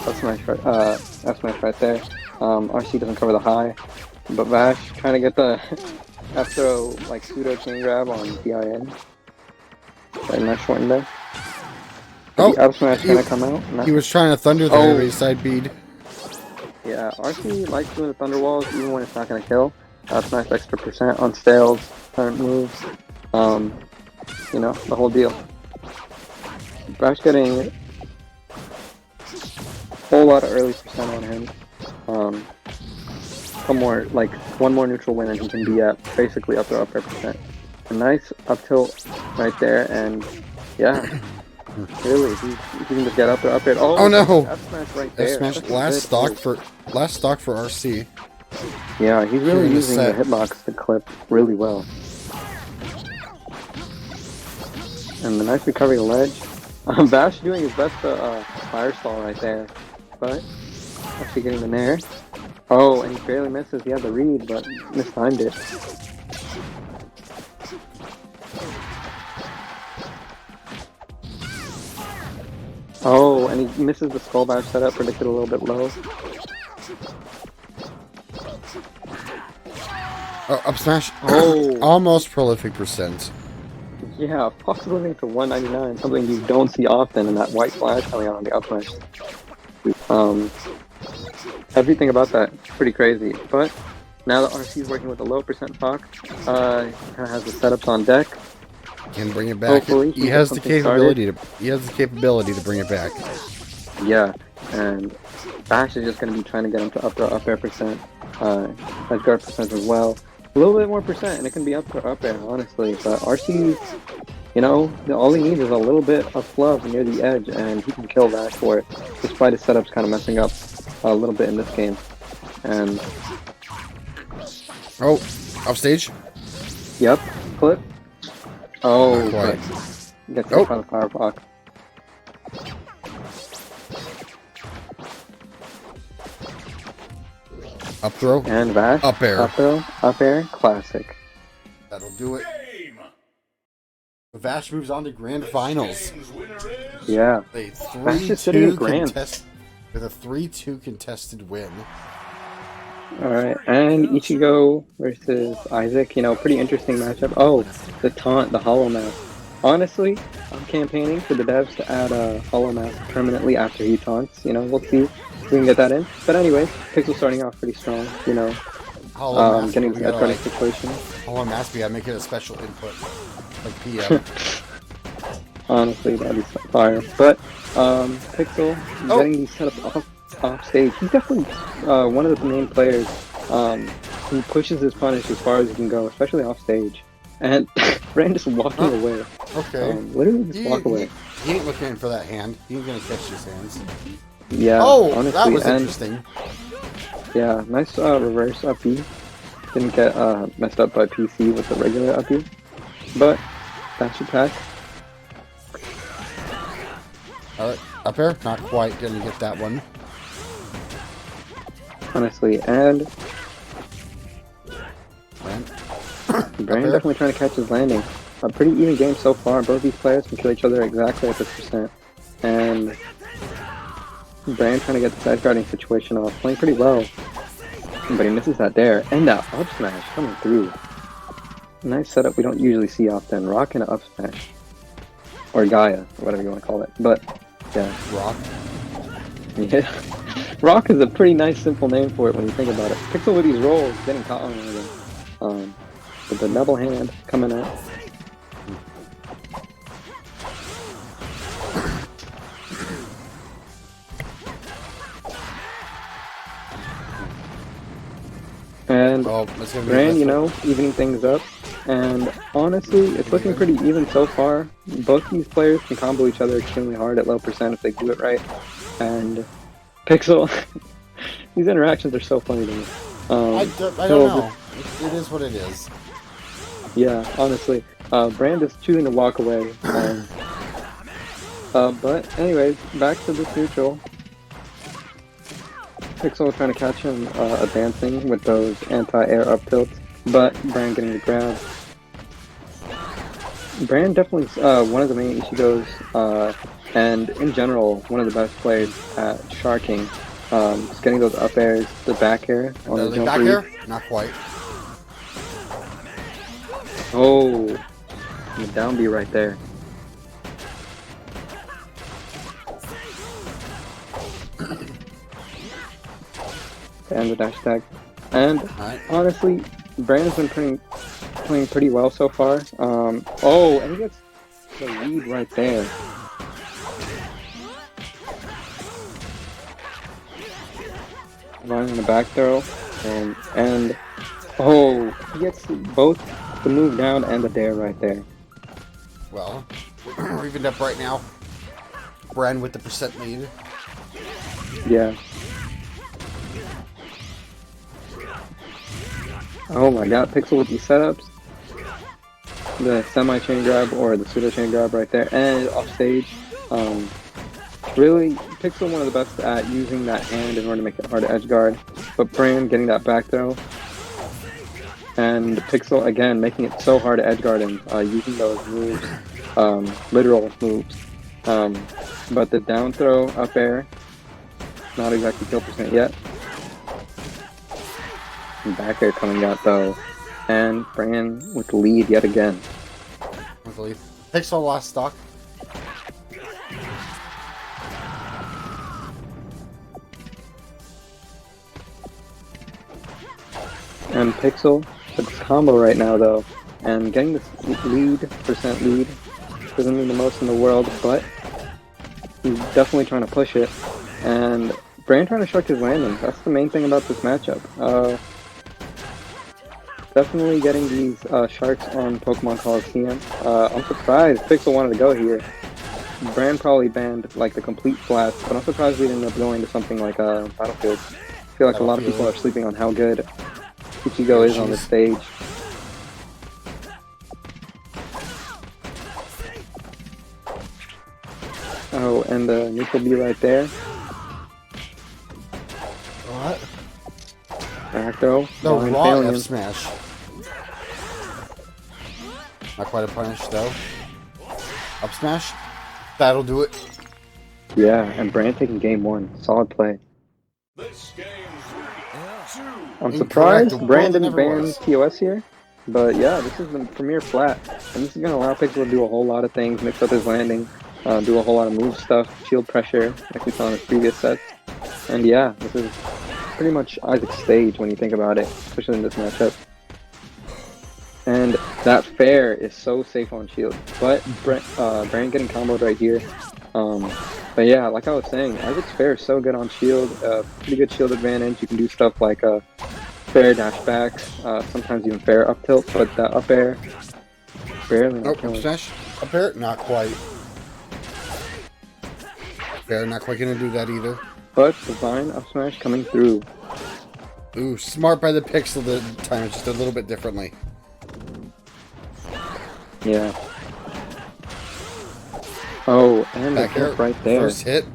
F smash right there. RC doesn't cover the high, but Bash trying to get the F throw like pseudo chain grab on DIN. Very nice short in there. Oh, the F smash gonna come out. Nice. He was trying to thunder there, but he side bead. Yeah, RC likes doing the thunder walls even when it's not gonna kill. F smash extra percent on stales, current moves. You know, the whole deal. Bash getting a whole lot of early percent on him. One more neutral win and he can be at basically up air percent. A nice up tilt right there, and yeah, really, he can just get up air. Oh no! F smash right there. F smash last stock for RC. Yeah, he's really using the hitbox to clip really well. And the nice recovery to ledge. Bash doing his best to fire stall right there, but actually getting the nair. Oh, and he barely misses. He had the read, but mistimed it. Oh, and he misses the skull bash setup, predicted a little bit low. Oh, up smash. Oh, Almost prolific percent. yeah, possibly living to 199, something you don't see often in that white flash coming out on the up smash. Everything about that is pretty crazy, but now that RC is working with a low percent Fox, he kind of has the setups on deck. Can bring it back. Hopefully, he has the capability to. He has the capability to bring it back. Yeah, and Bash is just going to be trying to get him to up air percent, edge guard percent as well. A little bit more percent, and it can be up air, honestly. But RC, you know, all he needs is a little bit of fluff near the edge, and he can kill Bash for it, despite his setups kind of messing up a little bit in this game. And oh, off stage. Yep, clip. Oh, not quite. Gets hit by the power block. Up throw. And Bash. Up air. Up throw. Up air. Classic. That'll do it. Vash moves on to grand finals. Yeah. Vash is sitting in grand with a 3-2 contested win. Alright, and Ichigo versus Isaac, you know, pretty interesting matchup. Oh, the taunt, the Hollow Mask. Honestly, I'm campaigning for the devs to add a Hollow Mask permanently after he taunts. You know, we'll see if we can get that in. But anyway, Pixel starting off pretty strong, you know. Getting the running situation. Hollow Mask, we gotta make it a special input. Like PM. Honestly, that'd be fire. But, Pixel getting these setups off stage. He's definitely one of the main players who pushes his punish as far as he can go, especially off stage. And Ren just walking away. Okay. Literally just walk away. He ain't looking for that hand. He ain't gonna catch his hands. Yeah. Oh, honestly, that was interesting. Yeah, nice reverse up B. Didn't get messed up by PC with the regular up B. But dash attack. Up air? Not quite. Didn't get that one. Honestly, and Brain definitely trying to catch his landing. A pretty even game so far. Both these players can kill each other exactly at this percent. And Brand trying to get the side guarding situation off, playing pretty well. But he misses that there. And that up smash coming through. Nice setup we don't usually see often. Rock and an up smash. Or Gaia, or whatever you want to call it. But, yeah. Rock. Yeah. Rock is a pretty nice, simple name for it when you think about it. Pixel with these rolls, getting caught on one of them. With the double hand coming out. And Brand, you know, evening things up. And honestly, it's looking pretty even so far. Both these players can combo each other extremely hard at low percent if they do it right. And Pixel, these interactions are so funny to me. I don't know. It is what it is. Yeah, honestly. Brand is choosing to walk away. But anyways, back to this neutral. Pixel trying to catch him advancing with those anti-air up tilts, but Brand getting the grab. Brand definitely one of the main Ichigos, and in general, one of the best players at sharking. Just getting those up airs, the back air on the jump back read. air? Not quite. Oh, the down B right there. And the dash tag. And honestly, Brandon's been playing pretty well so far. Oh, and he gets the lead right there. Running the back throw, and oh, he gets both the move down and the dare right there. Well, we're evened up right now. Brand with the percent lead. Yeah. Oh my god, Pixel with these setups. The semi-chain grab or the pseudo-chain grab right there. And off stage. Really, Pixel one of the best at using that hand in order to make it hard to edge guard. But Brand getting that back throw. And Pixel, again, making it so hard to edge guard him. Using those moves. Literal moves. But the down throw, up air. Not exactly kill percent yet. Back air coming out though, and Brand with the lead yet again. With the lead. Pixel lost stock. And Pixel with this combo right now though, and getting this percent lead doesn't mean the most in the world, but he's definitely trying to push it. And Brand trying to shark his landing. That's the main thing about this matchup. Definitely getting these sharks on Pokemon Coliseum. I'm surprised Pixel wanted to go here. Brand probably banned like the complete flats, but I'm surprised we didn't end up going to something like Battlefield. I feel like a lot of people are sleeping on how good Ichigo is on this stage. Oh, and the neutral B right there. What? Back throw. The raw F smash. Not quite a punish though. Up smash. That'll do it. Yeah, and Brand taking game one. Solid play. This game 3, 2. I'm surprised Incorrect. Brand didn't Never ban was. TOS here. But yeah, this is the premier flat. And this is going to allow Pixel to do a whole lot of things, mix up his landing, do a whole lot of move stuff, shield pressure, like we saw in his previous sets. And yeah, this is pretty much Isaac's stage when you think about it, especially in this matchup. And that fair is so safe on shield. But Brand getting comboed right here. But yeah, like I was saying, Isaac's fair is so good on shield. Pretty good shield advantage. You can do stuff like fair dash backs, sometimes even fair up tilt, but that up air, barely. Oh, up smash. Up air? Not quite. Fair, not quite gonna do that either. But divine up smash coming through. Ooh, smart by the Pixel to time it just a little bit differently. Yeah. Oh, and the Back air hit right there. First hit.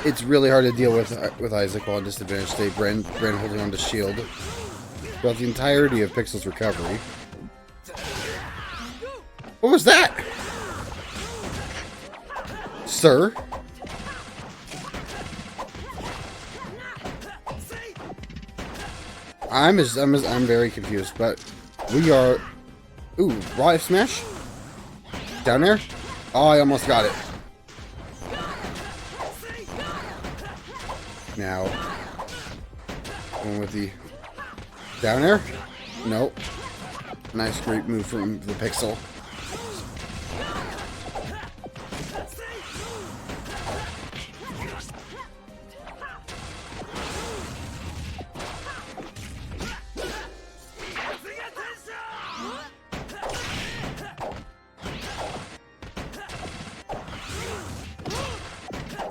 It's really hard to deal with Isaac while on disadvantage state. Brand holding on to shield. throughout the entirety of Pixel's recovery. What was that? Sir? I'm very confused, but we are... Ooh, raw F smash? Down there? Oh, I almost got it. Now, going with the down air? Nope. Nice, great move from the Pixel.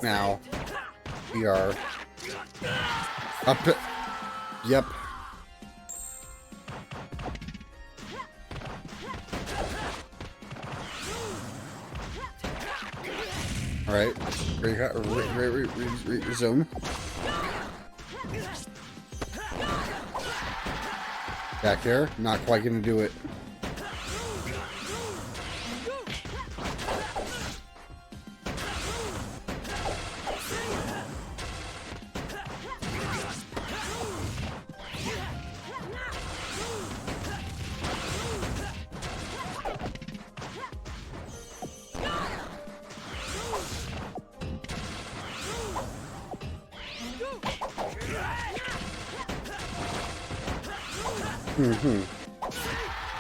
Now, we are up. Yep. All right. Resume. Back there. Not quite gonna do it.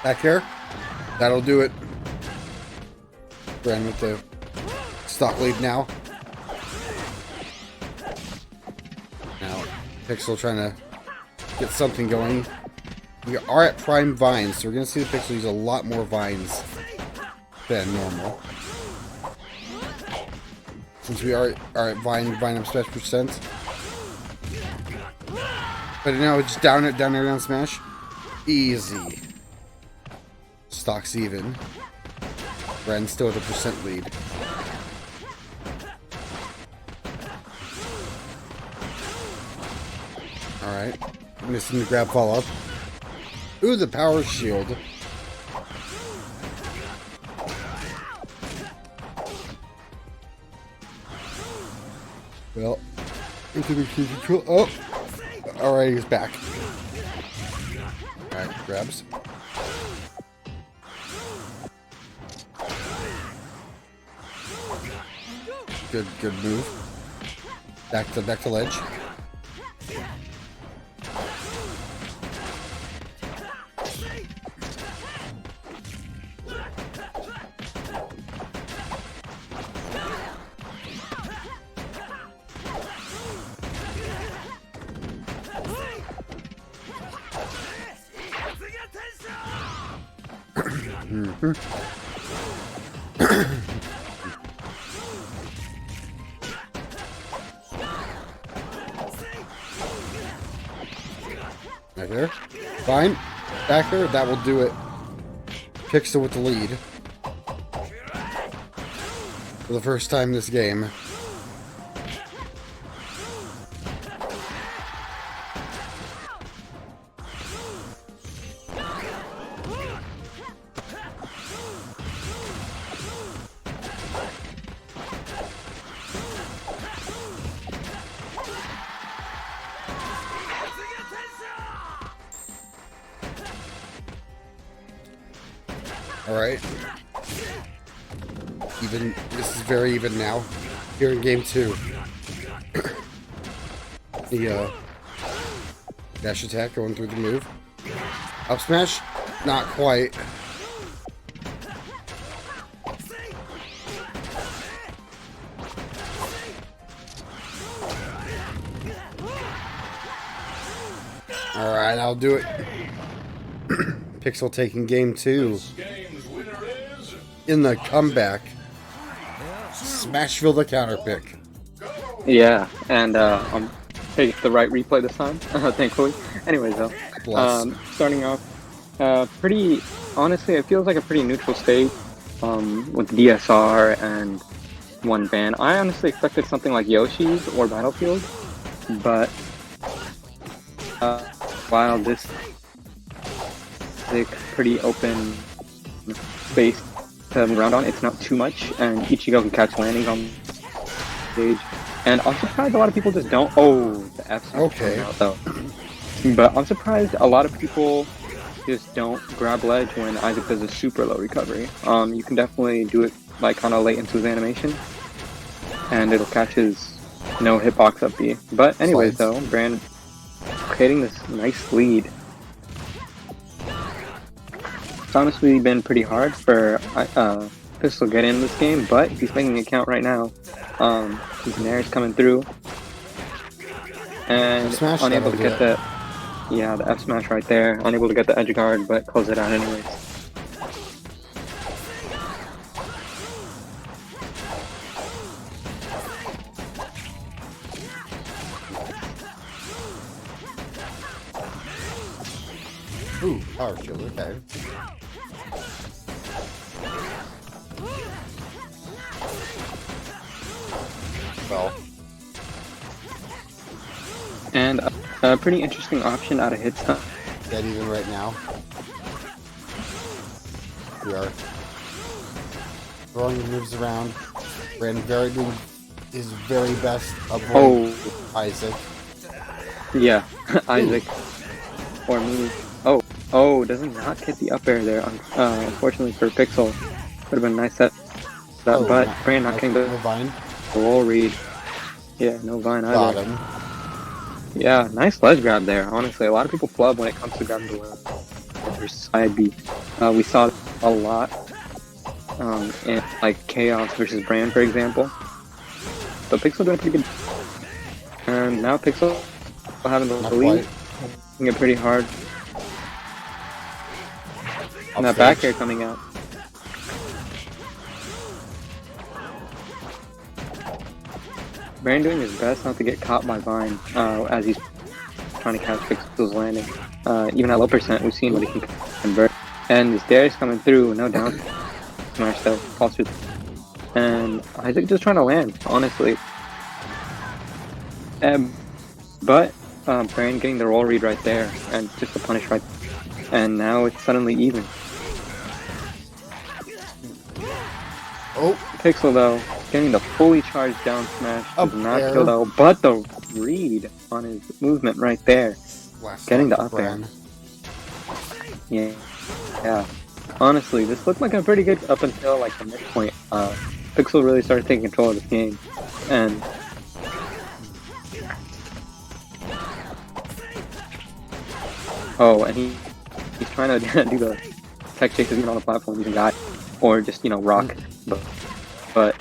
Back here. That'll do it. Ran with the stock lead now. Now, Pixel trying to get something going. We are at prime vines, so we're going to see the Pixel use a lot more vines than normal. Since we are at vine up smash percent. But now it's down smash. Easy. Stock's even. Ren still with a percent lead. Alright. Missing the grab follow up. Ooh, the power shield. Well, into the control. Oh! Alright, he's back. Alright, grabs. Good move. Back to ledge. Right there. Fine. Backer, that will do it. Pixel with the lead. For the first time this game. Alright. Even, this is very even now. Here in game 2. The, dash attack going through the move. Up smash? Not quite. Alright, I'll do it. Pixel taking game 2. In the comeback. Smashville the counter pick. Yeah, and I'm taking the right replay this time, thankfully. Anyways, though, starting off, pretty, honestly, it feels like a pretty neutral state with DSR and one ban. I honestly expected something like Yoshi's or Battlefield, but while this Isaac pretty open space to move around on. It's not too much, and Ichigo can catch landings on stage. And I'm surprised a lot of people just don't. Oh, the F smash coming out though. But I'm surprised a lot of people just don't grab ledge when Isaac does a super low recovery. You can definitely do it like kind of late into his animation, and it'll catch his no hitbox up B. But anyways, though, Brand creating this nice lead. It's honestly been pretty hard for Pistol get in this game, but he's making an account right now. His Nair's coming through, and unable to get the F smash right there. Unable to get the edge guard, but close it out anyways. Ooh, power shield, okay. Well. And a pretty interesting option out of hit stun. Dead even right now. We are throwing moves around. Brand doing his very best avoid Isaac. Yeah, Isaac. Or me. Oh, does not get the up air there. Unfortunately for Pixel. Would have been a nice set. But Brand not getting the Vine. roll read. Yeah, no Vine either. Got him. Yeah, nice ledge grab there. Honestly, a lot of people flub when it comes to grabbing the ledge versus side B. We saw a lot in like Chaos versus Brand, for example. But Pixel doing pretty good. And now Pixel having the lead. Making it pretty hard. And that back air coming out. Brand doing his best not to get caught by Vine as he's trying to catch Pixel's landing. Even at low percent, we've seen what he can convert. And his Darius coming through, no down smash though, falls through. And Isaac just trying to land, honestly. But Brand getting the roll read right there, and just the punish right. And now it's suddenly even. Oh, Pixel though, getting the fully charged down smash does not kill though, but the read on his movement right there, getting the up air. Yeah. Honestly, this looked like a pretty good up until like the midpoint. Pixel really started taking control of this game, and and he's trying to do the tech chases even on the platform using guy, or just rock. But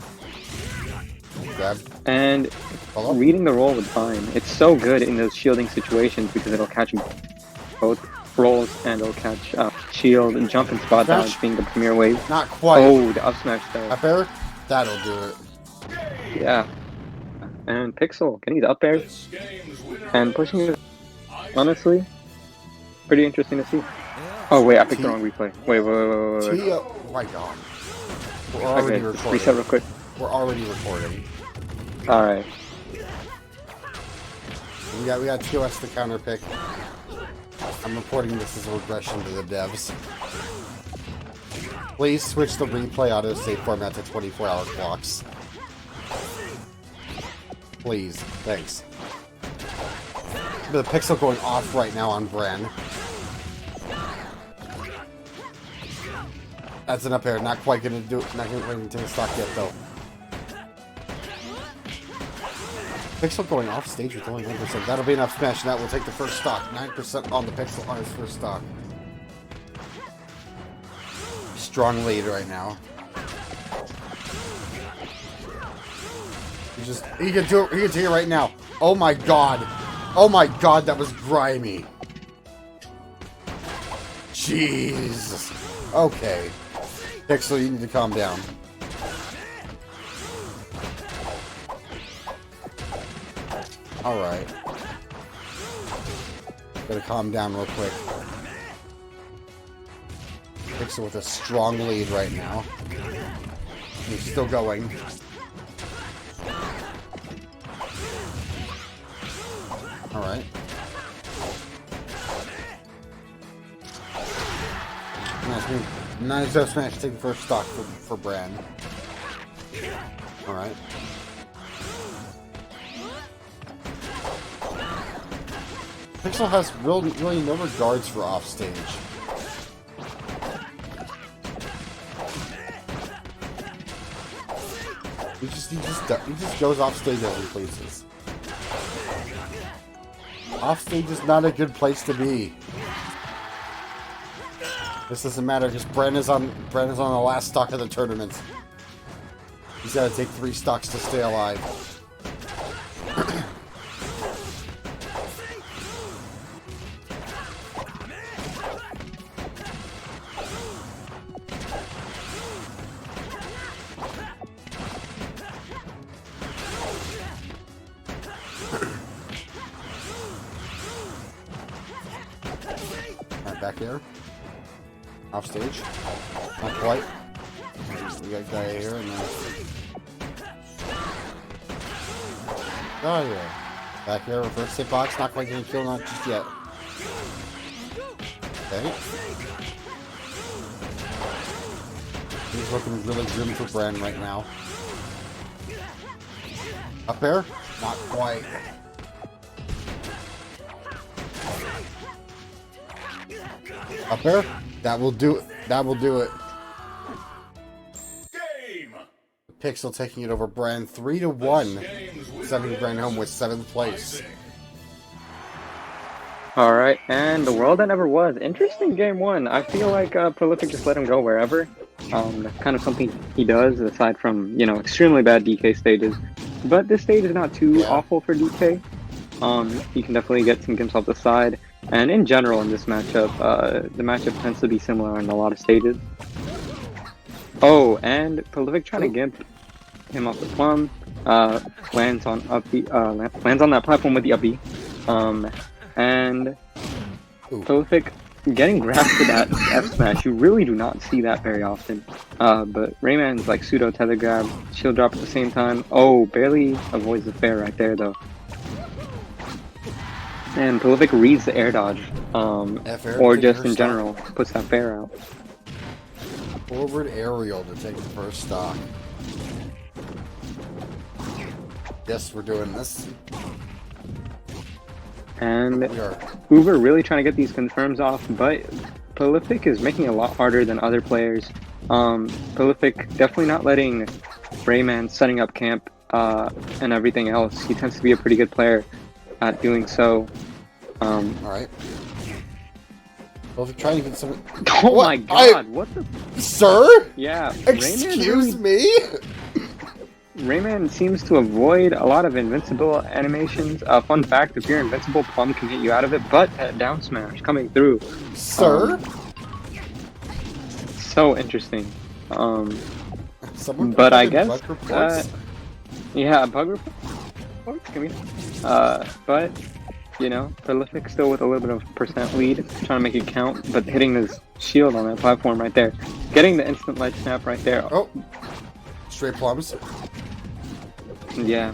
and reading the roll with Vine, it's so good in those shielding situations because it'll catch both rolls and it'll catch shield and jump and spot dodge being the premier wave. Not quite. Oh, the up smash though. Up air? That'll do it. Yeah. And Pixel getting the up air and pushing it. Honestly, pretty interesting to see. Oh wait, I picked the wrong replay. Wait. Oh my god. We're already recording. Reset real quick. We're already recording. Alright. We got TOS the counter pick. I'm reporting this as a regression to the devs. Please switch the replay autosave format to 24-hour clocks. Please. Thanks. The pixel going off right now on Brand. That's an up air. Not quite gonna do it. Not gonna take a stock yet though. Pixel going off stage with only 9%. That'll be enough smash, and that will take the first stock. 9% on the Pixel on his first stock. Strong lead right now. He can do it. He can take it right now. Oh my god. Oh my god, that was grimy. Jesus. Okay. Pixel, you need to calm down. Alright. Gotta calm down real quick. Pixel with a strong lead right now. He's still going. Alright. Nice up smash taking first stock for Bran. Alright. Pixel has really no regards for offstage. He just goes offstage as he pleases. Offstage is not a good place to be. This doesn't matter because Bren is on the last stock of the tournament. He's got to take 3 stocks to stay alive. Alright, back here. Off stage. Not quite. We got a guy here and then. Oh yeah. Back here, reverse hitbox, not quite getting killed, not just yet. Okay. He's looking really grim for Bran right now. Up there? Not quite. Up there? That will do it. That will do it. Game. Pixel taking it over Bran 3-1. Sending Bran home with 7th place. Alright, and the world that never was. Interesting game 1. I feel like Prolific just let him go wherever. That's kind of something he does, aside from, you know, extremely bad DK stages. But this stage is not too awful for DK. He can definitely get some gimps off the side. And in general, in this matchup, the matchup tends to be similar in a lot of stages. Oh, and Prolific trying to gimp him off the plum. Lands on that platform with the uppy. And Prolific getting grabbed for that F smash. You really do not see that very often. But Rayman's like pseudo tether grab, shield drop at the same time. Oh, barely avoids the fair right there though. And Prolific reads the air dodge, or just in general, puts that fair out. Forward aerial to take the first stock. Yes, we're doing this. And Uber really trying to get these confirms off, but Prolific is making it a lot harder than other players. Prolific definitely not letting Rayman setting up camp and everything else. He tends to be a pretty good player at doing so. Alright. Well, if you're trying to get some... Oh my god, what the... Sir? Yeah, Excuse me? Rayman seems to avoid a lot of invincible animations. Fun fact, if you're invincible, Plum can get you out of it, but that down smash coming through. Sir? So interesting. But I guess... yeah, bug reports? But... You know, Prolific still with a little bit of percent lead, trying to make it count, but hitting his shield on that platform right there. Getting the instant light snap right there. Oh, straight plums. Yeah.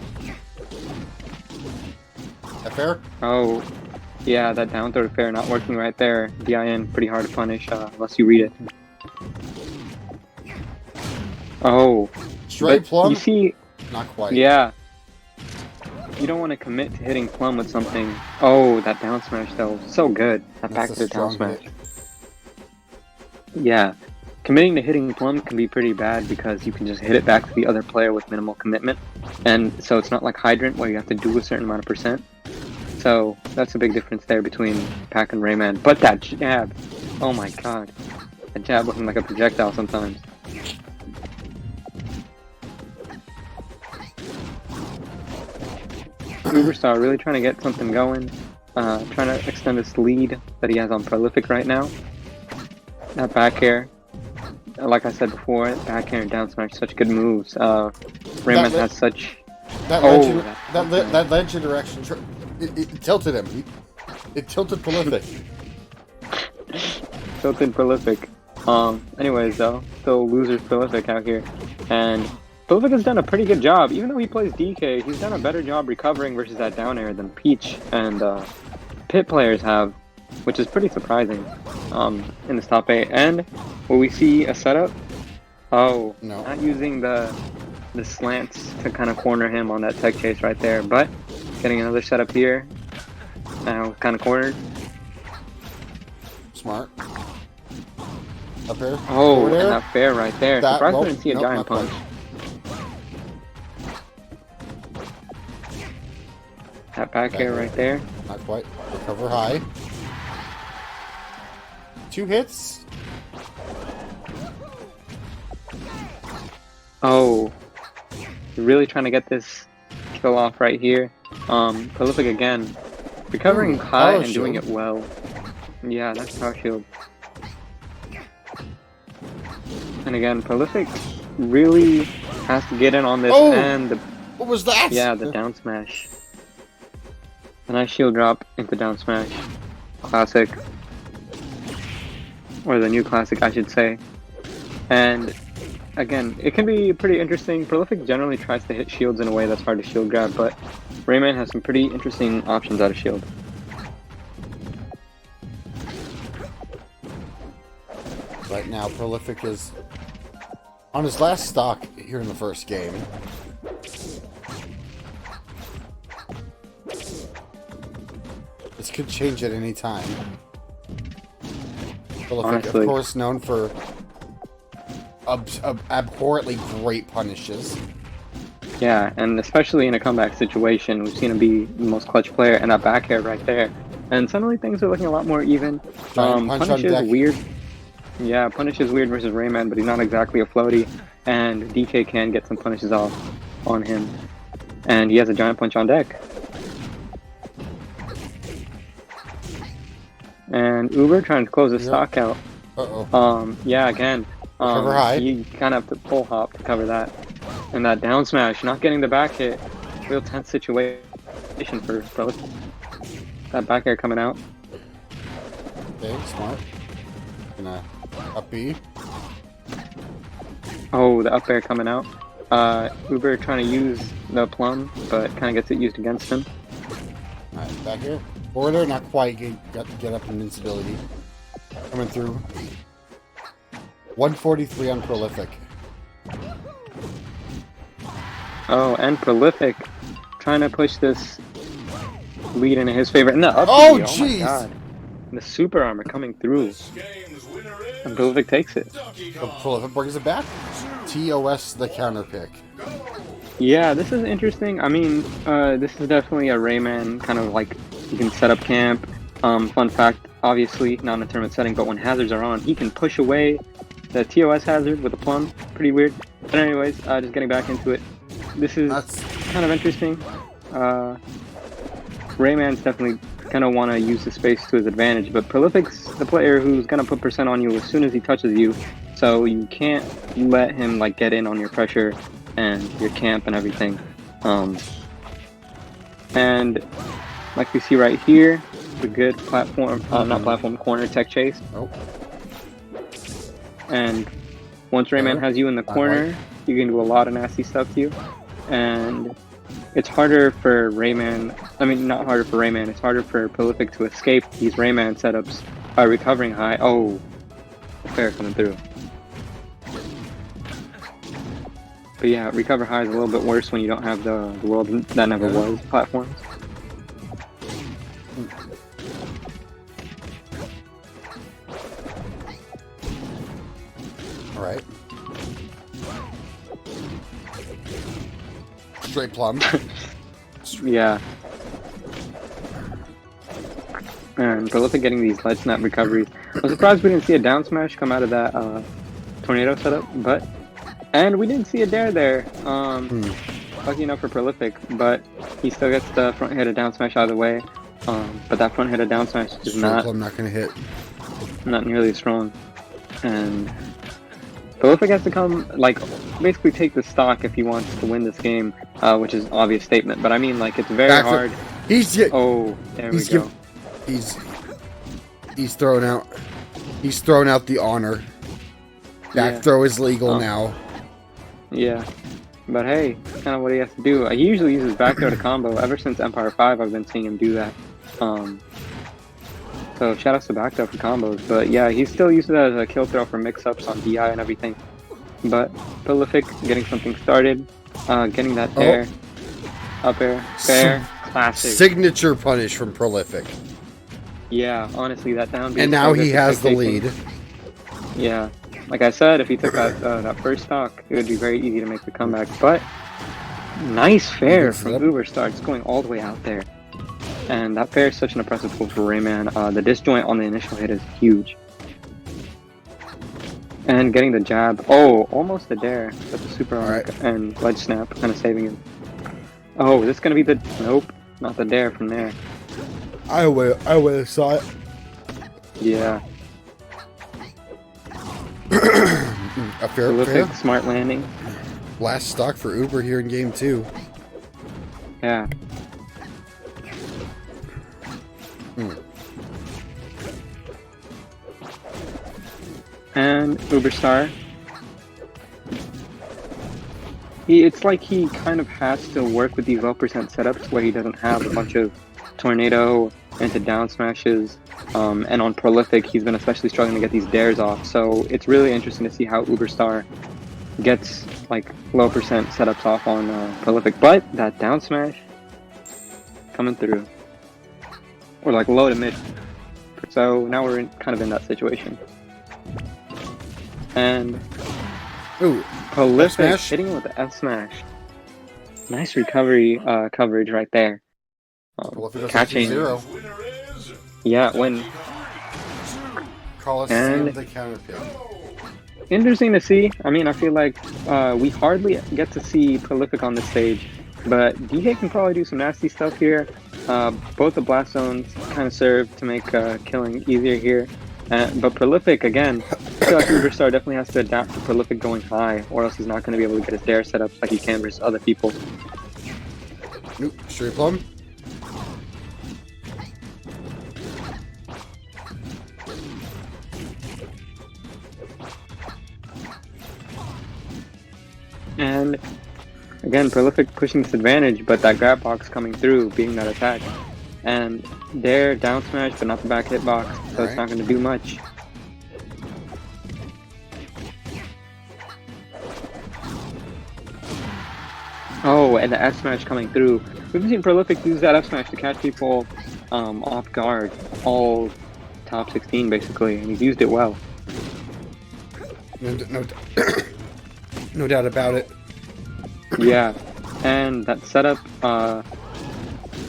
That fair? Oh, yeah, that down throw to fair not working right there. DIN, pretty hard to punish unless you read it. Oh. Straight plum? You see... Not quite. Yeah. You don't want to commit to hitting Plum with something. Oh, that down smash though, so good. That back to down smash. Yeah, committing to hitting Plum can be pretty bad because you can just hit it back to the other player with minimal commitment, and so it's not like Hydrant where you have to do a certain amount of percent. So that's a big difference there between Pac and Rayman. But that jab, oh my god, that jab looking like a projectile sometimes. Uberstar really trying to get something going, trying to extend this lead that he has on Prolific right now. That back air, like I said before, back air and down smash, such good moves. Rayman has such... That ledge interaction, it tilted him. It tilted Prolific. Tilted Prolific. Anyways though, still losers Prolific out here. And Prolific has done a pretty good job. Even though he plays DK, he's done a better job recovering versus that down air than Peach and Pit players have, which is pretty surprising in this top 8. And Will we see a setup? Oh, No. not using the slants to kind of corner him on that tech chase right there, but getting another setup here. Now kind of cornered. Smart. Up here. Oh, Over and there. that fair right there. That- Surprised we well, didn't see a nope, giant not quite. punch. That back air right there. Not quite. Recover high. 2 hits. Oh, really trying to get this kill off right here. Prolific again, recovering high power and doing shield. it well. Yeah, that's power shield. And again, Prolific really has to get in on this Oh! and the What was that? the down smash. A nice shield drop into down smash. Classic. Or the new classic, I should say. And again, it can be pretty interesting. Prolific generally tries to hit shields in a way that's hard to shield grab, but Rayman has some pretty interesting options out of shield. Right now, Prolific is on his last stock here in the first game. This could change at any time. Prolific, Honestly. of course, known for abhorrently great punishes. Yeah, and especially in a comeback situation, we've seen him be the most clutch player, and that back air right there. And suddenly things are looking a lot more even. Giant punch Punish on is deck. weird. Yeah, Punish is weird versus Rayman, but he's not exactly a floaty. And DK can get some punishes off on him. And he has a giant punch on deck. And Uber trying to close the Yep. stock out. Uh-oh. Yeah, again. Cover high. You kind of have to pull hop to cover that. And that down smash, not getting the back hit. Real tense situation for Prolific. That back air coming out. Okay, smart. Gonna up B. Oh, the up air coming out. Uber trying to use the plum, but kind of gets it used against him. Alright, back here. Forwarder, not quite. Get up invincibility. Coming through. 143 on Prolific. Oh, and Prolific trying to push this lead into his favor. And the up Oh, B, jeez! my God. The super armor coming through. This game's winner And is Prolific takes it. Donkey So Kong. Prolific brings it back. TOS the counter pick. Yeah, this is interesting. I mean, this is definitely a Rayman kind of like, you can set up camp. Fun fact, obviously not in a tournament setting, but when hazards are on, he can push away the TOS hazard with a plum. Pretty weird. But anyways, just getting back into it. This is That's kind of interesting. Rayman's definitely going to want to use the space to his advantage, but Prolific's the player who's going to put percent on you as soon as he touches you, so you can't let him like get in on your pressure and your camp and everything. And like we see right here, the good platform, not platform, corner tech chase. oh, And once Rayman has you in the corner, you can do a lot of nasty stuff to you. And it's harder for Rayman, I mean, not harder for Rayman, it's harder for Prolific to escape these Rayman setups by recovering high. Oh, the fair coming through. But yeah, recover high is a little bit worse when you don't have the world that never was platforms. alright. Straight plum. Yeah. And Prolific getting these ledge snap recoveries. I'm surprised we didn't see a down smash come out of that tornado setup, but and we didn't see a dare there. Lucky enough for Prolific, but he still gets the front hit of down smash out of the way. But that front hit of down smash is Straight not plum not gonna hit. nearly as strong. And Prolific has to come, like, basically take the stock if he wants to win this game, which is an obvious statement. But I mean, like, it's very Back hard. He's Oh, there we he's go. he's thrown out. He's thrown out the honor. Back Yeah. throw is legal now. Yeah. But hey, that's kind of what he has to do. He usually uses back throw to combo. Ever since Empire 5, I've been seeing him do that. So shout outs to back up for combos. But yeah, he still uses it as a kill throw for mix-ups on DI and everything. But Prolific getting something started, getting that air, up air, fair, classic. Signature punish from Prolific. Yeah, honestly, that down B. And now he has the lead. Yeah, like I said, if he took that first stock, it would be very easy to make the comeback. But nice fair from Uberstar. It's going all the way out there. And that fair is such an impressive pull for Rayman. The disjoint on the initial hit is huge. And getting the jab. Oh, almost the dare. But the super arc and ledge snap kind of saving him. Oh, is this going to be the... Nope, not the dare from there. I would have saw it. Yeah. A fair Prolific, smart landing. Last stock for Uber here in game 2. Yeah. And Uberstar. It's like he kind of has to work with these low percent setups where he doesn't have a bunch of tornado into down smashes. And on Prolific, he's been especially struggling to get these dares off. So it's really interesting to see how Uberstar gets like low percent setups off on Prolific. But that down smash coming through. Or like low to mid. So now we're kind of in that situation. And Prolific hitting with the F smash. Nice recovery coverage right there. Catching. Yeah, when. And the counter pick. Interesting to see. I mean, I feel like we hardly get to see Prolific on the stage, but DK can probably do some nasty stuff here. Both the blast zones kind of serve to make killing easier here. But Prolific, again, I feel like Uberstar definitely has to adapt to Prolific going high, or else he's not going to be able to get his dare set up like he can versus other people. Nope, straight plum. And again, Prolific pushing this advantage, but that grab box coming through, being that attack. And there, down smash, but not the back hitbox, so it's not going to do much. Oh, and the F smash coming through. We've seen Prolific use that F smash to catch people off guard, all top 16 basically, and he's used it well. No doubt about it. Yeah, and that setup,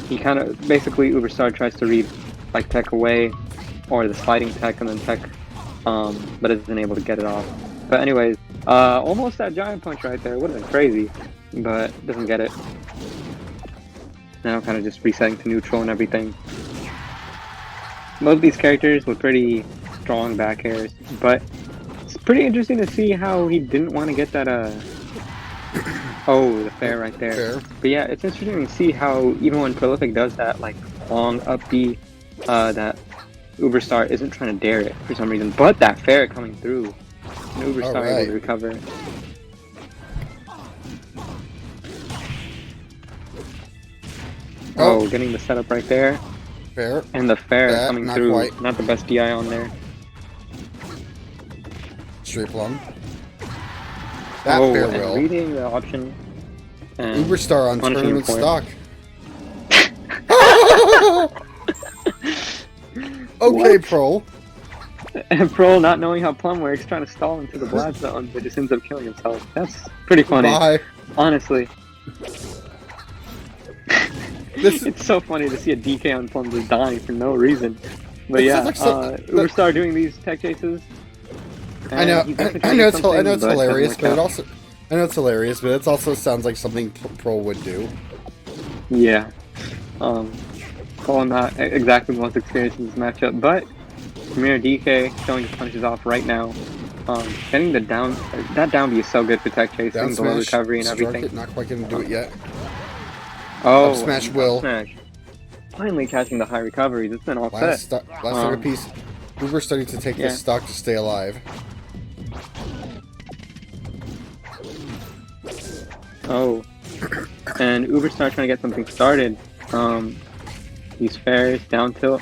he kind of, basically Uberstar tries to read like tech away, or the sliding tech and then tech, but isn't able to get it off. But anyways, almost that giant punch right there, would have been crazy, but doesn't get it. Now kind of just resetting to neutral and everything. Most of these characters with pretty strong back airs, but it's pretty interesting to see how he didn't want to get that, oh, the fair right there. Fair. But yeah, it's interesting to see how even when Prolific does that, like, long up B, that Uberstar isn't trying to dare it for some reason. But that fair coming through, and Uberstar able to recover. Oh, getting the setup right there. Fair. And the fair coming through. Quite. Not the best DI on there. Straight plum. That fair and will. reading the option. And Uberstar on tournament stock. Okay, Pro. And Pro, not knowing how Plum works, trying to stall into the blast zone, but just ends up killing himself. That's pretty funny. Bye. Honestly. It's so funny to see a DK on Plum just dying for no reason. But yeah, Uberstar doing these tech chases. I know it's hilarious, but it also, I know it's hilarious, but it also sounds like something Pro would do. Yeah. Calling not exactly the most experienced in this matchup, but Premier DK showing his punches off right now. Getting the down, that down B is so good for tech chasing, the low recovery and everything. It, not quite gonna do it yet. Oh, up smash will. Smash. Finally catching the high recoveries. It's been all last set. last piece. Uber starting to take this stock to stay alive. Oh, and Uberstar trying to get something started. These fairs down tilt.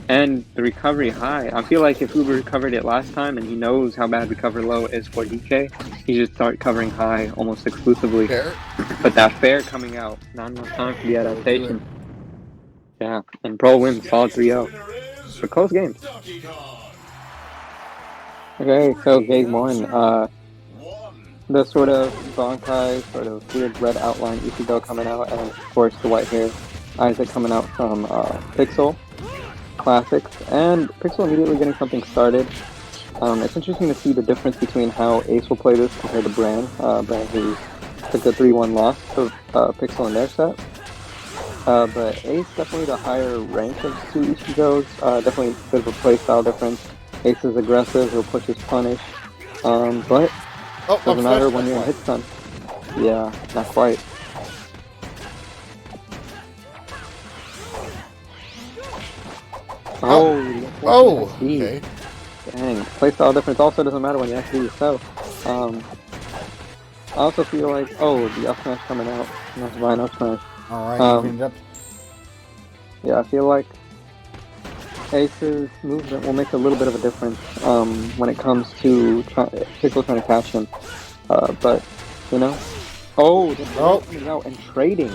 And the recovery high. I feel like if Uber recovered it last time and he knows how bad recover low is for DK, he should start covering high almost exclusively. Fair. But that fair coming out, not enough time for the adaptation. Yeah, and Pro wins solid 3-0. For close game. Okay, so game 1. The sort of Bankai, sort of weird red outline Ichigo coming out, and of course the white hair Isaac coming out from Pixel Classics, and Pixel immediately getting something started. It's interesting to see the difference between how Ace will play this compared to Bran. Bran who took the 3-1 loss to Pixel in their set. But Ace definitely the higher rank of two Ichigos, definitely a bit of a playstyle difference. Ace is aggressive, he'll push his punish, but doesn't matter when you're in hit stun. Yeah, not quite. Oh, okay. Dang, playstyle difference also doesn't matter when you actually yourself. I also feel like, the up smash coming out. Nice Vine up smash. Alright, yeah, I feel like Ace's movement will make a little bit of a difference when it comes to Pixel trying to catch him. But, you know. They're coming out and trading.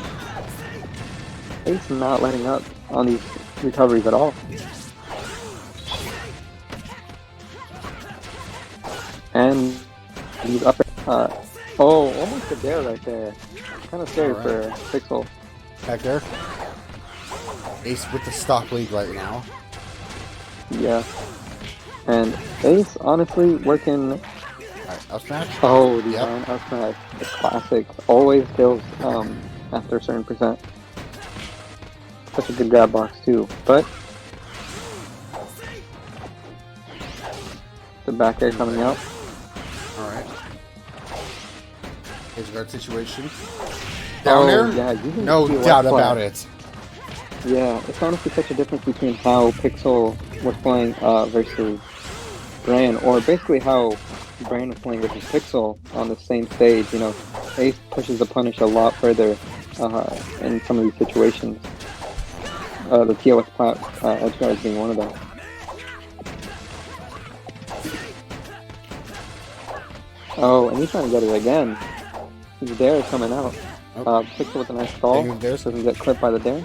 Ace not letting up on these recoveries at all. And these upper, almost a dare right there. Kind of scary for Pixel. Back there. Ace with the stock lead right now. Yeah. And Ace, honestly, working... Alright, up smash? Oh, the up smash. The classic. Always kills after a certain percent. Such a good grab box, too. But... the back air coming out. Alright. Here's a guard situation. Down there? Yeah, you can no doubt about it. Yeah, it's honestly such a difference between how Pixel was playing versus Bran, or basically how Bran was playing versus Pixel on the same stage. You know, Ace pushes the punish a lot further in some of these situations. The TOS edge guards being one of them. Oh, and he's trying to get it again. His dare is coming out. Pixel with a nice stall. Doesn't get clipped by the dare.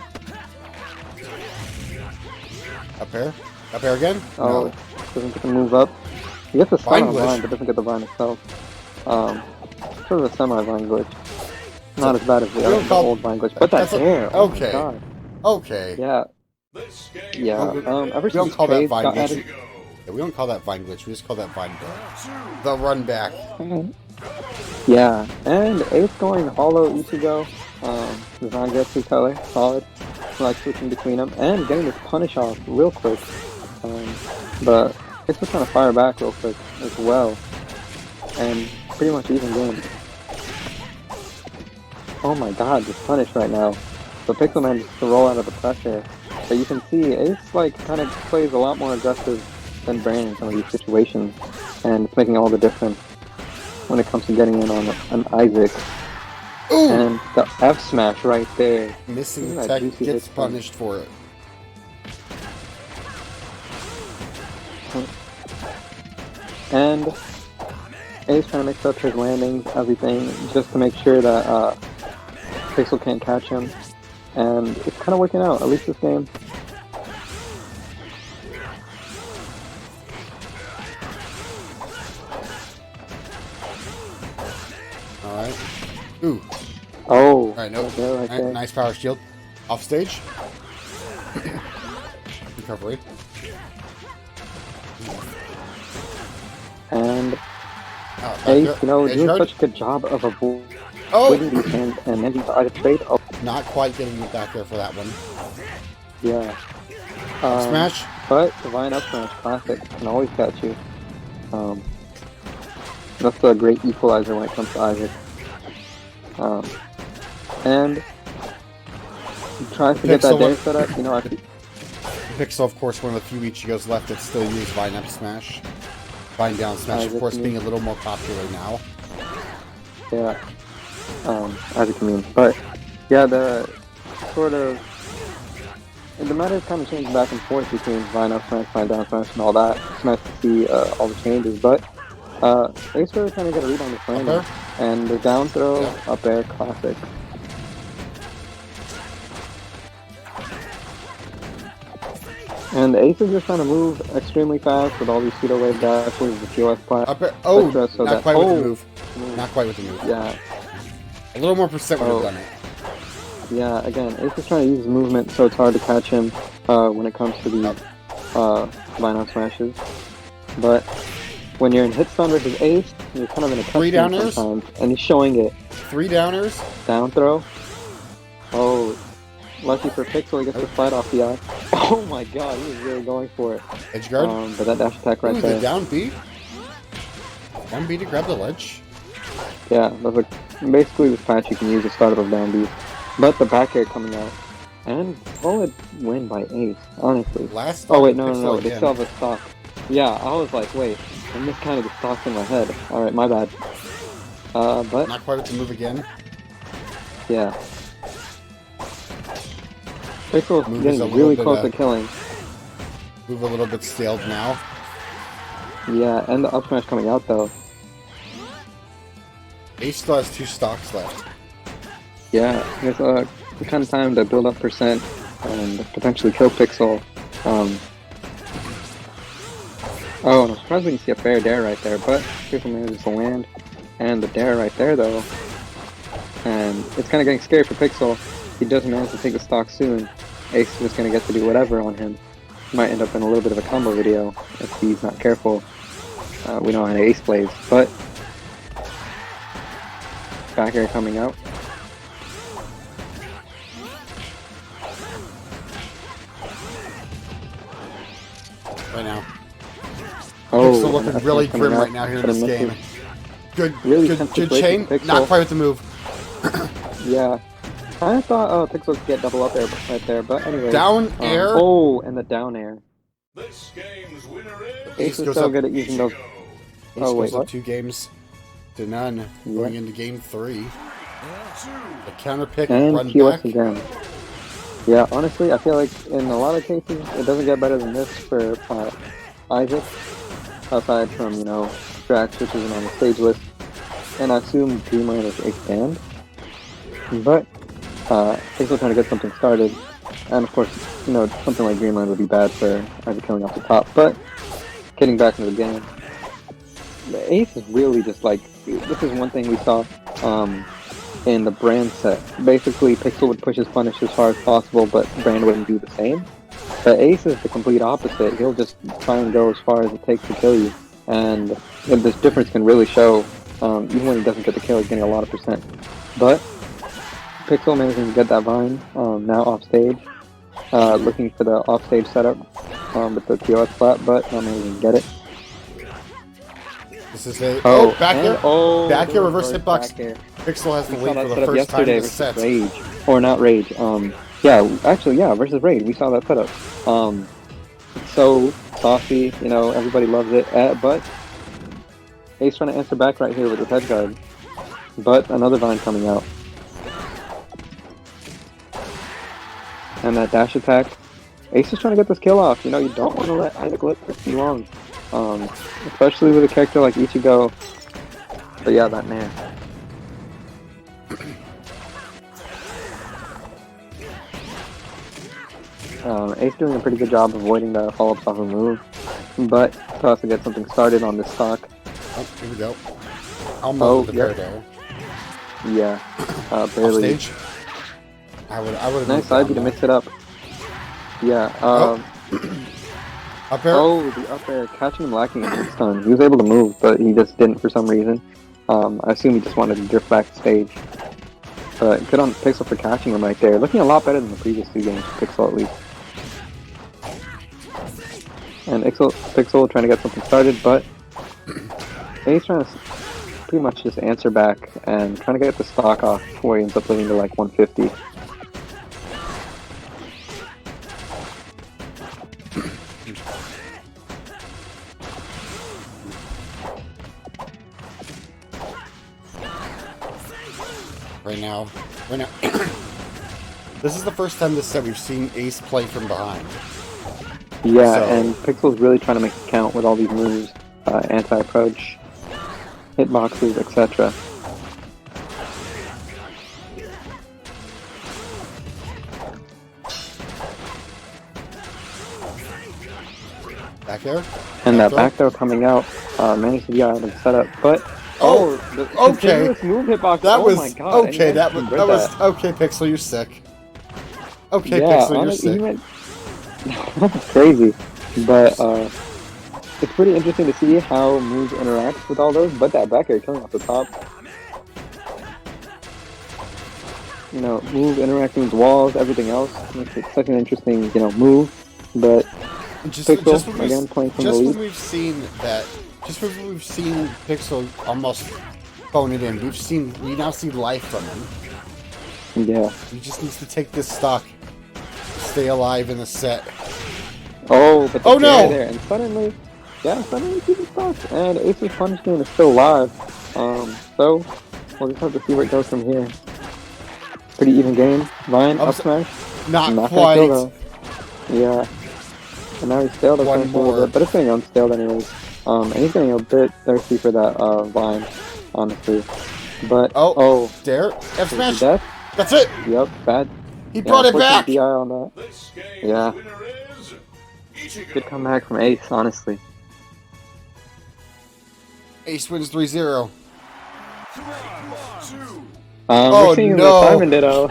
Up air? Up air again? Oh, No. Doesn't get the move up. He gets the stun on glitch. Vine, but doesn't get the Vine itself. Sort of a semi-Vine glitch. Not as bad as the old Vine glitch, but that dare. Oh my God. Okay. Yeah. Ever We don't since call that Trades Vine got glitch. added... Yeah, we don't call that Vine glitch. We just call that Vine glitch. The run back. Yeah, and Ace going hollow Ichigo. The Zangetsu color, solid. Like switching between them and getting this punish off real quick. But Ace was trying to fire back real quick as well. And pretty much even game. Oh my God, this punish right now. So Pixel manages to roll out of the pressure. But you can see Ace like kind of plays a lot more aggressive than Bran in some of these situations. And it's making all the difference when it comes to getting in on an Isaac. Ooh. And the F smash right there. Missing the tech gets punished for it. And Ace trying to mix up his landings, everything, just to make sure that Pixel can't catch him. And it's kind of working out, at least this game. Alright. Ooh. Oh. Alright, no. Right there. Nice power shield. Off stage. Recovery. And Ace, doing such a good job of avoiding these hands and then try to trade. Oh. Not quite getting it back there for that one. Yeah. Smash. But Divine Up Smash Classic can always catch you. That's a great equalizer when it comes to Isaac. And he tries to get that dare set up. You know, Pixel, of course, one of the few Ichigos left that still use Vine Up Smash. Vine Down Smash, of course, being a little more popular now. Yeah. Isaac mean. But, yeah, the sort of the meta is kind of changing back and forth between Vine up smash, Vine down smash, and all that. It's nice to see all the changes, but Ace really trying to get a read on this landing. And the down throw, up air, classic. And Ace is just trying to move extremely fast with all these pseudo wave dashes, the POS plat. Oh, not quite with the move. Not quite with the move. Yeah. A little more percent would have done it. Yeah, again, Ace is trying to use his movement, so it's hard to catch him when it comes to the line-up smashes. But when you're in hit stun versus Ace, you're kind of in a cutscene sometimes, and he's showing it. 3 downers. Down throw. Oh, lucky for Pixel, he gets the fight off the eye. Oh my god, he was really going for it. Edge guard. But that dash attack right there. The down B. Down B to grab the ledge. Yeah, that's like basically this patch you can use the start of down B. But the back air coming out. And solid win by Ace, honestly. Oh wait, no, they still have a stock. Yeah, I was like, wait, I miscounted the stocks in my head. Alright, my bad. But... Not quite with the move again. Yeah. Pixel's getting really close to killing. Move a little bit staled now. Yeah, and the up smash coming out though. Ace still has 2 stocks left. Yeah, it's the kind of time to build up percent and potentially kill Pixel. Oh, I'm surprised we didn't see a fair dare right there, but Pixel manages to land. And the dare right there though. And it's kind of getting scary for Pixel. He doesn't manage to take the stock soon. Ace is just going to get to do whatever on him. Might end up in a little bit of a combo video if he's not careful. We know how Ace plays, but back air coming out. Right now. Oh, Pixel looking really grim right now here in this game. Good chain. Not quite with the move. Yeah. I thought Pixel could get double up air right there, but anyway. Down air? Oh, and the down air. This game's winner is... Ace is so good at using those... Oh, wait, what? 2 games to none going into game 3. The counter pick, and run POS back. again. Yeah, honestly, I feel like in a lot of cases, it doesn't get better than this for Isaac. Aside from, you know, Drax, which isn't on the stage list. And I assume Dreamland is Ace banned. But, Pixel trying to get something started. And of course, you know, something like Dreamland would be bad for Isaac coming off the top. But, getting back into the game. The Ace is really just like, this is one thing we saw in the Brand set. Basically, Pixel would push his punish as far as possible, but Brand wouldn't do the same. But Ace is the complete opposite. He'll just try and go as far as it takes to kill you. And this difference can really show, even when he doesn't get the kill, he's getting a lot of percent. But Pixel managing to get that Vine, now off stage. Looking for the off stage setup with the POS flat, but not managing to get it. This is a back air, reverse hitbox. Pixel has the lead for the first time in the set. Rage. Or not Rage. Yeah, actually, yeah, versus Raid. We saw that setup. So saucy, you know, everybody loves it. But Ace trying to answer back right here with his head guard. But another Vine coming out. And that dash attack. Ace is trying to get this kill off. You know, you don't want to let Isaac live for too long. Especially with a character like Ichigo. But yeah, that Nair. Ace doing a pretty good job avoiding the follow-ups off a move, but to also get something started on this stock. Oh, here we go. Almost with the pair there. Yeah, barely. Off stage. I would. Nice side B to mix it up. Yeah. Up air. Oh, the up air, catching him lacking in stun. He was able to move, but he just didn't for some reason. I assume he just wanted to drift back to stage. But good on Pixel for catching him right there. Looking a lot better than the previous 2 games, Pixel at least. And Pixel trying to get something started, but Ace trying to pretty much just answer back and trying to get the stock off before he ends up living to like 150. Right now. This is the first time this set we've seen Ace play from behind. Yeah, So- and Pixel's really trying to make it count with all these moves, anti-approach, hitboxes, etc. Back air? And that throw? back throw coming out, managed to get out of the setup, but Oh, the okay. continuous move hitbox. That oh was my god! okay. and That he was read that was okay. Pixel, you're sick. Okay, yeah, Pixel, you're honestly, sick. that's crazy. But it's pretty interesting to see how moves interact with all those. But that back air coming off the top, you know, move interacting with walls, everything else makes it such an interesting, you know, move. But Pixel when again playing from the just lead. when we've seen that, just when we've seen Pixel almost phone it in, we now see life from him. Yeah. He just needs to take this stock, stay alive in the set. Oh, but the Oh, no! parry there, and suddenly he's stuck, and Ace's punish game is still live. So we'll just have to see where it goes from here. Pretty even game. Ryan up smash. Not Not quite. gonna kill though. Yeah. And now he's stalled up One a little more. bit, but it's getting unstalled anyways. And he's getting a bit thirsty for that vine, honestly. But Oh, dare F smash. death. That's it. Yep, bad. He brought it back. DI on that. This game's Yeah. winner is Ichigo. Good comeback from Ace, honestly. Ace wins 3-0. 2. Oh, we're seeing no. the Simon Ditto.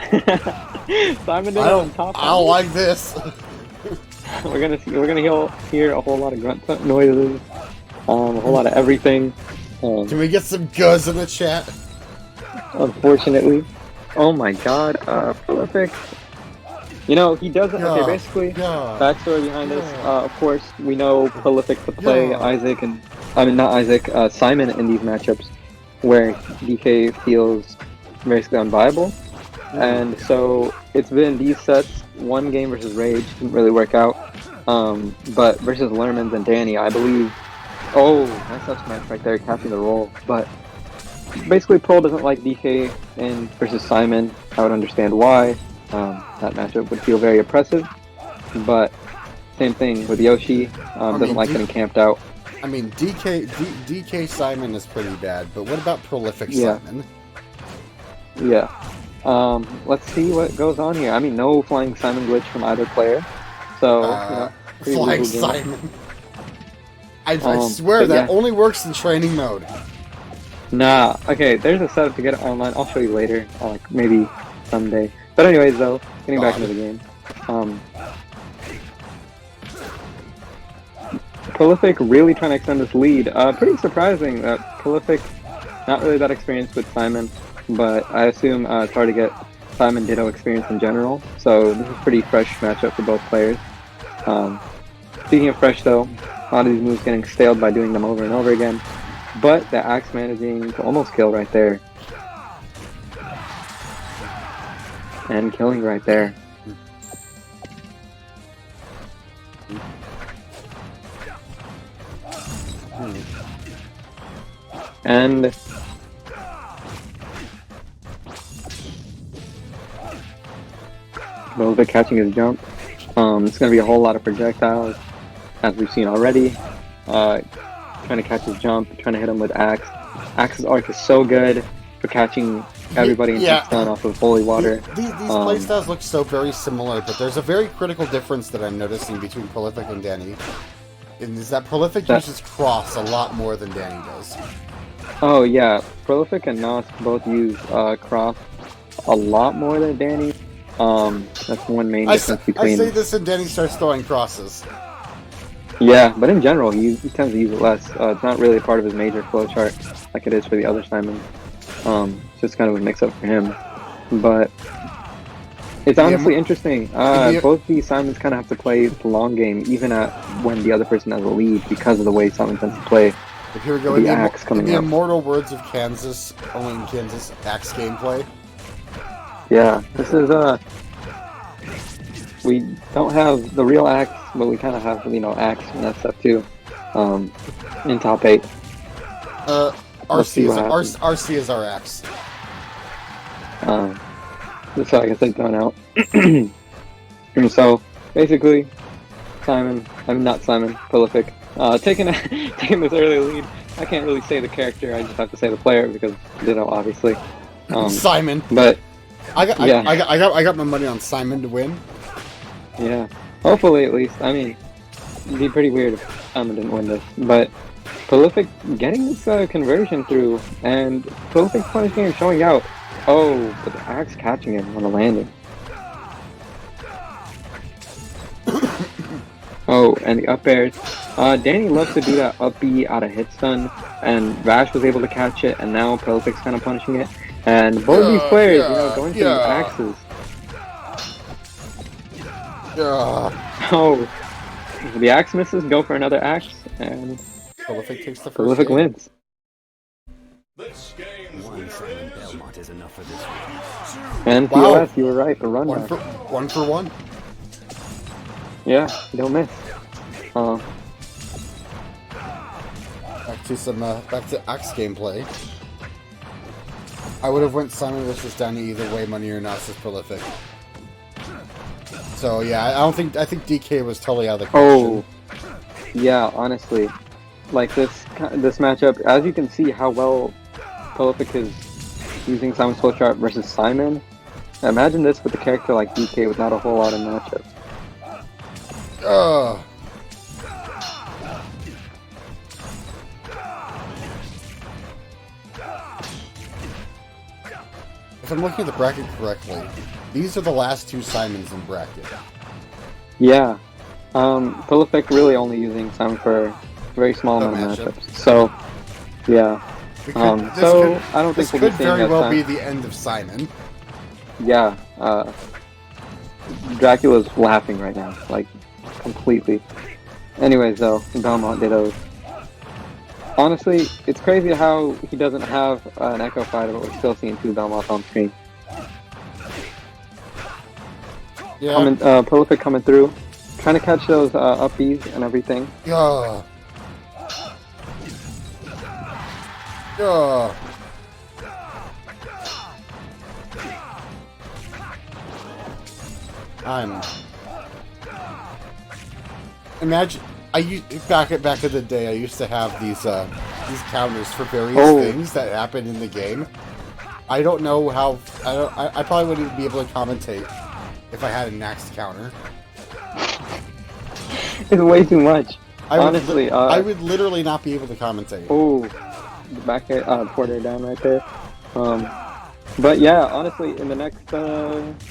Simon Ditto on top. I don't like this. We're gonna hear a whole lot of grunt noises, a whole lot of everything. Can we get some guzz in the chat? Unfortunately, oh my God, Prolific. You know he doesn't. Yeah, Okay, basically, yeah, backstory behind this. Of course, we know Prolific to play Yeah. Isaac and not Isaac, Simon in these matchups where DK feels basically unviable. And so it's been these sets, one game versus Rage, didn't really work out. But versus Lermans and Danny, I believe. Oh, nice up smash right there, catching the roll. But basically, Pro doesn't like DK in versus Simon. I would understand why. That matchup would feel very oppressive. But same thing with Yoshi, doesn't like getting camped out. I mean, DK Simon is pretty bad, but what about Prolific Yeah. Simon? Yeah. Let's see what goes on here. I mean, no flying Simon glitch from either player. So, pretty Flying brutal game. Simon. I swear but that yeah. only works in training mode. Nah, okay, there's a setup to get it online. I'll show you later, like maybe someday. But anyways, though, getting back into the game. Prolific really trying to extend this lead. Pretty surprising that Prolific, not really that experienced with Simon, but I assume it's hard to get Simon Ditto experience in general. So this is a pretty fresh matchup for both players. Speaking of fresh though, a lot of these moves getting staled by doing them over and over again. But the Axe managing to almost kill right there. And killing right there. And Velvet catching his jump. It's going to be a whole lot of projectiles, as we've seen already. Trying to catch his jump, trying to hit him with Axe. Axe's arc is so good for catching everybody in stun off of holy water. These playstyles look so very similar, but there's a very critical difference that I'm noticing between Prolific and Danny. And is that Prolific uses cross a lot more than Danny does. Oh yeah, Prolific and Nos both use cross a lot more than Danny. That's one main difference between. I say this and Danny starts throwing crosses. Yeah, but in general, he tends to use it less. It's not really a part of his major flowchart like it is for the other Simon. It's just kind of a mix-up for him. But it's honestly interesting. Both these Simons kind of have to play the long game, even when the other person has a lead, because of the way Simon tends to play. But here we go. The Axe coming in the up. immortal words of Kansas, only in Kansas, Axe gameplay. Yeah, this is we don't have the real Axe, but we kind of have, Axe and that stuff too. In top 8. RC is our Axe. So I guess they've gone out. And so, basically, not Simon, Prolific, taking this early lead. I can't really say the character, I just have to say the player because Ditto, obviously. Simon. But I got my money on Simon to win. yeah, hopefully at least. I mean, it'd be pretty weird if Simon didn't win this. But Prolific getting this conversion through, and Prolific punish game showing out. Oh, but the axe catching him on the landing. Oh, and the up airs. Danny loves to do that up B out of hit stun, and Vash was able to catch it, and now Prolific's kind of punishing it. And both of these players, going for these axes. Oh, if the axe misses, go for another axe, and Prolific takes the first Prolific game. wins. This game's One winner Simon is Belmont is enough for this one. And Wow. POS, you were right, the run back. One for one. Yeah, you don't miss. Back to Axe gameplay. I would have went Simon versus Danny either way, Money or Not is Prolific. So yeah, I think DK was totally out of the question. Oh, yeah, honestly, like this matchup, as you can see how well Prolific is using Simon's full chart versus Simon. Imagine this with a character like DK with not a whole lot of matchups. If I'm looking at the bracket correctly, these are the last two Simons in bracket. Yeah, Prolific really only using Simon for a very small amount of matchups. So, yeah. I don't think this we'll could be seeing very that well Simon. be the end of Simon. Yeah, Dracula's laughing right now, like, completely. Anyways, though, Belmont Ditto. Honestly, it's crazy how he doesn't have an Echo Fighter, but we're still seeing two Belmonts on screen. Yeah. Prolific coming through, trying to catch those up Bs and everything. Yeah. Yeah. Imagine back in the day. I used to have these counters for various things that happen in the game. I don't know how. I probably wouldn't even be able to commentate if I had a next counter. It's way too much. Honestly, I would literally not be able to commentate. Oh, the back air, Porter down right there. But yeah, honestly, in the next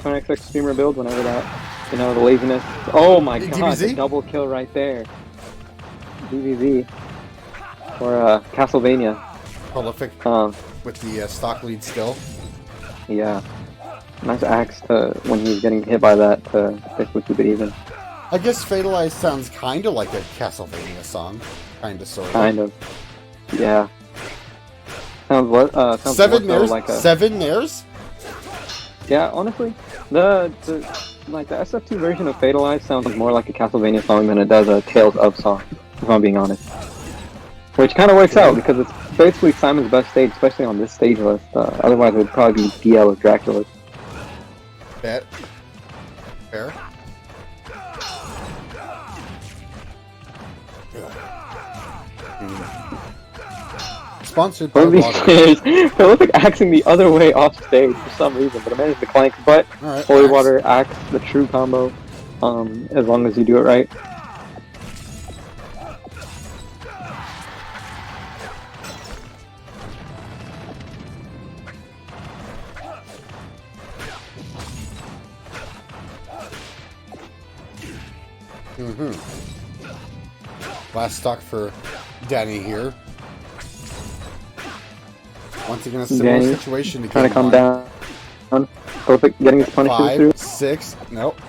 next streamer build, whenever that, the laziness. Oh my god, the double kill right there. DBZ or Castlevania. Prolific with the stock lead still. Yeah, nice axe to when he was getting hit by that to basically keep it even. I guess Fatalized sounds kind of like a Castlevania song, kind of sort of. Kind of, yeah. Sounds Seven more so Nairs? like a... Seven Nairs? Yeah, honestly, the SF2 version of Fatalized sounds more like a Castlevania song than it does a Tales of song, if I'm being honest. Which kind of works out because it's basically Simon's best stage, especially on this stage list. Otherwise, it would probably be DL or Dracula's. Bet. Fair. Sponsored by water. Prolific axing the other way off stage for some reason, but I managed to clank. But right, holy water axe, the true combo, as long as you do it right. Last stock for Danny here. Once again, a similar situation to trying to come down. Prolific getting his punishes through. 5, 6, nope.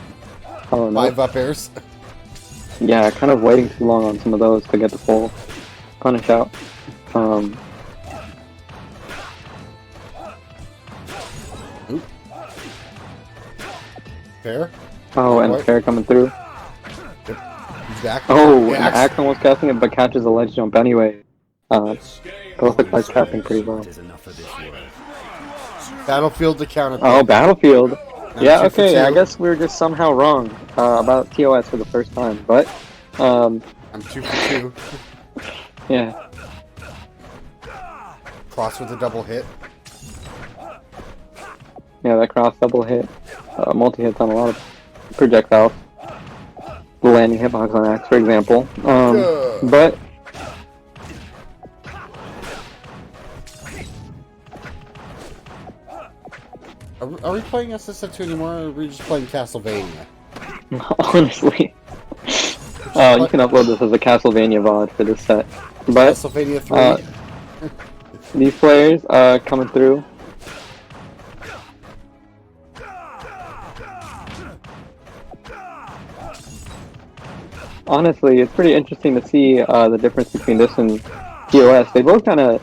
Oh, no. 5 up airs. Yeah, kind of waiting too long on some of those to get the full punish out. Oop. Fair. Oh, and Fair coming through. He's back. Oh, and Axe almost casting it, but catches a ledge jump anyway. Prolific likes capping pretty well. Is enough for this world. Battlefield to counter. Oh, Battlefield. Yeah, okay, I guess we're just somehow wrong about TOS for the first time, but I'm 2 for 2. Yeah. Cross with a double hit. Yeah, that cross double hit. Multi-hits on a lot of projectiles. The landing hitbox on Axe, for example. But Are we playing SSF2 anymore, or are we just playing Castlevania? honestly, you can upload this as a Castlevania VOD for this set. But Castlevania 3? These players coming through. Honestly, it's pretty interesting to see the difference between this and TOS. They both kind of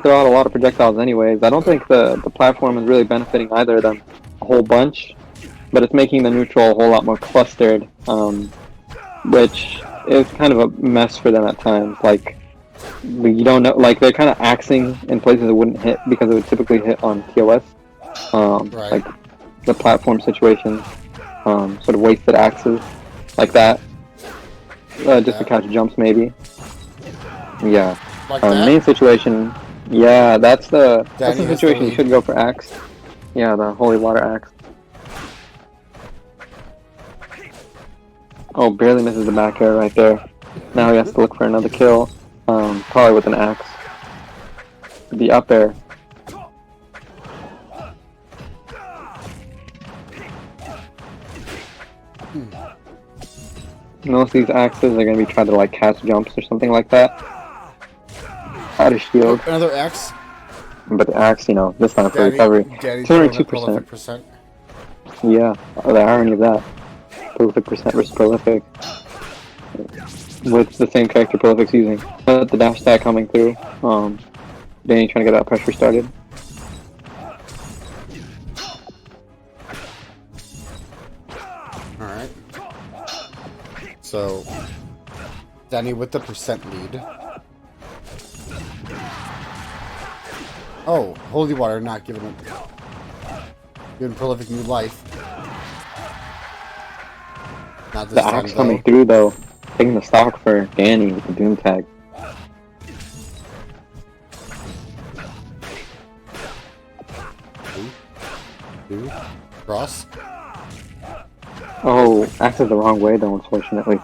throw out a lot of projectiles anyways. I don't think the platform is really benefiting either of them a whole bunch, but it's making the neutral a whole lot more clustered, which is kind of a mess for them at times. Like, you don't know, like, they're kind of axing in places it wouldn't hit because it would typically hit on TOS. Right. Like, the platform situation, sort of wasted axes, like that. Just to catch jumps, maybe. Yeah. Like that? Main situation, yeah, that's the situation you should go for axe. Yeah, the holy water axe. Oh, barely misses the back air right there. Now he has to look for another kill, probably with an axe. The up air. Most of these axes are going to be trying to like catch jumps or something like that. Out of shield. Another X. But the axe, you know, this time for recovery. 202%. Yeah, the irony of that. Prolific percent versus prolific. With the same character Prolific's using. The dash attack coming through. Danny trying to get that pressure started. Alright. So, Danny with the percent lead. Oh, holy water not giving him, giving Prolific new life. Not this the time, axe coming through though, taking the stock for Danny with the Doom tag. Two. Cross. Oh, axe is the wrong way though, unfortunately.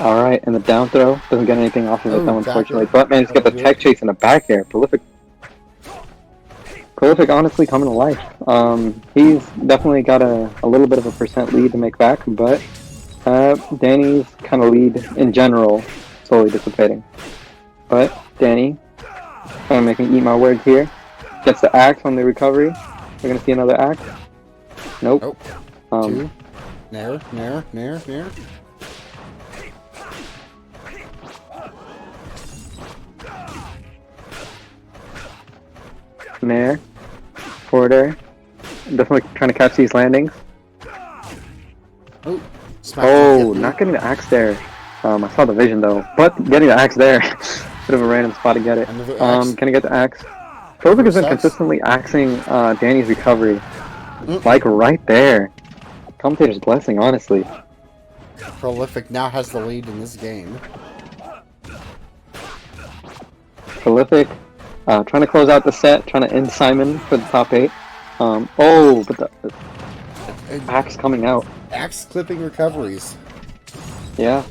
Alright, and the down throw doesn't get anything off of it though, unfortunately. But managed to get the tech chase in the back air. Prolific honestly coming to life. He's definitely got a little bit of a percent lead to make back, but Danny's kind of lead in general slowly dissipating. But Danny, kind of making me eat my words here, gets the axe on the recovery. We're going to see another axe. Nope. Two. Nair. Nair. Forward air. Definitely trying to catch these landings. Oh, not getting the axe there. I saw the vision though, but getting the axe there. Bit of a random spot to get it. Can I get the axe? Prolific has been consistently axing Danny's recovery. Like right there. Commentator's blessing, honestly. Prolific now has the lead in this game. Prolific trying to close out the set, trying to end Simon for the top 8. Oh, but the axe coming out. Axe clipping recoveries. Yeah.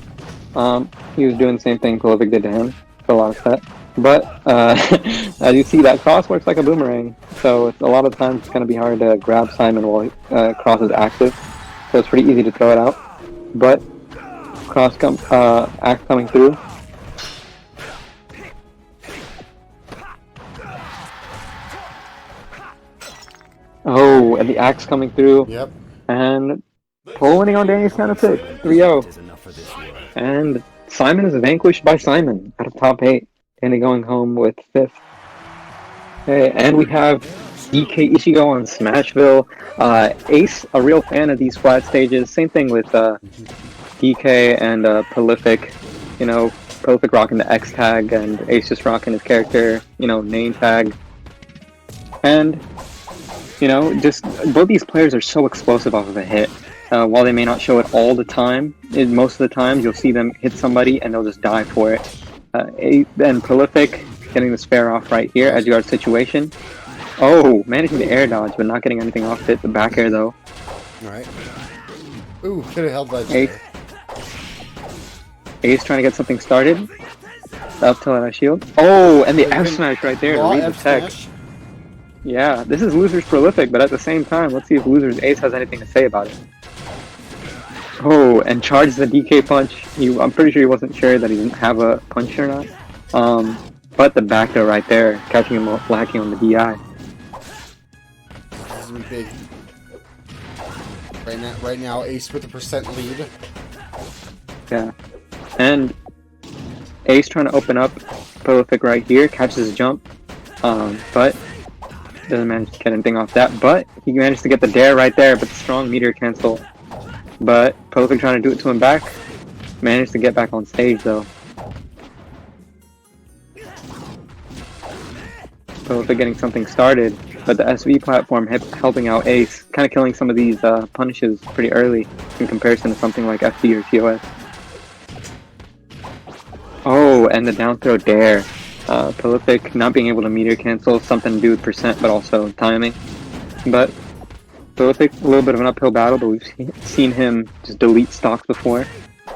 He was doing the same thing Prolific did to him for a lot of set. But as you see, that cross works like a boomerang. So it's, a lot of times it's going to be hard to grab Simon while cross is active. So it's pretty easy to throw it out. But axe coming through. Oh, and the axe coming through. Yep. And winning on Danny's kind of pick. 3-0. And Simon is vanquished by Simon out of top 8. Danny going home with 5th. Okay, and we have DK Ichigo on Smashville. Ace, a real fan of these flat stages. Same thing with DK and Prolific. You know, Prolific rocking the X tag and Ace just rocking his character, you know, name tag. And, you know, just both these players are so explosive off of a hit. While they may not show it all the time, most of the times you'll see them hit somebody and they'll just die for it. And Prolific getting this fair off right here, edge guard situation. Oh, managing the air dodge, but not getting anything off it. The back air, though. Alright. Ooh, could have held ledge Ace. there. Ace trying to get something started. Up till that shield. Oh, and the F smash right there to read the tech. Yeah, this is Loser's Prolific, but at the same time, let's see if Loser's Ace has anything to say about it. Oh, and charges the DK punch. I'm pretty sure he wasn't sure that he didn't have a punch or not. But the back throw right there, catching him lacking on the DI. This is big. Right now, Ace with a percent lead. Yeah, and Ace trying to open up Prolific right here, catches his jump, but doesn't manage to get anything off that. But he managed to get the dare right there, but the strong meteor cancel. But Prolific trying to do it to him back, managed to get back on stage though. Prolific getting something started, but the SV platform helping out Ace, kind of killing some of these punishes pretty early in comparison to something like FD or TOS. Oh, and the down throw dare. Prolific not being able to meteor cancel, something to do with percent, but also timing. But Prolific, a little bit of an uphill battle, but we've seen him just delete stocks before.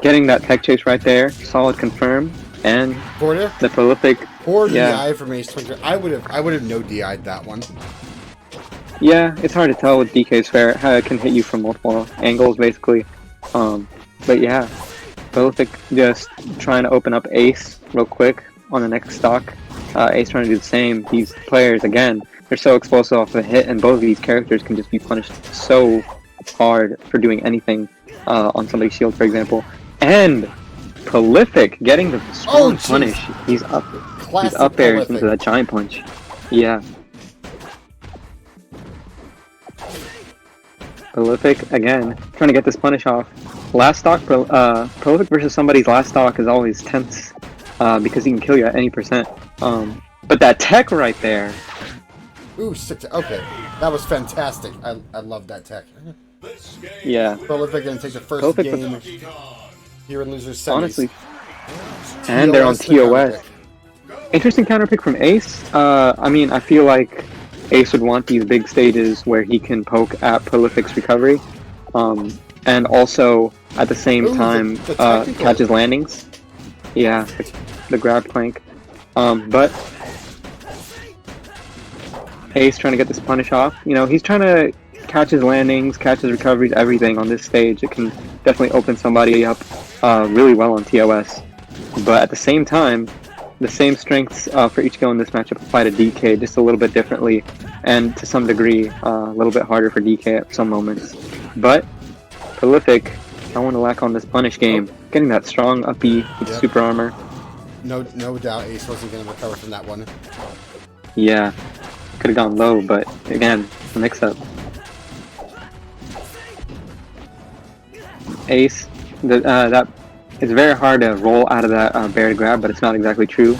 Getting that tech chase right there, solid confirm, and Border? the Prolific. Poor Yeah. DI from Ace 20. I would have no DI'd that one. Yeah, it's hard to tell with DK's fair, how it can hit you from multiple angles, basically. But yeah, Prolific just trying to open up Ace real quick on the next stock. Ace trying to do the same. These players, again, they're so explosive off the hit, and both of these characters can just be punished so hard for doing anything on somebody's shield, for example. And Prolific getting the strong punish. He's up there into that giant punch. Yeah. Prolific, again, trying to get this punish off. Last stock, Prolific versus somebody's last stock is always tense because he can kill you at any percent. But that tech right there. Ooh, 6. Okay, that was fantastic. I love that tech. Yeah. Prolific gonna take the first Prolific game here in Losers Semis. Honestly. And they're on TOS. Interesting counter pick from Ace. I mean, I feel like Ace would want these big stages where he can poke at Prolific's recovery. And also, at the same time, catches landings. Yeah, the grab clank. But Ace trying to get this punish off. You know, he's trying to catch his landings, catch his recoveries, everything on this stage. It can definitely open somebody up really well on TOS. But at the same time, the same strengths for each go in this matchup apply to DK just a little bit differently, and to some degree a little bit harder for DK at some moments. But Prolific, I want to lack on this punish game, getting that strong up B with super armor. No doubt Ace wasn't going to recover from that one. Yeah, could have gone low, but again, the mix-up. Ace, that it's very hard to roll out of that bear to grab, but it's not exactly true.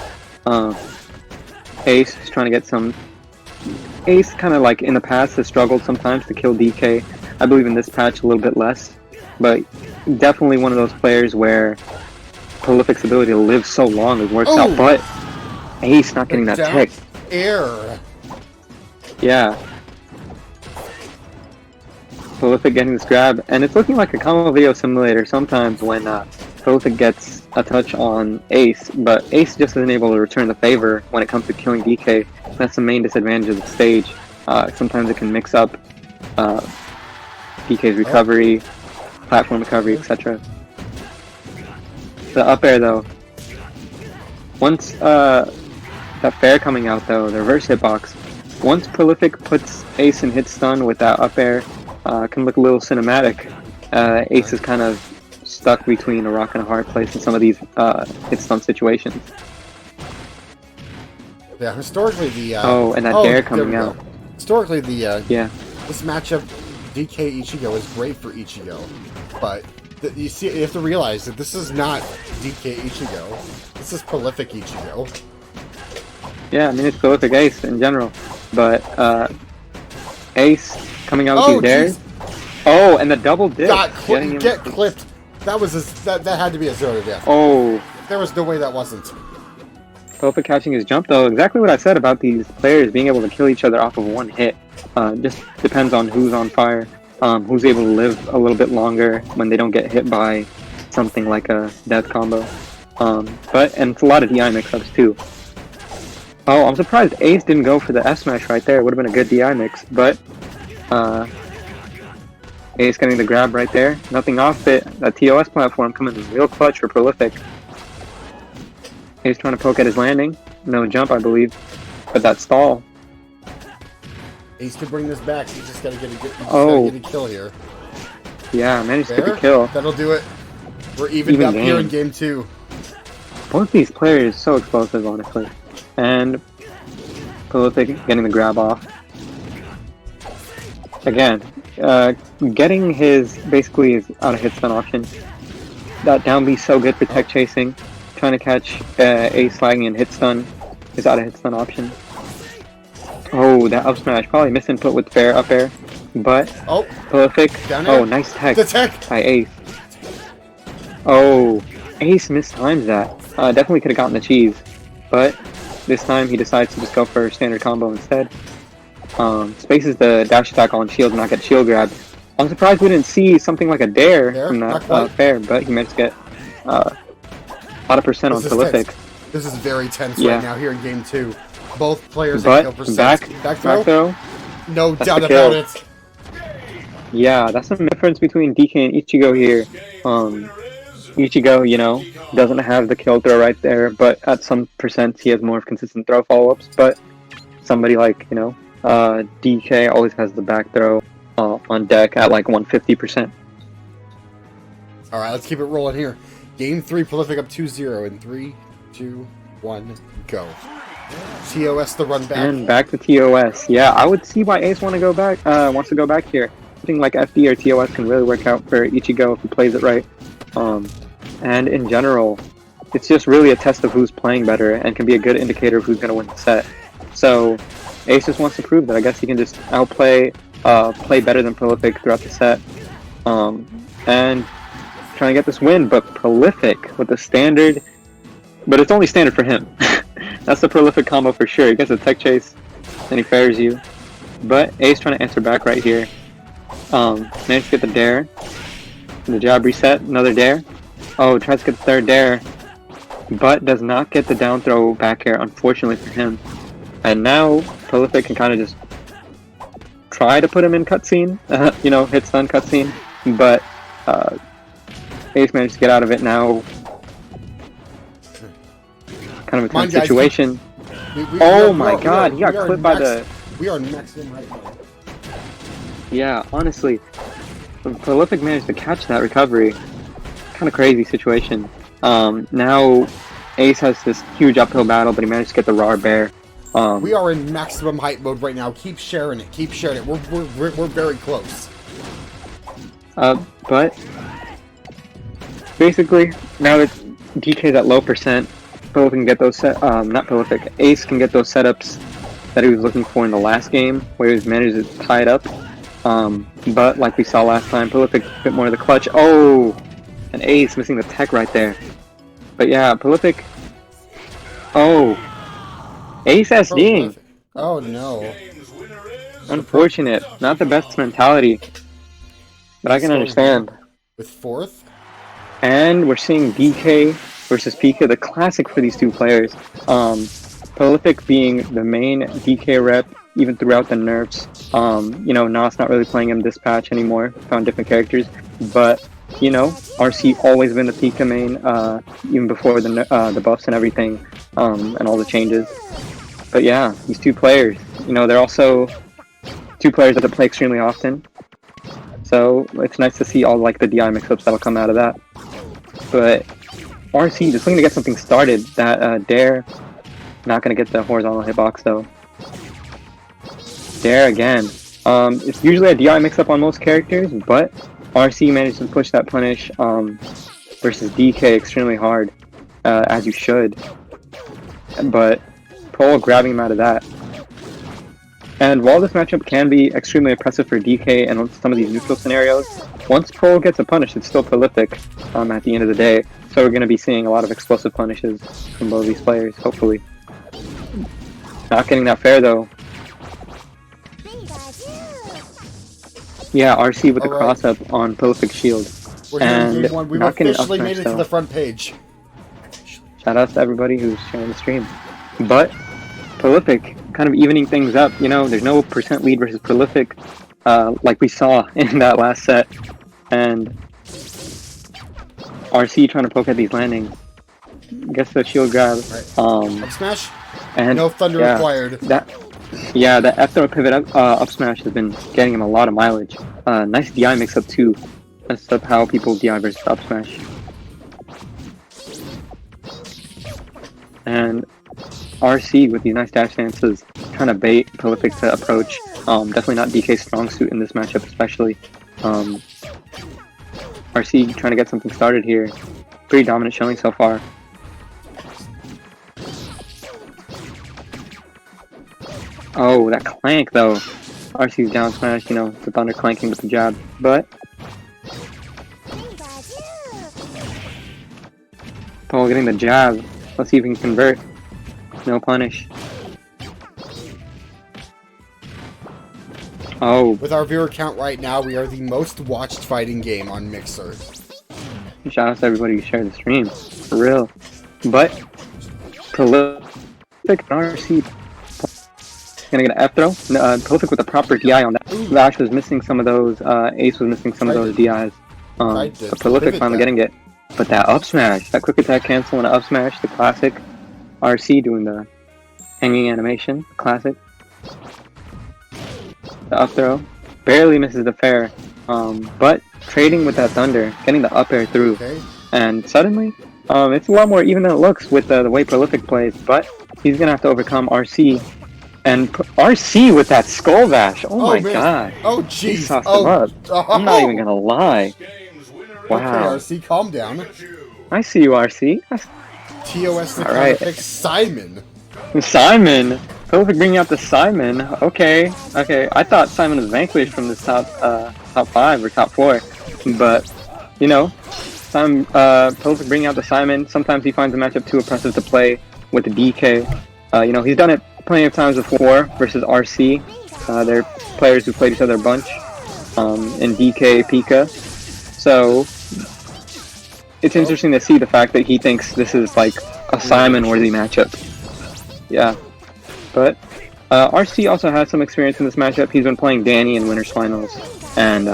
Ace is trying to get some. Ace kind of like in the past has struggled sometimes to kill DK. I believe in this patch a little bit less, but definitely one of those players where Prolific's ability to live so long it works out. But Ace not getting that tech. Air. Yeah. Prolific getting this grab, and it's looking like a combo video simulator sometimes when Prolific gets a touch on Ace, but Ace just isn't able to return the favor when it comes to killing DK. That's the main disadvantage of the stage. Sometimes it can mix up DK's recovery, platform recovery, etc. The up air though, once that fair coming out though, the reverse hitbox, once Prolific puts Ace in hit stun with that up air, can look a little cinematic. Ace is kind of stuck between a rock and a hard place in some of these hit stun situations. Yeah, historically the and that dare coming out. Historically the yeah, this matchup DK Ichigo is great for Ichigo, but You see, you have to realize that this is not DK Ichigo. This is prolific Ichigo. Yeah, I mean it's prolific Ace in general, but Ace coming out with these dares. Oh, and the double dip. Get clipped. That was that had to be a 0 to death. Oh, there was no way that wasn't. Prolific catching his jump though. Exactly what I said about these players being able to kill each other off of one hit. Just depends on who's on fire, who's able to live a little bit longer when they don't get hit by something like a death combo. And it's a lot of DI mix-ups too. Oh, I'm surprised Ace didn't go for the F smash right there. It would have been a good DI mix, but Ace getting the grab right there. Nothing off it. That TOS platform coming in real clutch for prolific. Ace trying to poke at his landing. No jump, I believe. But that stall. Ace could bring this back. He's just gotta get a kill here. Yeah, managed to get a kill. That'll do it. We're evened up here in game 2. Both these players so explosive, honestly. And prolific getting the grab off. Again, getting his basically his out of hit stun option. That down B so good for tech chasing. Trying to catch Ace lagging and hit stun is out of hit stun option. Oh, that up smash probably misinput with fair up air, but prolific. Oh, nice tech by Ace. Oh, Ace mistimes that. Definitely could have gotten the cheese, but this time he decides to just go for standard combo instead. Spaces the dash attack on shield and not get shield grabbed. I'm surprised we didn't see something like a dare from that fair, but he managed to get a lot of percent on prolific. This is very tense right now here in game 2. Both players have kill percent. Back throw. No doubt about it. Yeah, that's the difference between DK and Ichigo here. Ichigo, you know, doesn't have the kill throw right there, but at some percent he has more consistent throw follow-ups. But somebody like, you know, DK always has the back throw on deck at like 150%. All right, let's keep it rolling here. Game 3, prolific up 2-0 in 3, 2, 1, go. TOS the run back. And back to TOS. Yeah, I would see why Ace wants to go back here. Something like FD or TOS can really work out for Ichigo if he plays it right. And in general, it's just really a test of who's playing better and can be a good indicator of who's going to win the set. So Ace just wants to prove that I guess he can just outplay, play better than prolific throughout the set, and trying to get this win. But prolific with the standard, but it's only standard for him. That's the prolific combo for sure. He gets a tech chase, and he fairs you. But Ace trying to answer back right here. Managed to get the dare. The jab reset, another dare. Oh, tries to get the third dare, but does not get the down throw back air, unfortunately for him. And now prolific can kind of just try to put him in cutscene, you know, hit stun cutscene, but Ace managed to get out of it now. Kind of a tense situation. Oh my god, he got clipped by the... We are next in right now. Yeah, honestly, prolific managed to catch that recovery. Kind of crazy situation. Now Ace has this huge uphill battle, but he managed to get the raw bear. We are in maximum hype mode right now. Keep sharing it. Keep sharing it. We're very close. But basically, now that DK's at low percent, prolific can get those not prolific. Ace can get those setups that he was looking for in the last game, where he managed to tie it up. But like we saw last time, prolific a bit more of the clutch. Oh, and Ace missing the tech right there. But yeah, prolific. Oh, Ace SDing. Oh no. Unfortunate. Not the best mentality. But I can understand. With fourth? And we're seeing DK versus Pika, the classic for these two players. Prolific being the main DK rep, even throughout the nerfs. You know, Nas not really playing him this patch anymore. Found different characters. But, you know, RC always been the Pika main, even before the buffs and everything, and all the changes. But yeah, these two players, you know, they're also two players that play extremely often. So it's nice to see all like the DI mix-ups that'll come out of that. But RC just looking to get something started. That Dare, not going to get the horizontal hitbox though. Dare again. It's usually a DI mix-up on most characters, but RC managed to push that punish versus DK extremely hard, as you should. But Pole grabbing him out of that. And while this matchup can be extremely oppressive for DK and some of these neutral scenarios, once Pole gets a punish, it's still prolific at the end of the day. So we're going to be seeing a lot of explosive punishes from both these players, hopefully. Not getting that fair, though. Yeah, RC with the cross-up on prolific shield. We're here in game 1. We've officially made it to though. the front page. Shout out to everybody who's sharing the stream. But prolific kind of evening things up, you know, there's no percent lead versus prolific like we saw in that last set. And RC trying to poke at these landings. Gets the shield grab. Up smash? And no thunder required. The F throw pivot up smash has been getting him a lot of mileage. Nice DI mix up too. That's how people DI versus up smash. And RC with these nice dash stances, trying to bait prolific to approach. Definitely not DK's strong suit in this matchup, especially. RC trying to get something started here. Pretty dominant showing so far. Oh, that clank though. RC's down smash, you know, the thunder clanking with the jab, but Paul getting the jab. Let's see if he can convert. No punish. Oh. With our viewer count right now, we are the most watched fighting game on Mixer. Shout out to everybody who shared the stream. For real. But prolific RC gonna get an F throw. Prolific with a proper DI on that. Lash was missing some of those. Ace was missing some of those DIs. But prolific finally getting it. But that up smash, that quick attack cancel and up smash, the classic. RC doing the hanging animation, classic. The up throw barely misses the fair, but trading with that thunder, getting the up air through, and suddenly it's a lot more even than it looks with the way prolific plays. But he's gonna have to overcome RC, and RC with that skull bash. Oh my god! Oh jeez! He sauced him up. I'm not even gonna lie. Wow. Okay, RC, calm down. I see you, RC. TOS the pick Simon. Simon! Prolific bringing out the Simon. Okay. I thought Simon was vanquished from the top 5 or top 4. But, you know, Prolific bringing out the Simon. Sometimes he finds a matchup too oppressive to play with the DK. You know, he's done it plenty of times before versus RC. They're players who played each other a bunch in DK, Pika. So it's interesting to see the fact that he thinks this is like a Simon-worthy matchup. Yeah, but RC also has some experience in this matchup. He's been playing Danny in Winners Finals and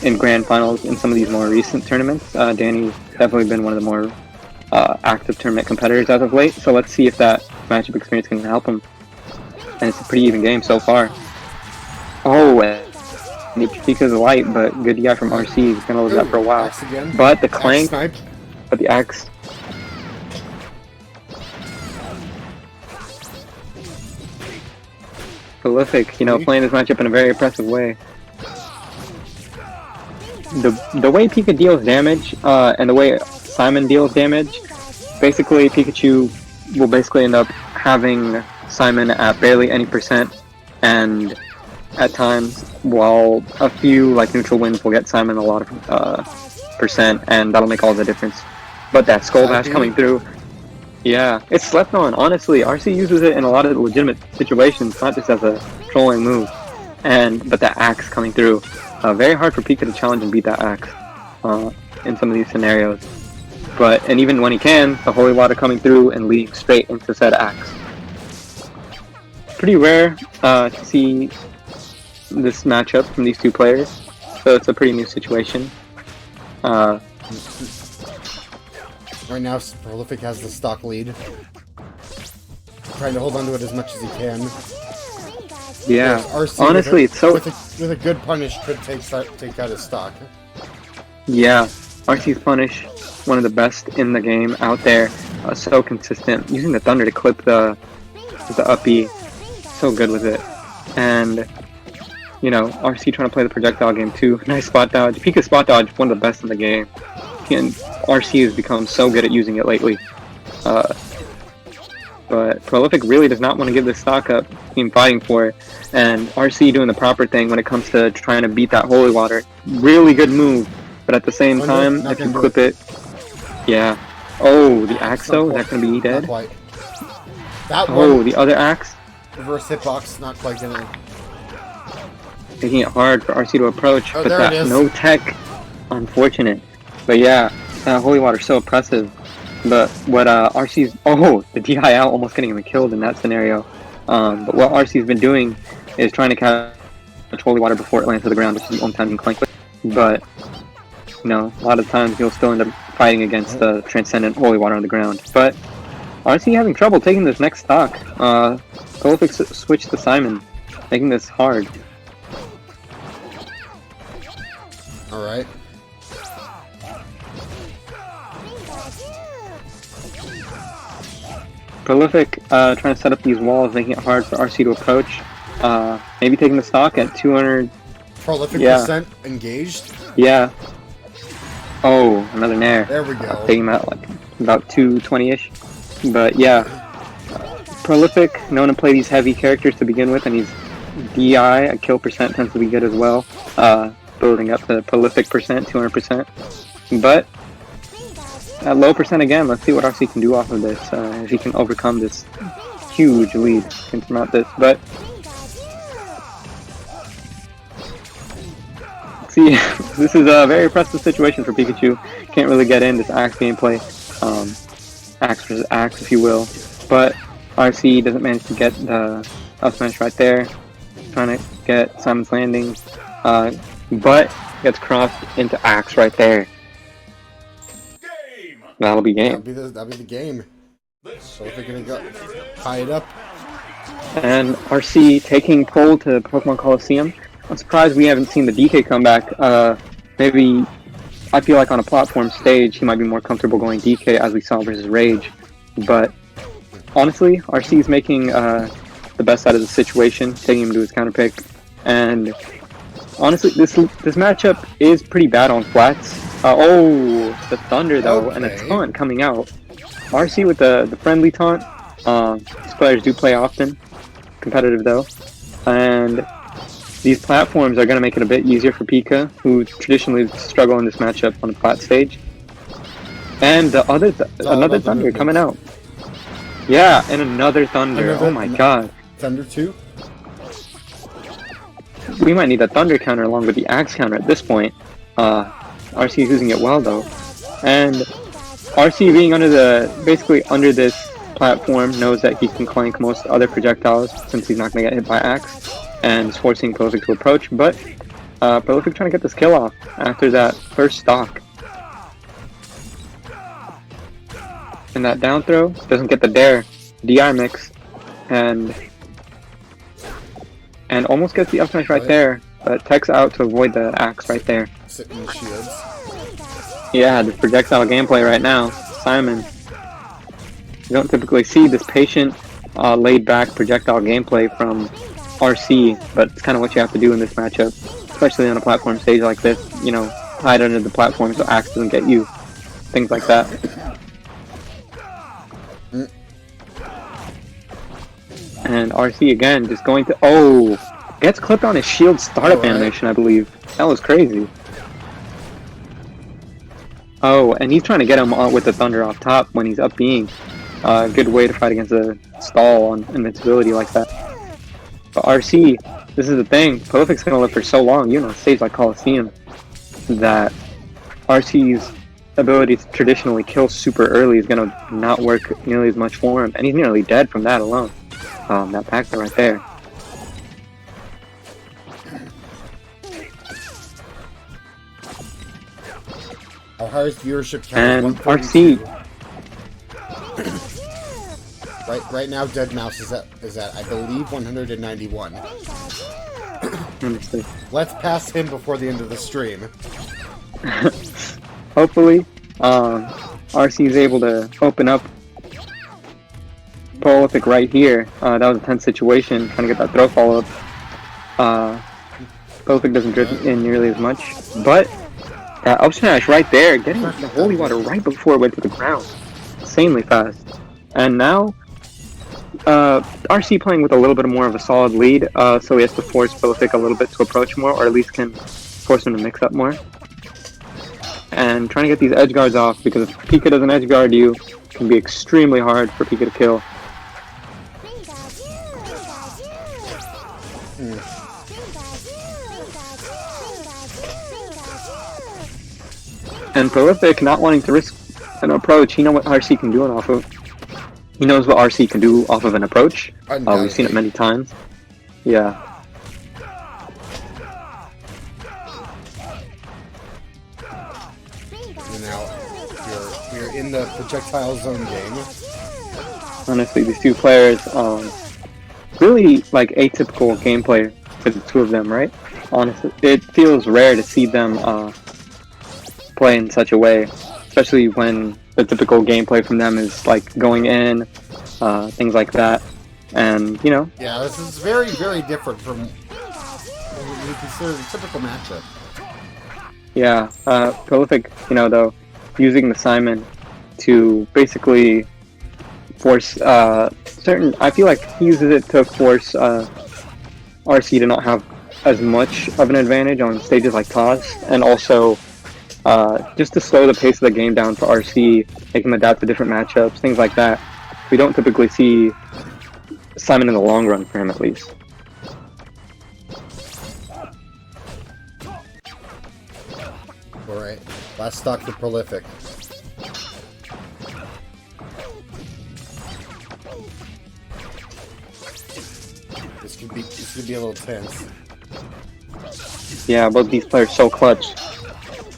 in Grand Finals in some of these more recent tournaments. Danny's definitely been one of the more active tournament competitors as of late. So let's see if that matchup experience can help him. And it's a pretty even game so far. Oh. Pika's light, but good DI from RC. He's gonna live that for a while. But the clank, but the axe. Prolific, you know, playing this matchup in a very oppressive way. The way Pika deals damage, and the way Simon deals damage, basically Pikachu will basically end up having Simon at barely any percent, and at times, while a few like neutral wins will get Simon a lot of percent, and that'll make all the difference. But that skull bash coming through, yeah, it's slept on. Honestly, RC uses it in a lot of legitimate situations, not just as a trolling move. But that axe coming through, very hard for Pika to challenge and beat that axe in some of these scenarios. And even when he can, the Holy Water coming through and leading straight into said axe. Pretty rare to see this matchup from these two players, so it's a pretty new situation. Right now, Prolific has the stock lead. Trying to hold on to it as much as he can. Yeah, honestly, it's so... With a good punish, could take out his stock. Yeah, RC's punish, one of the best in the game out there. So consistent, using the thunder to clip the up B. So good with it. And... you know, RC trying to play the projectile game too. Nice spot dodge. Pika's spot dodge, one of the best in the game. And RC has become so good at using it lately. But Prolific really does not want to give this stock up. Team fighting for it. And RC doing the proper thing when it comes to trying to beat that Holy Water. Really good move. But at the same time, if you clip it... Yeah. Oh, the axe though? Is that going to be dead? Not quite. That Oh, one, the other axe? reverse hitbox, not quite gonna... Making it hard for RC to approach. Oh, But there that it is. no tech. Unfortunate. But yeah, that Holy Water is so oppressive. But what RC's... Oh, the DI out almost getting him killed in that scenario. But what RC's been doing is trying to catch Holy Water before it lands to the ground, which is the only time you can clank with. But, you know, a lot of times you'll still end up fighting against the Transcendent Holy Water on the ground. But RC having trouble taking this next stock. Prolific switched to Simon, making this hard. Alright. Prolific trying to set up these walls, making it hard for RC to approach. Maybe taking the stock at 200. Prolific Yeah. percent engaged. Yeah. Oh, another nair. There we go. Taking him out like about 220-ish. But yeah, Prolific, known to play these heavy characters to begin with, and he's DI, a kill percent tends to be good as well. Building up the Prolific percent, 200%. But at low percent again, let's see what RC can do off of this. If he can overcome this huge lead, can surmount this. But see, this is a very pressing situation for Pikachu. Can't really get in this Axe gameplay. Axe versus Axe, if you will. But RC doesn't manage to get the up smash right there. Trying to get Simon's landing. But gets crossed into Axe right there. Game. That'll be game. That'll be the game. So if they're gonna go tie it up. And RC taking pole to Pokemon Coliseum. I'm surprised we haven't seen the DK comeback. Maybe I feel like on a platform stage he might be more comfortable going DK as we saw versus Rage. But honestly, RC is making the best out of the situation, taking him to his counter pick. And honestly, this matchup is pretty bad on flats. Oh, the Thunder though, and a Okay. taunt coming out. RC with the friendly taunt. These players do play often. Competitive though. And these platforms are going to make it a bit easier for Pika, who traditionally struggle in this matchup on the flat stage. And the other another Thunder movement. coming out. Yeah, and another Thunder. Another- Oh my god. Thunder 2? We might need a Thunder counter along with the Axe counter at this point. RC is using it well though. And RC being basically under this platform knows that he can clank most other projectiles since he's not going to get hit by Axe. And is forcing Prolific to approach, but Prolific trying to get this kill off after that first stock. And that down throw doesn't get the dare. DI mix. And almost gets the up smash right there, but techs out to avoid the Axe right there. Sitting in shields. Yeah, this projectile gameplay right now. Simon. You don't typically see this patient, laid-back projectile gameplay from RC, but it's kind of what you have to do in this matchup, especially on a platform stage like this. You know, hide under the platform so Axe doesn't get you. Things like that. And RC again, just going to... Oh! Gets clipped on his shield startup Alright. animation, I believe. That was crazy. Oh, and he's trying to get him with the Thunder off top when he's up being. Good way to fight against a stall on invincibility like that. But RC, this is the thing. Prolific's going to live for so long, you know, stage like Coliseum, that RC's ability to traditionally kill super early is going to not work nearly as much for him. And he's nearly dead from that alone. That Pacta right there. Our highest viewership And count is 142. RC. Right now, Dead Mouse is at I believe 191. Honestly. Let's pass him before the end of the stream. Hopefully, RC is able to open up Prolific right here. That was a tense situation, trying to get that throw follow-up. Prolific doesn't drift in nearly as much, but that up smash right there, getting the holy water right before it went to the ground, insanely fast. And now, RC playing with a little bit more of a solid lead, so he has to force Prolific a little bit to approach more, or at least can force him to mix up more. And trying to get these edge guards off, because if Pika doesn't edge guard you, it can be extremely hard for Pika to kill. And Prolific, not wanting to risk an approach, he knows what RC can do it off of. He knows what RC can do off of an approach. We've seen it many times. Yeah. Now you're in the projectile zone game. Honestly, these two players, really like atypical gameplay for the two of them, right? Honestly, it feels rare to see them play in such a way, especially when the typical gameplay from them is like going in, things like that, and you know. Yeah, this is very, very different from what we consider the typical matchup. Yeah, Prolific, you know, though, using the Simon to basically force certain. I feel like he uses it to force RC to not have as much of an advantage on stages like Toss, and also just to slow the pace of the game down for RC, make him adapt to different matchups, things like that. We don't typically see Simon in the long run for him, at least. Alright, last stock for Prolific. This could be a little tense. Yeah, both these players so clutch.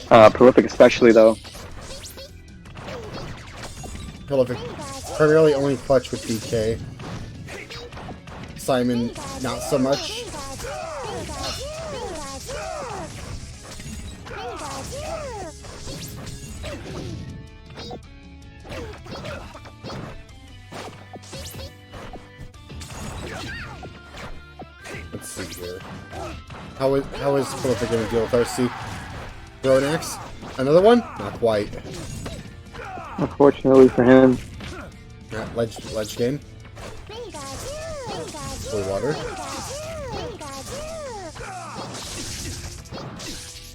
Prolific especially, though. Prolific primarily only clutch with DK. Simon, not so much. Let's see here. How is Prolific going to deal with RC? Throw an axe? Another one? Not quite. Unfortunately for him. Yeah, ledge game. Blue water.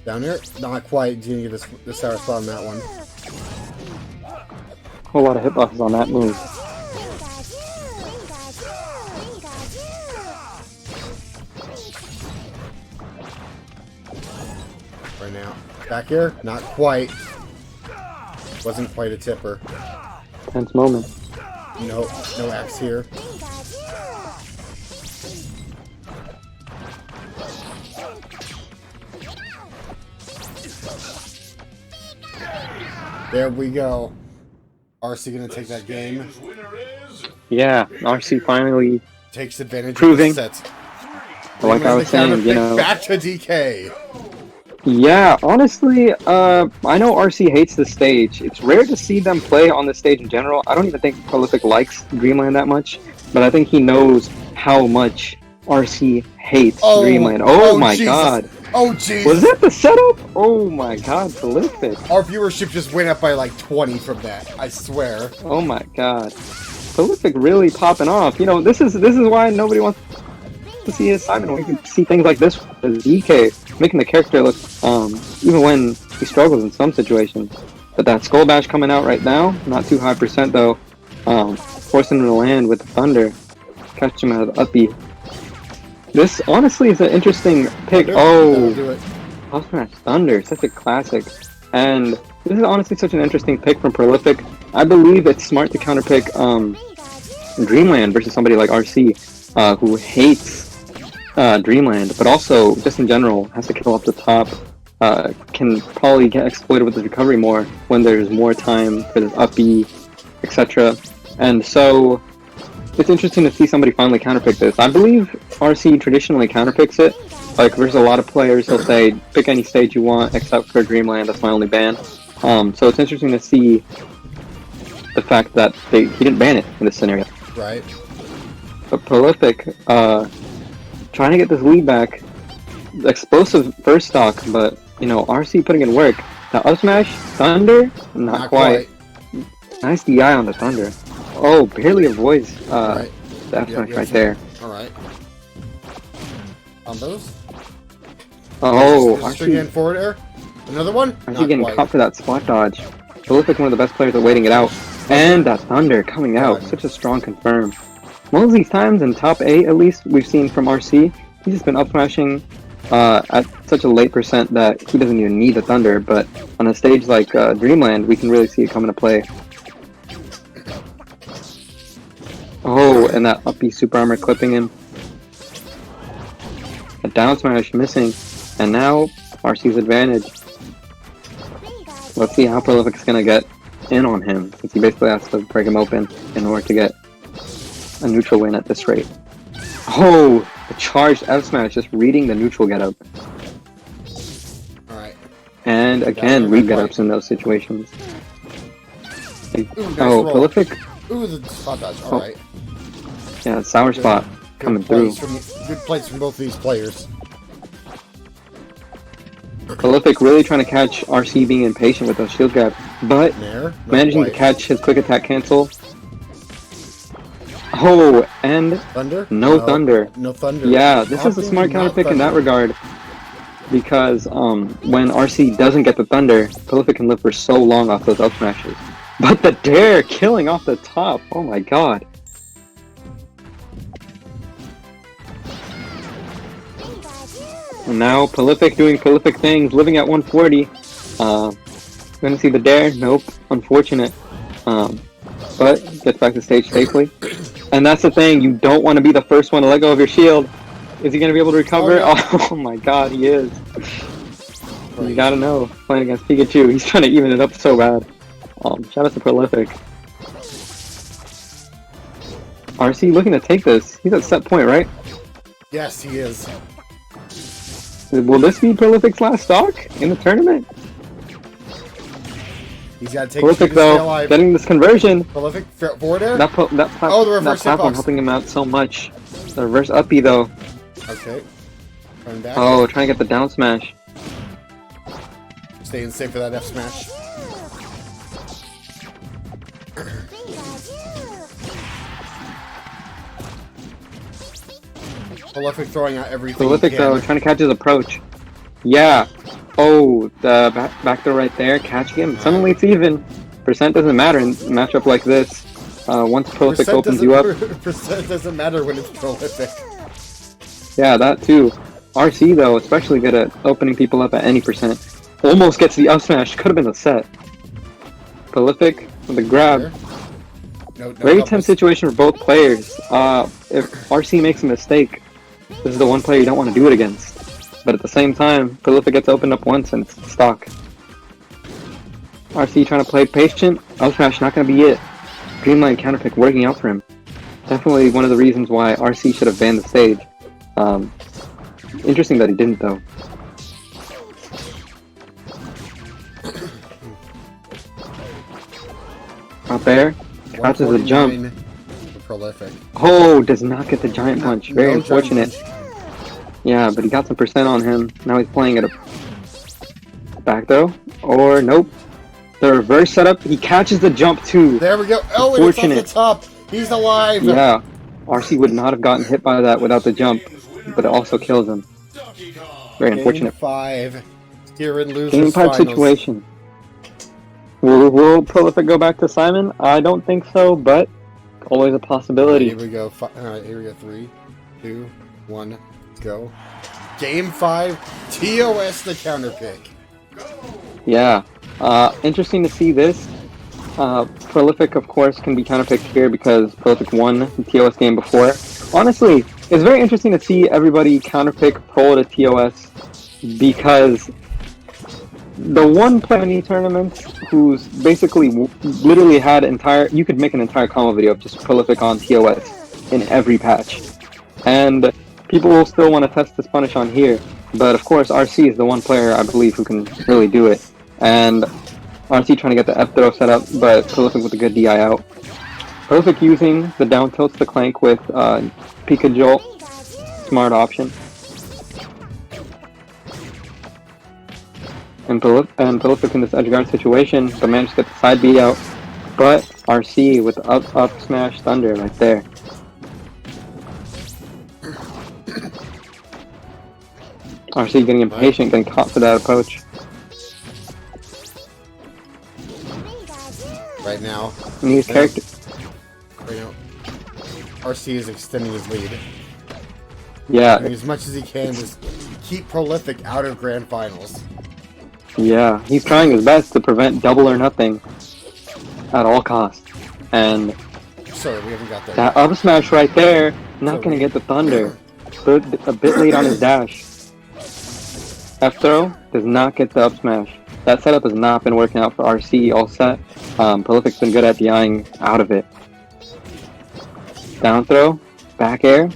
Down here? Not quite. Gonna get the sour spot on that one. Whole lot of hitboxes on that move. Right now. Back here? Not quite. Wasn't quite a tipper. Tense moment. No axe here. There we go. RC gonna take that game. Yeah, RC finally Takes advantage proving. of the set. Like I was saying, you know. Back to DK. Yeah, honestly, I know RC hates the stage. It's rare to see them play on the stage in general. I don't even think Prolific likes Dreamland that much, but I think he knows how much RC hates Dreamland. Oh my Jesus. god. Oh jeez. Was that the setup? Oh my god, Prolific. Our viewership just went up by like 20 from that, I swear. Oh my god. Prolific really popping off. You know, this is why nobody wants to see his Simon. We can see things like this with DK, making the character look, even when he struggles in some situations. But that Skull Bash coming out right now, not too high percent though, forcing him to land with the Thunder, catch him out of the uppy. This honestly is an interesting pick. Up smash Thunder, such a classic. And this is honestly such an interesting pick from Prolific. I believe it's smart to counterpick Dreamland versus somebody like RC, who hates Dreamland, but also just in general has to kill up the top. Can probably get exploited with his recovery more when there's more time for this uppy, etc. And so it's interesting to see somebody finally counterpick this. I believe RC traditionally counterpicks it. Like there's a lot of players who'll say, pick any stage you want except for Dreamland, that's my only ban. So it's interesting to see the fact that he didn't ban it in this scenario. Right. But Prolific, trying to get this lead back, explosive first stock, but you know, RC putting in work. Now up smash, Thunder, not quite. Nice DI on the Thunder. Oh, barely avoids the F smash right there. Alright. On those? Oh, RC again forward air. Another one? RC getting caught for that spot dodge. Prolific, one of the best players at waiting it out. And that Thunder coming out. Such a strong confirm. Most of these times in top 8 at least we've seen from RC, he's just been up smashing at such a late percent that he doesn't even need the Thunder, but on a stage like Dreamland, we can really see it come into play. Oh, and that up B super armor clipping him. A down smash missing, and now RC's advantage. Let's see how Prolific's gonna get in on him, since he basically has to break him open in order to get a neutral win at this rate. Oh, the charged F smash, just reading the neutral getup. Alright. And again, read getups in those situations. Oh, Prolific. Ooh, the spot dodge. Alright. Yeah, sour spot coming through. Good plays from both these players. Prolific really trying to catch RC being impatient with those shield grabs, but managing to catch his quick attack cancel. Oh, and Thunder? No Thunder. No Thunder. Yeah, this is a smart counter pick in that regard, because when RC doesn't get the Thunder, Prolific can live for so long off those up smashes. But the dare killing off the top. Oh my god. And now Prolific doing prolific things, living at 140. Gonna see the dare? Nope. Unfortunate. But gets back to stage safely. And that's the thing, you don't want to be the first one to let go of your shield. Is he gonna be able to recover? Oh my god, he is. You gotta know, playing against Pikachu, he's trying to even it up so bad. Shout out to Prolific. RC looking to take this. He's at set point, right? Yes, he is. Will this be Prolific's last stock in the tournament? He's got to take Prolific though, getting this conversion. Prolific forward air. That platform helping him out so much. The reverse uppy though. Okay. Coming back. Oh, trying to get the down smash. Staying safe for that F smash. Prolific throwing out everything. Prolific though, trying to catch his approach. Yeah. Oh, the back throw right there, catching him. Suddenly it's even. Percent doesn't matter in a matchup like this. Once Prolific opens you up. Percent doesn't matter when it's Prolific. Yeah, that too. RC though, especially good at opening people up at any percent. Almost gets the up smash. Could have been the set. Prolific with the grab. Very tense situation for both players. If RC makes a mistake, this is the one player you don't want to do it against. But at the same time, Prolific gets opened up once and it's stock. RC trying to play patient. Up smash not going to be it. Dreamland counterpick working out for him. Definitely one of the reasons why RC should have banned the stage. Interesting that he didn't though. Out there. Catches a jump. Prolific. Oh, does not get the giant punch. Very unfortunate. Yeah, but he got some percent on him. Now he's playing at a back throw. Or nope. The reverse setup. He catches the jump too. There we go. Oh, and it's off the top. He's alive. Yeah. RC would not have gotten hit by that without the jump, but it also kills him. Very unfortunate. Game 5. Here in losers Game 5 finals. situation. Will Prolific go back to Simon? I don't think so, but always a possibility. Here we go. Alright, here we go. 3, 2, 1, go. Game 5. TOS the counter pick. Yeah. Interesting to see this. Prolific, of course, can be counterpicked here because Prolific won the TOS game before. Honestly, it's very interesting to see everybody counterpick Pro to TOS because the one player in these tournaments who's basically literally had you could make an entire combo video of just Prolific on TOS in every patch. And people will still want to test this punish on here. But of course, RC is the one player, I believe, who can really do it. And RC trying to get the F throw set up, but Prolific with a good DI out. Prolific using the down tilts to clank with Pika Jolt. Smart option. And Prolific in this edge guard situation, but managed to get the side B out. But RC with the up smash thunder right there. RC getting impatient, getting caught for that approach. Right now. And these characters. Right now. RC is extending his lead. Yeah. Doing as much as he can to keep Prolific out of Grand Finals. Yeah, he's trying his best to prevent double or nothing at all costs. And Sorry, we haven't got there that yet. up smash right there, not going to get the thunder. A bit late on his dash. F throw does not get the up smash. That setup has not been working out for RC all set. Prolific's been good at DIing out of it. Down throw, back air.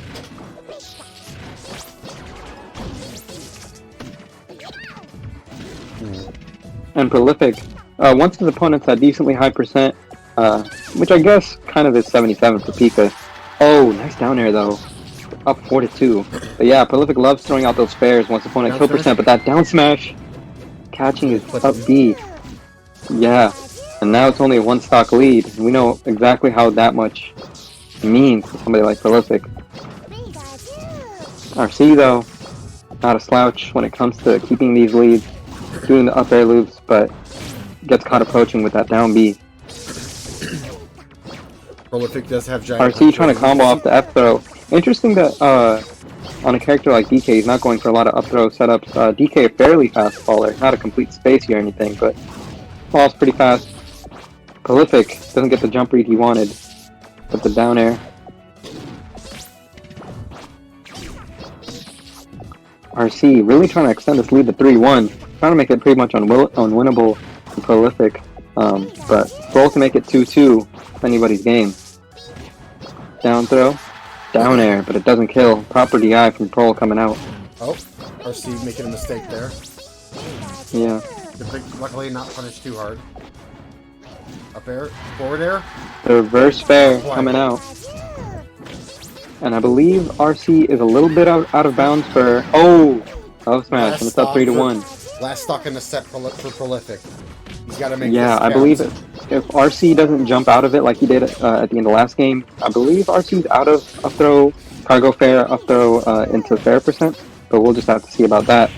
And Prolific, once his opponent's at decently high percent, which I guess kind of is 77 for Pika. Oh, nice down air though. Up 4-2. But yeah, Prolific loves throwing out those spares once opponent kill percent, but that down smash catching his up B. Yeah, and now it's only a one stock lead. We know exactly how that much means to somebody like Prolific. RC though, not a slouch when it comes to keeping these leads, doing the up air loops, but gets caught approaching with that down B. Prolific does have giant. RC trying to combo off the F throw. Interesting that on a character like DK, he's not going for a lot of up throw setups. DK a fairly fast faller, not a complete space or anything, but falls pretty fast. Prolific doesn't get the jump read he wanted with the down air. RC really trying to extend this lead to 3-1, trying to make it pretty much unwinnable for Prolific, but Roll can make it 2-2 anybody's game. Down throw, down air, but it doesn't kill. Proper DI from Prol coming out. Oh, RC making a mistake there. Yeah. Luckily not punished too hard. Up air, forward air. The reverse fair coming out. And I believe RC is a little bit out of bounds for... Oh! Up smash, and it's up 3-1. Last stock in the set for Prolific. He's got to make Yeah, this I believe if RC doesn't jump out of it like he did at the end of the last game, I believe RC's out of up throw, cargo fair, up throw into fair percent, but we'll just have to see about that.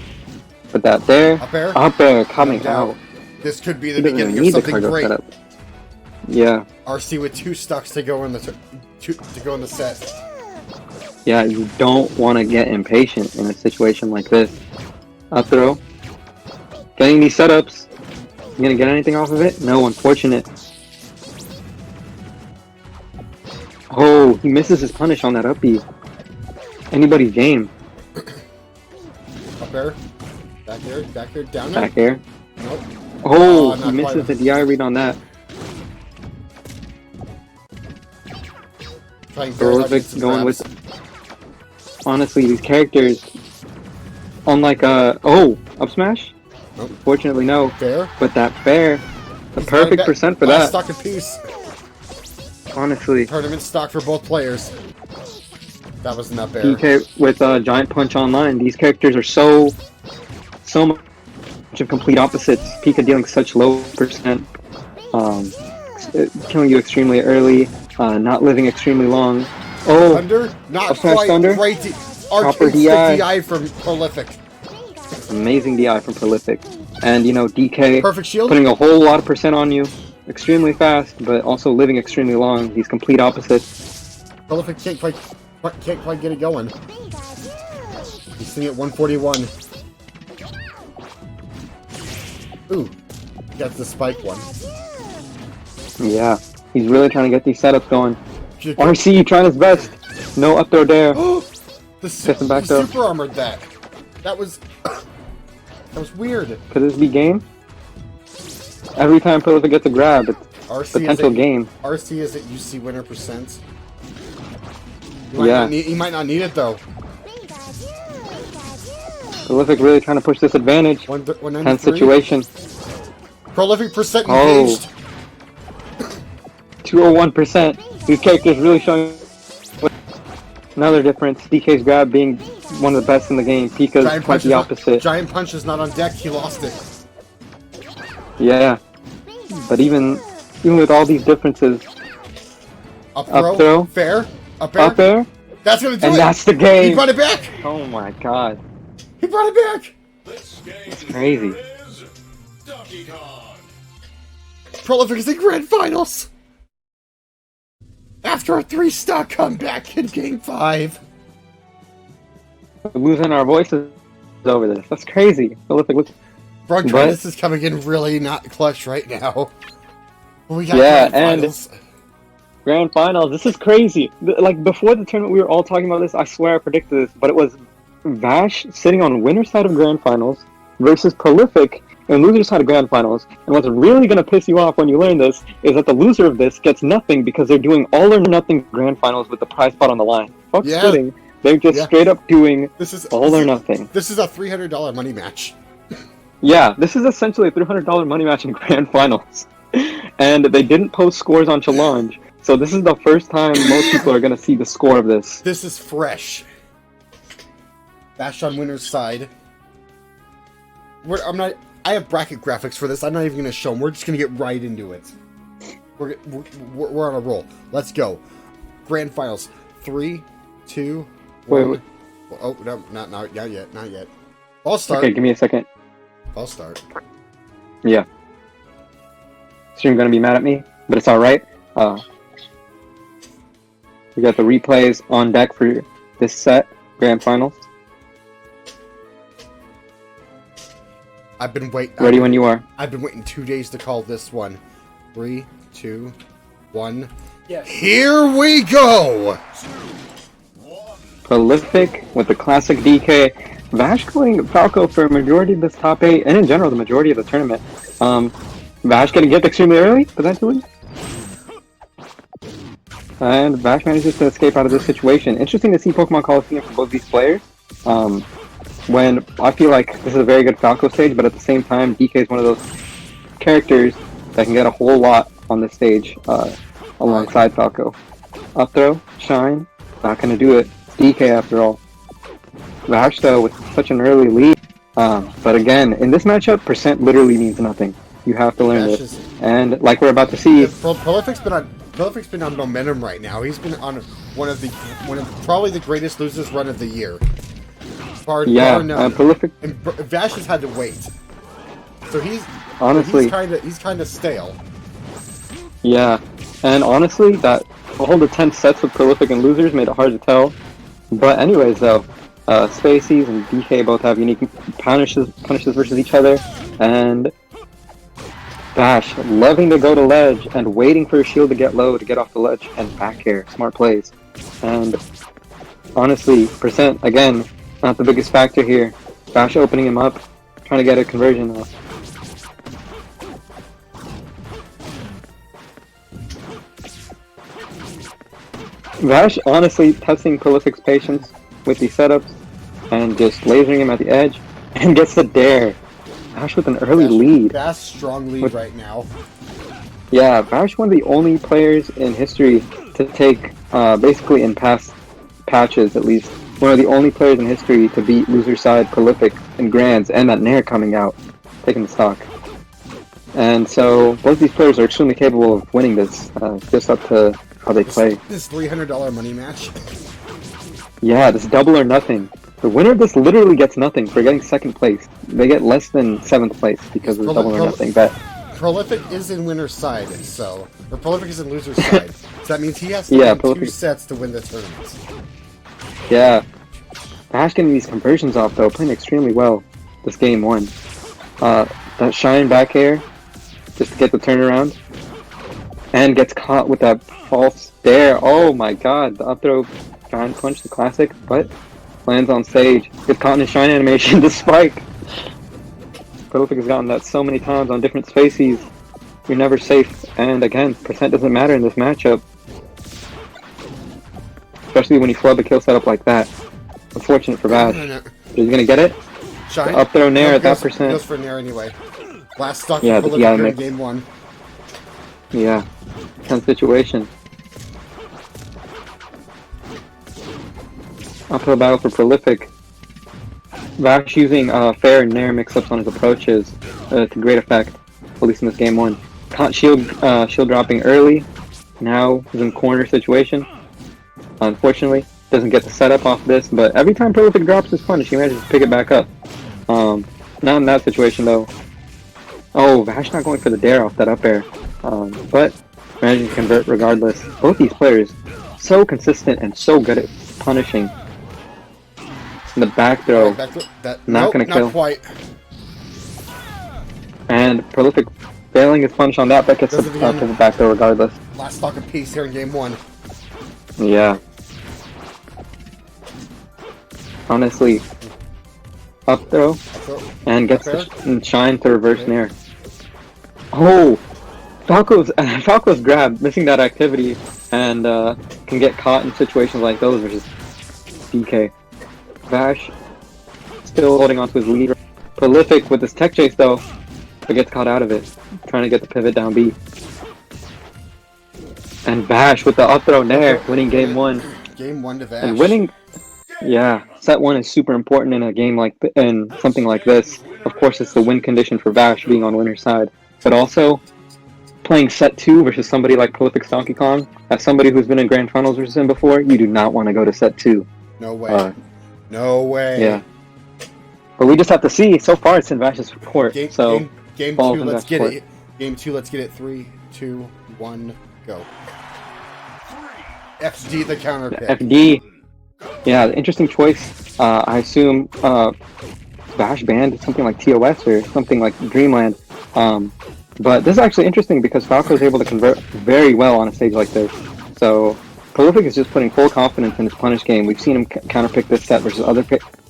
But that there, up air coming out. This could be the He doesn't beginning need of the something cargo great. setup. Yeah, RC with 2 stocks to go in the set. yeah, you don't want to get impatient in a situation like this. Up throw, getting these setups. You gonna get anything off of it? No, unfortunate. Oh, he misses his punish on that up B. Anybody's game. Up air, back air, down air. Back air. Nope. Oh, not he misses quite. the DI read on that. Trying very hard to get Prolific some going grabs. with... Honestly, these characters... Unlike, oh, up smash? Nope. Fortunately, no. Fair. But that fair, the perfect percent for Last that. stock apiece. Honestly. Tournament stock for both players. That was an up air. DK with Giant Punch Online, these characters are so much of complete opposites. Pika dealing such low percent, killing you extremely early, not living extremely long. Oh, Thunder? Not up smash quite. thunder? Great. Proper Instant DI. DI from Prolific. amazing DI from Prolific. And, you know, DK Perfect shield. putting a whole lot of percent on you, extremely fast, but also living extremely long. These complete opposites. Prolific can't quite get it going. He's sitting at 141. Ooh, that's the spike one. Yeah, he's really trying to get these setups going. RC trying his best. No up throw dare. He back throw. super armored that. That was weird. Could this be game? Every time Prolific gets a grab, it's RC potential game. RC is at UC winner percent. Yeah. He might not need it though. Prolific really trying to push this advantage. 193. Tense situation. Prolific percent Oh. engaged. 201%. These characters really showing another difference. DK's grab being one of the best in the game. Pika's quite the opposite. Giant punch is not on deck. He lost it. Yeah, but even with all these differences, Up up throw, throw, fair, up air. up air, That's gonna do and it. that's the game. He brought it back. Oh my god, He brought it back. This game's crazy. winner is Donkey Kong. Prolific is in grand finals. After a 3-stock comeback in Game 5. we're losing our voices over this. That's crazy. Prolific looks. Bronchitis is coming in really not clutch right now. We got Yeah, grand and finals. Grand finals. This is crazy. Like before the tournament, we were all talking about this. I swear I predicted this, but it was Vash sitting on winner's side of grand finals versus Prolific and loser's side of grand finals. And what's really gonna piss you off when you learn this is that the loser of this gets nothing because they're doing all or nothing grand finals with the prize pot on the line. Fuck Yeah. splitting. They're just Yeah. straight up doing This is all or nothing. This is a $300 money match. Yeah, this is essentially a $300 money match in grand finals. And they didn't post scores on Challenge, so this is the first time most people are going to see the score of this. This is fresh. Bash on winner's side. I have bracket graphics for this. I'm not even going to show them. We're just going to get right into it. We're on a roll. Let's go. Grand finals. 3, 2, 1. Wait. Oh, no, not yet. Not yet. I'll start. Okay, give me a second. I'll start. Yeah. Stream gonna be mad at me, but it's alright. We got the replays on deck for this set, grand finals. I've been waiting. Ready when you are. I've been waiting 2 days to call this one. 3, 2, 1. Yes. Here we go! Prolific with the classic DK. Vash going Falco for a majority of this top 8, and in general, the majority of the tournament. Vash getting gift extremely early, potentially. And Vash manages to escape out of this situation. Interesting to see Pokemon Coliseum for both these players. When I feel like this is a very good Falco stage, but at the same time, DK is one of those characters that can get a whole lot on this stage alongside Falco. Up throw, shine, not gonna do it. It's DK after all. Vash though with such an early lead, but again, in this matchup, percent literally means nothing. You have to learn this, and like we're about to see, Prolific's been on momentum right now. He's been on one of probably the greatest losers run of the year. Bar none. Prolific. And Vash has had to wait, so he's honestly he's kind of stale. Yeah, and honestly, that all the 10 sets with Prolific and losers made it hard to tell. But anyways, though, Spacies and DK both have unique punishes versus each other, and Vash loving to go to ledge and waiting for his shield to get low to get off the ledge and back air. Smart plays. And honestly, percent, again, not the biggest factor here. Vash opening him up, trying to get a conversion though. Vash honestly testing Prolific's patience with these setups and just lasering him at the edge and gets the dare. Vash with an early lead. Vash strong lead right now. Yeah, Vash one of the only players in history to take, basically in past patches at least, one of the only players in history to beat loser side Prolific in Grands and that Nair coming out, taking the stock. And so both these players are extremely capable of winning this, just up to how they play. This $300 money match. Yeah, this double or nothing. The winner of this literally gets nothing for getting second place. They get less than 7th place because of the double or nothing bet. Prolific is in winner's side, or Prolific is in loser's side. So that means he has to win Prolific. 2 sets to win the tournament. Yeah. Vash getting these conversions off though, playing extremely well this game 1. That shine back air, just to get the turnaround. And gets caught with that false dare. Oh my god, the up throw giant punch, the classic, but lands on stage. Gets caught in his shine animation, the spike. Prolific has gotten that so many times on different spaces. You're never safe, and again, percent doesn't matter in this matchup. Especially when you flub a kill setup like that. Unfortunate for Vash. He's gonna get it. Shine. Up throw Nair at that percent. Goes for Nair anyway. Last stock Yeah, for but yeah, Prolific in game 1. Yeah, tense situation. Uphill battle for Prolific. Vash using fair and Nair mix-ups on his approaches to great effect. at least in this game one. Caught shield dropping early. Now he's in corner situation. Unfortunately, doesn't get the setup off this, but every time Prolific drops his punish, he manages to pick it back up. Not in that situation though. Oh, Vash not going for the dare off that up air, but managing to convert regardless. Both these players so consistent and so good at punishing. And the back throw, not gonna kill. Not quite. And Prolific failing his punish on that, but gets the back throw regardless. Last stock of peace here in game one. Yeah. Honestly, up throw and gets the shine to reverse nair. Oh, Falco's grab, missing that activity, and can get caught in situations like those versus DK. Vash still holding on to his lead. Prolific with his tech chase though, but gets caught out of it, trying to get the pivot down B. And Vash with the up throw nair, winning game one. Game one to Vash. And winning, yeah, set one is super important in a game in something like this. Of course, it's the win condition for Vash being on winner's side, but also playing set two versus somebody like Prolific Donkey Kong. As somebody who's been in grand finals versus him before, you do not want to go to set two. No way. No way. Yeah. But we just have to see. So far, it's in Vash's court. Game two, let's get it. Game two, let's get it. 3, 2, 1, go. FD the counter pick. FD. Yeah, interesting choice. I assume Vash banned something like TOS or something like Dreamland. But this is actually interesting because Falco is able to convert very well on a stage like this. So Prolific is just putting full confidence in his punish game. We've seen him counterpick this set versus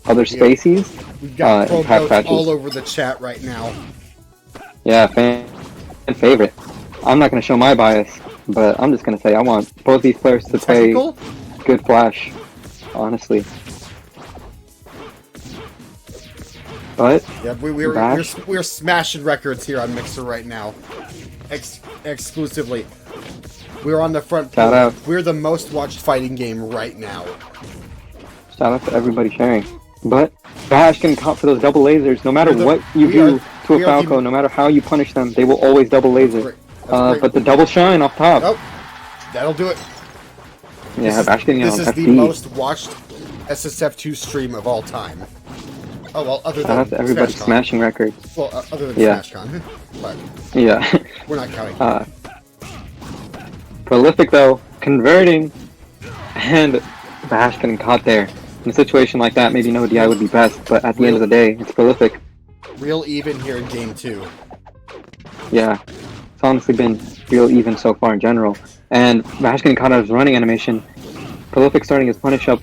other species. We've got in past patches. all over the chat right now. Yeah, fan favorite. I'm not going to show my bias, but I'm just going to say I want both these players to play good Flash, honestly. But yeah, we're smashing records here on Mixer right now, exclusively. We're on the front. Shout out. We're the most watched fighting game right now. Shout out to everybody sharing. But Vash can caught for those double lasers. No matter what you do to a Falco, no matter how you punish them, they will always double laser. But the double shine off top. Oh, that'll do it. Yeah, Vash getting this on is FD. the most watched SSF2 stream of all time. Oh well, other than everybody smashing records. Well, other than SmashCon, but yeah, we're not counting. Prolific though, converting, and Vash getting caught there. In a situation like that, maybe no DI would be best, but at the end of the day, it's Prolific. Real even here in game two. Yeah, it's honestly been real even so far in general. And Vash getting caught out of his running animation. Prolific starting his punish up.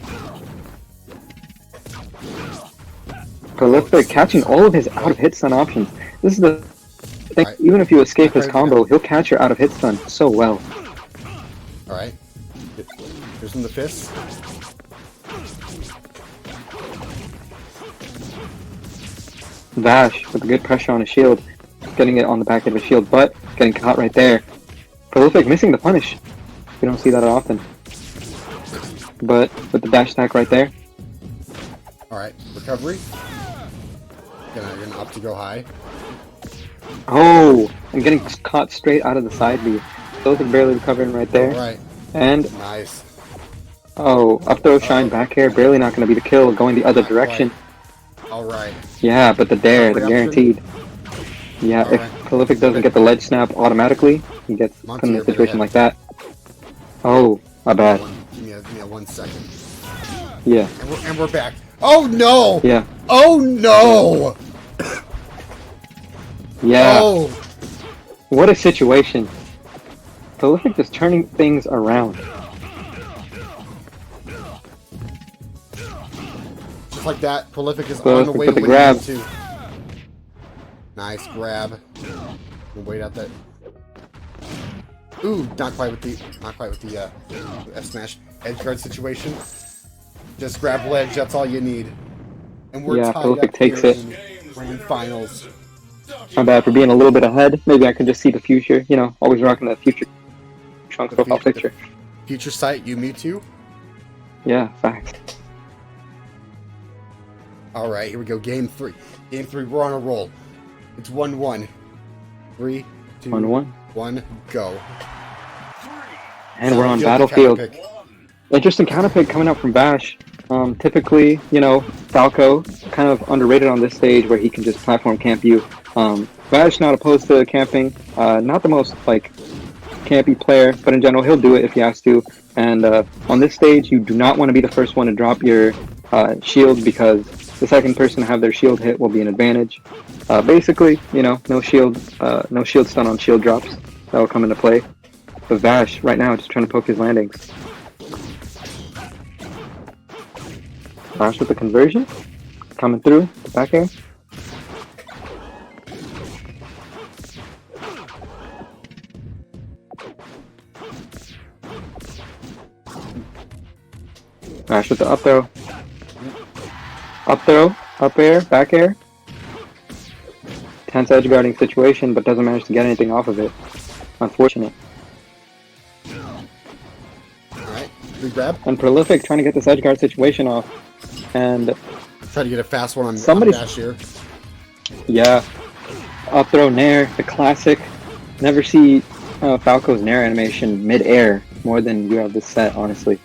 Prolific catching all of his out of hit stun options. This is the thing, even if you escape his combo, he'll catch your out of hit stun so well. Alright. Here's in the fist. Vash with good pressure on his shield. Getting it on the back of his shield, but getting caught right there. Prolific missing the punish. We don't see that often. But with the dash attack right there. Alright, recovery. Gonna up to go high. Oh, I'm getting caught straight out of the side B. Those are barely recovering right there. Right. And nice. Oh, up throw shine back air, barely not going to be the kill, going the other direction. Alright. Yeah, but the dare, the guaranteed. Yeah, if Prolific doesn't get the ledge snap automatically, he gets put in a situation like that. Oh, my bad. Give me a 1 second. Yeah. And we're back. Oh no! Yeah. Oh no! Yeah. Oh. What a situation. Prolific just turning things around. Just like that, Prolific is on the way to winning grab. Too. Nice grab. We'll wait out that. Ooh, not quite with the F smash edge guard situation. Just grab ledge. That's all you need. And we're tied Prolific up takes here it. in grand finals. My bad for being a little bit ahead. Maybe I can just see the future. You know, always rocking that future trunk profile picture. Future sight, you Mewtwo. Yeah, facts. All right, here we go. Game three. Game three. We're on a roll. It's 1-1. 3, 2, 1-1. 1, go. And we're on Battlefield. Interesting counter pick coming up from Vash. Typically, you know, Falco, kind of underrated on this stage where he can just platform camp you. Vash not opposed to camping. Not the most, like, campy player, but in general, he'll do it if he has to. And on this stage, you do not want to be the first one to drop your shield because the second person to have their shield hit will be an advantage. Basically, you know, no shield stun on shield drops. That will come into play. But Vash, right now, just trying to poke his landings. Vash with the conversion. Coming through, the back air. Vash with the up throw. Up throw, up air, back air. Tense edge guarding situation, but doesn't manage to get anything off of it. Unfortunate. Alright, good grab. And Prolific trying to get this edge guard situation off. And try to get a fast one on Dash here. Yeah. Up throw Nair, the classic. Never see Falco's Nair animation mid-air more than you have this set, honestly.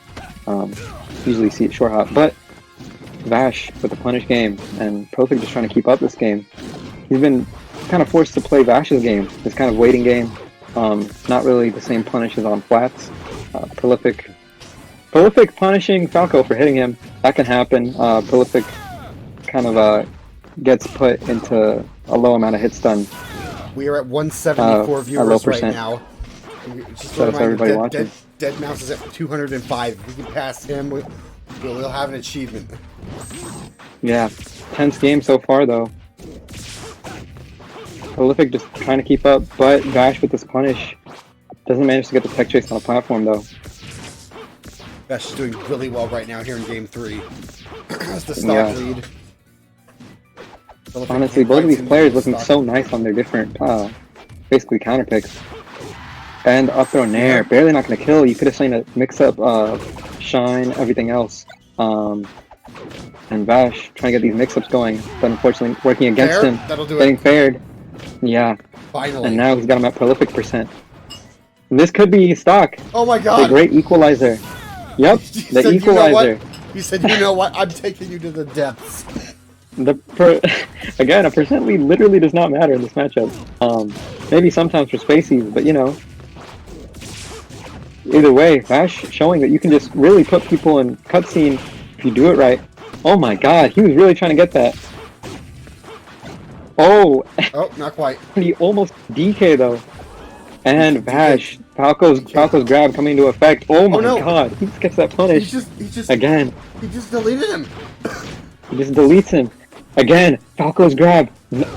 Usually see it short hop. But Vash with the punish game, and Prolific just trying to keep up this game. He's been kind of forced to play Vash's game, this kind of waiting game. Not really the same punish as on flats. Prolific punishing Falco for hitting him. That can happen. Prolific kind of gets put into a low amount of hit stun. We are at 174 viewers right now. Just so everybody watching. Dead Mouse is at 205. If we can pass him, we'll have an achievement. Yeah, tense game so far though. Prolific just trying to keep up, but Vash with this punish doesn't manage to get the tech chase on the platform though. Vash is doing really well right now here in Game 3. That's the stock lead. Honestly, both of these players looking so nice on their different, basically counter picks. And up throw Nair, barely not going to kill. You could have seen a mix up Shine, everything else. And Vash trying to get these mix ups going, but unfortunately working against him, getting fared. Yeah. Finally. And now he's got him at Prolific %. And this could be stock. Oh my god. The great equalizer. Yep, the equalizer. You said, you know what? I'm taking you to the depths. Again, a percent lead literally does not matter in this matchup. Maybe sometimes for Spaceys, but you know. Either way, Vash showing that you can just really put people in cutscene if you do it right. Oh my god, he was really trying to get that. Oh! Oh, not quite. He almost DK though. And Vash, Falco's grab coming into effect. Oh my god, he just gets that punish. He just again. He just deleted him. He just deletes him. Again, Falco's grab.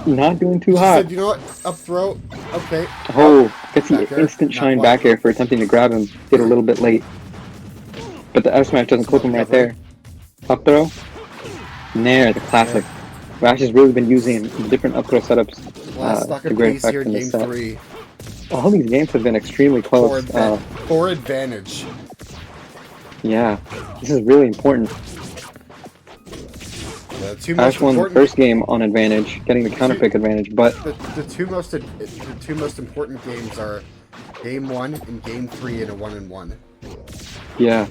Not doing too hot. Said, you know what? Up throw. Okay. Oh, gets the instant shine back air for attempting to grab him. Did a little bit late. But the F smash doesn't clip him right there. Up throw. Nair, the classic. Vash has really been using different up throw setups to great effect in this set. 3. All these games have been extremely close. For advantage. Yeah, this is really important. Vash won the first game on advantage, getting the counter pick advantage, but the two most important games are Game 1 and Game 3 in a 1-on-1. Yeah,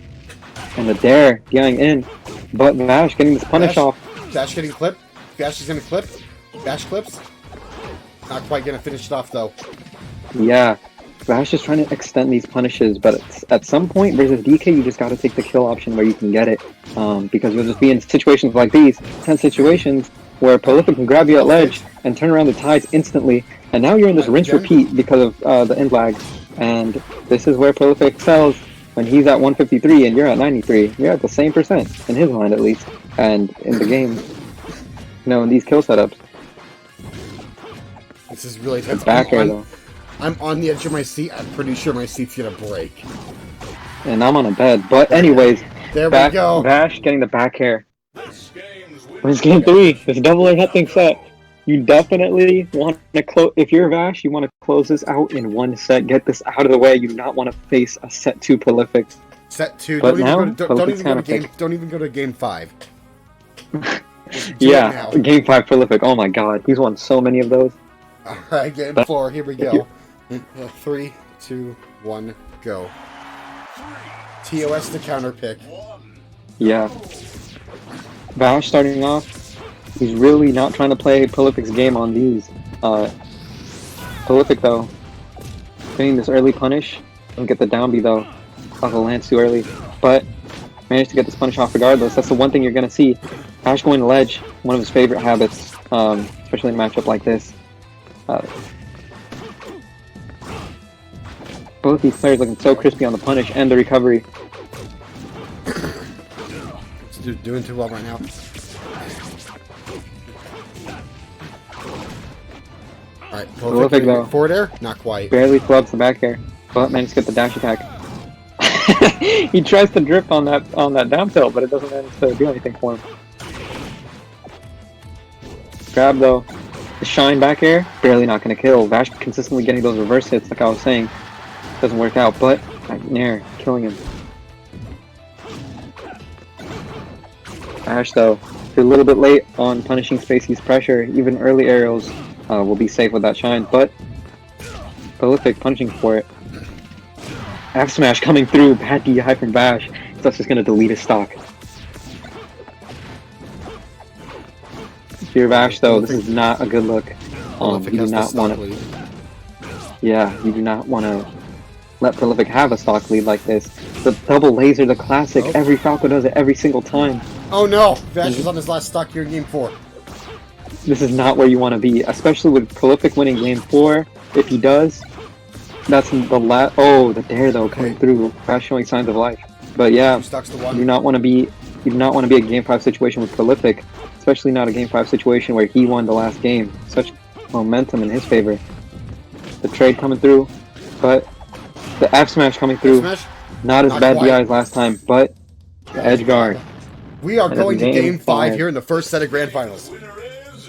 and the dare going in, but Vash getting this punish off. Vash getting clipped. Vash is gonna clip. Vash clips. Not quite gonna finish it off though. Yeah, Vash is trying to extend these punishes, but at some point versus DK, you just got to take the kill option where you can get it, because you'll just be in situations like these, tense situations where Prolific can grab you at ledge and turn around the tides instantly, and now you're in this rinse repeat because of the end lag, and this is where Prolific excels when he's at 153 and you're at 93. You're at the same percent, in his mind at least, and in the game, you know, in these kill setups. This is really tense. Back air though. I'm on the edge of my seat. I'm pretty sure my seat's gonna break. And I'm on a bed. But anyways, there we go. Vash getting the back air. It's game 3. It's double or nothing set. You definitely want to close. If you're Vash, you want to close this out in one set. Get this out of the way. You do not want to face a set 2 Prolific. Set 2. But Don't even go to game 5. Yeah, game 5 Prolific. Oh my god, he's won so many of those. Alright, game 4, here we go. 3, 2, 1, go. TOS the counter pick. Yeah. Vash starting off, he's really not trying to play Prolific's game on these. Prolific though, getting this early punish, don't get the down B though, off the lands too early, but managed to get this punish off regardless. That's the one thing you're going to see. Vash going to ledge, one of his favorite habits, especially in a matchup like this. Both these players looking so crispy on the punish and the recovery. Doing too well right now. Alright, Prolific though. Forward air? Not quite. Barely flubs the back air, but managed to get the dash attack. He tries to drip on that down tilt, but it doesn't manage to do anything for him. Grab though. The shine back air, barely not going to kill. Vash consistently getting those reverse hits, like I was saying. Doesn't work out, but Nair killing him. Vash though, a little bit late on punishing Spacey's pressure. Even early aerials will be safe with that shine, but Prolific punching for it. F smash coming through, bad DI from Vash. That's just going to delete his stock. If you're Vash though, this is not a good look. You do not want to. Yeah, you do not want to let Prolific have a stock lead like this. The double laser, the classic. Every Falco does it every single time. Oh no! Vash is on his last stock here in game 4. This is not where you want to be, especially with Prolific winning game 4. If he does, that's the last. Oh, the dare though coming through. Vash showing signs of life. But yeah, you do not want to be. You do not want to be a game 5 situation with Prolific, especially not a game 5 situation where he won the last game. Such momentum in his favor. The trade coming through, but the F smash coming through. Not as bad DI as last time, but the edge guard. We are going to game 5 here in the first set of Grand Finals.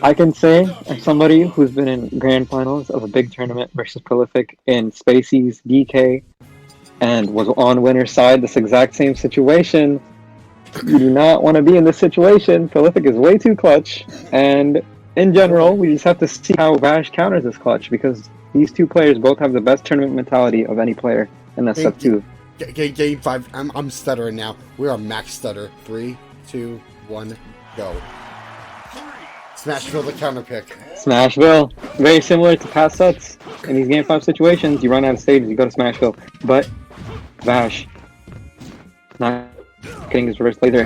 I can say, as somebody who's been in Grand Finals of a big tournament versus Prolific in Spacey's DK and was on winner's side, this exact same situation. You do not want to be in this situation. Prolific is way too clutch, and in general, we just have to see how Vash counters this clutch, because these two players both have the best tournament mentality of any player, and that's up to. Game 5, I'm stuttering now. We're on max stutter. 3, 2, 1, go. Smashville the counter pick. Smashville. Very similar to past sets. In these game 5 situations, you run out of stages, you go to Smashville. But Vash not getting his reverse laser.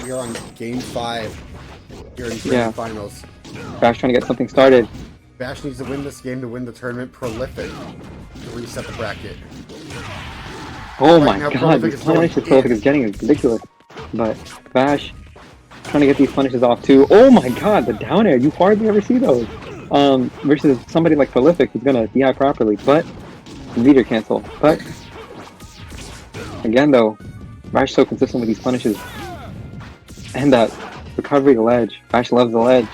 You're on game 5 here in Grand Finals. Vash trying to get something started. Vash needs to win this game to win the tournament. Prolific to reset the bracket. Oh my god, these punishes Prolific is getting is ridiculous. But Vash trying to get these punishes off too. Oh my god, the down air, you hardly ever see those. Versus somebody like Prolific who's gonna DI properly, but meter cancel. But again though, Vash so consistent with these punishes. And that recovery to ledge. Vash loves the ledge.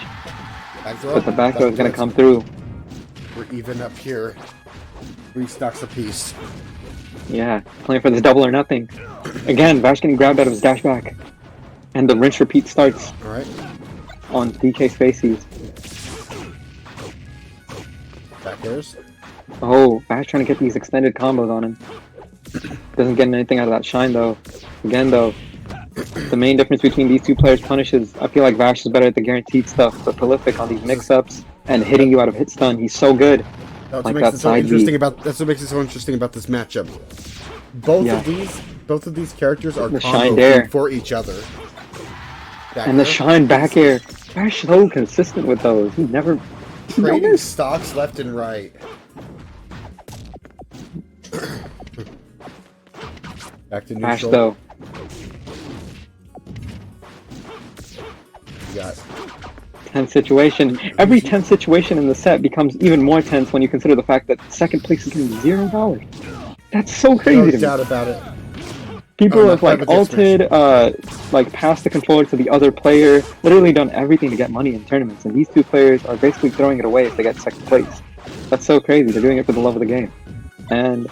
But the back throw is gonna come through. We're even up here. 3 stocks apiece. Yeah, playing for this double or nothing. Again, Vash getting grabbed out of his dash back. And the rinse repeat starts. Alright. On DK Spacey's. Back airs. Oh, Vash trying to get these extended combos on him. Doesn't get anything out of that shine though. Again though, the main difference between these two players' punishes, I feel like Vash is better at the guaranteed stuff, but Prolific on these mix-ups and hitting you out of hit stun, he's so good. That's what makes it so interesting about this matchup. Both of these characters are comboing for each other. The shine back air. Vash so consistent with those. He never trading stocks left and right. Back to neutral. Vash though. You got tense situation. Every tense situation in the set becomes even more tense when you consider the fact that second place is getting $0. That's so crazy to me. No doubt about it. People have like ulted, like passed the controller to the other player, literally done everything to get money in tournaments, and these two players are basically throwing it away if they get second place. That's so crazy. They're doing it for the love of the game. And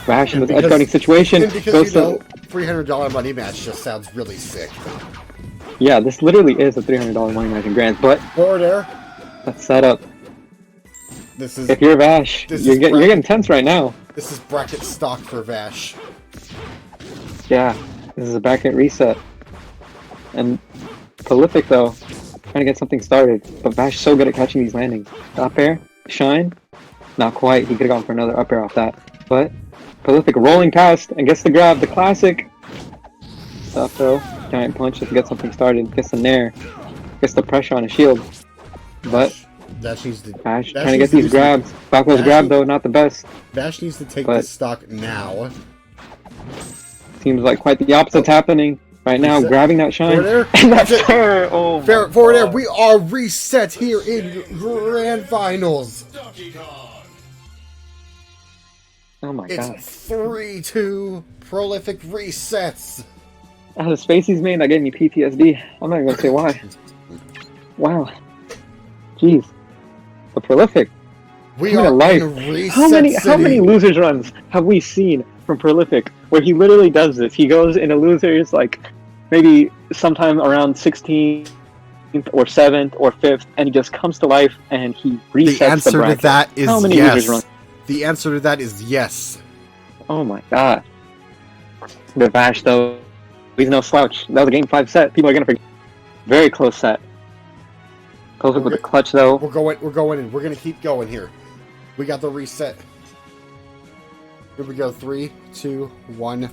Vash in this edge guarding situation goes to $300 money match just sounds really sick. Yeah, this literally is a $300 money match in Grands, but forward air. That's set up. This is. If you're Vash, you're getting tense right now. This is bracket stock for Vash. Yeah, this is a bracket reset. And Prolific though, trying to get something started. But Vash so good at catching these landings. The up air, shine, not quite. He could have gone for another up air off that. But Prolific rolling past and gets the grab, the classic. Up throw, giant punch just to get something started. Gets the nair, gets the pressure on his shield. But Vash needs to. Vash trying to get these grabs. Backwards grab though, not the best. Vash needs to take this stock now. Seems like quite the opposite's happening right now. Grabbing that shine. And that's fair. Oh, fair forward air. We are reset here in Grand Finals. Oh my god. It's 3-2 Prolific resets. The space he's made, that gave me PTSD. I'm not even gonna say why. Wow. Jeez. The Prolific. We are in reset how many city. losers runs have we seen from Prolific where he literally does this? He goes into losers like maybe sometime around 16th or 7th or 5th, and he just comes to life and he resets the answer the bracket. to that is how many yes. losers runs? The answer to that is yes. Oh my god. The Vash though, he's no slouch. That was a game 5 set. People are gonna forget. Very close set. Prolific with the clutch though. We're going in. We're gonna keep going here. We got the reset. Here we go. 3, 2, 1.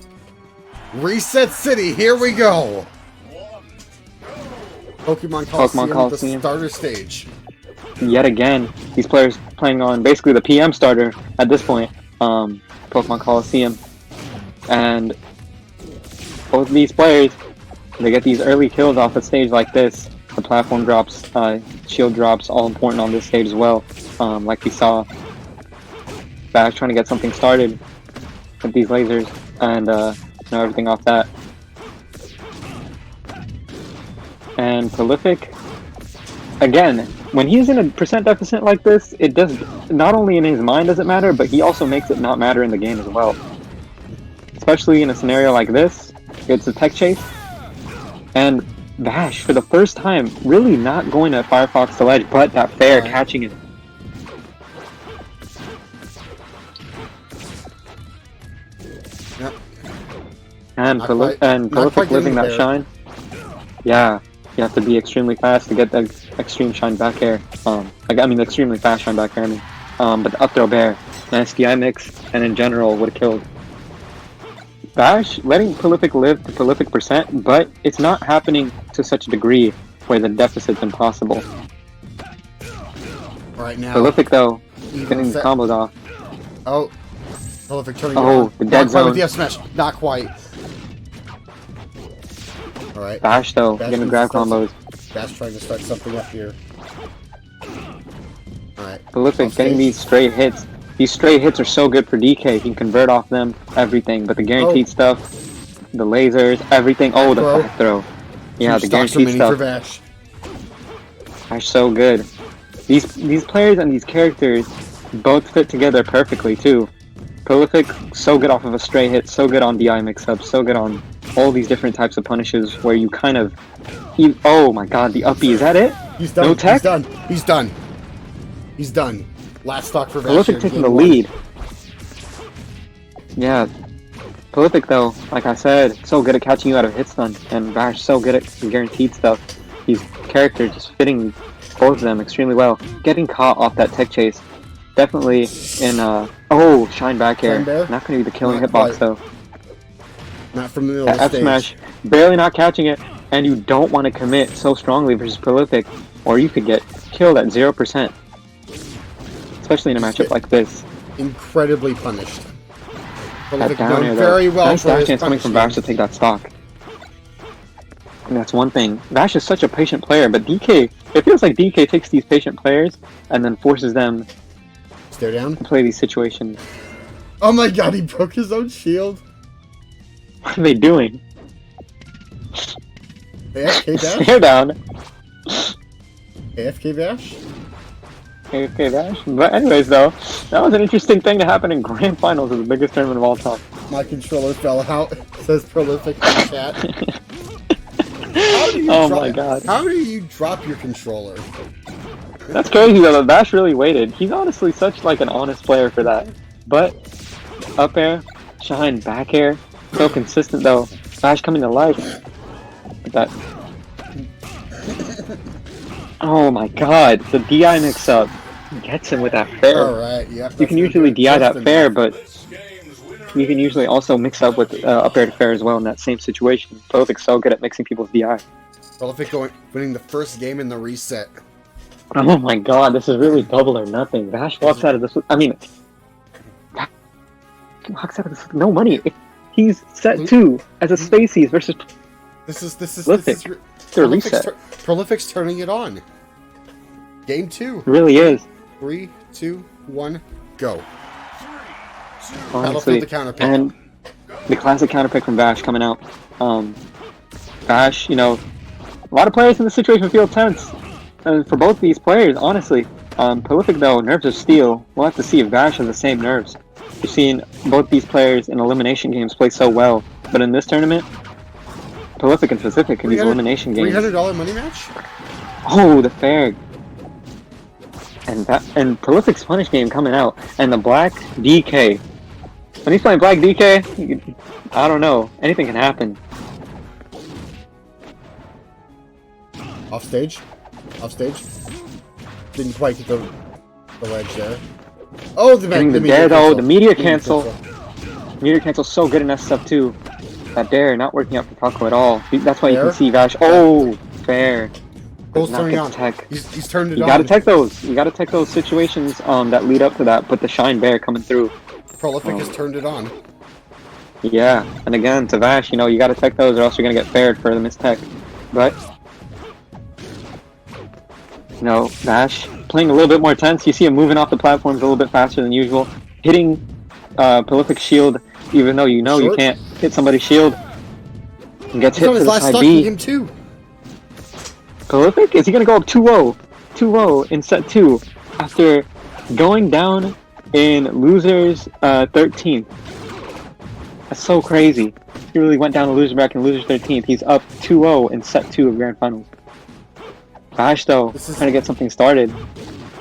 Reset City. Here we go. Pokemon Coliseum, the starter stage. Yet again, these players playing on basically the PM starter at this point. Pokemon Coliseum, and both of these players, they get these early kills off a stage like this. The platform drops, shield drops, all important on this stage as well. Like we saw, Vash trying to get something started with these lasers, and everything off that. And Prolific, again, when he's in a percent deficit like this, it does not only in his mind does it matter, but he also makes it not matter in the game as well. Especially in a scenario like this, it's a tech chase, and Vash, for the first time, really not going to Firefox to ledge, but that fair catching it. Yep. And Prolific losing that shine. Yeah, you have to be extremely fast to get the extreme shine back air. Extremely fast shine back air. But the up throw bear, an SDI mix, and in general would have killed. Vash letting Prolific live to Prolific percent, but it's not happening to such a degree where the deficit's impossible. Right now. Prolific though, getting the combos off. Oh, Prolific turning. The dead zone. With the F smash, not quite. All right. Vash though, getting grab combos. Vash trying to start something up here. All right. Prolific getting these straight hits. These straight hits are so good for DK. He can convert off them, everything. But the guaranteed stuff, the lasers, everything. Oh, the back throw. Yeah, the guaranteed stuff. Vash so good. These players and these characters both fit together perfectly too. Prolific so good off of a straight hit, so good on DI mix-ups, so good on all these different types of punishes where you kind of... oh my god, the uppie, is that it? He's done. No tech? He's done. He's done. Last stock for Vash. Prolific taking the lead. Yeah. Prolific though, like I said, so good at catching you out of hit stun, and Vash so good at the guaranteed stuff. These characters just fitting both of them extremely well. Getting caught off that tech chase. Definitely in shine back air. Not gonna be the killing hitbox though. Not from the middle of the stage. F smash, barely not catching it, and you don't want to commit so strongly versus Prolific, or you could get killed at 0%. Especially in a matchup like this. Incredibly punished. That down air very well. Nice dash chance coming from Vash to take that stock. And that's one thing. Vash is such a patient player, but DK, it feels like DK takes these patient players and then forces them stare down to play these situations. Oh my god, he broke his own shield. What are they doing? AFK Vash? Stare down. AFK Vash? AFK Vash. But anyways though, that was an interesting thing to happen in Grand Finals of the biggest tournament of all time. My controller fell out, says Prolific in the chat. Oh my god. How do you drop your controller? That's crazy though. Bash really waited. He's honestly such like an honest player for that. But up air, shine, back air, so consistent though. Bash coming to life. That. Oh my God! The DI mix-up gets him with that fair. All right, yeah. You can usually DI that fair, but you can usually also mix up with up air to fair as well in that same situation. Prolific's so good at mixing people's DI. Prolific winning the first game in the reset. Oh my God, this is really double or nothing. Vash walks out of this. I mean, walks out of this with no money. He's set 2 as a Spacies versus. This is Prolific. Prolific's turning it on. Game 2. It really is. 3, 2, 1, go. Honestly, the counter pick. and the classic counter pick from Vash coming out. Vash, you know, a lot of players in this situation feel tense. And for both these players, honestly, Prolific though, nerves of steel. We'll have to see if Vash has the same nerves. We've seen both these players in elimination games play so well, but in this tournament, Prolific and specific in these elimination games. $300 money match? Oh, the fair. And Prolific's punish game coming out, and the black DK. When he's playing black DK, I don't know, anything can happen. Off stage. Didn't quite get the ledge there. Oh, the dare though, the meteor cancel. Meteor cancel so good in SF too. That dare not working out for Taco at all. That's why you can see Vash. Oh, fair. Goals turning on. He's turned it on. You gotta tech those. You gotta tech those situations that lead up to that. But the shine bear coming through. Prolific has turned it on. Yeah, and again to Vash, you know, you gotta tech those or else you're gonna get fared for the mistech. But you know, Vash playing a little bit more tense. You see him moving off the platforms a little bit faster than usual, hitting Prolific's shield, even though you know you can't hit somebody's shield. And gets hit for the side B. Game 2. Prolific? Is he gonna go up 2-0? 2-0 in set 2 after going down in losers 13th. That's so crazy. He really went down to loser back in losers 13th. He's up 2-0 in set 2 of Grand Finals. Vash though, trying to get something started.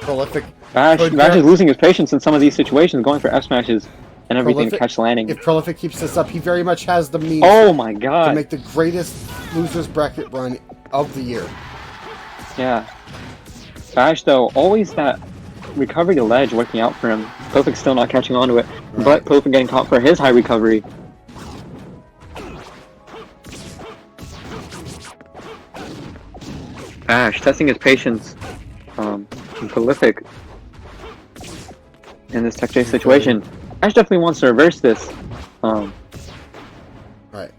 Prolific. Vash is losing his patience in some of these situations, going for F smashes and everything to catch the landing. If Prolific keeps this up, he very much has the means oh my God. to make the greatest losers bracket run of the year. Yeah. Vash though, always that recovery to ledge working out for him. Prolific's still not catching on to it, but Prolific getting caught for his high recovery. Vash testing his patience. Prolific in this tech chase situation. Vash definitely wants to reverse this. Alright. What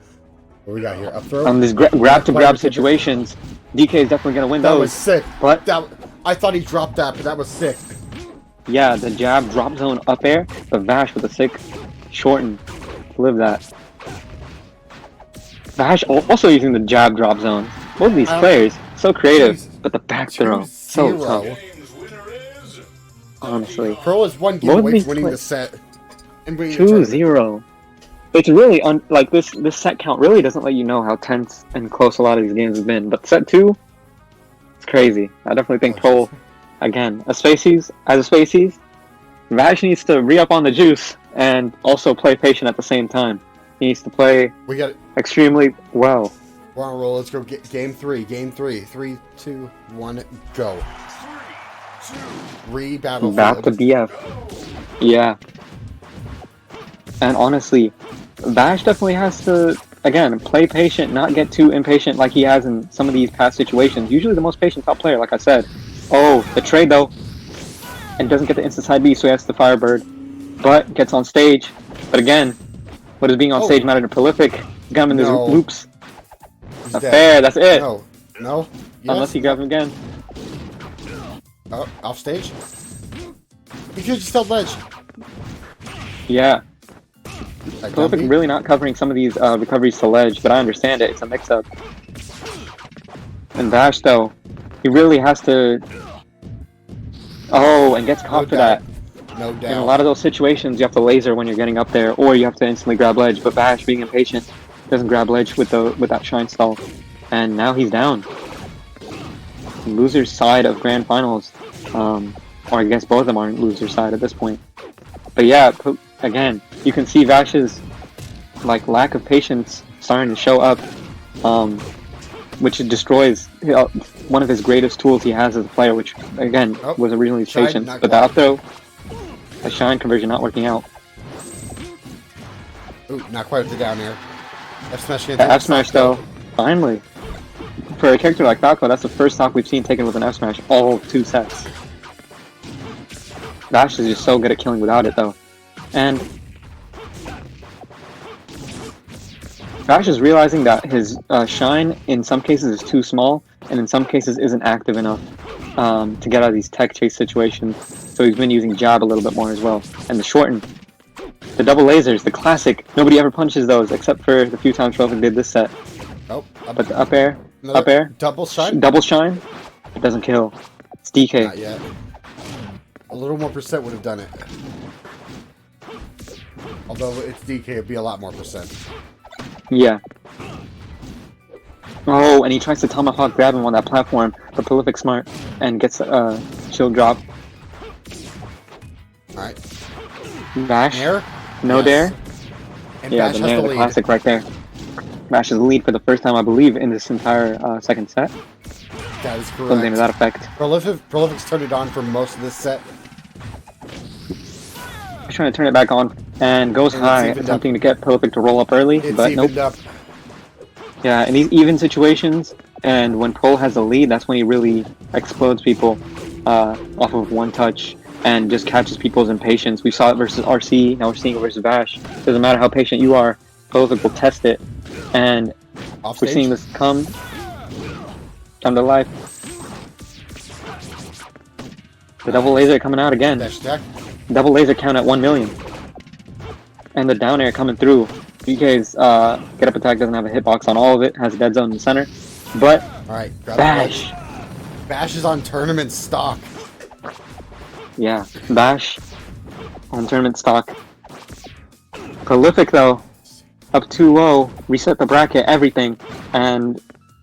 we got here? Up throw? These grab to grab situations. DK is definitely going to win those. That was sick. But I thought he dropped that, but that was sick. Yeah, the jab drop zone up air, but Vash with a sick shorten to live that. Vash also using the jab drop zone. Both of these players, so creative, but the back throw, so tough. Honestly. Pro is one game away from winning the set. 2-0. It's really, like, this set count really doesn't let you know how tense and close a lot of these games have been. But set 2, it's crazy. I definitely think Pro, again, as a Spacies, Vash needs to re-up on the juice and also play patient at the same time. He needs to play extremely well. We're on a roll. Let's go get game 3. Game 3. 3, 2, 1, go. Re-battlefield. Back to BF. Yeah. And honestly, Vash definitely has to, again, play patient, not get too impatient like he has in some of these past situations. Usually the most patient top player, like I said. Oh, the trade though. And doesn't get the instant side B, so he has the Firebird. But gets on stage. But again, what does being on stage matter to Prolific? Got him in these loops. Not fair, that's it. No. Yes. Unless he grabs him again. Oh, off stage? He could just held ledge. Yeah. Prolific really not covering some of these recoveries to ledge, but I understand it. It's a mix-up. And Vash, though, he really has to... Oh, and gets caught for that. No doubt. In a lot of those situations, you have to laser when you're getting up there, or you have to instantly grab ledge. But Vash, being impatient, doesn't grab ledge with that shine stall. And now he's down. Loser's side of Grand Finals. Or I guess both of them are on loser side at this point. But yeah, again, you can see Vash's like lack of patience starting to show up, which destroys one of his greatest tools he has as a player, which again was originally his patience. But the up throw, the shine conversion not working out. Ooh, not quite with the down air. F smash The F smash though, finally. For a character like Falco, that's the first stock we've seen taken with an F smash all 2 sets. Vash is just so good at killing without it though. And Vash is realizing that his shine in some cases is too small, and in some cases isn't active enough to get out of these tech chase situations. So he's been using jab a little bit more as well. And the shorten, the double lasers, the classic. Nobody ever punches those except for the few times Relevant did this set. Oh, but the up air, double shine, it doesn't kill. It's DK. Not yet. A little more percent would have done it. Although it's DK, it'd be a lot more percent. Yeah. Oh, and he tries to tomahawk grab him on that platform, but Prolific smart and gets a shield drop. Alright. Bash. Nair? No dare. And Yeah, Bash the has Nair, the the lead. classic right there. Bash is the lead for the first time, I believe, in this entire second set. That is correct. Something to that effect. Prolific's turned it on for most of this set. He's trying to turn it back on and goes high, attempting to get Prolific to roll up early, but nope. Up. Yeah, in these even situations, and when Prol has the lead, that's when he really explodes people off of one touch and just catches people's impatience. We saw it versus RC, now we're seeing it versus Bash. Doesn't matter how patient you are, Prolific will test it, and we're seeing this come to life. The double laser coming out again. Double laser count at 1 million. And the down air coming through. BK's get up attack doesn't have a hitbox on all of it, has a dead zone in the center. But Alright, Bash. Bash is on tournament stock. Yeah, Bash on tournament stock. Prolific though, up 2-0, reset the bracket, everything, and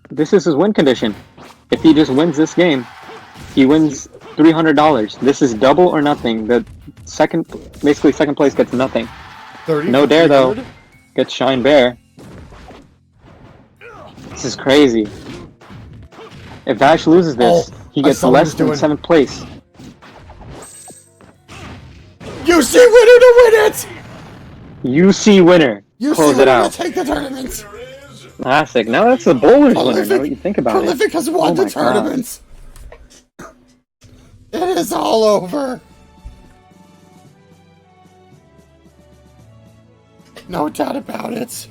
this is his win condition. If he just wins this game, he wins $300. This is double or nothing. The basically second place gets nothing. 30 no dare though, gets Shine Bear. This is crazy. If Bash loses this, he gets less than 7th place. UC winner to win it! UC winner. Close it out. Take the tournament. Classic. Now that's the bowler's winner. Now that you think about Prolific has won the tournament. It is all over. No doubt about it.